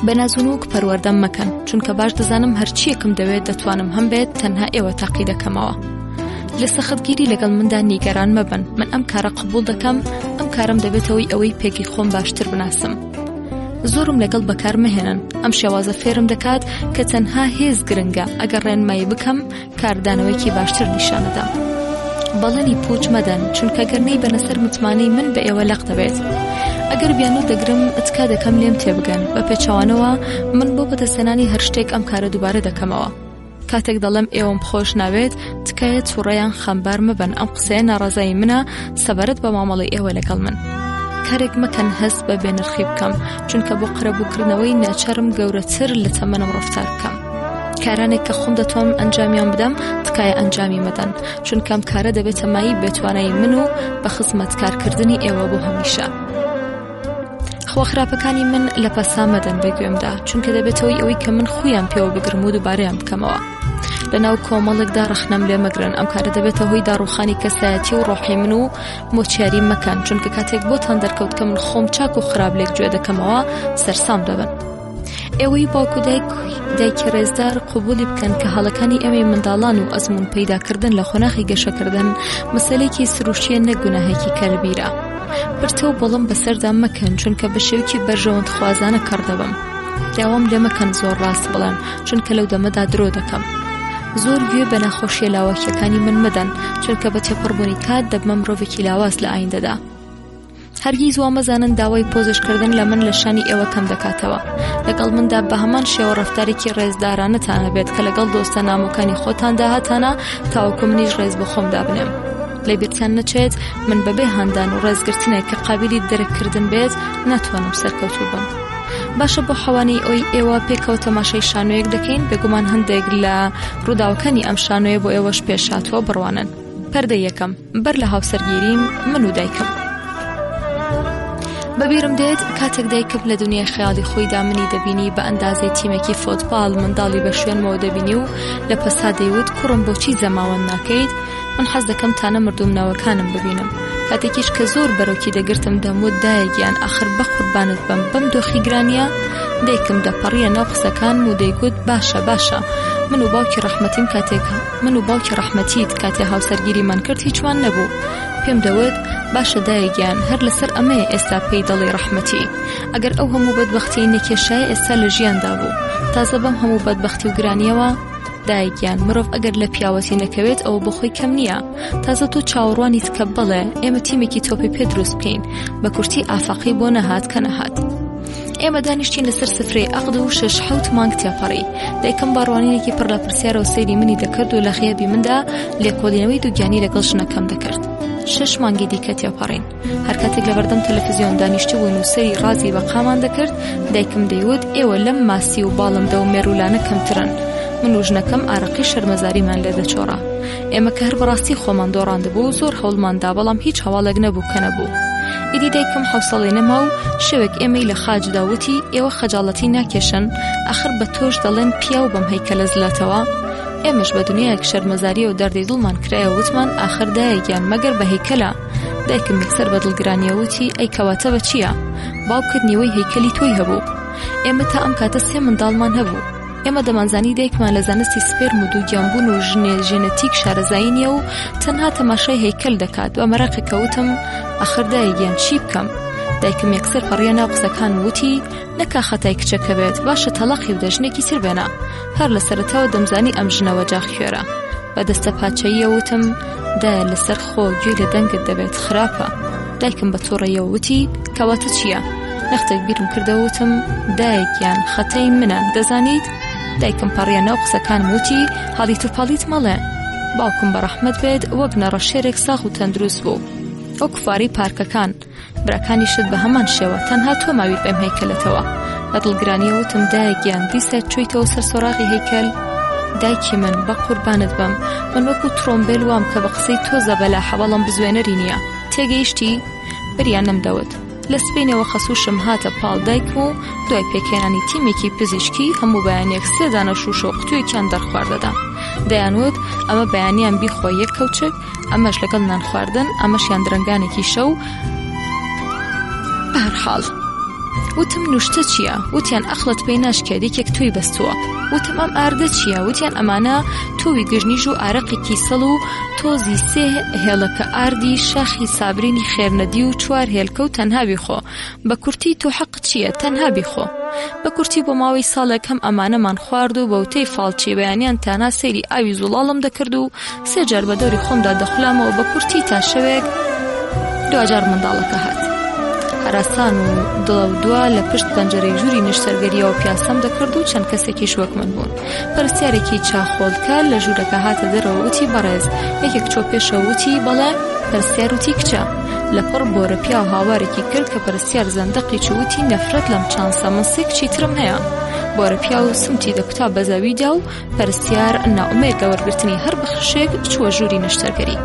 بەنازونوک پەروەردەم مەکەن، چونکە باش دەزانم هەرچیەکم دەوێت دەتوانم هەم بێت، تەنها ئێوە تاقی دەکەمەوە. لە سەختگیری لەگەڵ مندا نیگەران مەبن، من ئەم کارە قبول دەکەم، ئەم کارم دەبێتەوەی ئەوەی پێکی خۆم باشتر بناسم. زۆرم لەگەڵ بەکار مەهێنن، ئەم شێوازە فێرم دەکات کە تەنها هێز گرنگە ئەگەر ڕێنمایی بکەم کاردانەوەیکی باشتر نیشانەدەم. بەڵێنی پوچ مەدەن، چونکە گەرنەی بەنەسەر متمانەی من بە ئێوە لەق دەبێت. ئەگەر بیانوو دەگرم ئتکا دەکەم لێم تێبگەن، بە پێچەوانەوە من بۆ بەدەستێنانی هەر شتێک ئەم کارە دووبارە دەکەمەوە. کاتێک دەڵێم ئێوەم خۆش ناوێت تکایە تووڕەیان خەمبار مەبن، ئەم قسەیە ناڕازایی منە سەبارەت بە مامەڵەی ئێوە لەگەڵ من. کارێک مەکەن هەست بە بێنرخی بکەم، چونکە بۆ قرەبووکردنەوەی ناچارم گەورەتر لە تەمەنم ڕەفتار بکەم. کارانێک کە خۆم دەتوانم ئەنجامیان بدەم تکایە ئەنجامی مەدەن، چونکە ئەم کارە دەبێتە مای بێتوانایی من و بە خزمەتکارکردنی ئێوە بۆ هەمیشە. خواخراپەکانی من لە پەسا مەدەن بەگوێمدا، چونکە دەبێتەوەی ئەوەی کە من خویان پێوە بگرم و دووبارەیان بکەمەوە. لەناو کۆمەڵێکدا ڕەخنەم لێ مەگرن، ئەم کارە دەبێتە هۆی داڕوخانی کەسایەتی و ڕۆحی من و مۆچیاری مەکەن، چونکە کاتێک بۆتان دەرکەوت کە من خۆم چاک و خراپ لێک گوێ دەکەمەوە سەرسام دەبن. ئێوەی باوک و دایکی ڕێزدار قبولی بکەن کە هەڵەکانی ئەوەی منداڵان و ئەزمون پەیداکردن لە خۆناغی گەشەکردن مەسەلەیەکی سروشتیە نەگوناهێکی کەربیرە. پرتە و بەڵم بەسەردا مەکەن، چونکە بە شێوکی بەرژەوەند خوازانە کەڕ دەبم. داوام لێ مەکەن زۆر ڕاست بڵێم، چونکە لەو دەمەدا درۆ دەکەم. زۆر گوێ بە ناخۆشیە لاوەکیەکانی من مەدەن، چونکە بە تێپەڕبوونی کات دەبمە مرۆڤێکی لاواز لە ئایندەدا. هەرگیز وا مەزانن داوای پۆزشکردن لە من لە شانی ئێوە کەم دەکاتەوە. لەگەڵ مندا بە هەمان شێوە ڕەفتارێکی ڕێزدارانەتانە بێت کە لەگەڵ دۆستە نامۆکانی خۆتاندا هاتانە تاوەکو منیش ڕێز بە خۆمدا بنێم. لە بیرتان نەچێت من بەبێ هەندان و ڕێزگرتنێک کە قابلی دەرەکردن بێت ناتوانم سەرکەوتوو بم. باشە بۆ حەوانی ئەوی ئێوە پێکەوە تەماشای شانۆیەک دەکەین، بێگومان هەندێک لە ڕووداوەکانی ئەم شانۆیە بۆ ئێوەش پێش هاتووە بڕوانن. پەردەی یەکەم بەر لە هاوسەرگیریم من و دایکم. بەبیرم دێت کاتێک دایکم لە دنیای خەیاڵی خۆیدا منی دەبینی بە ئەندازەی تیمێکی فۆتبال منداڵی بە شوێنمەوە دەبینی و لە پەسا دەیوت کوڕم بۆچی زەماوەند ناکەیت؟ من حەز دەکەم تانە مردومنەوەکانم ببینم. کاتێکیش کە زۆر بەرەوکی دەگرتم دەموت دایەگیان ئاخر بە قوربانت بم بەم دۆخی گرانیە. دایکم دەپەڕیە ناو قسەکان و دەیگوت باشە من و باوکی ڕەحمەتیت کاتێ هاوسەرگیریمان کرد هیچمان نەبوو. پێم دەوت باشە دایەگیان هەر لەسەر ئەمەیە ئێستا پێی دەڵێ ڕەحمەتی. ئەگەر ئەو هەموو بەدبەختی نەکێشایە ئێستا لە ژیاندا بوو تازە بەم هەموو بەدبەختی و گرانیەوە. دایەگیان مرۆڤ ئەگەر لە پیاوەتی نەکەوێت ئەوە بۆ خۆی کەم نییە. تازە تۆ چاوەڕوانیت کە بڵێ ئێمە تیمێکی تۆپی پێ دروست بکەین بە کورتی ئافاقی بۆ نەهات کە نەهات. ئێمە دانیشتین لەسەر سفرەی عەقد و 6-7 مانگ تێپەڕی. دایکم باڕوانینێکی پڕ لە پرسیارەوە سەیری منی دەکرد و لە خەیابی مندا لێکۆڵینەوەی دووگیانی لەگەڵ ژنەکەم دەکرد. 6 مانگی دیکە تێپەڕین. هەر کاتێک لە بەردەم تەلەڤیزیۆن دانیشتە بووین و سەری ڕازی بەقامان دەکرد دایکم دەیوت ئێوە لەم ماسی و باڵمدا و مێرولانە کەمترن. من و ژنەکەم ئارەقی شەرمەزاریمان لێ دەچۆڕا. ئێمە کە هەر بەڕاستی خۆمان دۆڕاندبوو و زۆر هەوڵماندا بەڵام هیچ هەواڵێک نەبوو کە نەبوو. ئیدی دایکم حوسڵی نەما و شەوێک ئێمەی لە خاجدا وتی ئێوە خەجاڵەتی ناکێشن ئاخر بە تۆش دەڵێن پیا و بەم هەیکەلە زلەتەوە. ئێمەش بە دنیایەک شەرمەزاریە و دەردی دڵمان کرایە وتمان ئاخر دایەگیان مەگەر بە هەیکەلە. دایکم یەکسەر بە دڵگرانیە وتی ئەی کەواتە بە چییە؟ باوکت نیوەی هەیکەلی تۆی هەبوو. ئێمە تا ئەم کاتە 3 منداڵمان هەبوو. ئێمە دەمانزانی دایکمان لە زانستی سپێرم و دووگیانبوون و ژێنەتیک شارەزایی نییە و تەنها تەماشای هەیکەل دەکات و ئەمەراقێکە وتم ئاخر دایەگیان چی بکەم؟ دایکم یەکسەر پەڕیە ناو قسەکان وتی نەکا خەتای کچەکە بێت باشە تەڵەقی و دەژنێکی تر بێنە. هەر لە سەرەتاوە دەمزانی ئەم ژنەوە جا خوێرە. بە دەستە پاچەییە وتم دایە لەسەر خۆ گوێ لە دەنگت دەبێت خراپە. دایکم بە تووڕەیەوە وتی کەواتە چییە؟ نەختێک بیرم کردەوە وتم دایەگیان خەتەی منە دەزانیت؟ دایکم پەڕیە ناو قسەکان وتی هەڵیت و پاڵیت مەڵێ. باوکم بە ڕەحمەت بێت وەک نەڕە شێرێک ساغ و تەندروست بوو. ئەو کوفاری پارکەکان براکانیشت بە هەمان شێوە تەنها تۆ ماویت بەم هەیکەلەتەوە. بە دڵگرانیە وتم دایەگیان دیسە چۆیتەوە سەر سۆراغی هەیکەل؟ دایکی من بە قوربانت بم من وەکو ترۆمبێل وام کە بە قسەی تۆزە بەلا حەوەڵم بزوێنەری نییە. تێگەیشتی؟ بریان نەمدەوت. لە سپینەوە خەسووشم هاتە پاڵ دایکم و دوای پێکێنانی تیمێکی پزیشکی هەموو بەیانێک 3 دانە شوشە و قوتوویەکیان دەرخواردەدا. دەیانوت ئەمە بەیانیان بیخۆ یەک کەوچک ئەمەش لەگەڵ نان خواردن ئەمەشیان درەنگانێکی شەو. بەهەرحاڵ وتم نوشتە چییە؟ وتیان ئەخڵت پێی ناشکێت یەکێک توی بەستووە. وتم ئەم ئاردە چییە؟ وتیان ئەمانە تۆوی گژنیژ و ئارەقێکی سەڵ و تۆزی 3 هێڵەکە ئاردی شاخی سابرینی خێرنەدی و 4 هێلکە و تەنها بیخۆ. بە کورتی تۆ حەقت چییە؟ تەنها بیخۆ. بە کورتی بۆ ماوەی ساڵێک هەم ئەمانەمان خوارد و بەوتەی فاڵچی بەیانیان تانا سەیری ئاوی زوڵاڵم دەکرد و 3 جار بە دەوری خۆمدا دەخولامەوە بە کورتی تا شەوێک. 2 جار منداڵەکە هات. هەراسان و دڵە و دوا لە پشت پەنجەرەی ژووری نیشتەرگەریەوە پیاسەم دەکرد و چەند کەسێکیش وەک من بوون. پەرستیارێکی چاخۆڵکە لە ژوورەکە هاتە دەرەوە وتی بەڕێز. یەکێک چۆ پێشەوە وتی بەڵێ. پەرستیار وتی کچە. لەپڕ بۆرە پیا و هاوارێکی کرد کە پەرستیار زەندەقی چوتی نەفرەت لەم چانسە من 3 کچی ترم هەیە. بۆرە پیا و سمتی دەکوتا بەزاویدا و پەرستیار ناومێد لە وەرگرتنی هەر بەخشێک چووە ژووری نیشتەرگەری.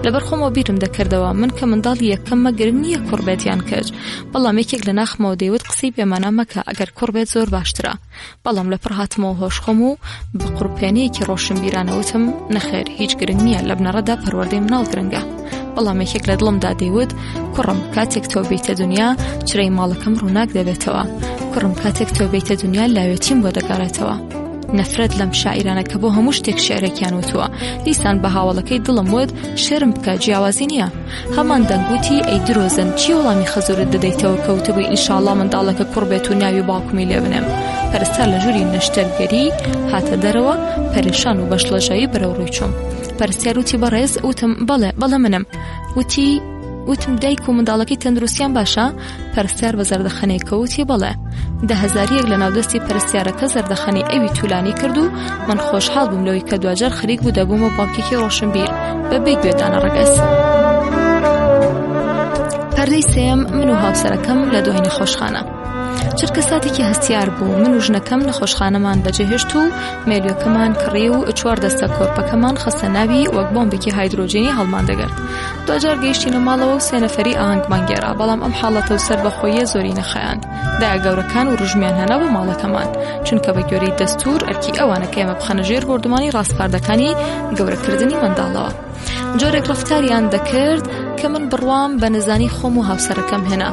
لەبەر خۆمەوە بیرم دەکردەوە من کە منداڵی یەکەم مەگرم نییە کوڕبێتیان کەج. بەڵام یەکێک لە ناخمەوە دەیوت قسەی پێمانە مەکە ئەگەر کوڕبێت زۆر باشترە. بەڵام لەپڕ هاتمەوە هۆش خۆم و بە قوڕپێنەیەکی ڕۆشن بیرانەوتم نەخێر هیچ گرنگ نییە لە بنەڕەدا پەروەردەی مناڵ گرنگە. بەڵام یەکێک لە دڵمدا دەیوت کوڕم کاتێک تۆ بێتە دنیا چرەی ماڵەکەم ڕووناک دەبێتەوە. کوڕم کاتێک تۆ بێتە دنیا لاوێتیم بۆ دەگەڕێتەوە. نەفرەت لەم شاعیرانە کە بۆ هەموو شتێک شێعرێکیان وتووە. دیسان بە هاوڵەکەی دڵم وت شێرم بکە جیاوازی نییە. هەمان دەنگوتی ئەی درۆزن چی وەڵامی خەزورت دەدەیتەوە کەوتبووی ئینشاڵڵا منداڵەکە کوڕ بێت و ناوی باوکمی لێ بنێم. پەرستار لە ژووری نیشتەرگەری هاتە دەرەوە پەرێشان و بەشلەژایی بەرەو ڕووی چووم. پەرستیار وتی بەڕێز. وتم بەڵێ منم. وتم دایک و منداڵەکەی تەندروستیان باشە؟ پەرستیار بە زەردەخەنەی کەوتی بەڵێ. 10,000 لە ناودەستی پەرستیارەکە زەردەخەنەی ئەوی توولانی کرد و من خۆشحاڵ بووم لەوەی کە دوجار خەریک بوو دەبوومە باوکێکی ڕۆشنبیر بەبێ گوێدانە ڕەگەز. پەردەی سێم من و هاوسەرەکەم لە دوای نەخۆشخانە. چرکە ساتێکی هەستیار بوو، من و ژنەکەم لە خۆشخانەمان بەجێهێشت و مێلیۆکەمان کڕی و 4 دەستە کۆرپەکەمان خستە ناوی وەک بۆمبێکی هایدرۆجینی هەڵمان دەگرت. دوجار گەیشتینە ماڵەوە و 3 نەفەری ئاهەنگمان گێڕا، بەڵام ئەم حاڵەتە و سەربەخۆییە زۆری نەخایاند. دایە گەورەکان و ڕژمیان هەنا بۆ ماڵەکەمان، چونکە بە گوێرەی دەستور ئەرکی ئەوانە کە ئێمە بخەنە ژێر بردومانی ڕاستپاردەکانی گەورەکردنی منداڵەوە. جۆرێک ڕەفتاریان دەکرد کە من بڕوام بە نەزانی خۆم و هاوسەرەکەم هێنا.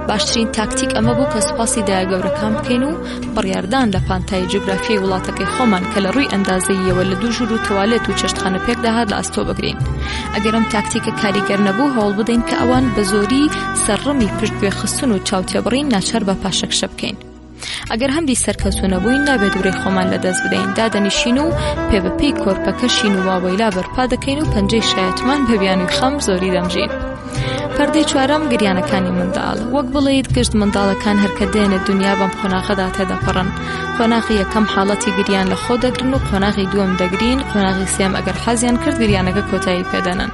باشترین تاکتیک ئەمە بوو کە سوپاسی دایە گەورەکان بکەین و بڕیاردان لە پانتای جوگرافیای وڵاتەکەی خۆمان کە لە ڕووی ئەندازەییەوە لە 2 ژوور و توالێت و چەشتخانە پێک داهات لە ئەستۆ بگرین. ئەگەر ئەم تاکتیکە کاریگەر نەبوو هەوڵ بدەین کە ئەوان بە زۆری سەرڕەمی پشتگوێ خستن و چاوتێبڕین ناچار بە پاشەکشە بکەین. ئەگەر هەمدی سەرکەوتو نەبووین نابێت دوورەی خۆمان لەدەست بدەین، دادەنیشین و پێبەپێی کۆرپەکە شین و واوەیلا بەرپا دەکەین و پەنجەی شایەتمان بە بیانووی خەم زۆری دەمژین. پەردەی 4 گریانەکانی منداڵ. وەک بڵێیت گشت منداڵەکان هەرکە دێنێت دنیا بەم قۆناغەدا تێدەپەڕن. قۆناغی یەکەم حاڵەتی گریان لە خۆ دەگرن و قۆناغی دووەم دەگرین، قۆناغی سێم ئەگەر حەزیان کرد گریانەکە کۆتایی پێدەنن.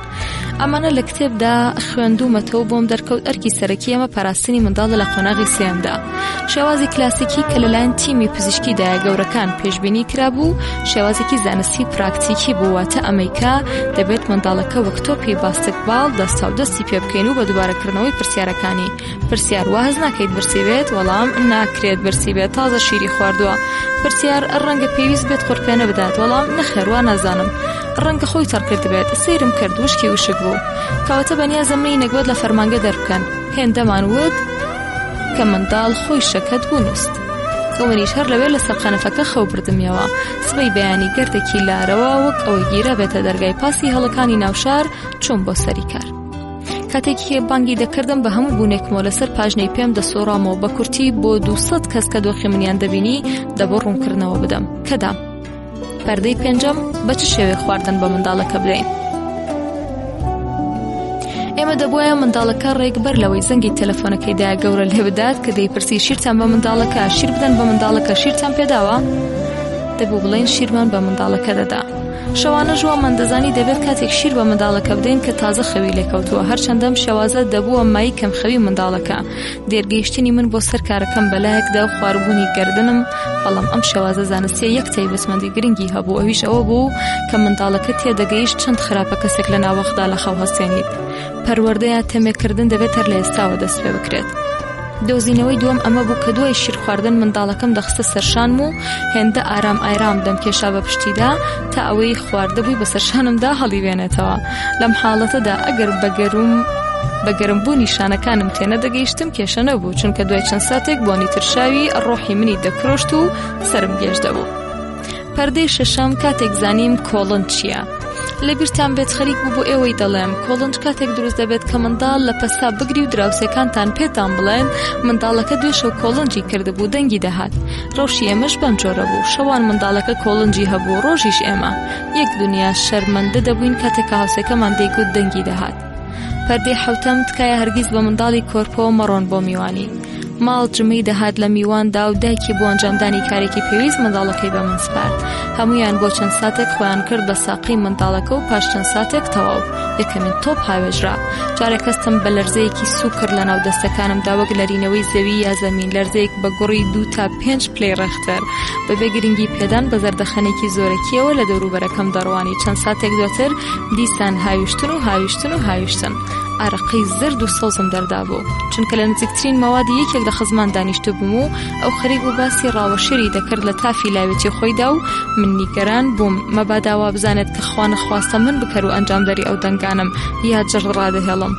ئەمانە لە کتێبدا خوێندوومەتەوە بۆم دەرکەوت ئەرکی سەرەکی ئەمە پاراستنی منداڵە لە قۆناغی سێمدا. شێوازی کلاسیکی کە لەلایەن تیمی پزیشکی دایە گەورەکان پێشبینی کرابوو، شێوازێکی زانستی پراکتیکی بوو، واتە ئەمەیکا دەبێت منداڵەکە وەک تۆپی باستکبال دەستا و دەستی پێ بکەین و بە دووبارەکردنەوەی پرسیارەکانی. پرسیار واز ناکەیت برسی بێت، وەڵام ناکرێت برسی بێت، تازە شیری خواردووە. پرسیار ڕەنگە پێویست بێت قورپێنە بدات، وەڵام نەخێر وا نازانم. ڕەنگە خۆی تەڕکرد بێت، سەیرم کرد وشکی وشک بوو. کەواتە بەنیازە منی نەگوێت لە فەرمانگە دەربکەن. هێندەمان وت کە منداڵ خۆی شەکەت بوونست. ئەوەنیش هەر لەوێ لەسەر قەنەفەکە خەو بردمیەوە. سبەی بەیانی گەردێکی لارەوە وەک ئەوەی گیرە بێتە دەرگای پاسی هەڵەکانی ناوشار چوون بۆ سەری کار. کاتێکی بانگی دەکردم بە هەموو بوونێکمەوە لەسەر پاژنەی پێم دەسۆڕامەوە بە کورتی بۆ 200 کەس کە دۆخی منیان دەبینی دەبۆ ڕوونکردنەوە بدەم. کەدام پەردەی 5 بە چ شێوێ خواردن بە منداڵەکە بدەین. ئێمە دەبووایە منداڵەکە ڕێکبەر لەوەی زەنگی تەلەفۆنەکەی دایە گەورە لێ بدات کە دەیپرسی شیرتان بە منداڵەکە، شیر بدەن بە منداڵەکە، شیرتان پێداوە؟ دەبوو بڵێن شیرمان بە منداڵەکە دەدا. شەوانە ژوانمان دەزانی دەبێت کاتێک شیر بە منداڵەکە بدەین کە تازە خەوی لێکەوتووە. هەرچەندەم شێوازە دەبووە مای کەم خەوی منداڵەکە. دێرگەیشتنی من بۆ سەر کارەکەم بەلایەکدا و خواردبوونی گردنم، بەڵام ئەم شێوازە زانستیە یەک تایبەتمەندی گرنگی هەبوو، ئەویش ئەوە بوو کە منداڵەکە تێدەگەیشت چەند خراپە کەسێک لە ناوەخدا لە خەو هەستێنیت. پەروەردەیە تەمێکردن دەبێت هەر لە ئێستاوە دەست پێ بکرێت. دۆزینەوەی دووەم ئەمە بوو کە دوای شیر خواردن منداڵەکەم دەخستە سەرشانم و هێندە ئارام دەمکێشا بە پشتیدا تا ئەوەی خواردەبووی بە سەرشانمدا هەڵی بێنێتەوە. لەم حاڵەتەدا ئەگەر بەگەرمبوونی شانەکانم تێنە دەگەیشتم کێشە نەبوو، چونکە دوای چەند ساتێک بۆنی ترشاوی ڕۆحی منی دەکرۆشت و سرم گێژدە بوو. پەردەی 6 کاتێک زانیم کۆڵنج چییە. لەبیرتان بێت خەریک بوو بۆ ئێوەی دەڵێم کۆڵنج کاتێک دروست دەبێت کە منداڵ لە پەسا بگری و دراوسەکانتان پێتان بڵێن منداڵەکە دوێشەو کۆڵنجی کردبوو دەنگی دەهات. ڕۆژی ئێمەش بەم جۆرە بوو، شەوان منداڵەکە کۆڵنجی هەبوو، ڕۆژیش ئێمە یەک دنیا شەرمەندە دەبووین کاتێکە هاوسەکەمان دەیگوت دەنگی دەهات. پەردەی 7 تکایە هەرگیز بە منداڵی کۆرپەوە مەڕۆن بۆ میوانی. ماڵ جمەی دەهات لە میواندا و دایکی بۆ ئەنجامدانی کارێکی پێویست منداڵەکەی بە من سپارد. هەمویان بۆ چەند ساتێک خۆیان کرد بە ساقی منداڵەکە و پاش چەند ساتێک تەواو. یەکەمین تۆپ هاوێژرا. جارێک هەستم بە لەرزەیەکی سوو کرد لە ناو دەستەکانمدا وەک لەرینەوەی زەوی یا زەمین، لەرزەیەک بە گوڕی 2 تا 5 پلەی ڕەختەر. بەبێ گرنگی پێدان بە زەردەخەنێکی زۆرەکیەوە لە دەوروبەرەکەم دەڕوانی. چەند ساتێک دواتر دیسان هاویشتن. ئارەقەی زرد و سەوزم دەردا بوو، چونکە لە نزیکترین مەوادی یەکێک لە خزمان دانیشتو بووم و ئەو خەریک و باسی ڕاوەشێری دەکرد لە تافی لاوێتی خۆیدا و من نیگەران بووم مەباداوا بزانێت کە خوا نەخواستە من بکەر و ئەنجامدەری ئەو دەنگانم یا جەڕ ڕادەهێڵم.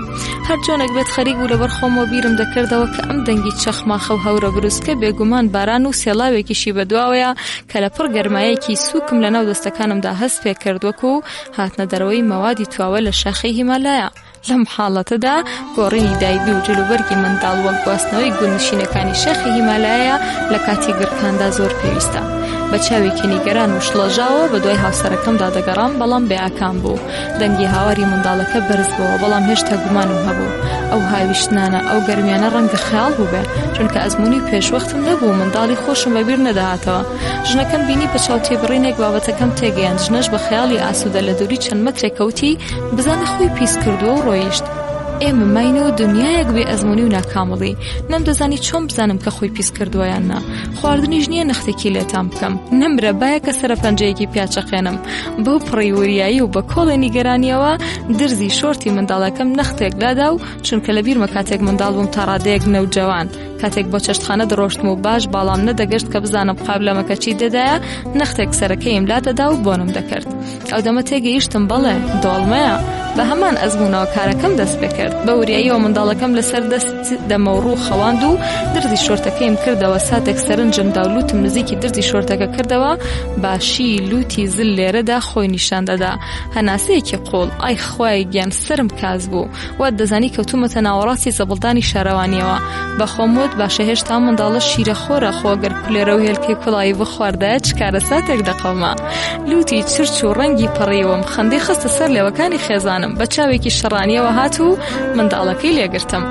هەر جۆنێک بێت خەریک و لەبەر خۆمەوە بیرم دەکردەوە کە ئەم دەنگی چەخماخە و هەورە بروسکە بێگومان باران و سێڵاوێکیشی بەدواوەیە کە لە پڕ گەرمایەکی سووکم لە ناو دەستەکانمدا هەست پێ کرد وەکو هاتنە دەرەوەی مەوادی تواوە لە شاخەی هیمالایە. لەم حاڵەتەدا گۆڕینی دایبی و جلوبەرگی منداڵ وەک گواستنەوەی گوندنشینەکانی شاخی هیمالایە لە کاتی گرکاندا زۆر پێویستە. بە چاوێکی نیگەران و شڵەژاوە بە دوای هاوسەرەکەمدا دەگەڕام، بەڵام بێئاکام بوو. دەنگی هاواری منداڵەکە بەرز بووە، بەڵام هێشتا گومانم هەبوو ئەو هاویشتنانە ئەو گەرمیانە ڕەنگە خەیاڵ بوو بێ، چونکە ئەزموونی پێشوەختم نەبوو، منداڵی خۆشم بەبیر نەداهاتەوە. ژنەکەم بینی بە چاوتێبڕینێک بابەتەکەم تێگەیاند. ژنەش بە خەیاڵی ئاسوودە لە دووری چەند مەترێک کەوتی بزانە خۆی پیس کردووە و ڕۆیشت. ئێمە ماین و دنیایەک بێ ئەزموونی و ناکامەڵی نەمدەزانی چۆن بزانم کە خۆی پیس کردووەیان نا خواردنیش نییە نەختێکی لێتان بکەم نەمرە باە کە سەرە پەنجەیەکی پیاچەقێنم بەو پڕیوریایی و بە کۆڵێ نیگەرانیەوە درزی شۆرتی منداڵەکەم نەختێک لادا و چونکە لەبیرمە کاتێک منداڵ بووم تا ڕادەیەک نەوجەوان کاتێک بۆ چەشتخانە دڕۆشتم و باش باڵام نەدەگەشت کە بزانم قابلەمەکە چی دەدایە نەختێک سەرەکەیم لا دەدا و بۆنم دەکرد ئەو دەمە تێگەیشتم بەڵێ دۆڵمەیە بە هەمان ئەزموونەوە کارەکەم دەست پێ کرد بە وریاییەوە منداڵەکەم لەسەر دەست دەمە و ڕوو خەواند و درزی شۆرتەکەیم کردەوە ساتێک سەرنجمدا و لوتم نزیکی درزی شۆرتەکە کردەوە باشی لوتی زل لێرەدا خۆی نیشان دەدا هەناسەیەکی قوڵ ئای خوای گیان سرم کاز بوو وات دەزانی کەوتومەتە ناوەڕاستی زەبڵدانی شارەوانیەوە بەخۆموت باشە هێشتا منداڵە شیرە خۆرە خۆگەر کولێرە و هێلکەی کوڵایی بخواردایە چکارە ساتێک دەقەومە لوتی چرچ و ڕەنگی پەڕیوم خەندەی خستە سەر لێوەکانی خێزانم بە چاوێکی شەڕانیەوە هات و منداڵەکەی لێگرتم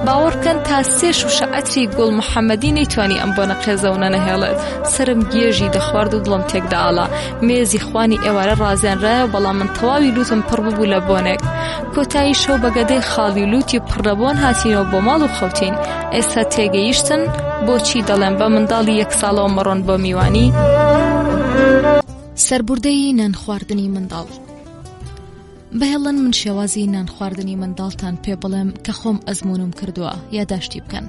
باوەڕ بکەن تا 3 شوشە ئەتری گوڵ محەممەدی نەیتوانی ئەم بۆنە قێزەونە نەهێڵێت سرم گێژی دەخوارد و دڵم تێکداڵە مێزی خوانی ئێوارە ڕازێنرایە بەڵام من تەواوی لوتم پڕ ببوو لە بۆنێک کۆتایی شەو بەگەدەی خاڵی لوتی پڕەبۆن هاتینەوە بۆ ماڵ و خەوتین ئێستا تێگەیشتن بۆچی دەڵێن بە منداڵی 1 ساڵەوە مەڕۆن بۆ میوانی سەربوردەی نان خواردنی منداڵ بەهێڵن من شێوازی نان خواردنی منداڵتان پێ بڵێم کە خۆم ئەزمونم کردووە یاداشتی بکەن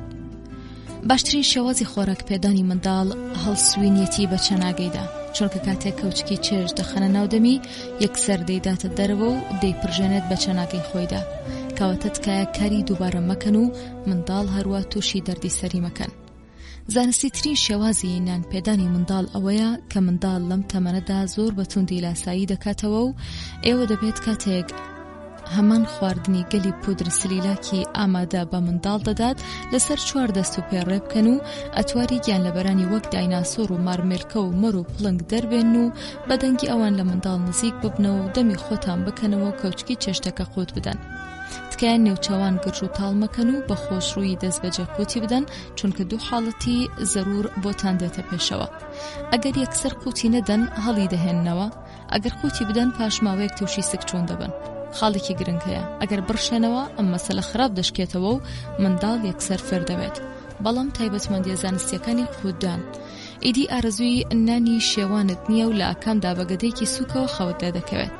باشترین شێوازی خۆراک پێدانی منداڵ هەڵسوینەتی بە چەناگەیدا چونکە کاتێک کەوچکی چێژ دەخەنە ناودەمی یەکسەر دەیداتە دەرەوە و دەیپڕژێنێت بە چەناگەی خۆیدا کەواتە تکایە کاری دووبارە مەکەن و منداڵ هەروە تووشی دەردی سەری مەکەن زانستی ترین شێوازی نان پێدانی منداڵ ئەوەیە کە منداڵ لەم تەمەنەدا زۆر بە توندی لاسایی دەکاتەوە و ئێوە دەبێت کاتێک هەمان خواردنی گەلی پودر سلیلاکی ئامادە بە منداڵ دەدات لەسەر 4 دەست و پێڕێ بکەن و ئەتواری گیانلەبەرانی وەک دایناسۆر و مارمێرکە و مەر و پڵنگ دەربێن و بە دەنگی ئەوان لە منداڵ نزیک ببنەوە و دەمی خۆتان بکەنەوە و کەوچکی چێشتەکە قوت بدەن تکایە نێوچەوان گرژ و تاڵ مەکەن و بە خۆشڕووی دەست بەجێ قوتی بدەن چونکە دوو حاڵەتی زەرور بۆتان دێتە پێشەوە ئەگەر یەکسەر قوتی نەدەن هەڵی دەهێننەوە ئەگەر قوتی بدەن پاش ماوەیەک تووشی سکچۆن دەبن خاڵێکی گرنگ هەیە ئەگەر بڕشێنەوە ئەم مەسەلە خراپ دەشکێتەوە و منداڵ یەکسەر فێر دەبێت بەڵام تایبەتمەندیە زانستیەکانی قوتدان ئیدی ئارەزووی نانی شێوانت نییە و لە ئاکامدا بەگەدەیەکی سووکەوە خەوت لێدەکەوێت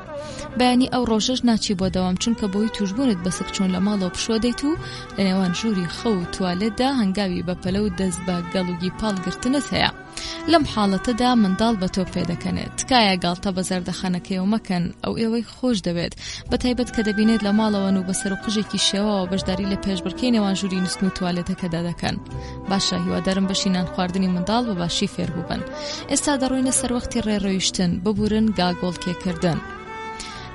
بەیانی ئەو ڕۆژەش ناچی بۆ دەوام چونکە بۆی توشبوونت بە سکچۆن لە ماڵەوە پشۆ دەیت و لە نێوان ژووری خەو و توالێتدا هەنگاوی بەپەلە و دەست بە گەڵوگی پاڵگرتنت هەیە لەم حاڵەتەدا منداڵ بە تۆ پێدەکەنێت تکایە گاڵتە بە زەردەخانەکەیەوە مەکەن ئەو ئێوەی خۆش دەوێت بە تایبەت کە دەبینێت لە ماڵەوەن و بەسەر و قژێکی شێوەوە بەشداری لە پێشبڕکەی نێوان ژووری نووسن و توالێتەکەدا دەکەن باشە هیوادارم بەشی نان خواردنی منداڵ بە باشی فێر بووبن ئێستا دەڕۆینە سەر وەختی ڕێڕۆیشتن ببورن گاگۆڵکێکردن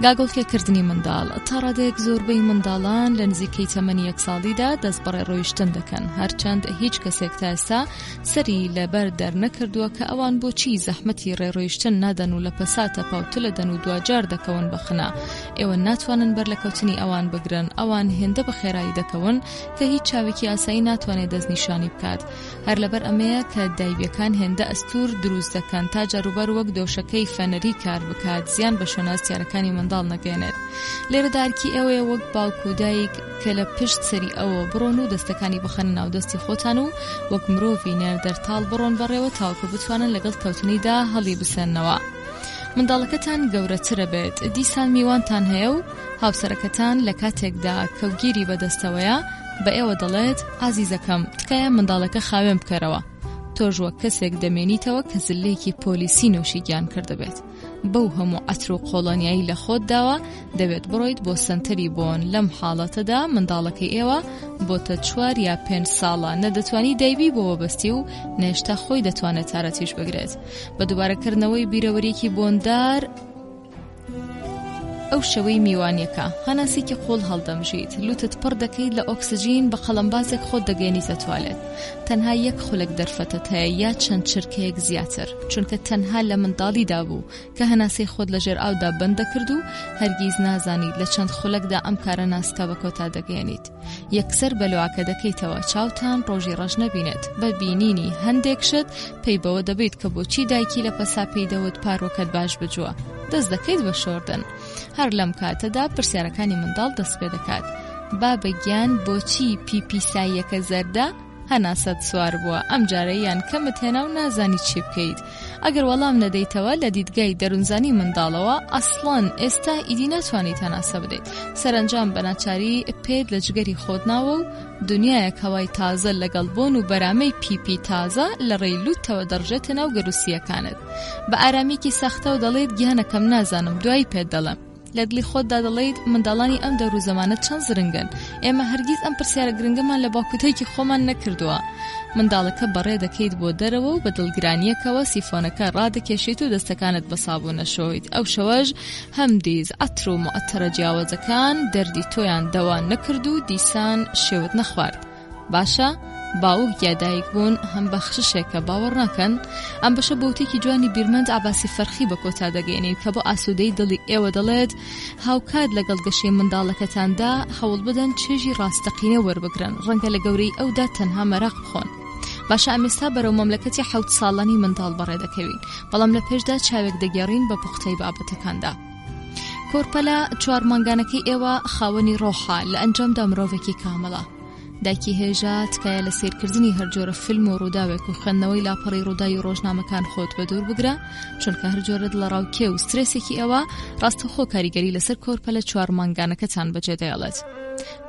گاگۆڵکێکردنی منداڵ تا ڕادەیەک زۆربەی منداڵان لە نزیکەی تەمەنی 1 ساڵیدا دەست بەڕێ ڕۆیشتن دەکەن هەرچەند هیچ کەسێک تا ئێستا سەری لەبەر دەرنەکردووە کە ئەوان بۆچی زەحمەتی ڕێڕۆیشتن نادەن و لە پەساتە پاوتلە دەن و دوجار دەکەون بەخنا ئێوە ناتوانن بەر لە کەوتنی ئەوان بگرن ئەوان هێندە بە خێرایی دەکەون کە هیچ چاوێکی ئاسایی ناتوانێت دەستنیشانی بکات هەر لەبەر ئەمەیە کە دایبیەکان هێندە ئەستور دروست دەکەن تا جاروبەر وەک دۆشەکەی فەنەری کار بکات زیان بە شۆناستیارەکانی منداڵ نەگەێنێت لێرە دارکی ئەوەیە وەک باوک و دایک کە لە پشت سەری ئەوە بڕۆن و دەستەکانی بخەنە ناو دەستی خۆتان و وەک مرۆڤی نێردەرتاڵ بڕۆن بەڕێوە تاوەکو بتوانن لەگەڵ کەوتنیدا هەڵی بسێننەوە منداڵەکەتان گەورەترە بێت دیسان میوانتان هەیە و هاوسەرەکەتان لە کاتێکدا کەوگیری بەدەستەوەیە بە ئێوە دەڵێت ئازیزەکەم تکایە منداڵەکە خاوێن بکەرەوە تۆژ وەک کەسێک دەمێنیتەوە کە زلەیەکی پۆلیسی نوشی گیان کردبێت بەو هەموو ئەتر و قۆڵانیایی لە خۆت داوە دەبێت بڕۆیت بۆ سنتەری بۆن لەم حاڵەتەدا منداڵەکەی ئێوە بۆتە 4 یا 5 ساڵە نەدەتوانی دایبی بۆ وەبەستی و نێشتا خۆی دەتوانێت تارەتیش بگرێت بە دووبارەکردنەوەی بیرەوەریەکی بۆندار ئەو شەوەی میوانیەکە هەناسێکی قوڵ هەڵدەمژیت لوتت پڕ دەکەیت لە ئۆکسجین بە قەڵەمبازێک خۆت دەگەێنیتە توالێت تەنها 1 خولەک دەرفەتت هەیە یا چەند چرکەیەک زیاتر چونکە تەنها لە منداڵیدا بوو کە هەناسەی خۆت لە ژێر ئاودا بند دەکرد و هەرگیز نازانیت لە چەند خولەکدا ئەم کارە ناسکە بە کۆتا دەگەێنیت یەکسەر بەلواکە دەکەیتەوە چاوتان ڕۆژی ڕەش نەبینێت بە بینینی هەندێک شت پێی بەوە دەبێت کە بۆچی دایکی لە پەسا پێیدەوت پارۆکەت باش بجووە دەست دەکەیت بە شۆردن هەر لەم کاتەدا پرسیارەکانی منداڵ دەست پێ دەکات بابەگیان بۆچی پیپیساییەکە زەردە هەناسەت سوار بووە ئەم جارەیان کەمت هێنا و نازانی چی بکەیت ئەگەر وەڵام نەدەیتەوە لە دیدگای دەروونزانی منداڵەوە ئەسڵان ئێستا ئیدی ناتوانیت هەناسە بدەیت سەرنجام بەناچاری پێت لە جگەری خۆت ناوە و دنیایەک هەوای تازە لەگەڵ بۆن و بەرامەی پیپی تازە لە ڕێیلوتەوە دەڕژێتە ناو گەروسیەکانت بە ئارامێکی سەختە و دەڵێت گیانەکەم نازانم دوای پێت دەڵێم لە دڵی خۆتدا دەڵێیت منداڵانی ئەم دەور و زەمانە چەند زرنگن ئێمە هەرگیز ئەم پرسیارە گرنگەمان لە باوکوتەیەکی خۆمان نەکردووە منداڵەکە بەڕێ دەکەیت بۆ دەرەوە و بە دڵگرانیەکەوە سیفۆنەکە ڕادەکێشیت و دەستەکانت بە سابوون نەشۆیت ئەو شەوەش هەم دیز ئەتر و موعەتەرە جیاوازەکان دەردی تۆیان دەوا نەکرد و دیسان شێوت نەخوارد باشە باوک یا دایک بوون هەم بەخششێکە باوەڕ ناکەن ئەم بەشە بەوتێکی جوانی بیرمەند عەباسی فەرخی بە کۆتا دەگەێنین کە بۆ ئاسوودەی دڵی ئێوە دەڵێت هاوکات لەگەڵ گەشەی منداڵەکەتاندا هەوڵ بدەن چێژی ڕاستەقینە وەربگرن ڕەنگە لە گەورەی ئەودا تەنها مەراق بخۆن باشە ئەمێستا بەرەو مەملەکەتی 7 ساڵانی منداڵ بەڕێ دەکەوین بەڵام لە پێشدا چاوێک دەگێڕین بە پوختەی بابەتەکاندا کۆرپەلە 4 مانگانەکەی ئێوە خاوەنی ڕۆحە لە ئەنجامدا مرۆڤێکی کامەڵە دایکی هێژا تکایە لە سیرکردنی هەر جۆرە فیلم و ڕووداوێک و خوێندنەوەی لاپەڕی ڕووداوی ڕۆژنامەکان خۆت بە دوور بگرە چونکە هەر جۆرە دڵەڕاوکێ و سترێسێکی ئەوە ڕاستەخۆ کاریگەری لەسەر کۆرپەلە 4 مانگانەکەتان بەجێدەهێڵێت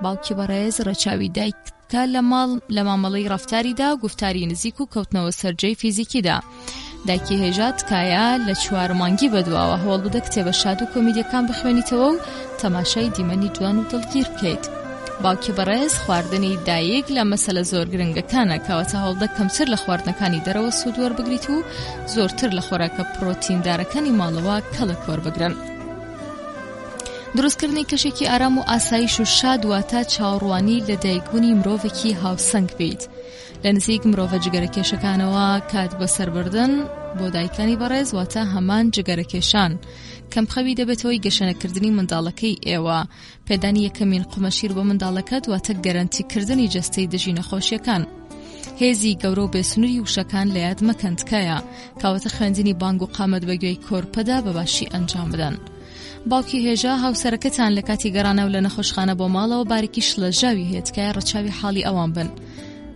باوکی بەڕێز ڕەچاوی دایککە لە مامەڵەی ڕەفتاریدا گفتاری نزیک و کەوتنەوە سەرجەی فیزیکیدا دایکی هێژا تکایە لە 4 مانگی بەدواوە هەوڵ بدە کتێبە شاد و کۆمیدیەکان بخوێنیتەوە و تەماشای دیمەنی جوان و دڵگیر بکەیت باوکی بەڕێز خواردنی دایک لە مەسەلە زۆر گرنگەکانە کەواتە هەوڵدە کەمتر لە خواردنەکانی دەرەوە سوود وەربگریت و زۆرتر لە خۆراکە پرۆتیندارەکانی ماڵەوە کەڵک وەربگرن دروستکردنی کەشێکی ئارام و ئاسایش و شاد واتە چاوەڕوانی لە دایکبوونی مرۆڤێکی هاوسەنگ بیت لە نزیک مرۆڤە جگەرەکێشەکانەوە کات بەسەربردن بۆ دایکانی بەڕێز واتە هەمان جگەرەکێشان کەمخەوی دەبێتەوەی گەشەنەکردنی منداڵەکەی ئێوە پێدانی یەکەمین قومەشیر بۆ منداڵەکەت واتە گەرانتیکردنی جەستەی دژی نەخۆشیەکان هێزی گەورە و بێسنووری وشەکان لە یاد مەکەن تکایە کەواتە خوێندنی بانگ و قامەت بەگوێی کۆرپەدا بەباشی ئەنجام بدەن باوکی هێژا هاوسەرەکەتان لە کاتی گەڕانە و لە نەخۆشخانە بۆ ماڵەوە باریکیش لە ژاوی هەیە تکایە ڕەچاوی حاڵی ئەوان بن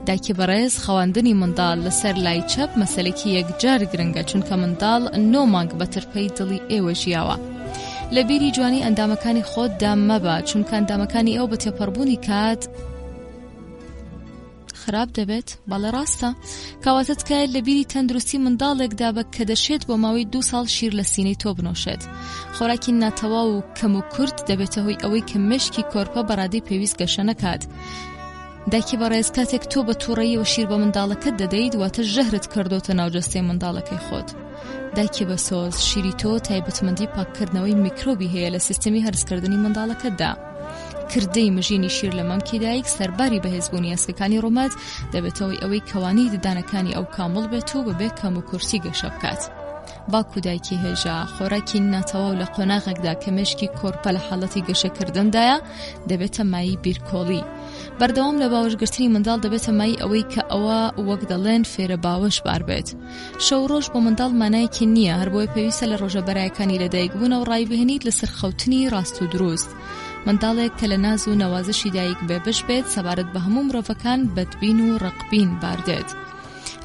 دایکی بەڕێز خەواندنی منداڵ لەسەر لای چەپ مەسەلێکی یەکجار گرنگە چونکە منداڵ 9 مانگ بە ترپەی دڵی ئێوە ژیاوە لە بیری جوانی ئەندامەکانی خۆتدا مەبە چونکە ئەندامەکانی ئەو بە تێپەڕبوونی کات خراپ دەبێت بەڵێ ڕاستە کەواتە تکایە لە بیری تەندروستی منداڵێکدا بە کە دەشێت بۆ ماوەی 2 ساڵ شیر لە سینەی تۆ بنۆشێت خۆراکی ناتەواو و کەم و کورت دەبێتە هۆی ئەوەی کە مشکی کۆرپە بەڕادەی پێویست گەشە نەکات دایکی بەڕێز کاتێک تۆ بە تووڕەیەوە شیر بە منداڵەکەت دەدەیت واتە ژەهرت کردوتە ناوجەستەی منداڵەکەی خۆت دایکی بەسۆز شیری تۆ تایبەتمەندی پاککردنەوەی میکرۆبی هەیە لە سیستەمی هەرسکردنی منداڵەکەتدا کردەی مژینی شیر لە مەمکی دایک سەرباری بەهێزبوونی ئەسکەکانی ڕۆمەت دەبێتەوەی ئەوەی کەوانی ددانەکانی ئەو کامڵ بێت و بەبێ کەم و کورتی گەشە بکات باوک و دایکی هێژا خۆراکی ناتەواو لە قۆناغێکدا کە مێشکی کۆرپە لە حاڵەتی گەشەکردندایە دەبێتە مای بیرکۆڵی بەردەوام لە باوەشگرتنی منداڵ دەبێتە مای ئەوەی کە ئەوە وەک دەڵێن فێرە باوەش بار بێت شەو ڕۆژ بۆ منداڵ مانایەکی نییە هەر بۆی پێویستە لە ڕۆژەبەرایەکانی لە دایکبوون و ڕایبهێنیت لەسەر خەوتنی ڕاست و دروست منداڵێک کە لە ناز و نەوازشی دایک بێبش بێت سەبارەت بە هەموو مرۆڤەکان بەدبین و ڕقبین باردێت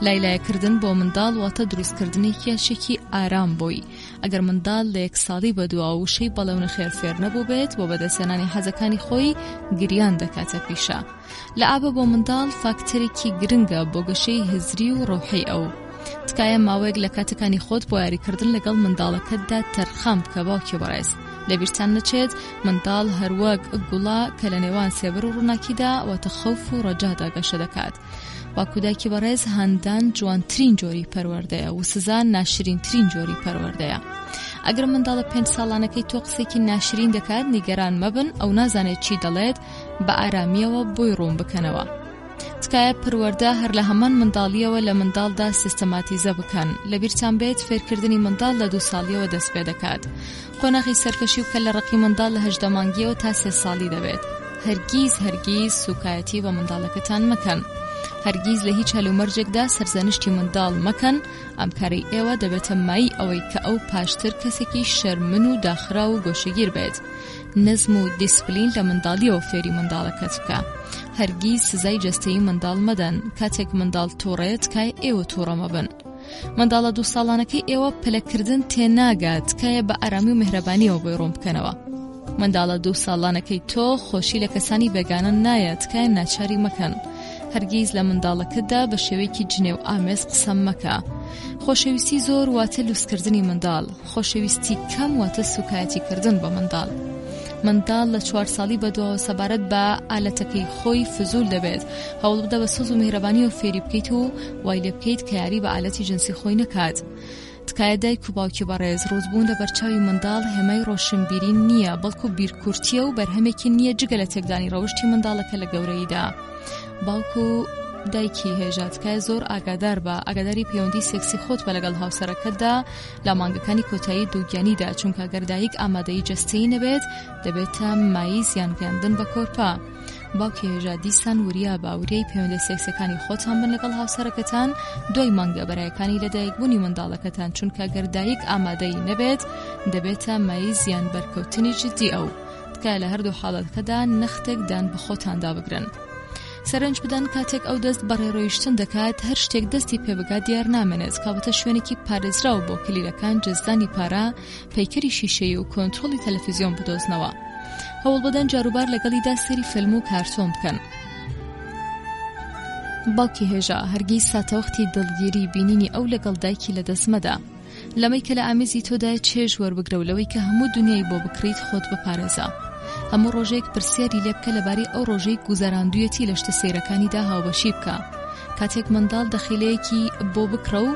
لایلایەکردن بۆ منداڵ واتە دروستکردنی کێشێکی ئارام بووی ئەگەر منداڵ لە 1 ساڵی بەدوا وشەی بەڵەونە خێرفێر نەبوو بێت بۆ بەدەستێنانی حەزەکانی خۆی گریان دەکاتە پیشە لە ئابە بۆ منداڵ فاکتەرێکی گرنگە بۆ گەشەی هزری و ڕۆحی ئەو تکایە ماوەیەک لە کاتەکانی خۆت بۆ یاریکردن لەگەڵ منداڵەکەتدا تەرخام بکە باوکی بەڕێز لەبیرتان نەچێت منداڵ هەروەک گوڵا کە لە نێوان سێبر و ڕووناکیدا واتە خەوف و ڕەجادا گەشە دەکات باکودایکی بەڕێز هەندان جوانترین جۆری پەروەردەیە و سزان ناشرینترین جۆری پەروەردەیە ئەگەر منداڵە 5 ساڵانەکەی تۆ قسێکی ناشرین دەکات نیگەران مەبن ئەو نازانێت چی دەڵێت بە ئارامیەوە بۆی ڕوون بکەنەوە تکایە پەروەردە هەر لە هەمان منداڵیەوە لە منداڵدا سیستەماتیزە بکەن لەبیرتان بێت فێرکردنی منداڵ لە 2 ساڵیەوە دەست پێ دەکات قۆناغی سەرکەشی و کە لە ڕقی منداڵ لە 18 مانگیەوە تا 3 ساڵی دەبێت هەرگیز سوکایەتی بە منداڵەکەتان مەکەن هەرگیز لە هیچ هەلومەرجێکدا سەرزەنشتی منداڵ مەکەن ئەم کارەی ئێوە دەبێتە مای ئەوەی کە ئەو پاشتر کەسێکی شەرمن و داخرا و گۆشەگیر بێت نەزم و دیسپلین لە منداڵیەوە فێری منداڵەکەت بکە. هەرگیز سزای جەستەیی منداڵ مەدەن. کاتێک منداڵ تووڕێت کای ئێوە تووڕە مەبن. منداڵە 2 ساڵانەکەی ئێوە پلەکردن تێناگات تکایە بە ئارامی و مهرەبانیەوە بۆی ڕوون بکەنەوە. منداڵە 2 ساڵانەکەی تۆ خۆشی لە کەسانی بێگانە نایەت تکایە ناچاری مەکەن. هەرگیز لە منداڵەکەتدا بە شێوەیەکی جنێ و ئامێز قسەم مەکە. خۆشەویستی زۆر واتە لوسکردنی منداڵ. خۆشەویستی کەم واتە سوکایەتیکردن بە منداڵ. منداڵ لە 4 ساڵی بەدواوە سەبارەت بە ئالەتەکەی خۆی فزول دەبێت. هەوڵ بدە بە سۆز و میهرەبانی و فێری بکەیت و وای لێ بکەیت کە یاری بە ئالەتی جنسی خۆی نەکات. تکایە دایک و باوکی بەڕێز ڕووزبوون لە بەرچاوی منداڵ هێمای ڕۆشنبیری نییە، بەڵکو بیرکورتیە و بەرهەمێکی نییە جگە لە تێکدانی ڕەوشتی منداڵەکە لە گەورەییدا. باوک و دایکی هێژە تکایە زۆر ئاگادار بە ئاگاداری پەیوەندی سێکسی خۆت بە لەگەڵ هاوسەرەکەتدا لە مانگەکانی کۆتایی دووگیانیدا، چونکە ئەگەر دایک ئامادەی جەستەیی نەبێت دەبێتە مایی زیانگەاندن بە کۆرپا. باوکی هێژە دیسان وریا بە وریای پەیوەندی سێکسەکانی خۆتان بن لەگەڵ هاوسەرەکەتان دوای مانگە بەرایەکانی لە دایکبوونی منداڵەکەتان، چونکە ئەگەر دایک ئامادەی نەبێت دەبێتە مایی زیان بەرکەوتنی جدی ئەو. تکایە لە هەردوو حاڵەتەکەدا نەختێک دان بە خۆتاندا بگرن. سەرنج بدەن کاتێک ئەو دەست بەڕێڕۆیشتن دەکات هەر شتێک دەستی پێبگات دیار نامێنێت. کابەتە شوێنێکی پارێزراوە بۆ کلیلەکان، جەزدانی پارە، پەیکەری شیشەیی و کۆنتڕۆڵی تەلەڤیزیۆن بدۆزنەوە. هەوڵ بدەن جاروبار لەگەڵیدا سەری فیلم و کارتۆن بکەن. باوکی هێژە هەرگیز ساتەوەختی دڵگیری بینینی ئەو لەگەڵ دایکی لەدەست مەدە. لەمەی کە لە ئامێزی تۆدایە چێژ وەربگرە و لەوەی کە هەموو دنیای بۆ بکڕیت خۆت بپارێزە. هەموو ڕۆژێک پرسیاری لێ بکە لەبارەی ئەو ڕۆژەی گوزەراندوویەتی لە شتە سەیرەکانیدا هاوبەشی بکە. کاتێک منداڵ دەخیلەیەکی بۆ بکڕە و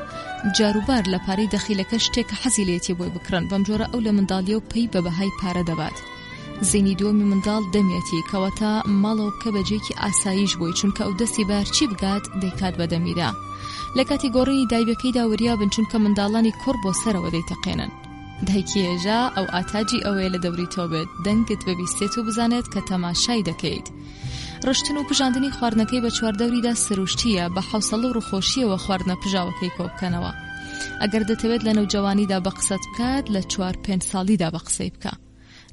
جاروبار لە پارەی دەخیلەکە شتێک حەزی لێتی بۆی بکڕن، بەم جۆرە ئەو لە منداڵیە و پێی بە بەهای پارە دەبات. زینی دووەمی منداڵ دەمێتی کەواتە ماڵەوە بکە بەجێکی ئاساییش بووی، چونکە ئەو دەستی بەهەرچی بگات دەیکات بە دەمیدا. لە کاتی گۆڕینی دایبەکەیدا وریا بن، چونکە منداڵانی کوڕ بۆ سەرەوە دەیتەقێنن. دایکی هێژە ئەو ئاتاجی ئەوەیە لە دەوری تۆ بێت دەنگت ببیستێت و بزانێت کە تەماشای دەکەیت. ڕشتن و پژاندنی خواردنەکەی بە چواردەوریدا سروشتیە، بە حوسڵە و ڕوخۆشیەوە خواردنە پژاوەکەی کۆبکەنەوە. ئەگەر دەتەوێت لە نەوجەوانیدا بە قسەت بکات لە 4-5 ساڵیدا بە قسەی بکە.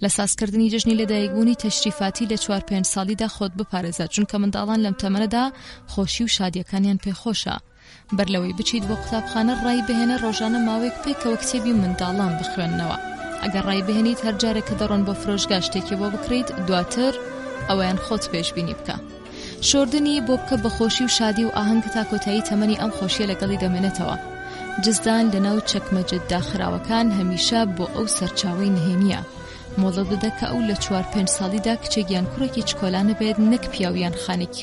لە سازکردنی جژنی لەدایکبوونی تەشریفاتی لە 4-5 ساڵیدا خۆت بپارێزە، چونکە منداڵان لەم تەمەنەدا خۆشی و شادیەکانیان پێخۆشە. بەر لەوەی بچیت بۆ قوتابخانە ڕای بهێنە ڕۆژانە ماوەیەک پێکەوە کتێبی منداڵان بخوێننەوە. ئەگەر ڕای بهێنیت هەر جارێک کە دەڕۆن بۆ فرۆشگا شتێکی بۆ بکڕیت دواتر ئەوەیان خۆت پێشبینی بکە. شۆردنی بۆ بکە بە خۆشی و شادی و ئاهەنگ تا کۆتایی تەمەنی ئەم خۆشیە لەگەڵی دەمێنێتەوە. جزدان لەناو چەکمەجد داخراوەکان هەمیشە بۆ ئەو سەرچاوەی نهێنیە. مۆڵە بدە کە ئەو لە 4-5 ساڵیدا کچێکیان کوڕێکی چکۆلانە بێت، نەک پیاویان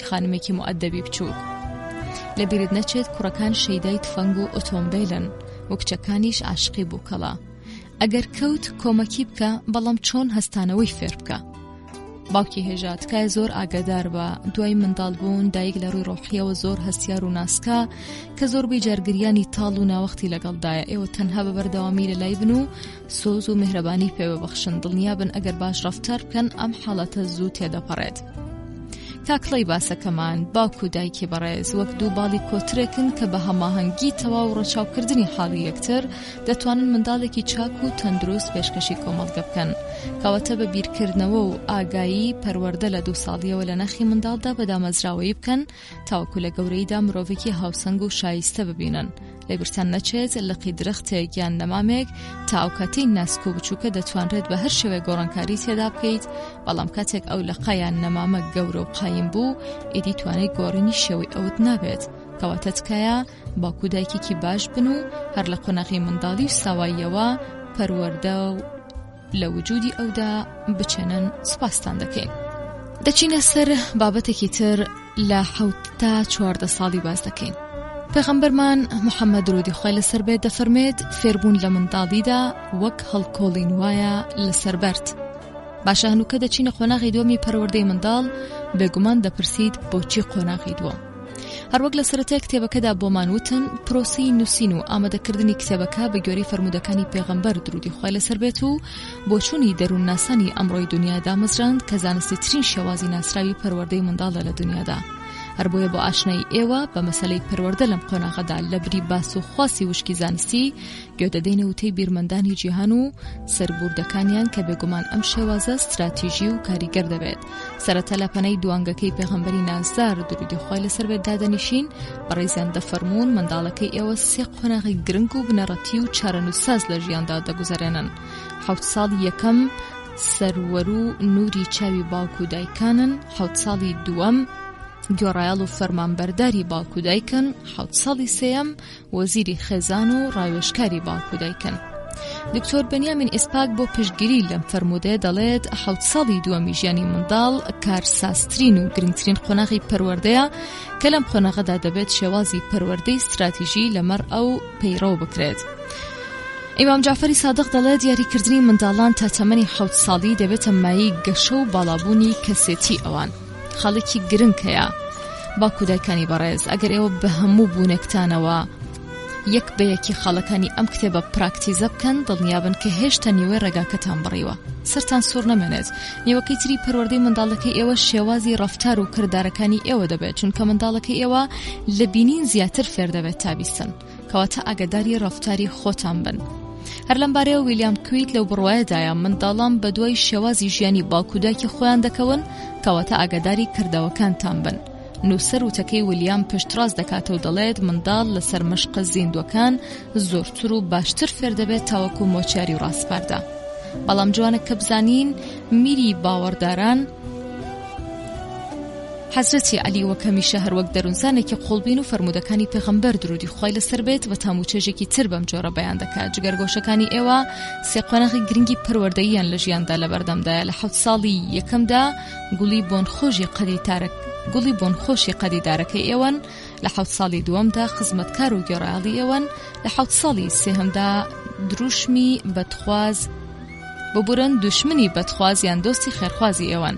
خانمێکی مؤدەبی بچووک. لە بیرت نەچێت کوڕەکان شەیدای تفەنگ و ئۆتۆمبیلن و کچەکانیش عاشقی بووکەڵە. ئەگەر کەوت کۆمەکی بکە، بەڵام چۆن هەستانەوەی فێر بکە. باوکی هێژە تکایە زۆر ئاگادار بە دوای منداڵ بوون دایک لە ڕووی ڕۆحیەوە زۆر هەستیار و ناسکا کە زۆربەی جارگریانی تاڵ و ناوەختی لەگەڵدایە. ئێوە تەنها بە بەردەوامی لەلای بن و سۆز و میهرەبانی پێ ببەخشن. دڵنیا بن ئەگەر باش ڕەفتار بکەن ئەم حاڵەتە زوو تێدەپەڕێت. کاکڵەی باسەکەمان باوک و دایکی بەڕێز وەک دوو باڵی کۆترێکن کە بە هەماهەنگی تەواو ڕەچاوکردنی حاڵی یەکتر دەتوانن منداڵێکی چاک و تەندروست پێشکەشی کۆمەڵگە بکەن. کەواتە بە بیرکردنەوە و ئاگایی پەروەردە لە 2 ساڵیەوە لە نەخی منداڵدا بەدامەزراوەیی بکەن تاوەکو لە گەورەیدا مرۆڤێکی هاوسەنگ و شایستە ببینن. لێبرتان نەچێت لەقی درەختێک یان نەمامێک تا ئەو کاتەی ناسک و بچووکە دەتوانرێت بە هەر شێوەیە گۆڕانکاری تێدا بکەیت، بەڵام کاتێک ئەو لەقەیان نەمامە گەورە و قایم بوو ئیدی توانێت گۆڕینی شێوەی ئەوت نابێت. کەواتە تکایە باوکو دایکێکی باش بن و هەر لە قۆناغی منداڵی و ساواییەوە پەروەردە و لە وجودی ئەودا بچێنن. سوپاستان دەکەین. دەچینە سەر بابەتێکی تر لە 7 تا 14 ساڵی باز دەکەین. پێغەمبەرمان محەممەد درودی خوای لەسەر بێت دەفەرمێت فێربوون لە منداڵیدا وەک هەڵکۆڵین وایە لەسەر بەرد. باشە هەنووکە دەچینە قۆناغی دووەمی پەروەردەی منداڵ بێگومان دەپرسیت بۆچی قۆناغی دووەم. هەروەک لە سەرەتای کتێبەکەدا بۆمان وتن پرۆسەی نووسین و ئامادەکردنی کتێبەکە بە گوێرەی فەرمودەکانی پێغەمبەر درودی خوای لەسەر بێت و بۆچوونی دەروون ناسانی ئەمڕۆی دنیادا مەزراند کە زانستی ترین شێوازی ناسراوی پەروەردەی منداڵە لە دنیادا. هەر بۆیە بۆ ئاشنایی ئێوە بە مەسەلەی پەروەردە لەم قۆناغەدا لە بری باس و خواسی وشکی زانستی گوێ دەدەینە وتەی بیرمەندانی جیهان و سەربوردەکانیان کە بێگومان ئەم شێوازە استراتیژی و کاریگەر دەبێت. سەرەتا لە پەنەی دوانگەکەی پێغەمبەری نازدار درودی خوای لەسەر بێت دادەنیشین بەڕێزیان دەفەرموون منداڵەکەی ئێوە 3 قۆناغی گرنگ و بنەڕەتی و چارەنووساز لە ژیاندا دەگوزارێنن. 7 ساڵی یەکەم سەروەر و نووری چاوی باوک و دایکانن، 7 ساڵی دووەم گۆڕایاڵ و فەرمانبەرداری باوک و دایکن، 7 ساڵی سێیەم وەزیری خێزان و ڕاوێژکاری باوک و دایکن. دکتۆر بەنیامین ئیسپاک بۆ پشتگیری لەم فەرمودەیە دەڵێت 7 ساڵی دووەمی ژیانی منداڵ کارسازترین و گرنگترین قۆناغی پەروەردەیە کە لەم قۆناغەدا دەبێت شێوازی پەروەردەی استراتیژی لەمەڕ ئەو پەیڕەو بکرێت. ئیمام جعفەری سادق دەڵێت دیاریکردنی منداڵان تا تەمەنی 7 ساڵی دەبێتە مایەی گەشە و باڵابوونی کەسێتی ئەوان. خاڵێکی گرنگ هەیە. باوک و دایکانی بەڕێز، ئەگەر ئێوە بە هەموو بوونێکتانەوە یەک بەیەکی خاڵەکانی ئەم کتێبە پراکتیزە بکەن، دڵنیابن کە هێشتا نیوەی ڕێگاکەتان بڕیوە، سەرتان سوور نەمێنێت. نیوەکەی تری پەروەردەی منداڵەکەی ئێوە شێوازی ڕەفتار و کردارەکانی ئێوە دەبێت، چونکە منداڵەکەی ئێوە لە بینین زیاتر فێر دەبێت تا بیستن، کەواتە ئاگاداری ڕەفتاری خۆتان بن. هەر لەم بارەیە ویلیام کویت لەو بڕوایەدایە منداڵان بە دوای شێوازی ژیانی باوک و دایکی خۆیان دەکەون، کەواتە ئاگاداری کردەوەکانتان بن. نووسەر وتەکەی ویلیام پشتڕاست دەکاتە و دەڵێت منداڵ لەسەر مەشقە زیندوەکان زۆرتر و باشتر فێر دەبێت تاوەکو مۆچاری و ڕاستپاردا. بەڵام جوانە کە بزانین میری باوەڕداران حەزرەتی عەلی وەکەمیشە هەروەک دەروونزانێکی قوڵبین و فەرمودەکانی پێغەمبەر درودی خوای لەسەر بێت و تاموچێژێکی تر بەم جۆرە بەیان دەکات. جگەرگۆشەکانی ئێوە 3 قۆناغی گرنگی پەروەردەییان لە ژیاندا لە بەردەمدایە. لە 7 ساڵی یەکەمدا گوڵی بۆن خۆشی قەدیدارەکەی ئێوەن، لە 7 ساڵی دووەمدا خزمەتکار و گێڕایاڵی ئێوەن، لە 7 ساڵی سێهەمدا دروشمی بەدخواز ببورن دوشمنی بەدخواز یان دۆستی خێرخوازی ئێوەن.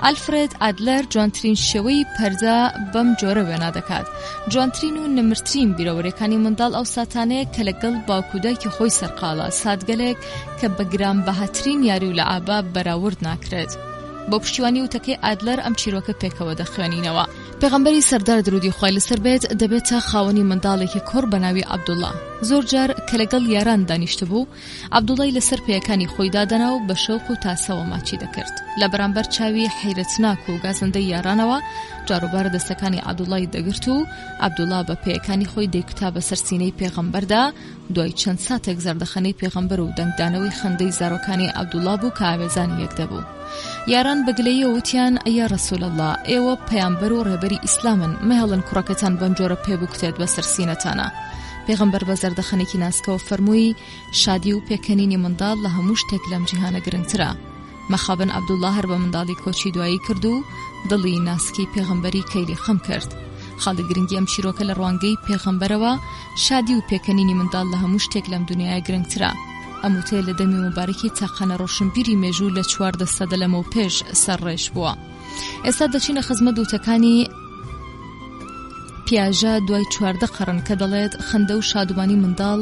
ئالفرێد ئادلەر جوانترین شێوەی پەردە بەم جۆرە وێنا دەکات. جوانترین و نمرترین بیرەوەریەکانی منداڵ ئەو ساتانەیە کە لەگەڵ باوک و دایکی خۆی سەرقاڵە، سادگەلێک کە بە گرانبەهاترین یاری و لەعابە بەراورد ناکرێت. بۆ پشتیوانی وتەکەی ئادلەر ئەم چیرۆکە پێکەوە دەخوێنینەوە. پێغەمبەری سەردار درودی خوای لەسەر بێت دەبێتە خاوەنی منداڵێکی کوڕ بە ناوی عەبدوڵڵا. زۆر جار کە لەگەڵ یاران دانیشتە بوو، عەبدوڵڵای لەسەر پێیەکانی خۆی دادەنا و بە شەوق و تاسەوە ماچی دەکرد. لە بەرامبەر چاوی حەیرەتناک و گازەندەی یارانەوە جاروبارە دەستەکانی عەبدوڵڵای دەگرت و عەبدوڵڵا بە پێیەکانی خۆی دەیکوتا بەسەر سینەی پێغەمبەردا. دوای چەند ساتێک زەردەخەنەی پێغەمبەر و دەنگدانەوەی خەندەی زارۆکانی عەبدوڵڵا بوو کە ئاوێزانی یەک دەبوو. یاران بەگلەیە وتیان ئەیا ڕەسوولەڵڵا، ئێوە پەیامبەر و ڕێبەری ئیسلامن، مەهێڵن کوڕەکەتان بەم جۆرە پێبووکتێت بەسەر سینەتانە. پێغەمبەر بە زەردەخەنێکی ناسکەوە فەرمووی شادی و پێکەنینی منداڵ لە هەموو شتێک لەم جیهانە گرنگترە. مەخابن عەبدوڵڵا هەر بە منداڵی کۆچی دوایی کرد و دڵی ناسکی پێغەمبەری کەیلی خەم کرد. خاڵی گرنگی ئەم چیرۆکە لە ڕوانگەی پێغەمبەرەوە شادی و پێکەنینی منداڵ لە هەموو شتێک لەم دنیای گرنگترە. ئەموتێ لە دەمی مبارەکی تاقانە ڕۆشنبیری مێژوو لە 14 سەدە لەمەو پێش سەرڕێژ بووە. ئێستا دەچینە خزمەت وتەکانی پیاژە دوای 14 قەڕن کە دەڵێت خەندە و شادومانی منداڵ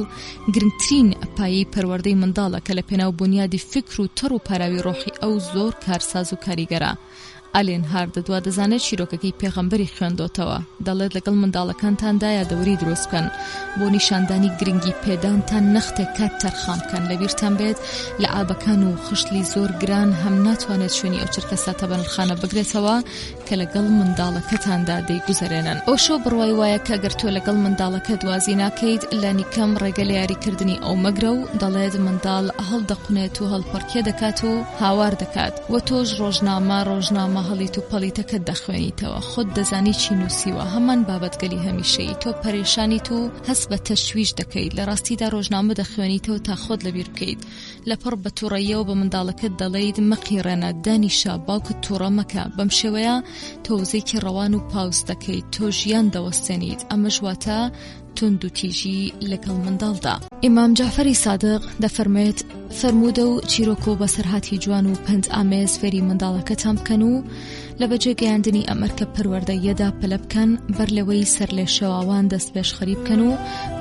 گرنگترین پایەی پەروەردەی منداڵە کە لە پێناو بنیادی فکر و تەڕ و پاراوی ڕۆحی ئەو زۆر کارساز و کاریگەرە. ئالێن هاردەدوا دەزانێت شیرۆکەکەی پێغەمبەری خوێندۆتەوە، دەڵێت لەگەڵ منداڵەکانتاندا یادەوەری دروست بکەن بۆ نیشاندانی گرنگی پێدانتان نەختێک کات تەرخان بکەن. لەبیرتان بێت لە ئابەکان و خشتلی زۆر گران هەم ناتوانێت شوێنی ئەو چرکە ساتە بەنرخانە بگرێتەوە کە لەگەڵ منداڵەکەتاندا دەیگوزارێنن. ئەو شۆ بڕوای وایە کە ئەگەر تۆ لەگەڵ منداڵەکە دوازی ناکەیت لە نیکەم ڕێگە لە یاریکردنی ئەو مەگرە و دەڵێت منداڵ هەڵدەقونێت و هەڵپەڕکێ دەکات و هاوار دەکات و تۆش ڕۆژنامە هەڵیت و پەڵیتەکەت دەخوێنیتەوە. خۆت دەزانی چی نووسیوە، هەمان بابەتگەلی هەمیشەیی. تۆ پەرێشانیت و هەست بە تەشویش دەکەیت، لە ڕاستیدا ڕۆژنامە دەخوێنیتەوە تا خۆت لەبیر بکەیت. لەپڕ بە تووڕەیەوە بە منداڵەکەت دەڵێیت مەقیڕێنە، دانیشە، باوکت تووڕە مەکە. بەم شێوەیە تۆ وزەیەکی ڕەوان و پاوز دەکەیت، تۆ ژیان دەوەستێنیت. ئەمە ژواتە تند و تیژی لەگەڵ منداڵدا. ئیمام جعفەری سادق دەفەرمێت فەرمودە و چیرۆکۆ بەسەرهاتی جوان و پند ئامێز فێری منداڵەکەتان بکەن و لە بەجێگەیاندنی ئەمەرکە پەروەردەیەدا پەلە بکەن، بەر لەوەی سەر لێ شەواوان دەست پێش خەریب بکەن و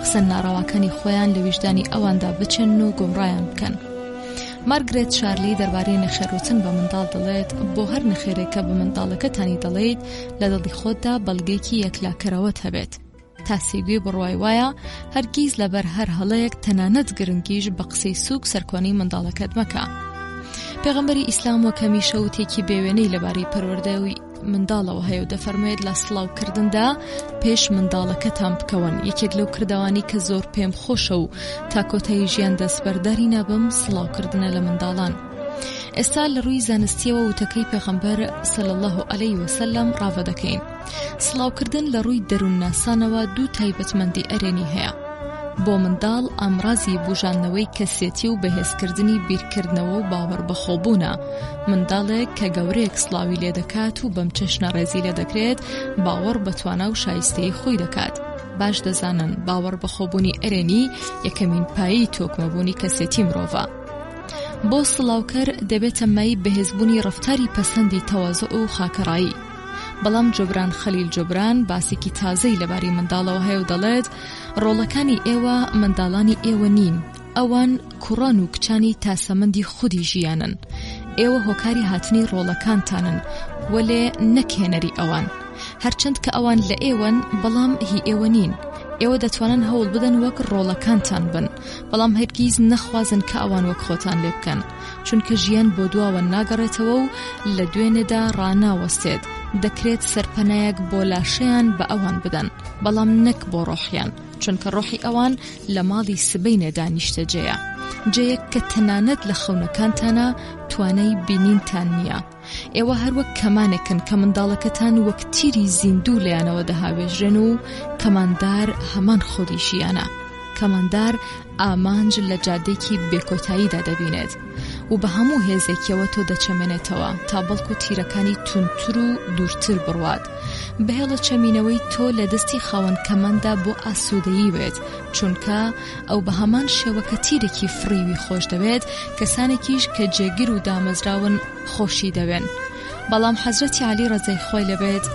قسە ناڕەواکانی خۆیان لە ویژدانی ئەواندا بچن و گۆمڕایان بکەن. مارگرێت شارلی دەربارەی نەخێڕوتن بە منداڵ دەڵێت بۆ هەر نەخێرێکە بە منداڵەکەتانی دەڵێیت لە دڵی خۆتدا بەڵگەیەکی یەکلاکەرەوەت هەبێت. تاسیگوێ بڕوای وایە هەرگیز لەبەر هەر هەڵەیەک تەنانەت گرنگیش بە قسەی سووک سەرکۆنی منداڵەکەت مەکە. پێغەمبەری ئیسلام وەک هەمیشە وتێکی بێوێنەی لەبارەی پەروەردەی منداڵەوە هەیە و دەفەرموێت لە سڵاوکردندا پێش منداڵەکەتان بکەون. یەکێک لەو کردەوانی کە زۆر پێم خۆشە و تا کۆتایی ژیان دەستبەرداری نەبم سڵاوکردنە لە منداڵان. ئێستا لە ڕووی زانستیەوە وتەکەی پێغەمبەر صلی الله علیه وسلم ڕاوە دەکەین. سڵاوکردن لە ڕووی دەروونناسانەوە دوو تایبەتمەندی ئەرێنی هەیە. بۆ منداڵ ئامڕازی بوژاندنەوەی کەسێتی و بەهێزکردنی بیرکردنەوە و باوەڕ بەخۆبوونە. منداڵێک کە گەورەیەک سڵاوی لێ دەکات و بەم چەشنە ڕێزی لێ دەکرێت باوەڕ بە توانا و شایستەی خۆی دەکات. باش دەزانن باوەڕ بەخۆبوونی ئەرێنی یەکەمین پایەی تۆکمەبوونی کەسێتی مرۆڤە. بۆ سڵاوکەر دەبێتە مای بەهێزبوونی ڕەفتاری پەسەندی تەواضع و خاکەڕایی. بەڵام جۆبران خەلیل جۆبران باسێکی تازەی لەباری منداڵەوە هەیە و دەڵێت ڕۆڵەکانی ئێوە منداڵانی ئێوە نین، ئەوان کوڕان و کچانی تاسەمەندی خودی ژیانن. ئێوە هۆکاری هاتنی ڕۆڵەکانتانن وەلێ نەکێنەری ئەوان. هەرچەند کە ئەوان لە ئێوەن بەڵام هی ئێوە نین. ئێوە دەتوانن هەوڵ بدەن وەک ڕۆڵەکانتان بن، بەڵام هەرگیز نەخوازن کە ئەوان وەک خۆتان لێ بکەن، چونکە ژیان بۆ دواوە ناگەڕێتەوە و لە دوێنێدا ڕاناوەستێت. دەکرێت سەرپەنایەک بۆ لاشەیان بە ئەوان بدەن، بەڵام نەک بۆ ڕۆحیان، چونکە ڕۆحی ئەوان لە ماڵی سبەینێدا نیشتە جێیە، جەیەک کە تەنانەت لە خەونەکانتانە توانای بینینتان نییە. ئێوە هەروەک کەمانێکن کە منداڵەکەتان وەک تیری زیندوو لەیانەوە دەهاوێژرێن و کەماندار هەمان خۆدی ژیانە. کەماندار ئامانج لە جادێکی بێکۆتاییدا دەبینێت و بە هەموو هێزێکیەوە تۆ دەچەمێنێتەوە تا بەڵکو تیرەکانی تونتر و دوورتر بڕوات. بەهێڵە چەمینەوەی تۆ لە دەستی خاوەن کەماندا بۆ ئاسوودەیی بێت، چونکە ئەو بە هەمان شێوەکە تیرێکی فڕیوی خۆش دەوێت، کەسانێکیش کە جێگیر و دامەزراون خۆشی دەوێن. بەڵام حەزرەتی عەلی ڕەزای خۆی لەبێت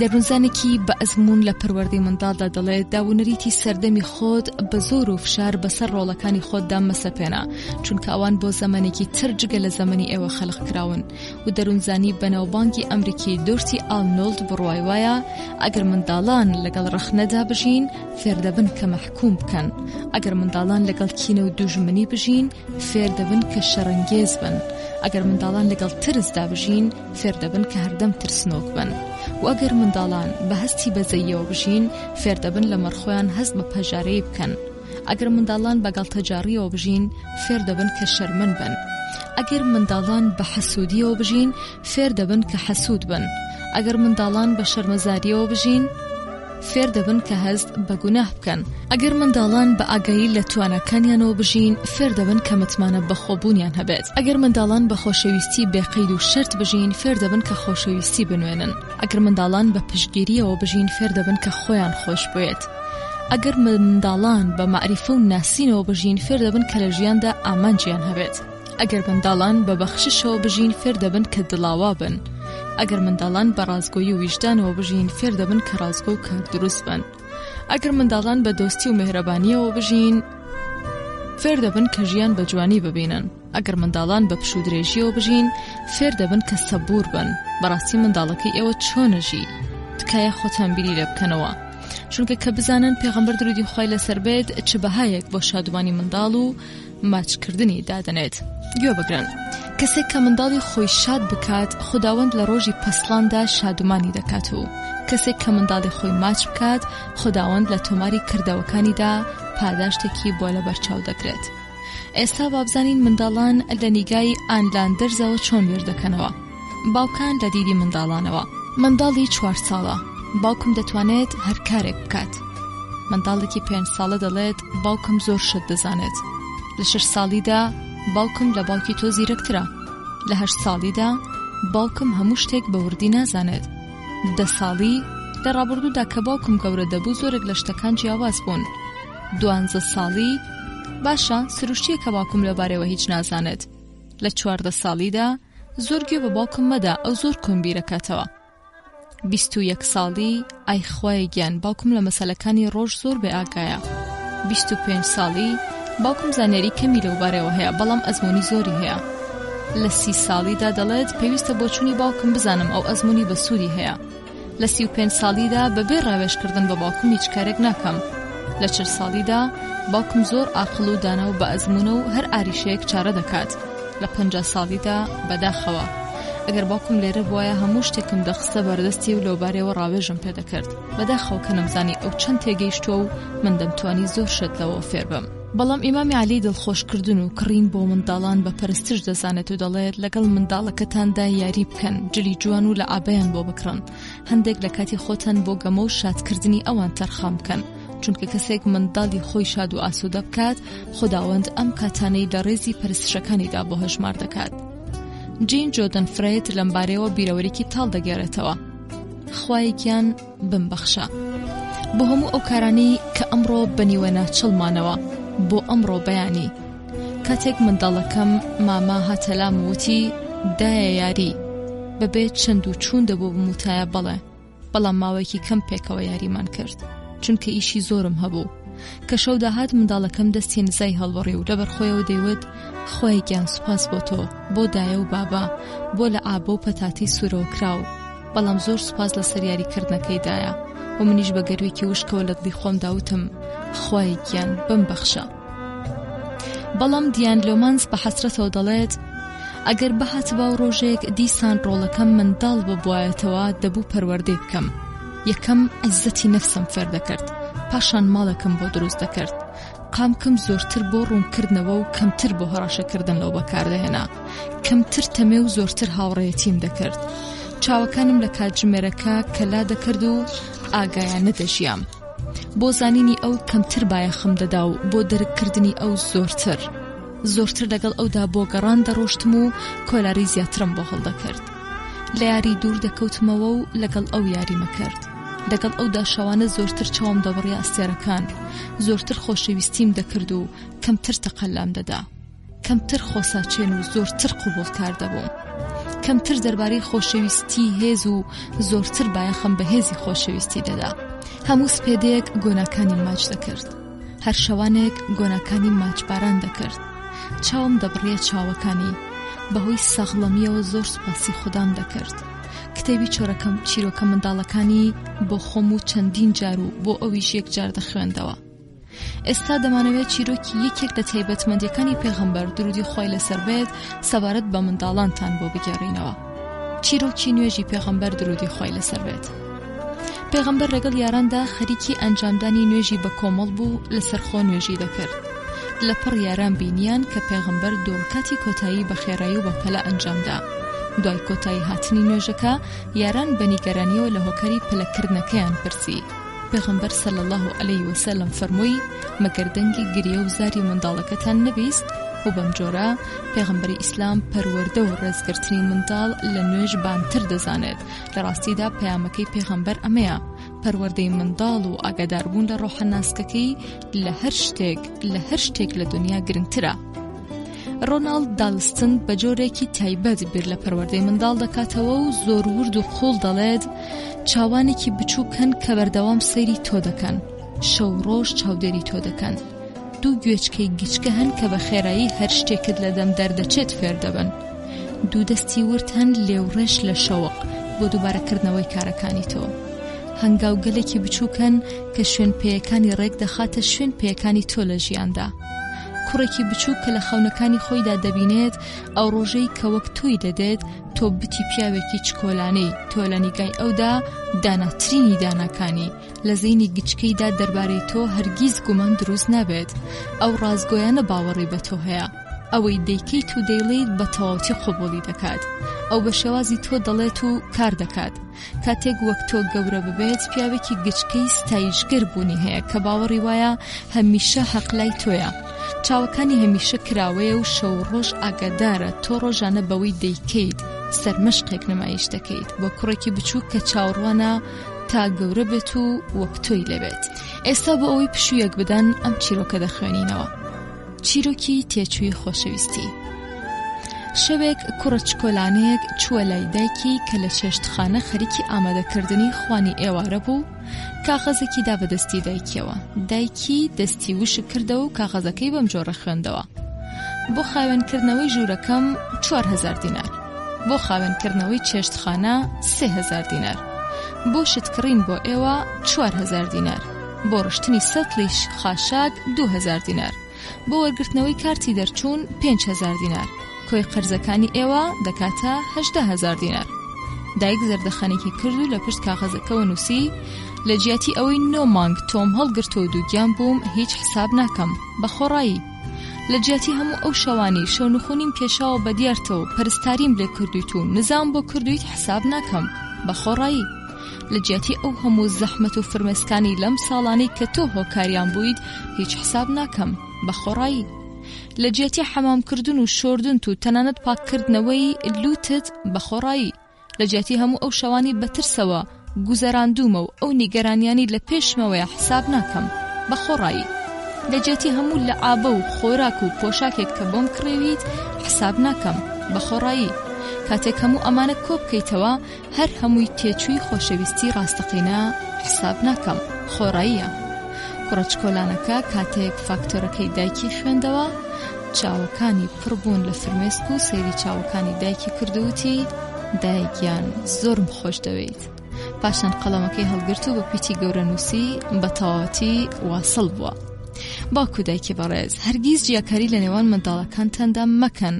دەروونزانێکی بە ئەزمون لە پەروەردەی منداڵدا دەڵێت داونەریتی سەردەمی خۆت بە زۆر و فشار بەسەر ڕۆڵەکانی خۆتدا مەسەپێنە، چونکە ئەوان بۆ زەمانێکی تر جگە لە زەمانی ئێوە خەلق کراون. و دەروونزانی بەناوبانگی ئەمریکی دۆرتی ئالنۆلد بڕوای وایە ئەگەر منداڵان لەگەڵ ڕەخنەدا بژین فێر دەبن کە مەحکوم بکەن، ئەگەر منداڵان لەگەڵ کینە و دوژمنی بژین فێر دەبن کە شەڕەنگێز بن، ئەگەر منداڵان لەگەڵ ترسدا بژین فێر دەبن کە هەردەم ترسنۆک بن، و ئەگەر منداڵان بە هەستی بەزەییەوە بژین فێر دەبن لە مەرخۆیان هەست بە پەژارەی بکەن، ئەگەر منداڵان بە گەڵتەجاڕیەوە بژین فێر دەبن کە شەرمن بن، ئەگەر منداڵان بە حەسوودیەوە بژین فێر دەبن کە حەسوود بن، ئەگەر منداڵان بە شەرمەزاریەوە بژین فێر دەبن کە هەست بە گوناه بکەن، ئەگەر منداڵان بە ئاگایی لە توانەکانیانەوە بژین فێر دەبن کە متمانە بەخۆبوونیان هەبێت، ئەگەر منداڵان بە خۆشەویستی بێقەید و شەرت بژین فێر دەبن کە خۆشەویستی بنوێنن، ئەگەر منداڵان بە پشتگیریەوە بژین فێر دەبن کە خۆیان خۆش بێت، ئەگەر منداڵان بە معریفە و ناسینەوە بژین فێر دەبن کە لە ژیاندا ئامانجیان هەبێت، ئەگەر منداڵان بە بەخششەوە بژین فێر دەبن کە دڵاوا بن، ئەگەر منداڵان بە ڕازگۆیی و ویژدانەوە بژین فێر دەبن کە ڕازگۆ و کار دروست بن، ئەگەر منداڵان بە دۆستی و مهرەبانیەوە بژین فێر دەبن کە ژیان بە جوانی ببینن، ئەگەر منداڵان بە پشودرێژیەوە بژین فێر دەبن کە سەبور بن. بەڕاستی منداڵەکەی ئێوە چۆنەژی؟ تکایە خۆتان بیری لێ بکەنەوە، چونکە کە بزانن پێغەمبەر درودی خوای لەسەر بێت چ بەهایەک بۆ شادوانی منداڵ و ماچکردنی دادەنێت. گوێ بگرن، کەسێک کە منداڵی خۆی شاد بکات خوداوەند لە ڕۆژی پەسڵاندا شادومانی دەکات و کەسێک کە منداڵی خۆی ماچ بکات خوداوەند لە تۆماری کردەوەکانیدا پاداشتێکی بۆ لە بەرچاو دەگرێت. ئێستا بابزانین منداڵان لە نیگای ئانلاندرزەوە چۆن وێر دەکەنەوە. باوکان لە دیدی منداڵانەوە. منداڵی 4 ساڵە، باوکم دەتوانێت هەر کارێک بکات. منداڵێکی 5 ساڵە دەڵێت باوکم زۆر شت دەزانێت. لە 6 ساڵیدا باوکم لە باوکی تۆ زیرەکترە. لە 8 ساڵیدا باوکم هەموو شتێک بە وردی نازانێت. 10 ساڵی لە ڕابردوودا کە باوکم گەورە دەبوو زۆرێک لە شتەکان جیاواز بوون. 12 ساڵی باشە سروشتیە کە باوکم لەبارەوە هیچ نازانێت. لە 14 ساڵیدا زۆر گوێ بە باوکم مەدا، ئەو زۆر کۆمبیرەکاتەوە. 21 ساڵی ئای خوای گیان باوکم لە مەسەلەکانی ڕۆژ زۆر بێ ئاگایە. 25 ساڵی باوکم زانیاری کەمی لەوبارەوە هەیە بەڵام ئەزموونی زۆری هەیە. لە 30 ساڵیدا دەڵێت پێویستە بۆ چوونی باوکم بزانم ئەو ئەزموونی بە سوودی هەیە. لە 35 ساڵیدا بەبێ ڕاوێژکردن بە باوکم هیچ کارێک ناکەم. لە 40 ساڵیدا باوکم زۆر عاقڵ و دانا و بە ئەزمونە و هەر ئاریشەیەک چارە دەکات. لە 50 ساڵیدا بەداخەوە ئەگەر باوکم لێرە بوایە هەموو شتێکم دەخستە بەردەستی و لەوبارەوە ڕاوێژم پێ دەکرد. بەداخەوە کە نەمزانی ئەو چەند تێگەیشتووە و من دەمتوانی زۆر شت لەوە فێر بم. بەڵام ئیمامی عەلی دڵخۆشکردن و کڕین بۆ منداڵان بە پەرستش دەزانێت و دەڵێت لەگەڵ منداڵەکەتاندا یاری بکەن، جلی جوان و لە ئابەیان بۆ بکڕن. هەندێک لە کاتی خۆتان بۆ گەمە و شادکردنی ئەوان تەرخام بکەن، چونکە کەسێک منداڵی خۆی شاد و ئاسوودە بکات، خوداوەند ئەم کاتانەی لە ڕێزی پەرستشەکانیدا بۆ هەژمار دەکات. جین جۆدن فرێت لەمبارەیەوە بیرەوەرێکی تاڵ دەگێڕێتەوە. خوایەکیان بمبەخشە بۆ هەموو ئەو کارانەی کە ئەمڕۆ بەنیوە ناچڵمانەوە بۆ ئەمڕۆ بەیانی. کاتێک منداڵەکەم ماما هاتەلام وتی دایە یاری، بەبێت چەند و چوون دەبوو بموتایە بەڵێ، بەڵام ماوەیەکی کەم پێکەوە یاریمان کرد چونکە ئیشی زۆرم هەبوو. کە شەو داهات منداڵەکەم دەستی نزای هەڵوەڕی و لەبەر خۆیەوە دەیوت خۆیەکیان سوپاس بۆ تۆ، بۆ دایە و بابا، بۆ لە ئابە و پەتاتەی سوورەوە کراو، بەڵام زۆر سوپاس لەسەر یاریکردنەکەیدایە. و منیش بە گەروێکی وشکەوە لە دڵی خۆم داوتم خوایەکیان بمبەخشە. بەڵام دیان لۆمانس بە حەسرەتەوە دەڵێت ئەگەر بەهاتبا و ڕۆژێک دیسان ڕۆڵەکەم منداڵ ببوایەتەوە دەبوو پەروەردەی بکەم. یەکەم عیزەتی نەفسم فێر دەکرد، پاشان ماڵەکەم بۆ دروست دەکرد، قامکەم زۆرتر بۆ ڕوونکردنەوە و کەمتر بۆ هەڕاشەکردن لەو بەکاردەهێنا، کەمتر تەمێ و زۆرتر هاوڕێیەتیم دەکرد. چاوەکانم لە کاتژمێرەکە کەلا دەکرد و ئاگایانە دەژیام. بۆ زانینی ئەو کەمتر بایەخم دەدا و بۆ دەرککردنی ئەو زۆرتر لەگەڵ ئەودا بۆ گەڕان دەڕۆشتم و کۆلاری زیاترم بۆ هەڵدەکرد. لە یاری دوور دەکەوتمەوە و لەگەڵ ئەو یاریمە کرد. لەگەڵ ئەودا شەوانە زۆرتر چاوم دەبڕی ئەستێرەکان، زۆرتر خۆشەویستیم دەکرد و کەمتر تەقەلام دەدا، کەمتر خۆساچێن و زۆرتر قوبوڵکار دەبووم، کەمتر دەربارەی خۆشەویستی هێز و زۆرتر بایەخم بە هێزی خۆشەویستی دەدا. هەموو سپێدەیەک گۆناکانی ماچ دەکرد، هەر شەوانێک گۆناکانی ماچباران دەکرد. چاوم دەبڕیە چاوەکانی، بەهۆی سەغڵەمیەوە زۆر سوپاسی خودام دەکرد. کتێبی چیرۆکە منداڵەکانی بۆ خۆم و چەندین جار و بۆ ئەویش یەک جار دەخوێندەوە. ئێستا دەمانەوێت چیرۆکی یەکێک لە تایبەتمەندیەکانی پێغەمبەر درودی خۆی لەسەر بێت سەبارەت بە منداڵانتان بۆ بگێڕینەوە. چیرۆکی نوێژی پێغەمبەر درودی خۆی لەسەر بێت. پێغەمبەر لەگەڵ یاراندا خەریکی ئەنجامدانی نوێژی بە کۆمەڵ بوو، لەسەر خۆ نوێژی دەکرد. لەپڕ یاران بینیان کە پێغەمبەر دۆڵکاتی کۆتایی بە خێرایی و بەپەلە ئەنجامدا. دوای کۆتایی هاتنی نوێژەکە یاران بە نیگەرانیەوە لە هۆکاری پلەکردنەکەیان پرسی. پێغەمبەر صلی الله علیه وسلم فەرمووی مەگەر دەنگی گریە و زاری منداڵەکەتان نەبیست؟ و بەم جۆرە پێغەمبەری ئیسلام پەروەردە و ڕێزگرتنی منداڵ لە نوێژ بانتر دەزانێت. لە ڕاستیدا پەیامەکەی پێغەمبەر ئەمەیە، پەروەردەی منداڵ و ئاگاداربوون لە ڕۆحەناسکەکەی لە هەر شتێک لە دنیا گرنگترە. ڕۆناڵد دالستن بە جۆرێکی تایبەت بیر لە پەروەردەی منداڵ دەکاتەوە و زۆر ورد و قوڵ دەڵێت چاوانێکی بچووک هەن کە بەردەوام سەیری تۆ دەکەن، شەو ڕۆژ چاودێری تۆ دەکەن. دوو گوێچکەی گچکە هەن کە بە خێرایی هەر شتێکت لە دەم دەردەچێت فێر دەبن. دوو دەستی ورد هەن لێوڕێش لە شەوق بۆ دووبارەکردنەوەی کارەکانی تۆ. هەنگاوگەلێکی بچووکەن کە شوێن پێیەکانی ڕێک دەخاتە شوێن پێیەکانی تۆ لە ژیاندا. کوڕێکی بچووک کە لە خەونەکانی خۆیدا دەبینێت ئەو ڕۆژەی کە وەک تۆی دەدێت تۆ بتی پیاوێکی چکۆلانەی، تۆ لە نیگای ئەودا داناترینی داناکانی، لە زەینی گچکەیدا دەربارەی تۆ هەرگیز گومان دروست نابێت. ئەو ڕازگۆیانە باوەڕی بە تۆ هەیە، ئەوەی دەیکەیت و دەیڵێیت بە تەواوی قبوڵی دەکات، ئەو بە شێوازی تۆ دەڵێت و کار دەکات. کاتێک وەک تۆ گەورە ببێت پیاوێکی گچکەی ستایشگر بوونی هەیە کە باوەڕی وایە هەمیشە حەقلای تۆیە. چاوەکانی هەمیشە کراوەیە و شەو ڕۆژ ئاگادارە تۆ ڕۆژانە بەوەی دەیکەیت سەرمەشقێک نمایش دەکەیت بۆ کوڕێکی بچووک کە چاوەڕوانە تا گەورە بێت و وەک تۆی لەبێت. ئێستا بۆ ئەوەی پشوویەک بدەن ئەم چیرۆکە دەخوێنینەوە. چیرۆکی تێچووی خۆشەویستی. شەوێک کوڕە چکۆلانەیەک چووە لای دایکی کە لە چێشتخانە خەریکی ئامادەکردنی خوانی ئێوارە بوو. کاغەزێکی دا بە دەستی دایکیەوە. دایکی دەستی وشک کردەوە و کاغەزەکەی بەم جۆرە خوێندەوە: بۆ خاوێنکردنەوەی ژوورەکەم 4000 دینار، بۆ خاوێنکردنەوەی چێشتخانە 3000 دینار، بۆ شتکڕین بۆ ئێوە 4000 دینار، بۆ ڕشتنی سەتلیش خاشاک 2000 دینار، بۆ وەرگرتنەوەی کارتی دەرچوون 5000 دینار، کۆی قەرزەکانی ئێوە دەکاتە 18000 دینار. دایک زەردەخەنێکی کرد و لە پشت کاغەزەکەوە نووسی: لە جیاتی ئەوەی 9 مانگ تۆم هەڵگرتۆ دووگیان بووم هیچ حساب ناکەم بە خۆڕایی. لە جیاتی هەموو ئەو شەوانی شەونخونیم پێشاوە بە دیارتەوە پەرستاریم لێ کردویت و نزام بۆ کردویت حساب ناکەم بە خۆڕایی. لە جیاتی ئەو هەموو زەحمەت و فرمێسکانی لەم ساڵانەی کە تۆ هۆکاریان بوویت هیچ حساب ناکەم بە خۆڕایی. لە جیاتی حەمامکردن و شۆردن و تەنانەت پاککردنەوەی لوتت بە خۆڕایی. لە جیاتی هەموو ئەو شەوانی بەترسەوە گوزەراندومە و ئەو نیگەرانیانی لە پێشمەوەیە حساب ناکەم بە خۆڕایی. لە جیاتی هەموو لە ئابە و خۆراک و پۆشاکێک کە بۆم کڕێویت حساب ناکەم بە خۆڕایی. کاتێک هەموو ئەمانە کۆ بکەیتەوە هەر هەمووی تێچووی خۆشەویستی ڕاستەقینە حساب ناکەم خۆڕاییە. کوڕە چکۆلانەکە کاتێک فاکتۆرەکەی دایکی خوێندەوە چاوەکانی پڕبوون لە فرمێسک و سەیری چاوەکانی دایکی کردووتی: دایکیان زۆرم خۆش دەوێت. پاشان قەڵەمەکەی هەڵگرت و بە پیتی گەورە نووسی: بە تەواوەتی واصل بووە. باوک و دایکی بەڕێز، هەرگیز جیاکاری لە نێوان منداڵەکانتاندا مەکەن.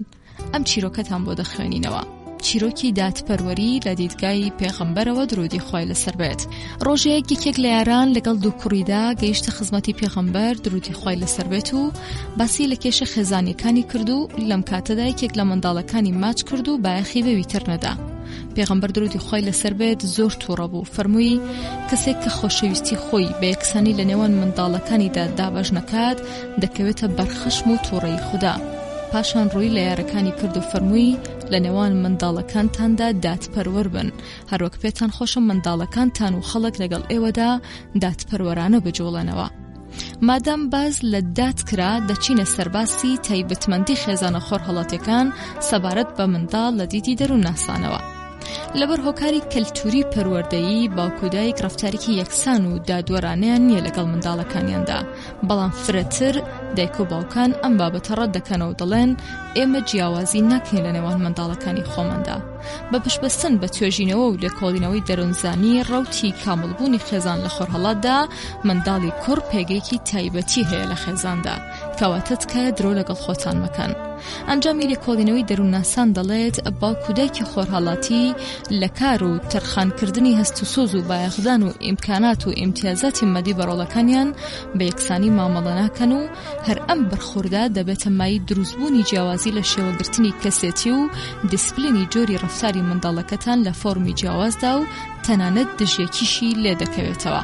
ئەم چیرۆکەتان بۆ دەخوێنینەوە. چیرۆکی دادپەروەری لە دیدگای پێغەمبەرەوە درودی خۆی لەسەر بێت. ڕۆژێک یەکێک لە یاران لەگەڵ دوو کوڕیدا گەیشتە خزمەتی پێغەمبەر درودی خۆی لەسەر بێت و باسی لە کێشە خێزانیەکانی کرد و لەم کاتەدا یەکێک لە منداڵەکانی ماچ کرد و بایەخی بەوی تر نەدا. پێغەمبەر درودی خۆی لەسەر بێت زۆر تووڕە بوو. فەرمووی: کەسێک کە خۆشەویستی خۆی بە یەکسانی لە نێوان منداڵەکانیدا دابەش نەکات دەکەوێتە بەرخەشم و تووڕەی خوددا. پاشان ڕووی لە یارەکانی کرد و فەرمووی: لە نێوان منداڵەکانتاندا دادپەروەر بن، هەروەک پێتان خۆشە منداڵەکانتان و خەڵک لەگەڵ ئێوەدا دادپەروەرانە بجوڵێنەوە. مادام باز لە داد کرا دەچینە سەرباسی تایبەتمەندی خێزانەخۆر هەڵاتەکان سەبارەت بە منداڵ لە دیتی دەروون ناسانەوە. لەبەر هۆکاری کەلتوری پەروەردەیی باوک و دایک ڕەفتارێکی یەکسان و دادوەرانەیان نییە لەگەڵ منداڵەکانیاندا، بەڵام فرەتر دایک و باوکان ئەم بابەتە ڕەت دەکەنەوە، دەڵێن ئێمە جیاوازی ناکەین لە نێوان منداڵەکانی خۆماندا. بە پشبەستن بە توێژینەوە و لێکۆڵینەوەی دەروونزانی ڕەوتی کاملبوونی خێزان لە خۆرهەڵاتدا منداڵی کوڕ پێگەیەکی تایبەتی هەیە لە خێزاندا، کەواتە تکایە درۆ لەگەڵ خۆتان مەکەن. ئەنجامی لێکۆڵینەوەی دەروونناسان دەڵێت باوک و دایکی خۆرهەڵاتی لە کار و تەرخانکردنی هەست و سۆز و بایەخدان و ئیمکانات و ئیمتیازاتی مەدی بەڕۆڵەکانیان بە یەکسانی مامەڵە ناکەن و هەر ئەم بەرخوردە دەبێتە مای دروستبوونی جیاوازی لە شێوەگرتنی کەسێتی و دیسپلینی جۆری ڕەفتاری منداڵەکەتان لە فۆرمی جیاوازدا و تەنانەت دژیەکیشی لێ دەکەوێتەوە.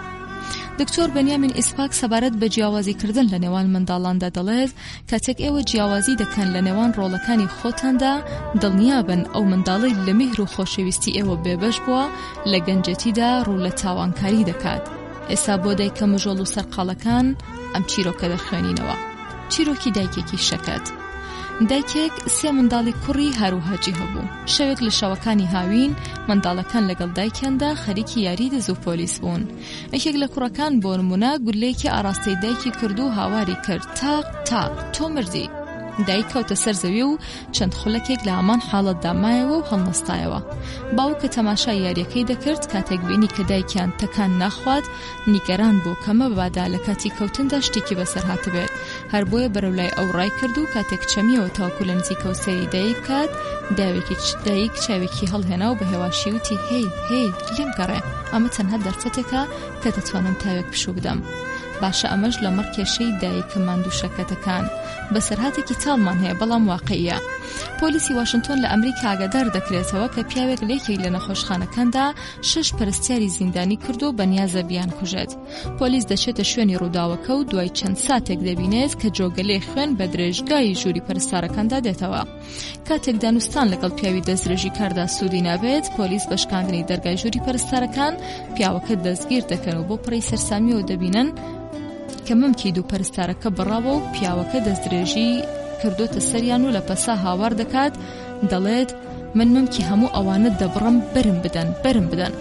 دکتۆر بەنیامین ئیسپاک سەبارەت بە جیاوازیکردن لە نێوان منداڵاندا دەڵێت کاتێک ئێوە جیاوازی دەکەن لە نێوان ڕۆڵەکانی خۆتاندا دڵنیابن ئەو منداڵی لە میهر و خۆشەویستی ئێوە بێبەش بووە لە گەنجەتیدا ڕوو لە تاوانکاری دەکات. ئێستا بۆ دایکە مژۆڵ و سەرقاڵەکان ئەم چیرۆکە دەخوێنینەوە. چیرۆکی دایکێکی شەکەت. دایکێک سێ منداڵی کوڕی هەروهەجی هەبوو. شەوێک لە شەوەکانی هاوین منداڵەکان لەگەڵ دایکیاندا خەریکی یاری دز و پۆلیس بوون. یەکێک لە کوڕەکان بۆ نمونە گولەیەکی ئاراستەی دایکی کرد و هاواری کرد: تاق تاق تۆ مردی. دایک کەوتە سەر زەوی و چەند خولەکێک لە هەمان حاڵەتدا مایەوە و هەڵنەستایەوە. باوک کە تەماشای یاریەکەی دەکرد کاتێک بینی کە دایکیان تەکان ناخوات نیگەران بۆ کەمە بەبادا لە کاتی کەوتندا شتێکی بەسەر هاتبێت. هەر بۆیە بەرەولای ئەو ڕای کرد و کاتێک چەمیەوە تاوەکو لە نزیکە و سەیری دایک کات دایک چاوێکی هەڵهێنا و بە هێواشی وتی: هێی هێی لێم گەڕێ، ئەمە تەنها دەرفەتێکە کە دەتوانم تاوێک پشوو بدەم. باشە ئەمەش لەمەڕ کێشەی دایکە ماندووشەکەتەکان بەسەرهاتێکی تاڵمان هەیە بەڵام واقعیە. پۆلیسی واشنتۆن لە ئەمریکا ئاگادار دەکرێتەوە کە پیاوێک لێکێک لە نەخۆشخانەکاندا 6 پەرستیاری زیندانی کردو بە نیازە بیان کوژێت. پۆلیس دەچێتە شوێنی ڕووداوەکە و دوای چەند ساتێک دەبینێت کە جۆگەلێ خوێن بە درێژگای ژووری پەرستارەکاندا دێتەوە. کاتێک دانوستان لەگەڵ پیاوی دەستدرێژی کاردا سوودی نابێت، پۆلیس بە شکاندنی دەرگای ژووری پەرستارەکان پیاوەکە دەستگیر دەکەن و بۆ پڕی سەرسامیەوە دەبینن کە ممکی دوو پەرستارەکە بڕاوە و پیاوەکە دەستدرێژی کردوتە سەریان و لە پەسا هاوار دەکات دەڵێت من مەمکی هەموو ئەوانە دەبڕم برم بدەن.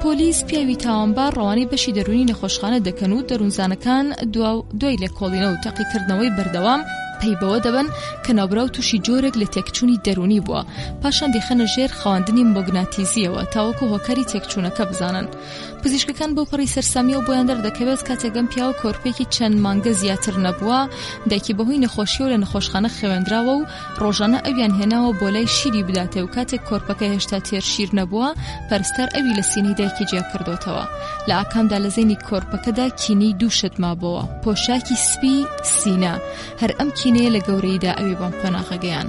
پۆلیس پیاوی تاوانبار ڕەوانەی بەشی دەرونی نەخۆشخانە دەکەن و دەروونزانەکان دوای لێکۆڵینە و تەقیکردنەوەی بەردەوام پێی بەوە دەبن کە ناوبراو تووشی جۆرێک لە تێکچوونی دەرونی بووە، پاشان دەیخەنە ژێر خەواندنی مۆگناتیزیەوە تاوەکو هۆکاری تێکچوونەکە بزانن. پزیشکەکان بۆ پەڕی سەرسامیە بۆیان دەردەکەوێت کاتێکم پیاوە کۆرپێکی چەند مانگە زیاتر نەبووە، دایکی بەهۆی نەخۆشیە و لە نەخۆشخانە خەوێندراوە و ڕۆژانە ئەویان هێناوە بۆ لای شیری بداتێ و کاتێک کۆرپەکە هێشتا تێر شیر نەبووە پەرستار ئەوی لە سینەی دایکی جیا کردوتەوە. لە ئاکامدا لە زەینی کۆرپەکەدا کینەی دووشت مابەوە، پۆشاکی سپی سینە، هەر ئەم کینەیە لە گەورەیدا ئەوی بەم پەناغەگەیان.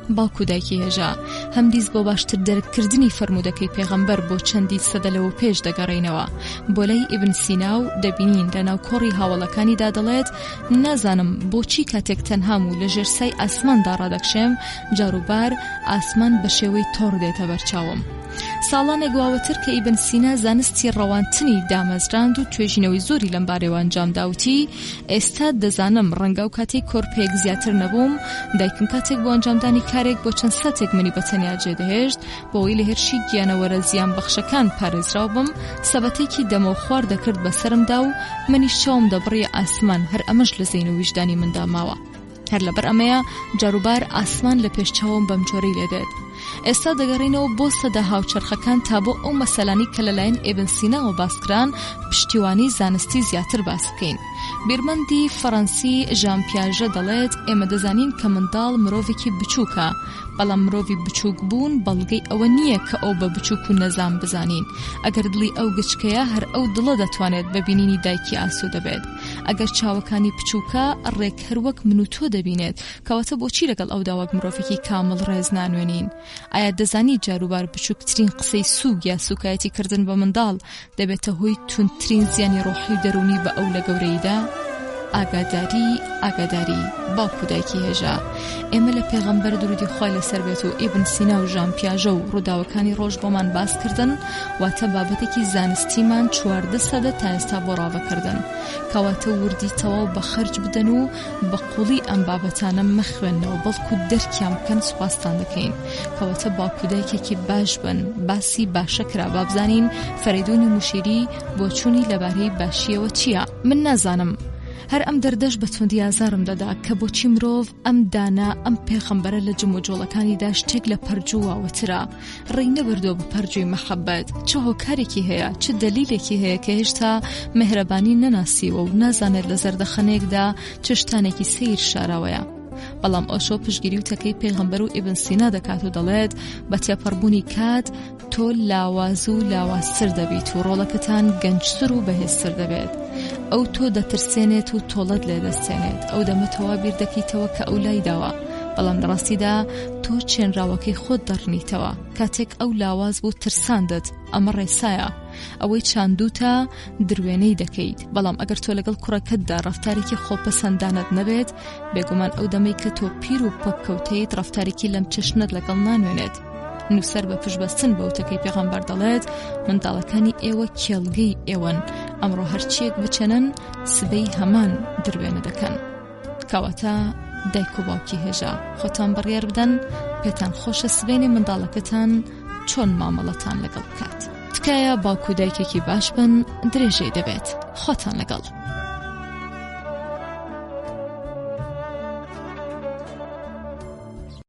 باوک و دایکی هێژا هەمدیز بۆ باشتر دەرکردنی فەرمودەکەی پێغەمبەر بۆ چەندی سەدەلەوە پێش دەگەڕێنەوە. بۆ لای ئیبن سینا و دەبینین لە ناو کۆڕی هاوڵەکانیدا دەڵێت نازانم بۆچی کاتێک تەنهام و لە ژێر سای ئاسماندا ڕادەکشێم جاروبار ئاسمان بە شێوەی تۆڕ دێتە بەرچاوم. ساڵانێک واوەتر کە ئیبن سینا زانستی ڕەوانتنی دامەزراند و توێژینەوەی زۆری لەم بارەوە ئەنجام داوتی ئێستا دەزانم ڕەنگە و کاتێک کۆرپەیەک زیاتر نەبووم دایکم کاتێک بۆ ئەنجامدانی کارێک بۆ چەند سەتێک منی بەتەنیا جێدەهێشت بۆەوەی لە هێرشی گیانەوەرە زیان بەخشەکان پارێزراو بم سەبەتێکی دەمە و خوار دەکرد بەسرمدا و منیش چاوم دەبڕیە ئاسمان هەر ئەمەش لە زەین و ویژدانی مندا ماوە. هەر لەبەر ئەمەیە جاروبار ئاسمان لە پێشچاوم بەم جۆرەی لێدێت. ئێستا دەگەڕینەوە بۆ سەدا هاوچەرخەکان تا بۆ ئەو مەسەلانی کە لەلایەن ئیبن سیناوە باسکران پشتیوانی زانستی زیاتر باس بکەین. بیرمەندی فەڕەنسی ژان پیاژە دەڵێت ئێمە دەزانین کە منداڵ مرۆڤێکی بچووکە، بەڵام مرۆڤی بچووک بوون بەڵگەی ئەوە نییە کە ئەو بە بچووک و نەزان بزانین. ئەگەر دڵی ئەو گچکەیە هەر ئەو دڵە دەتوانێت بە بینینی دایکی ئاسوودە بێت. ئەگەر چاوەکانی بچووکە ڕێک هەر وەک من و تۆ دەبینێت کەواتە بۆچی لەگەڵ ئەودا وەک مرۆڤێکی کامڵ ڕێز نانوێنین؟ ئایا دەزانی جاروبار بچووکترین قسەی سووگ یا سوکایەتی کردن بە منداڵ دەبێتە هۆی توندترین زیانی ڕۆحی و دەرونی بە ئەو لە گەورەیدا؟ ئاگاداری باوک و دایکی هێژا ئێمە لە پێغەمبەر درودی خوای لەسەر بێت و ئیبن سینا و ژان پیاژە و ڕووداوەکانی ڕۆژ بۆمان باسکردن واتە بابەتێکی زانستیمان 14 سەدە تا ئێستا بۆ ڕاوەکردن کەواتە وردی تەواو بە خەرج بدەن و بە قوڵی ئەم بابەتانە مەخوێنەوە بەڵکو دەرکیان بکەن سوپاسان دەکەین کەواتە باوک و دایکێکی باشبن باسی باشەکرا بابزانین فەریدونی موشیری بۆ چوونی لەبارەی باشیەوە چییە؟ من نازانم هەر ئەم دەردەش بە توندی ئازارم دەدا کە بۆچی مرۆڤ ئەم دانا ئەم پێغەمبەرە لە جم و جۆڵەکانیدا شتێک لە پەرجوو واوەترە ڕێی نەبردۆ بە پەرجووی مەحەبەت چ هۆکارێکی هەیە چ دەلیلێکی هەیە کە هێشتا مهرەبانی نەناسیوە و نازانێت لە زەردەخەنێکدا چ شتانێکی سیر شاراوەیە بەڵام ئۆشۆ پشگیری و تەکەی پێغەمبەر و ئیبن سینا دەکات و دەڵێت بە تێپەڕبوونی کات تۆ لاواز و لاوازتر دەبیت و ڕۆڵەکەتان گەنجتر و بەهێزتر دەبێت ئەو تۆ دەترسێنێت و تۆڵەت لێ دەستێنێت ئەو دەمەتەوا بیر دەکەیتەوە کە ئەو لای داوە بەڵام ڕاستیدا تۆ چێنراوەکەی خۆت دەڕنیتەوە کاتێک ئەو لاواز بوو ترساندت ئەمە ڕێسایە ئەوەی چاندووتە دروێنەی دەکەیت بەڵام ئەگەر تۆ لەگەڵ کوڕەکەتدا ڕەفتارێکی خۆپەسەندانت نەبێت بێگومان ئەو دەمەی کە تۆ پیر و پەککەوتەیت ڕەفتارێکی لەم چشنت لەگەڵ نانوێنێت نووسەر بە پشبەستن بە وتەکەی پێغەمبەر دەڵێت منداڵەکانی ئێوە کێڵگەی ئێوەن ئەمڕۆ هەرچیەک بچەنن سبەی هەمان دروێنە دەکەن کەواتە دایک و باوکی هێژا خۆتان بڕیار بدەن پێتان خۆشە سبەینی منداڵەکەتان چۆن مامەڵەتان لەگەڵ بکات تکایە باوک و دایکێکی باشبن درێژەی دەبێت خۆتان لەگەڵ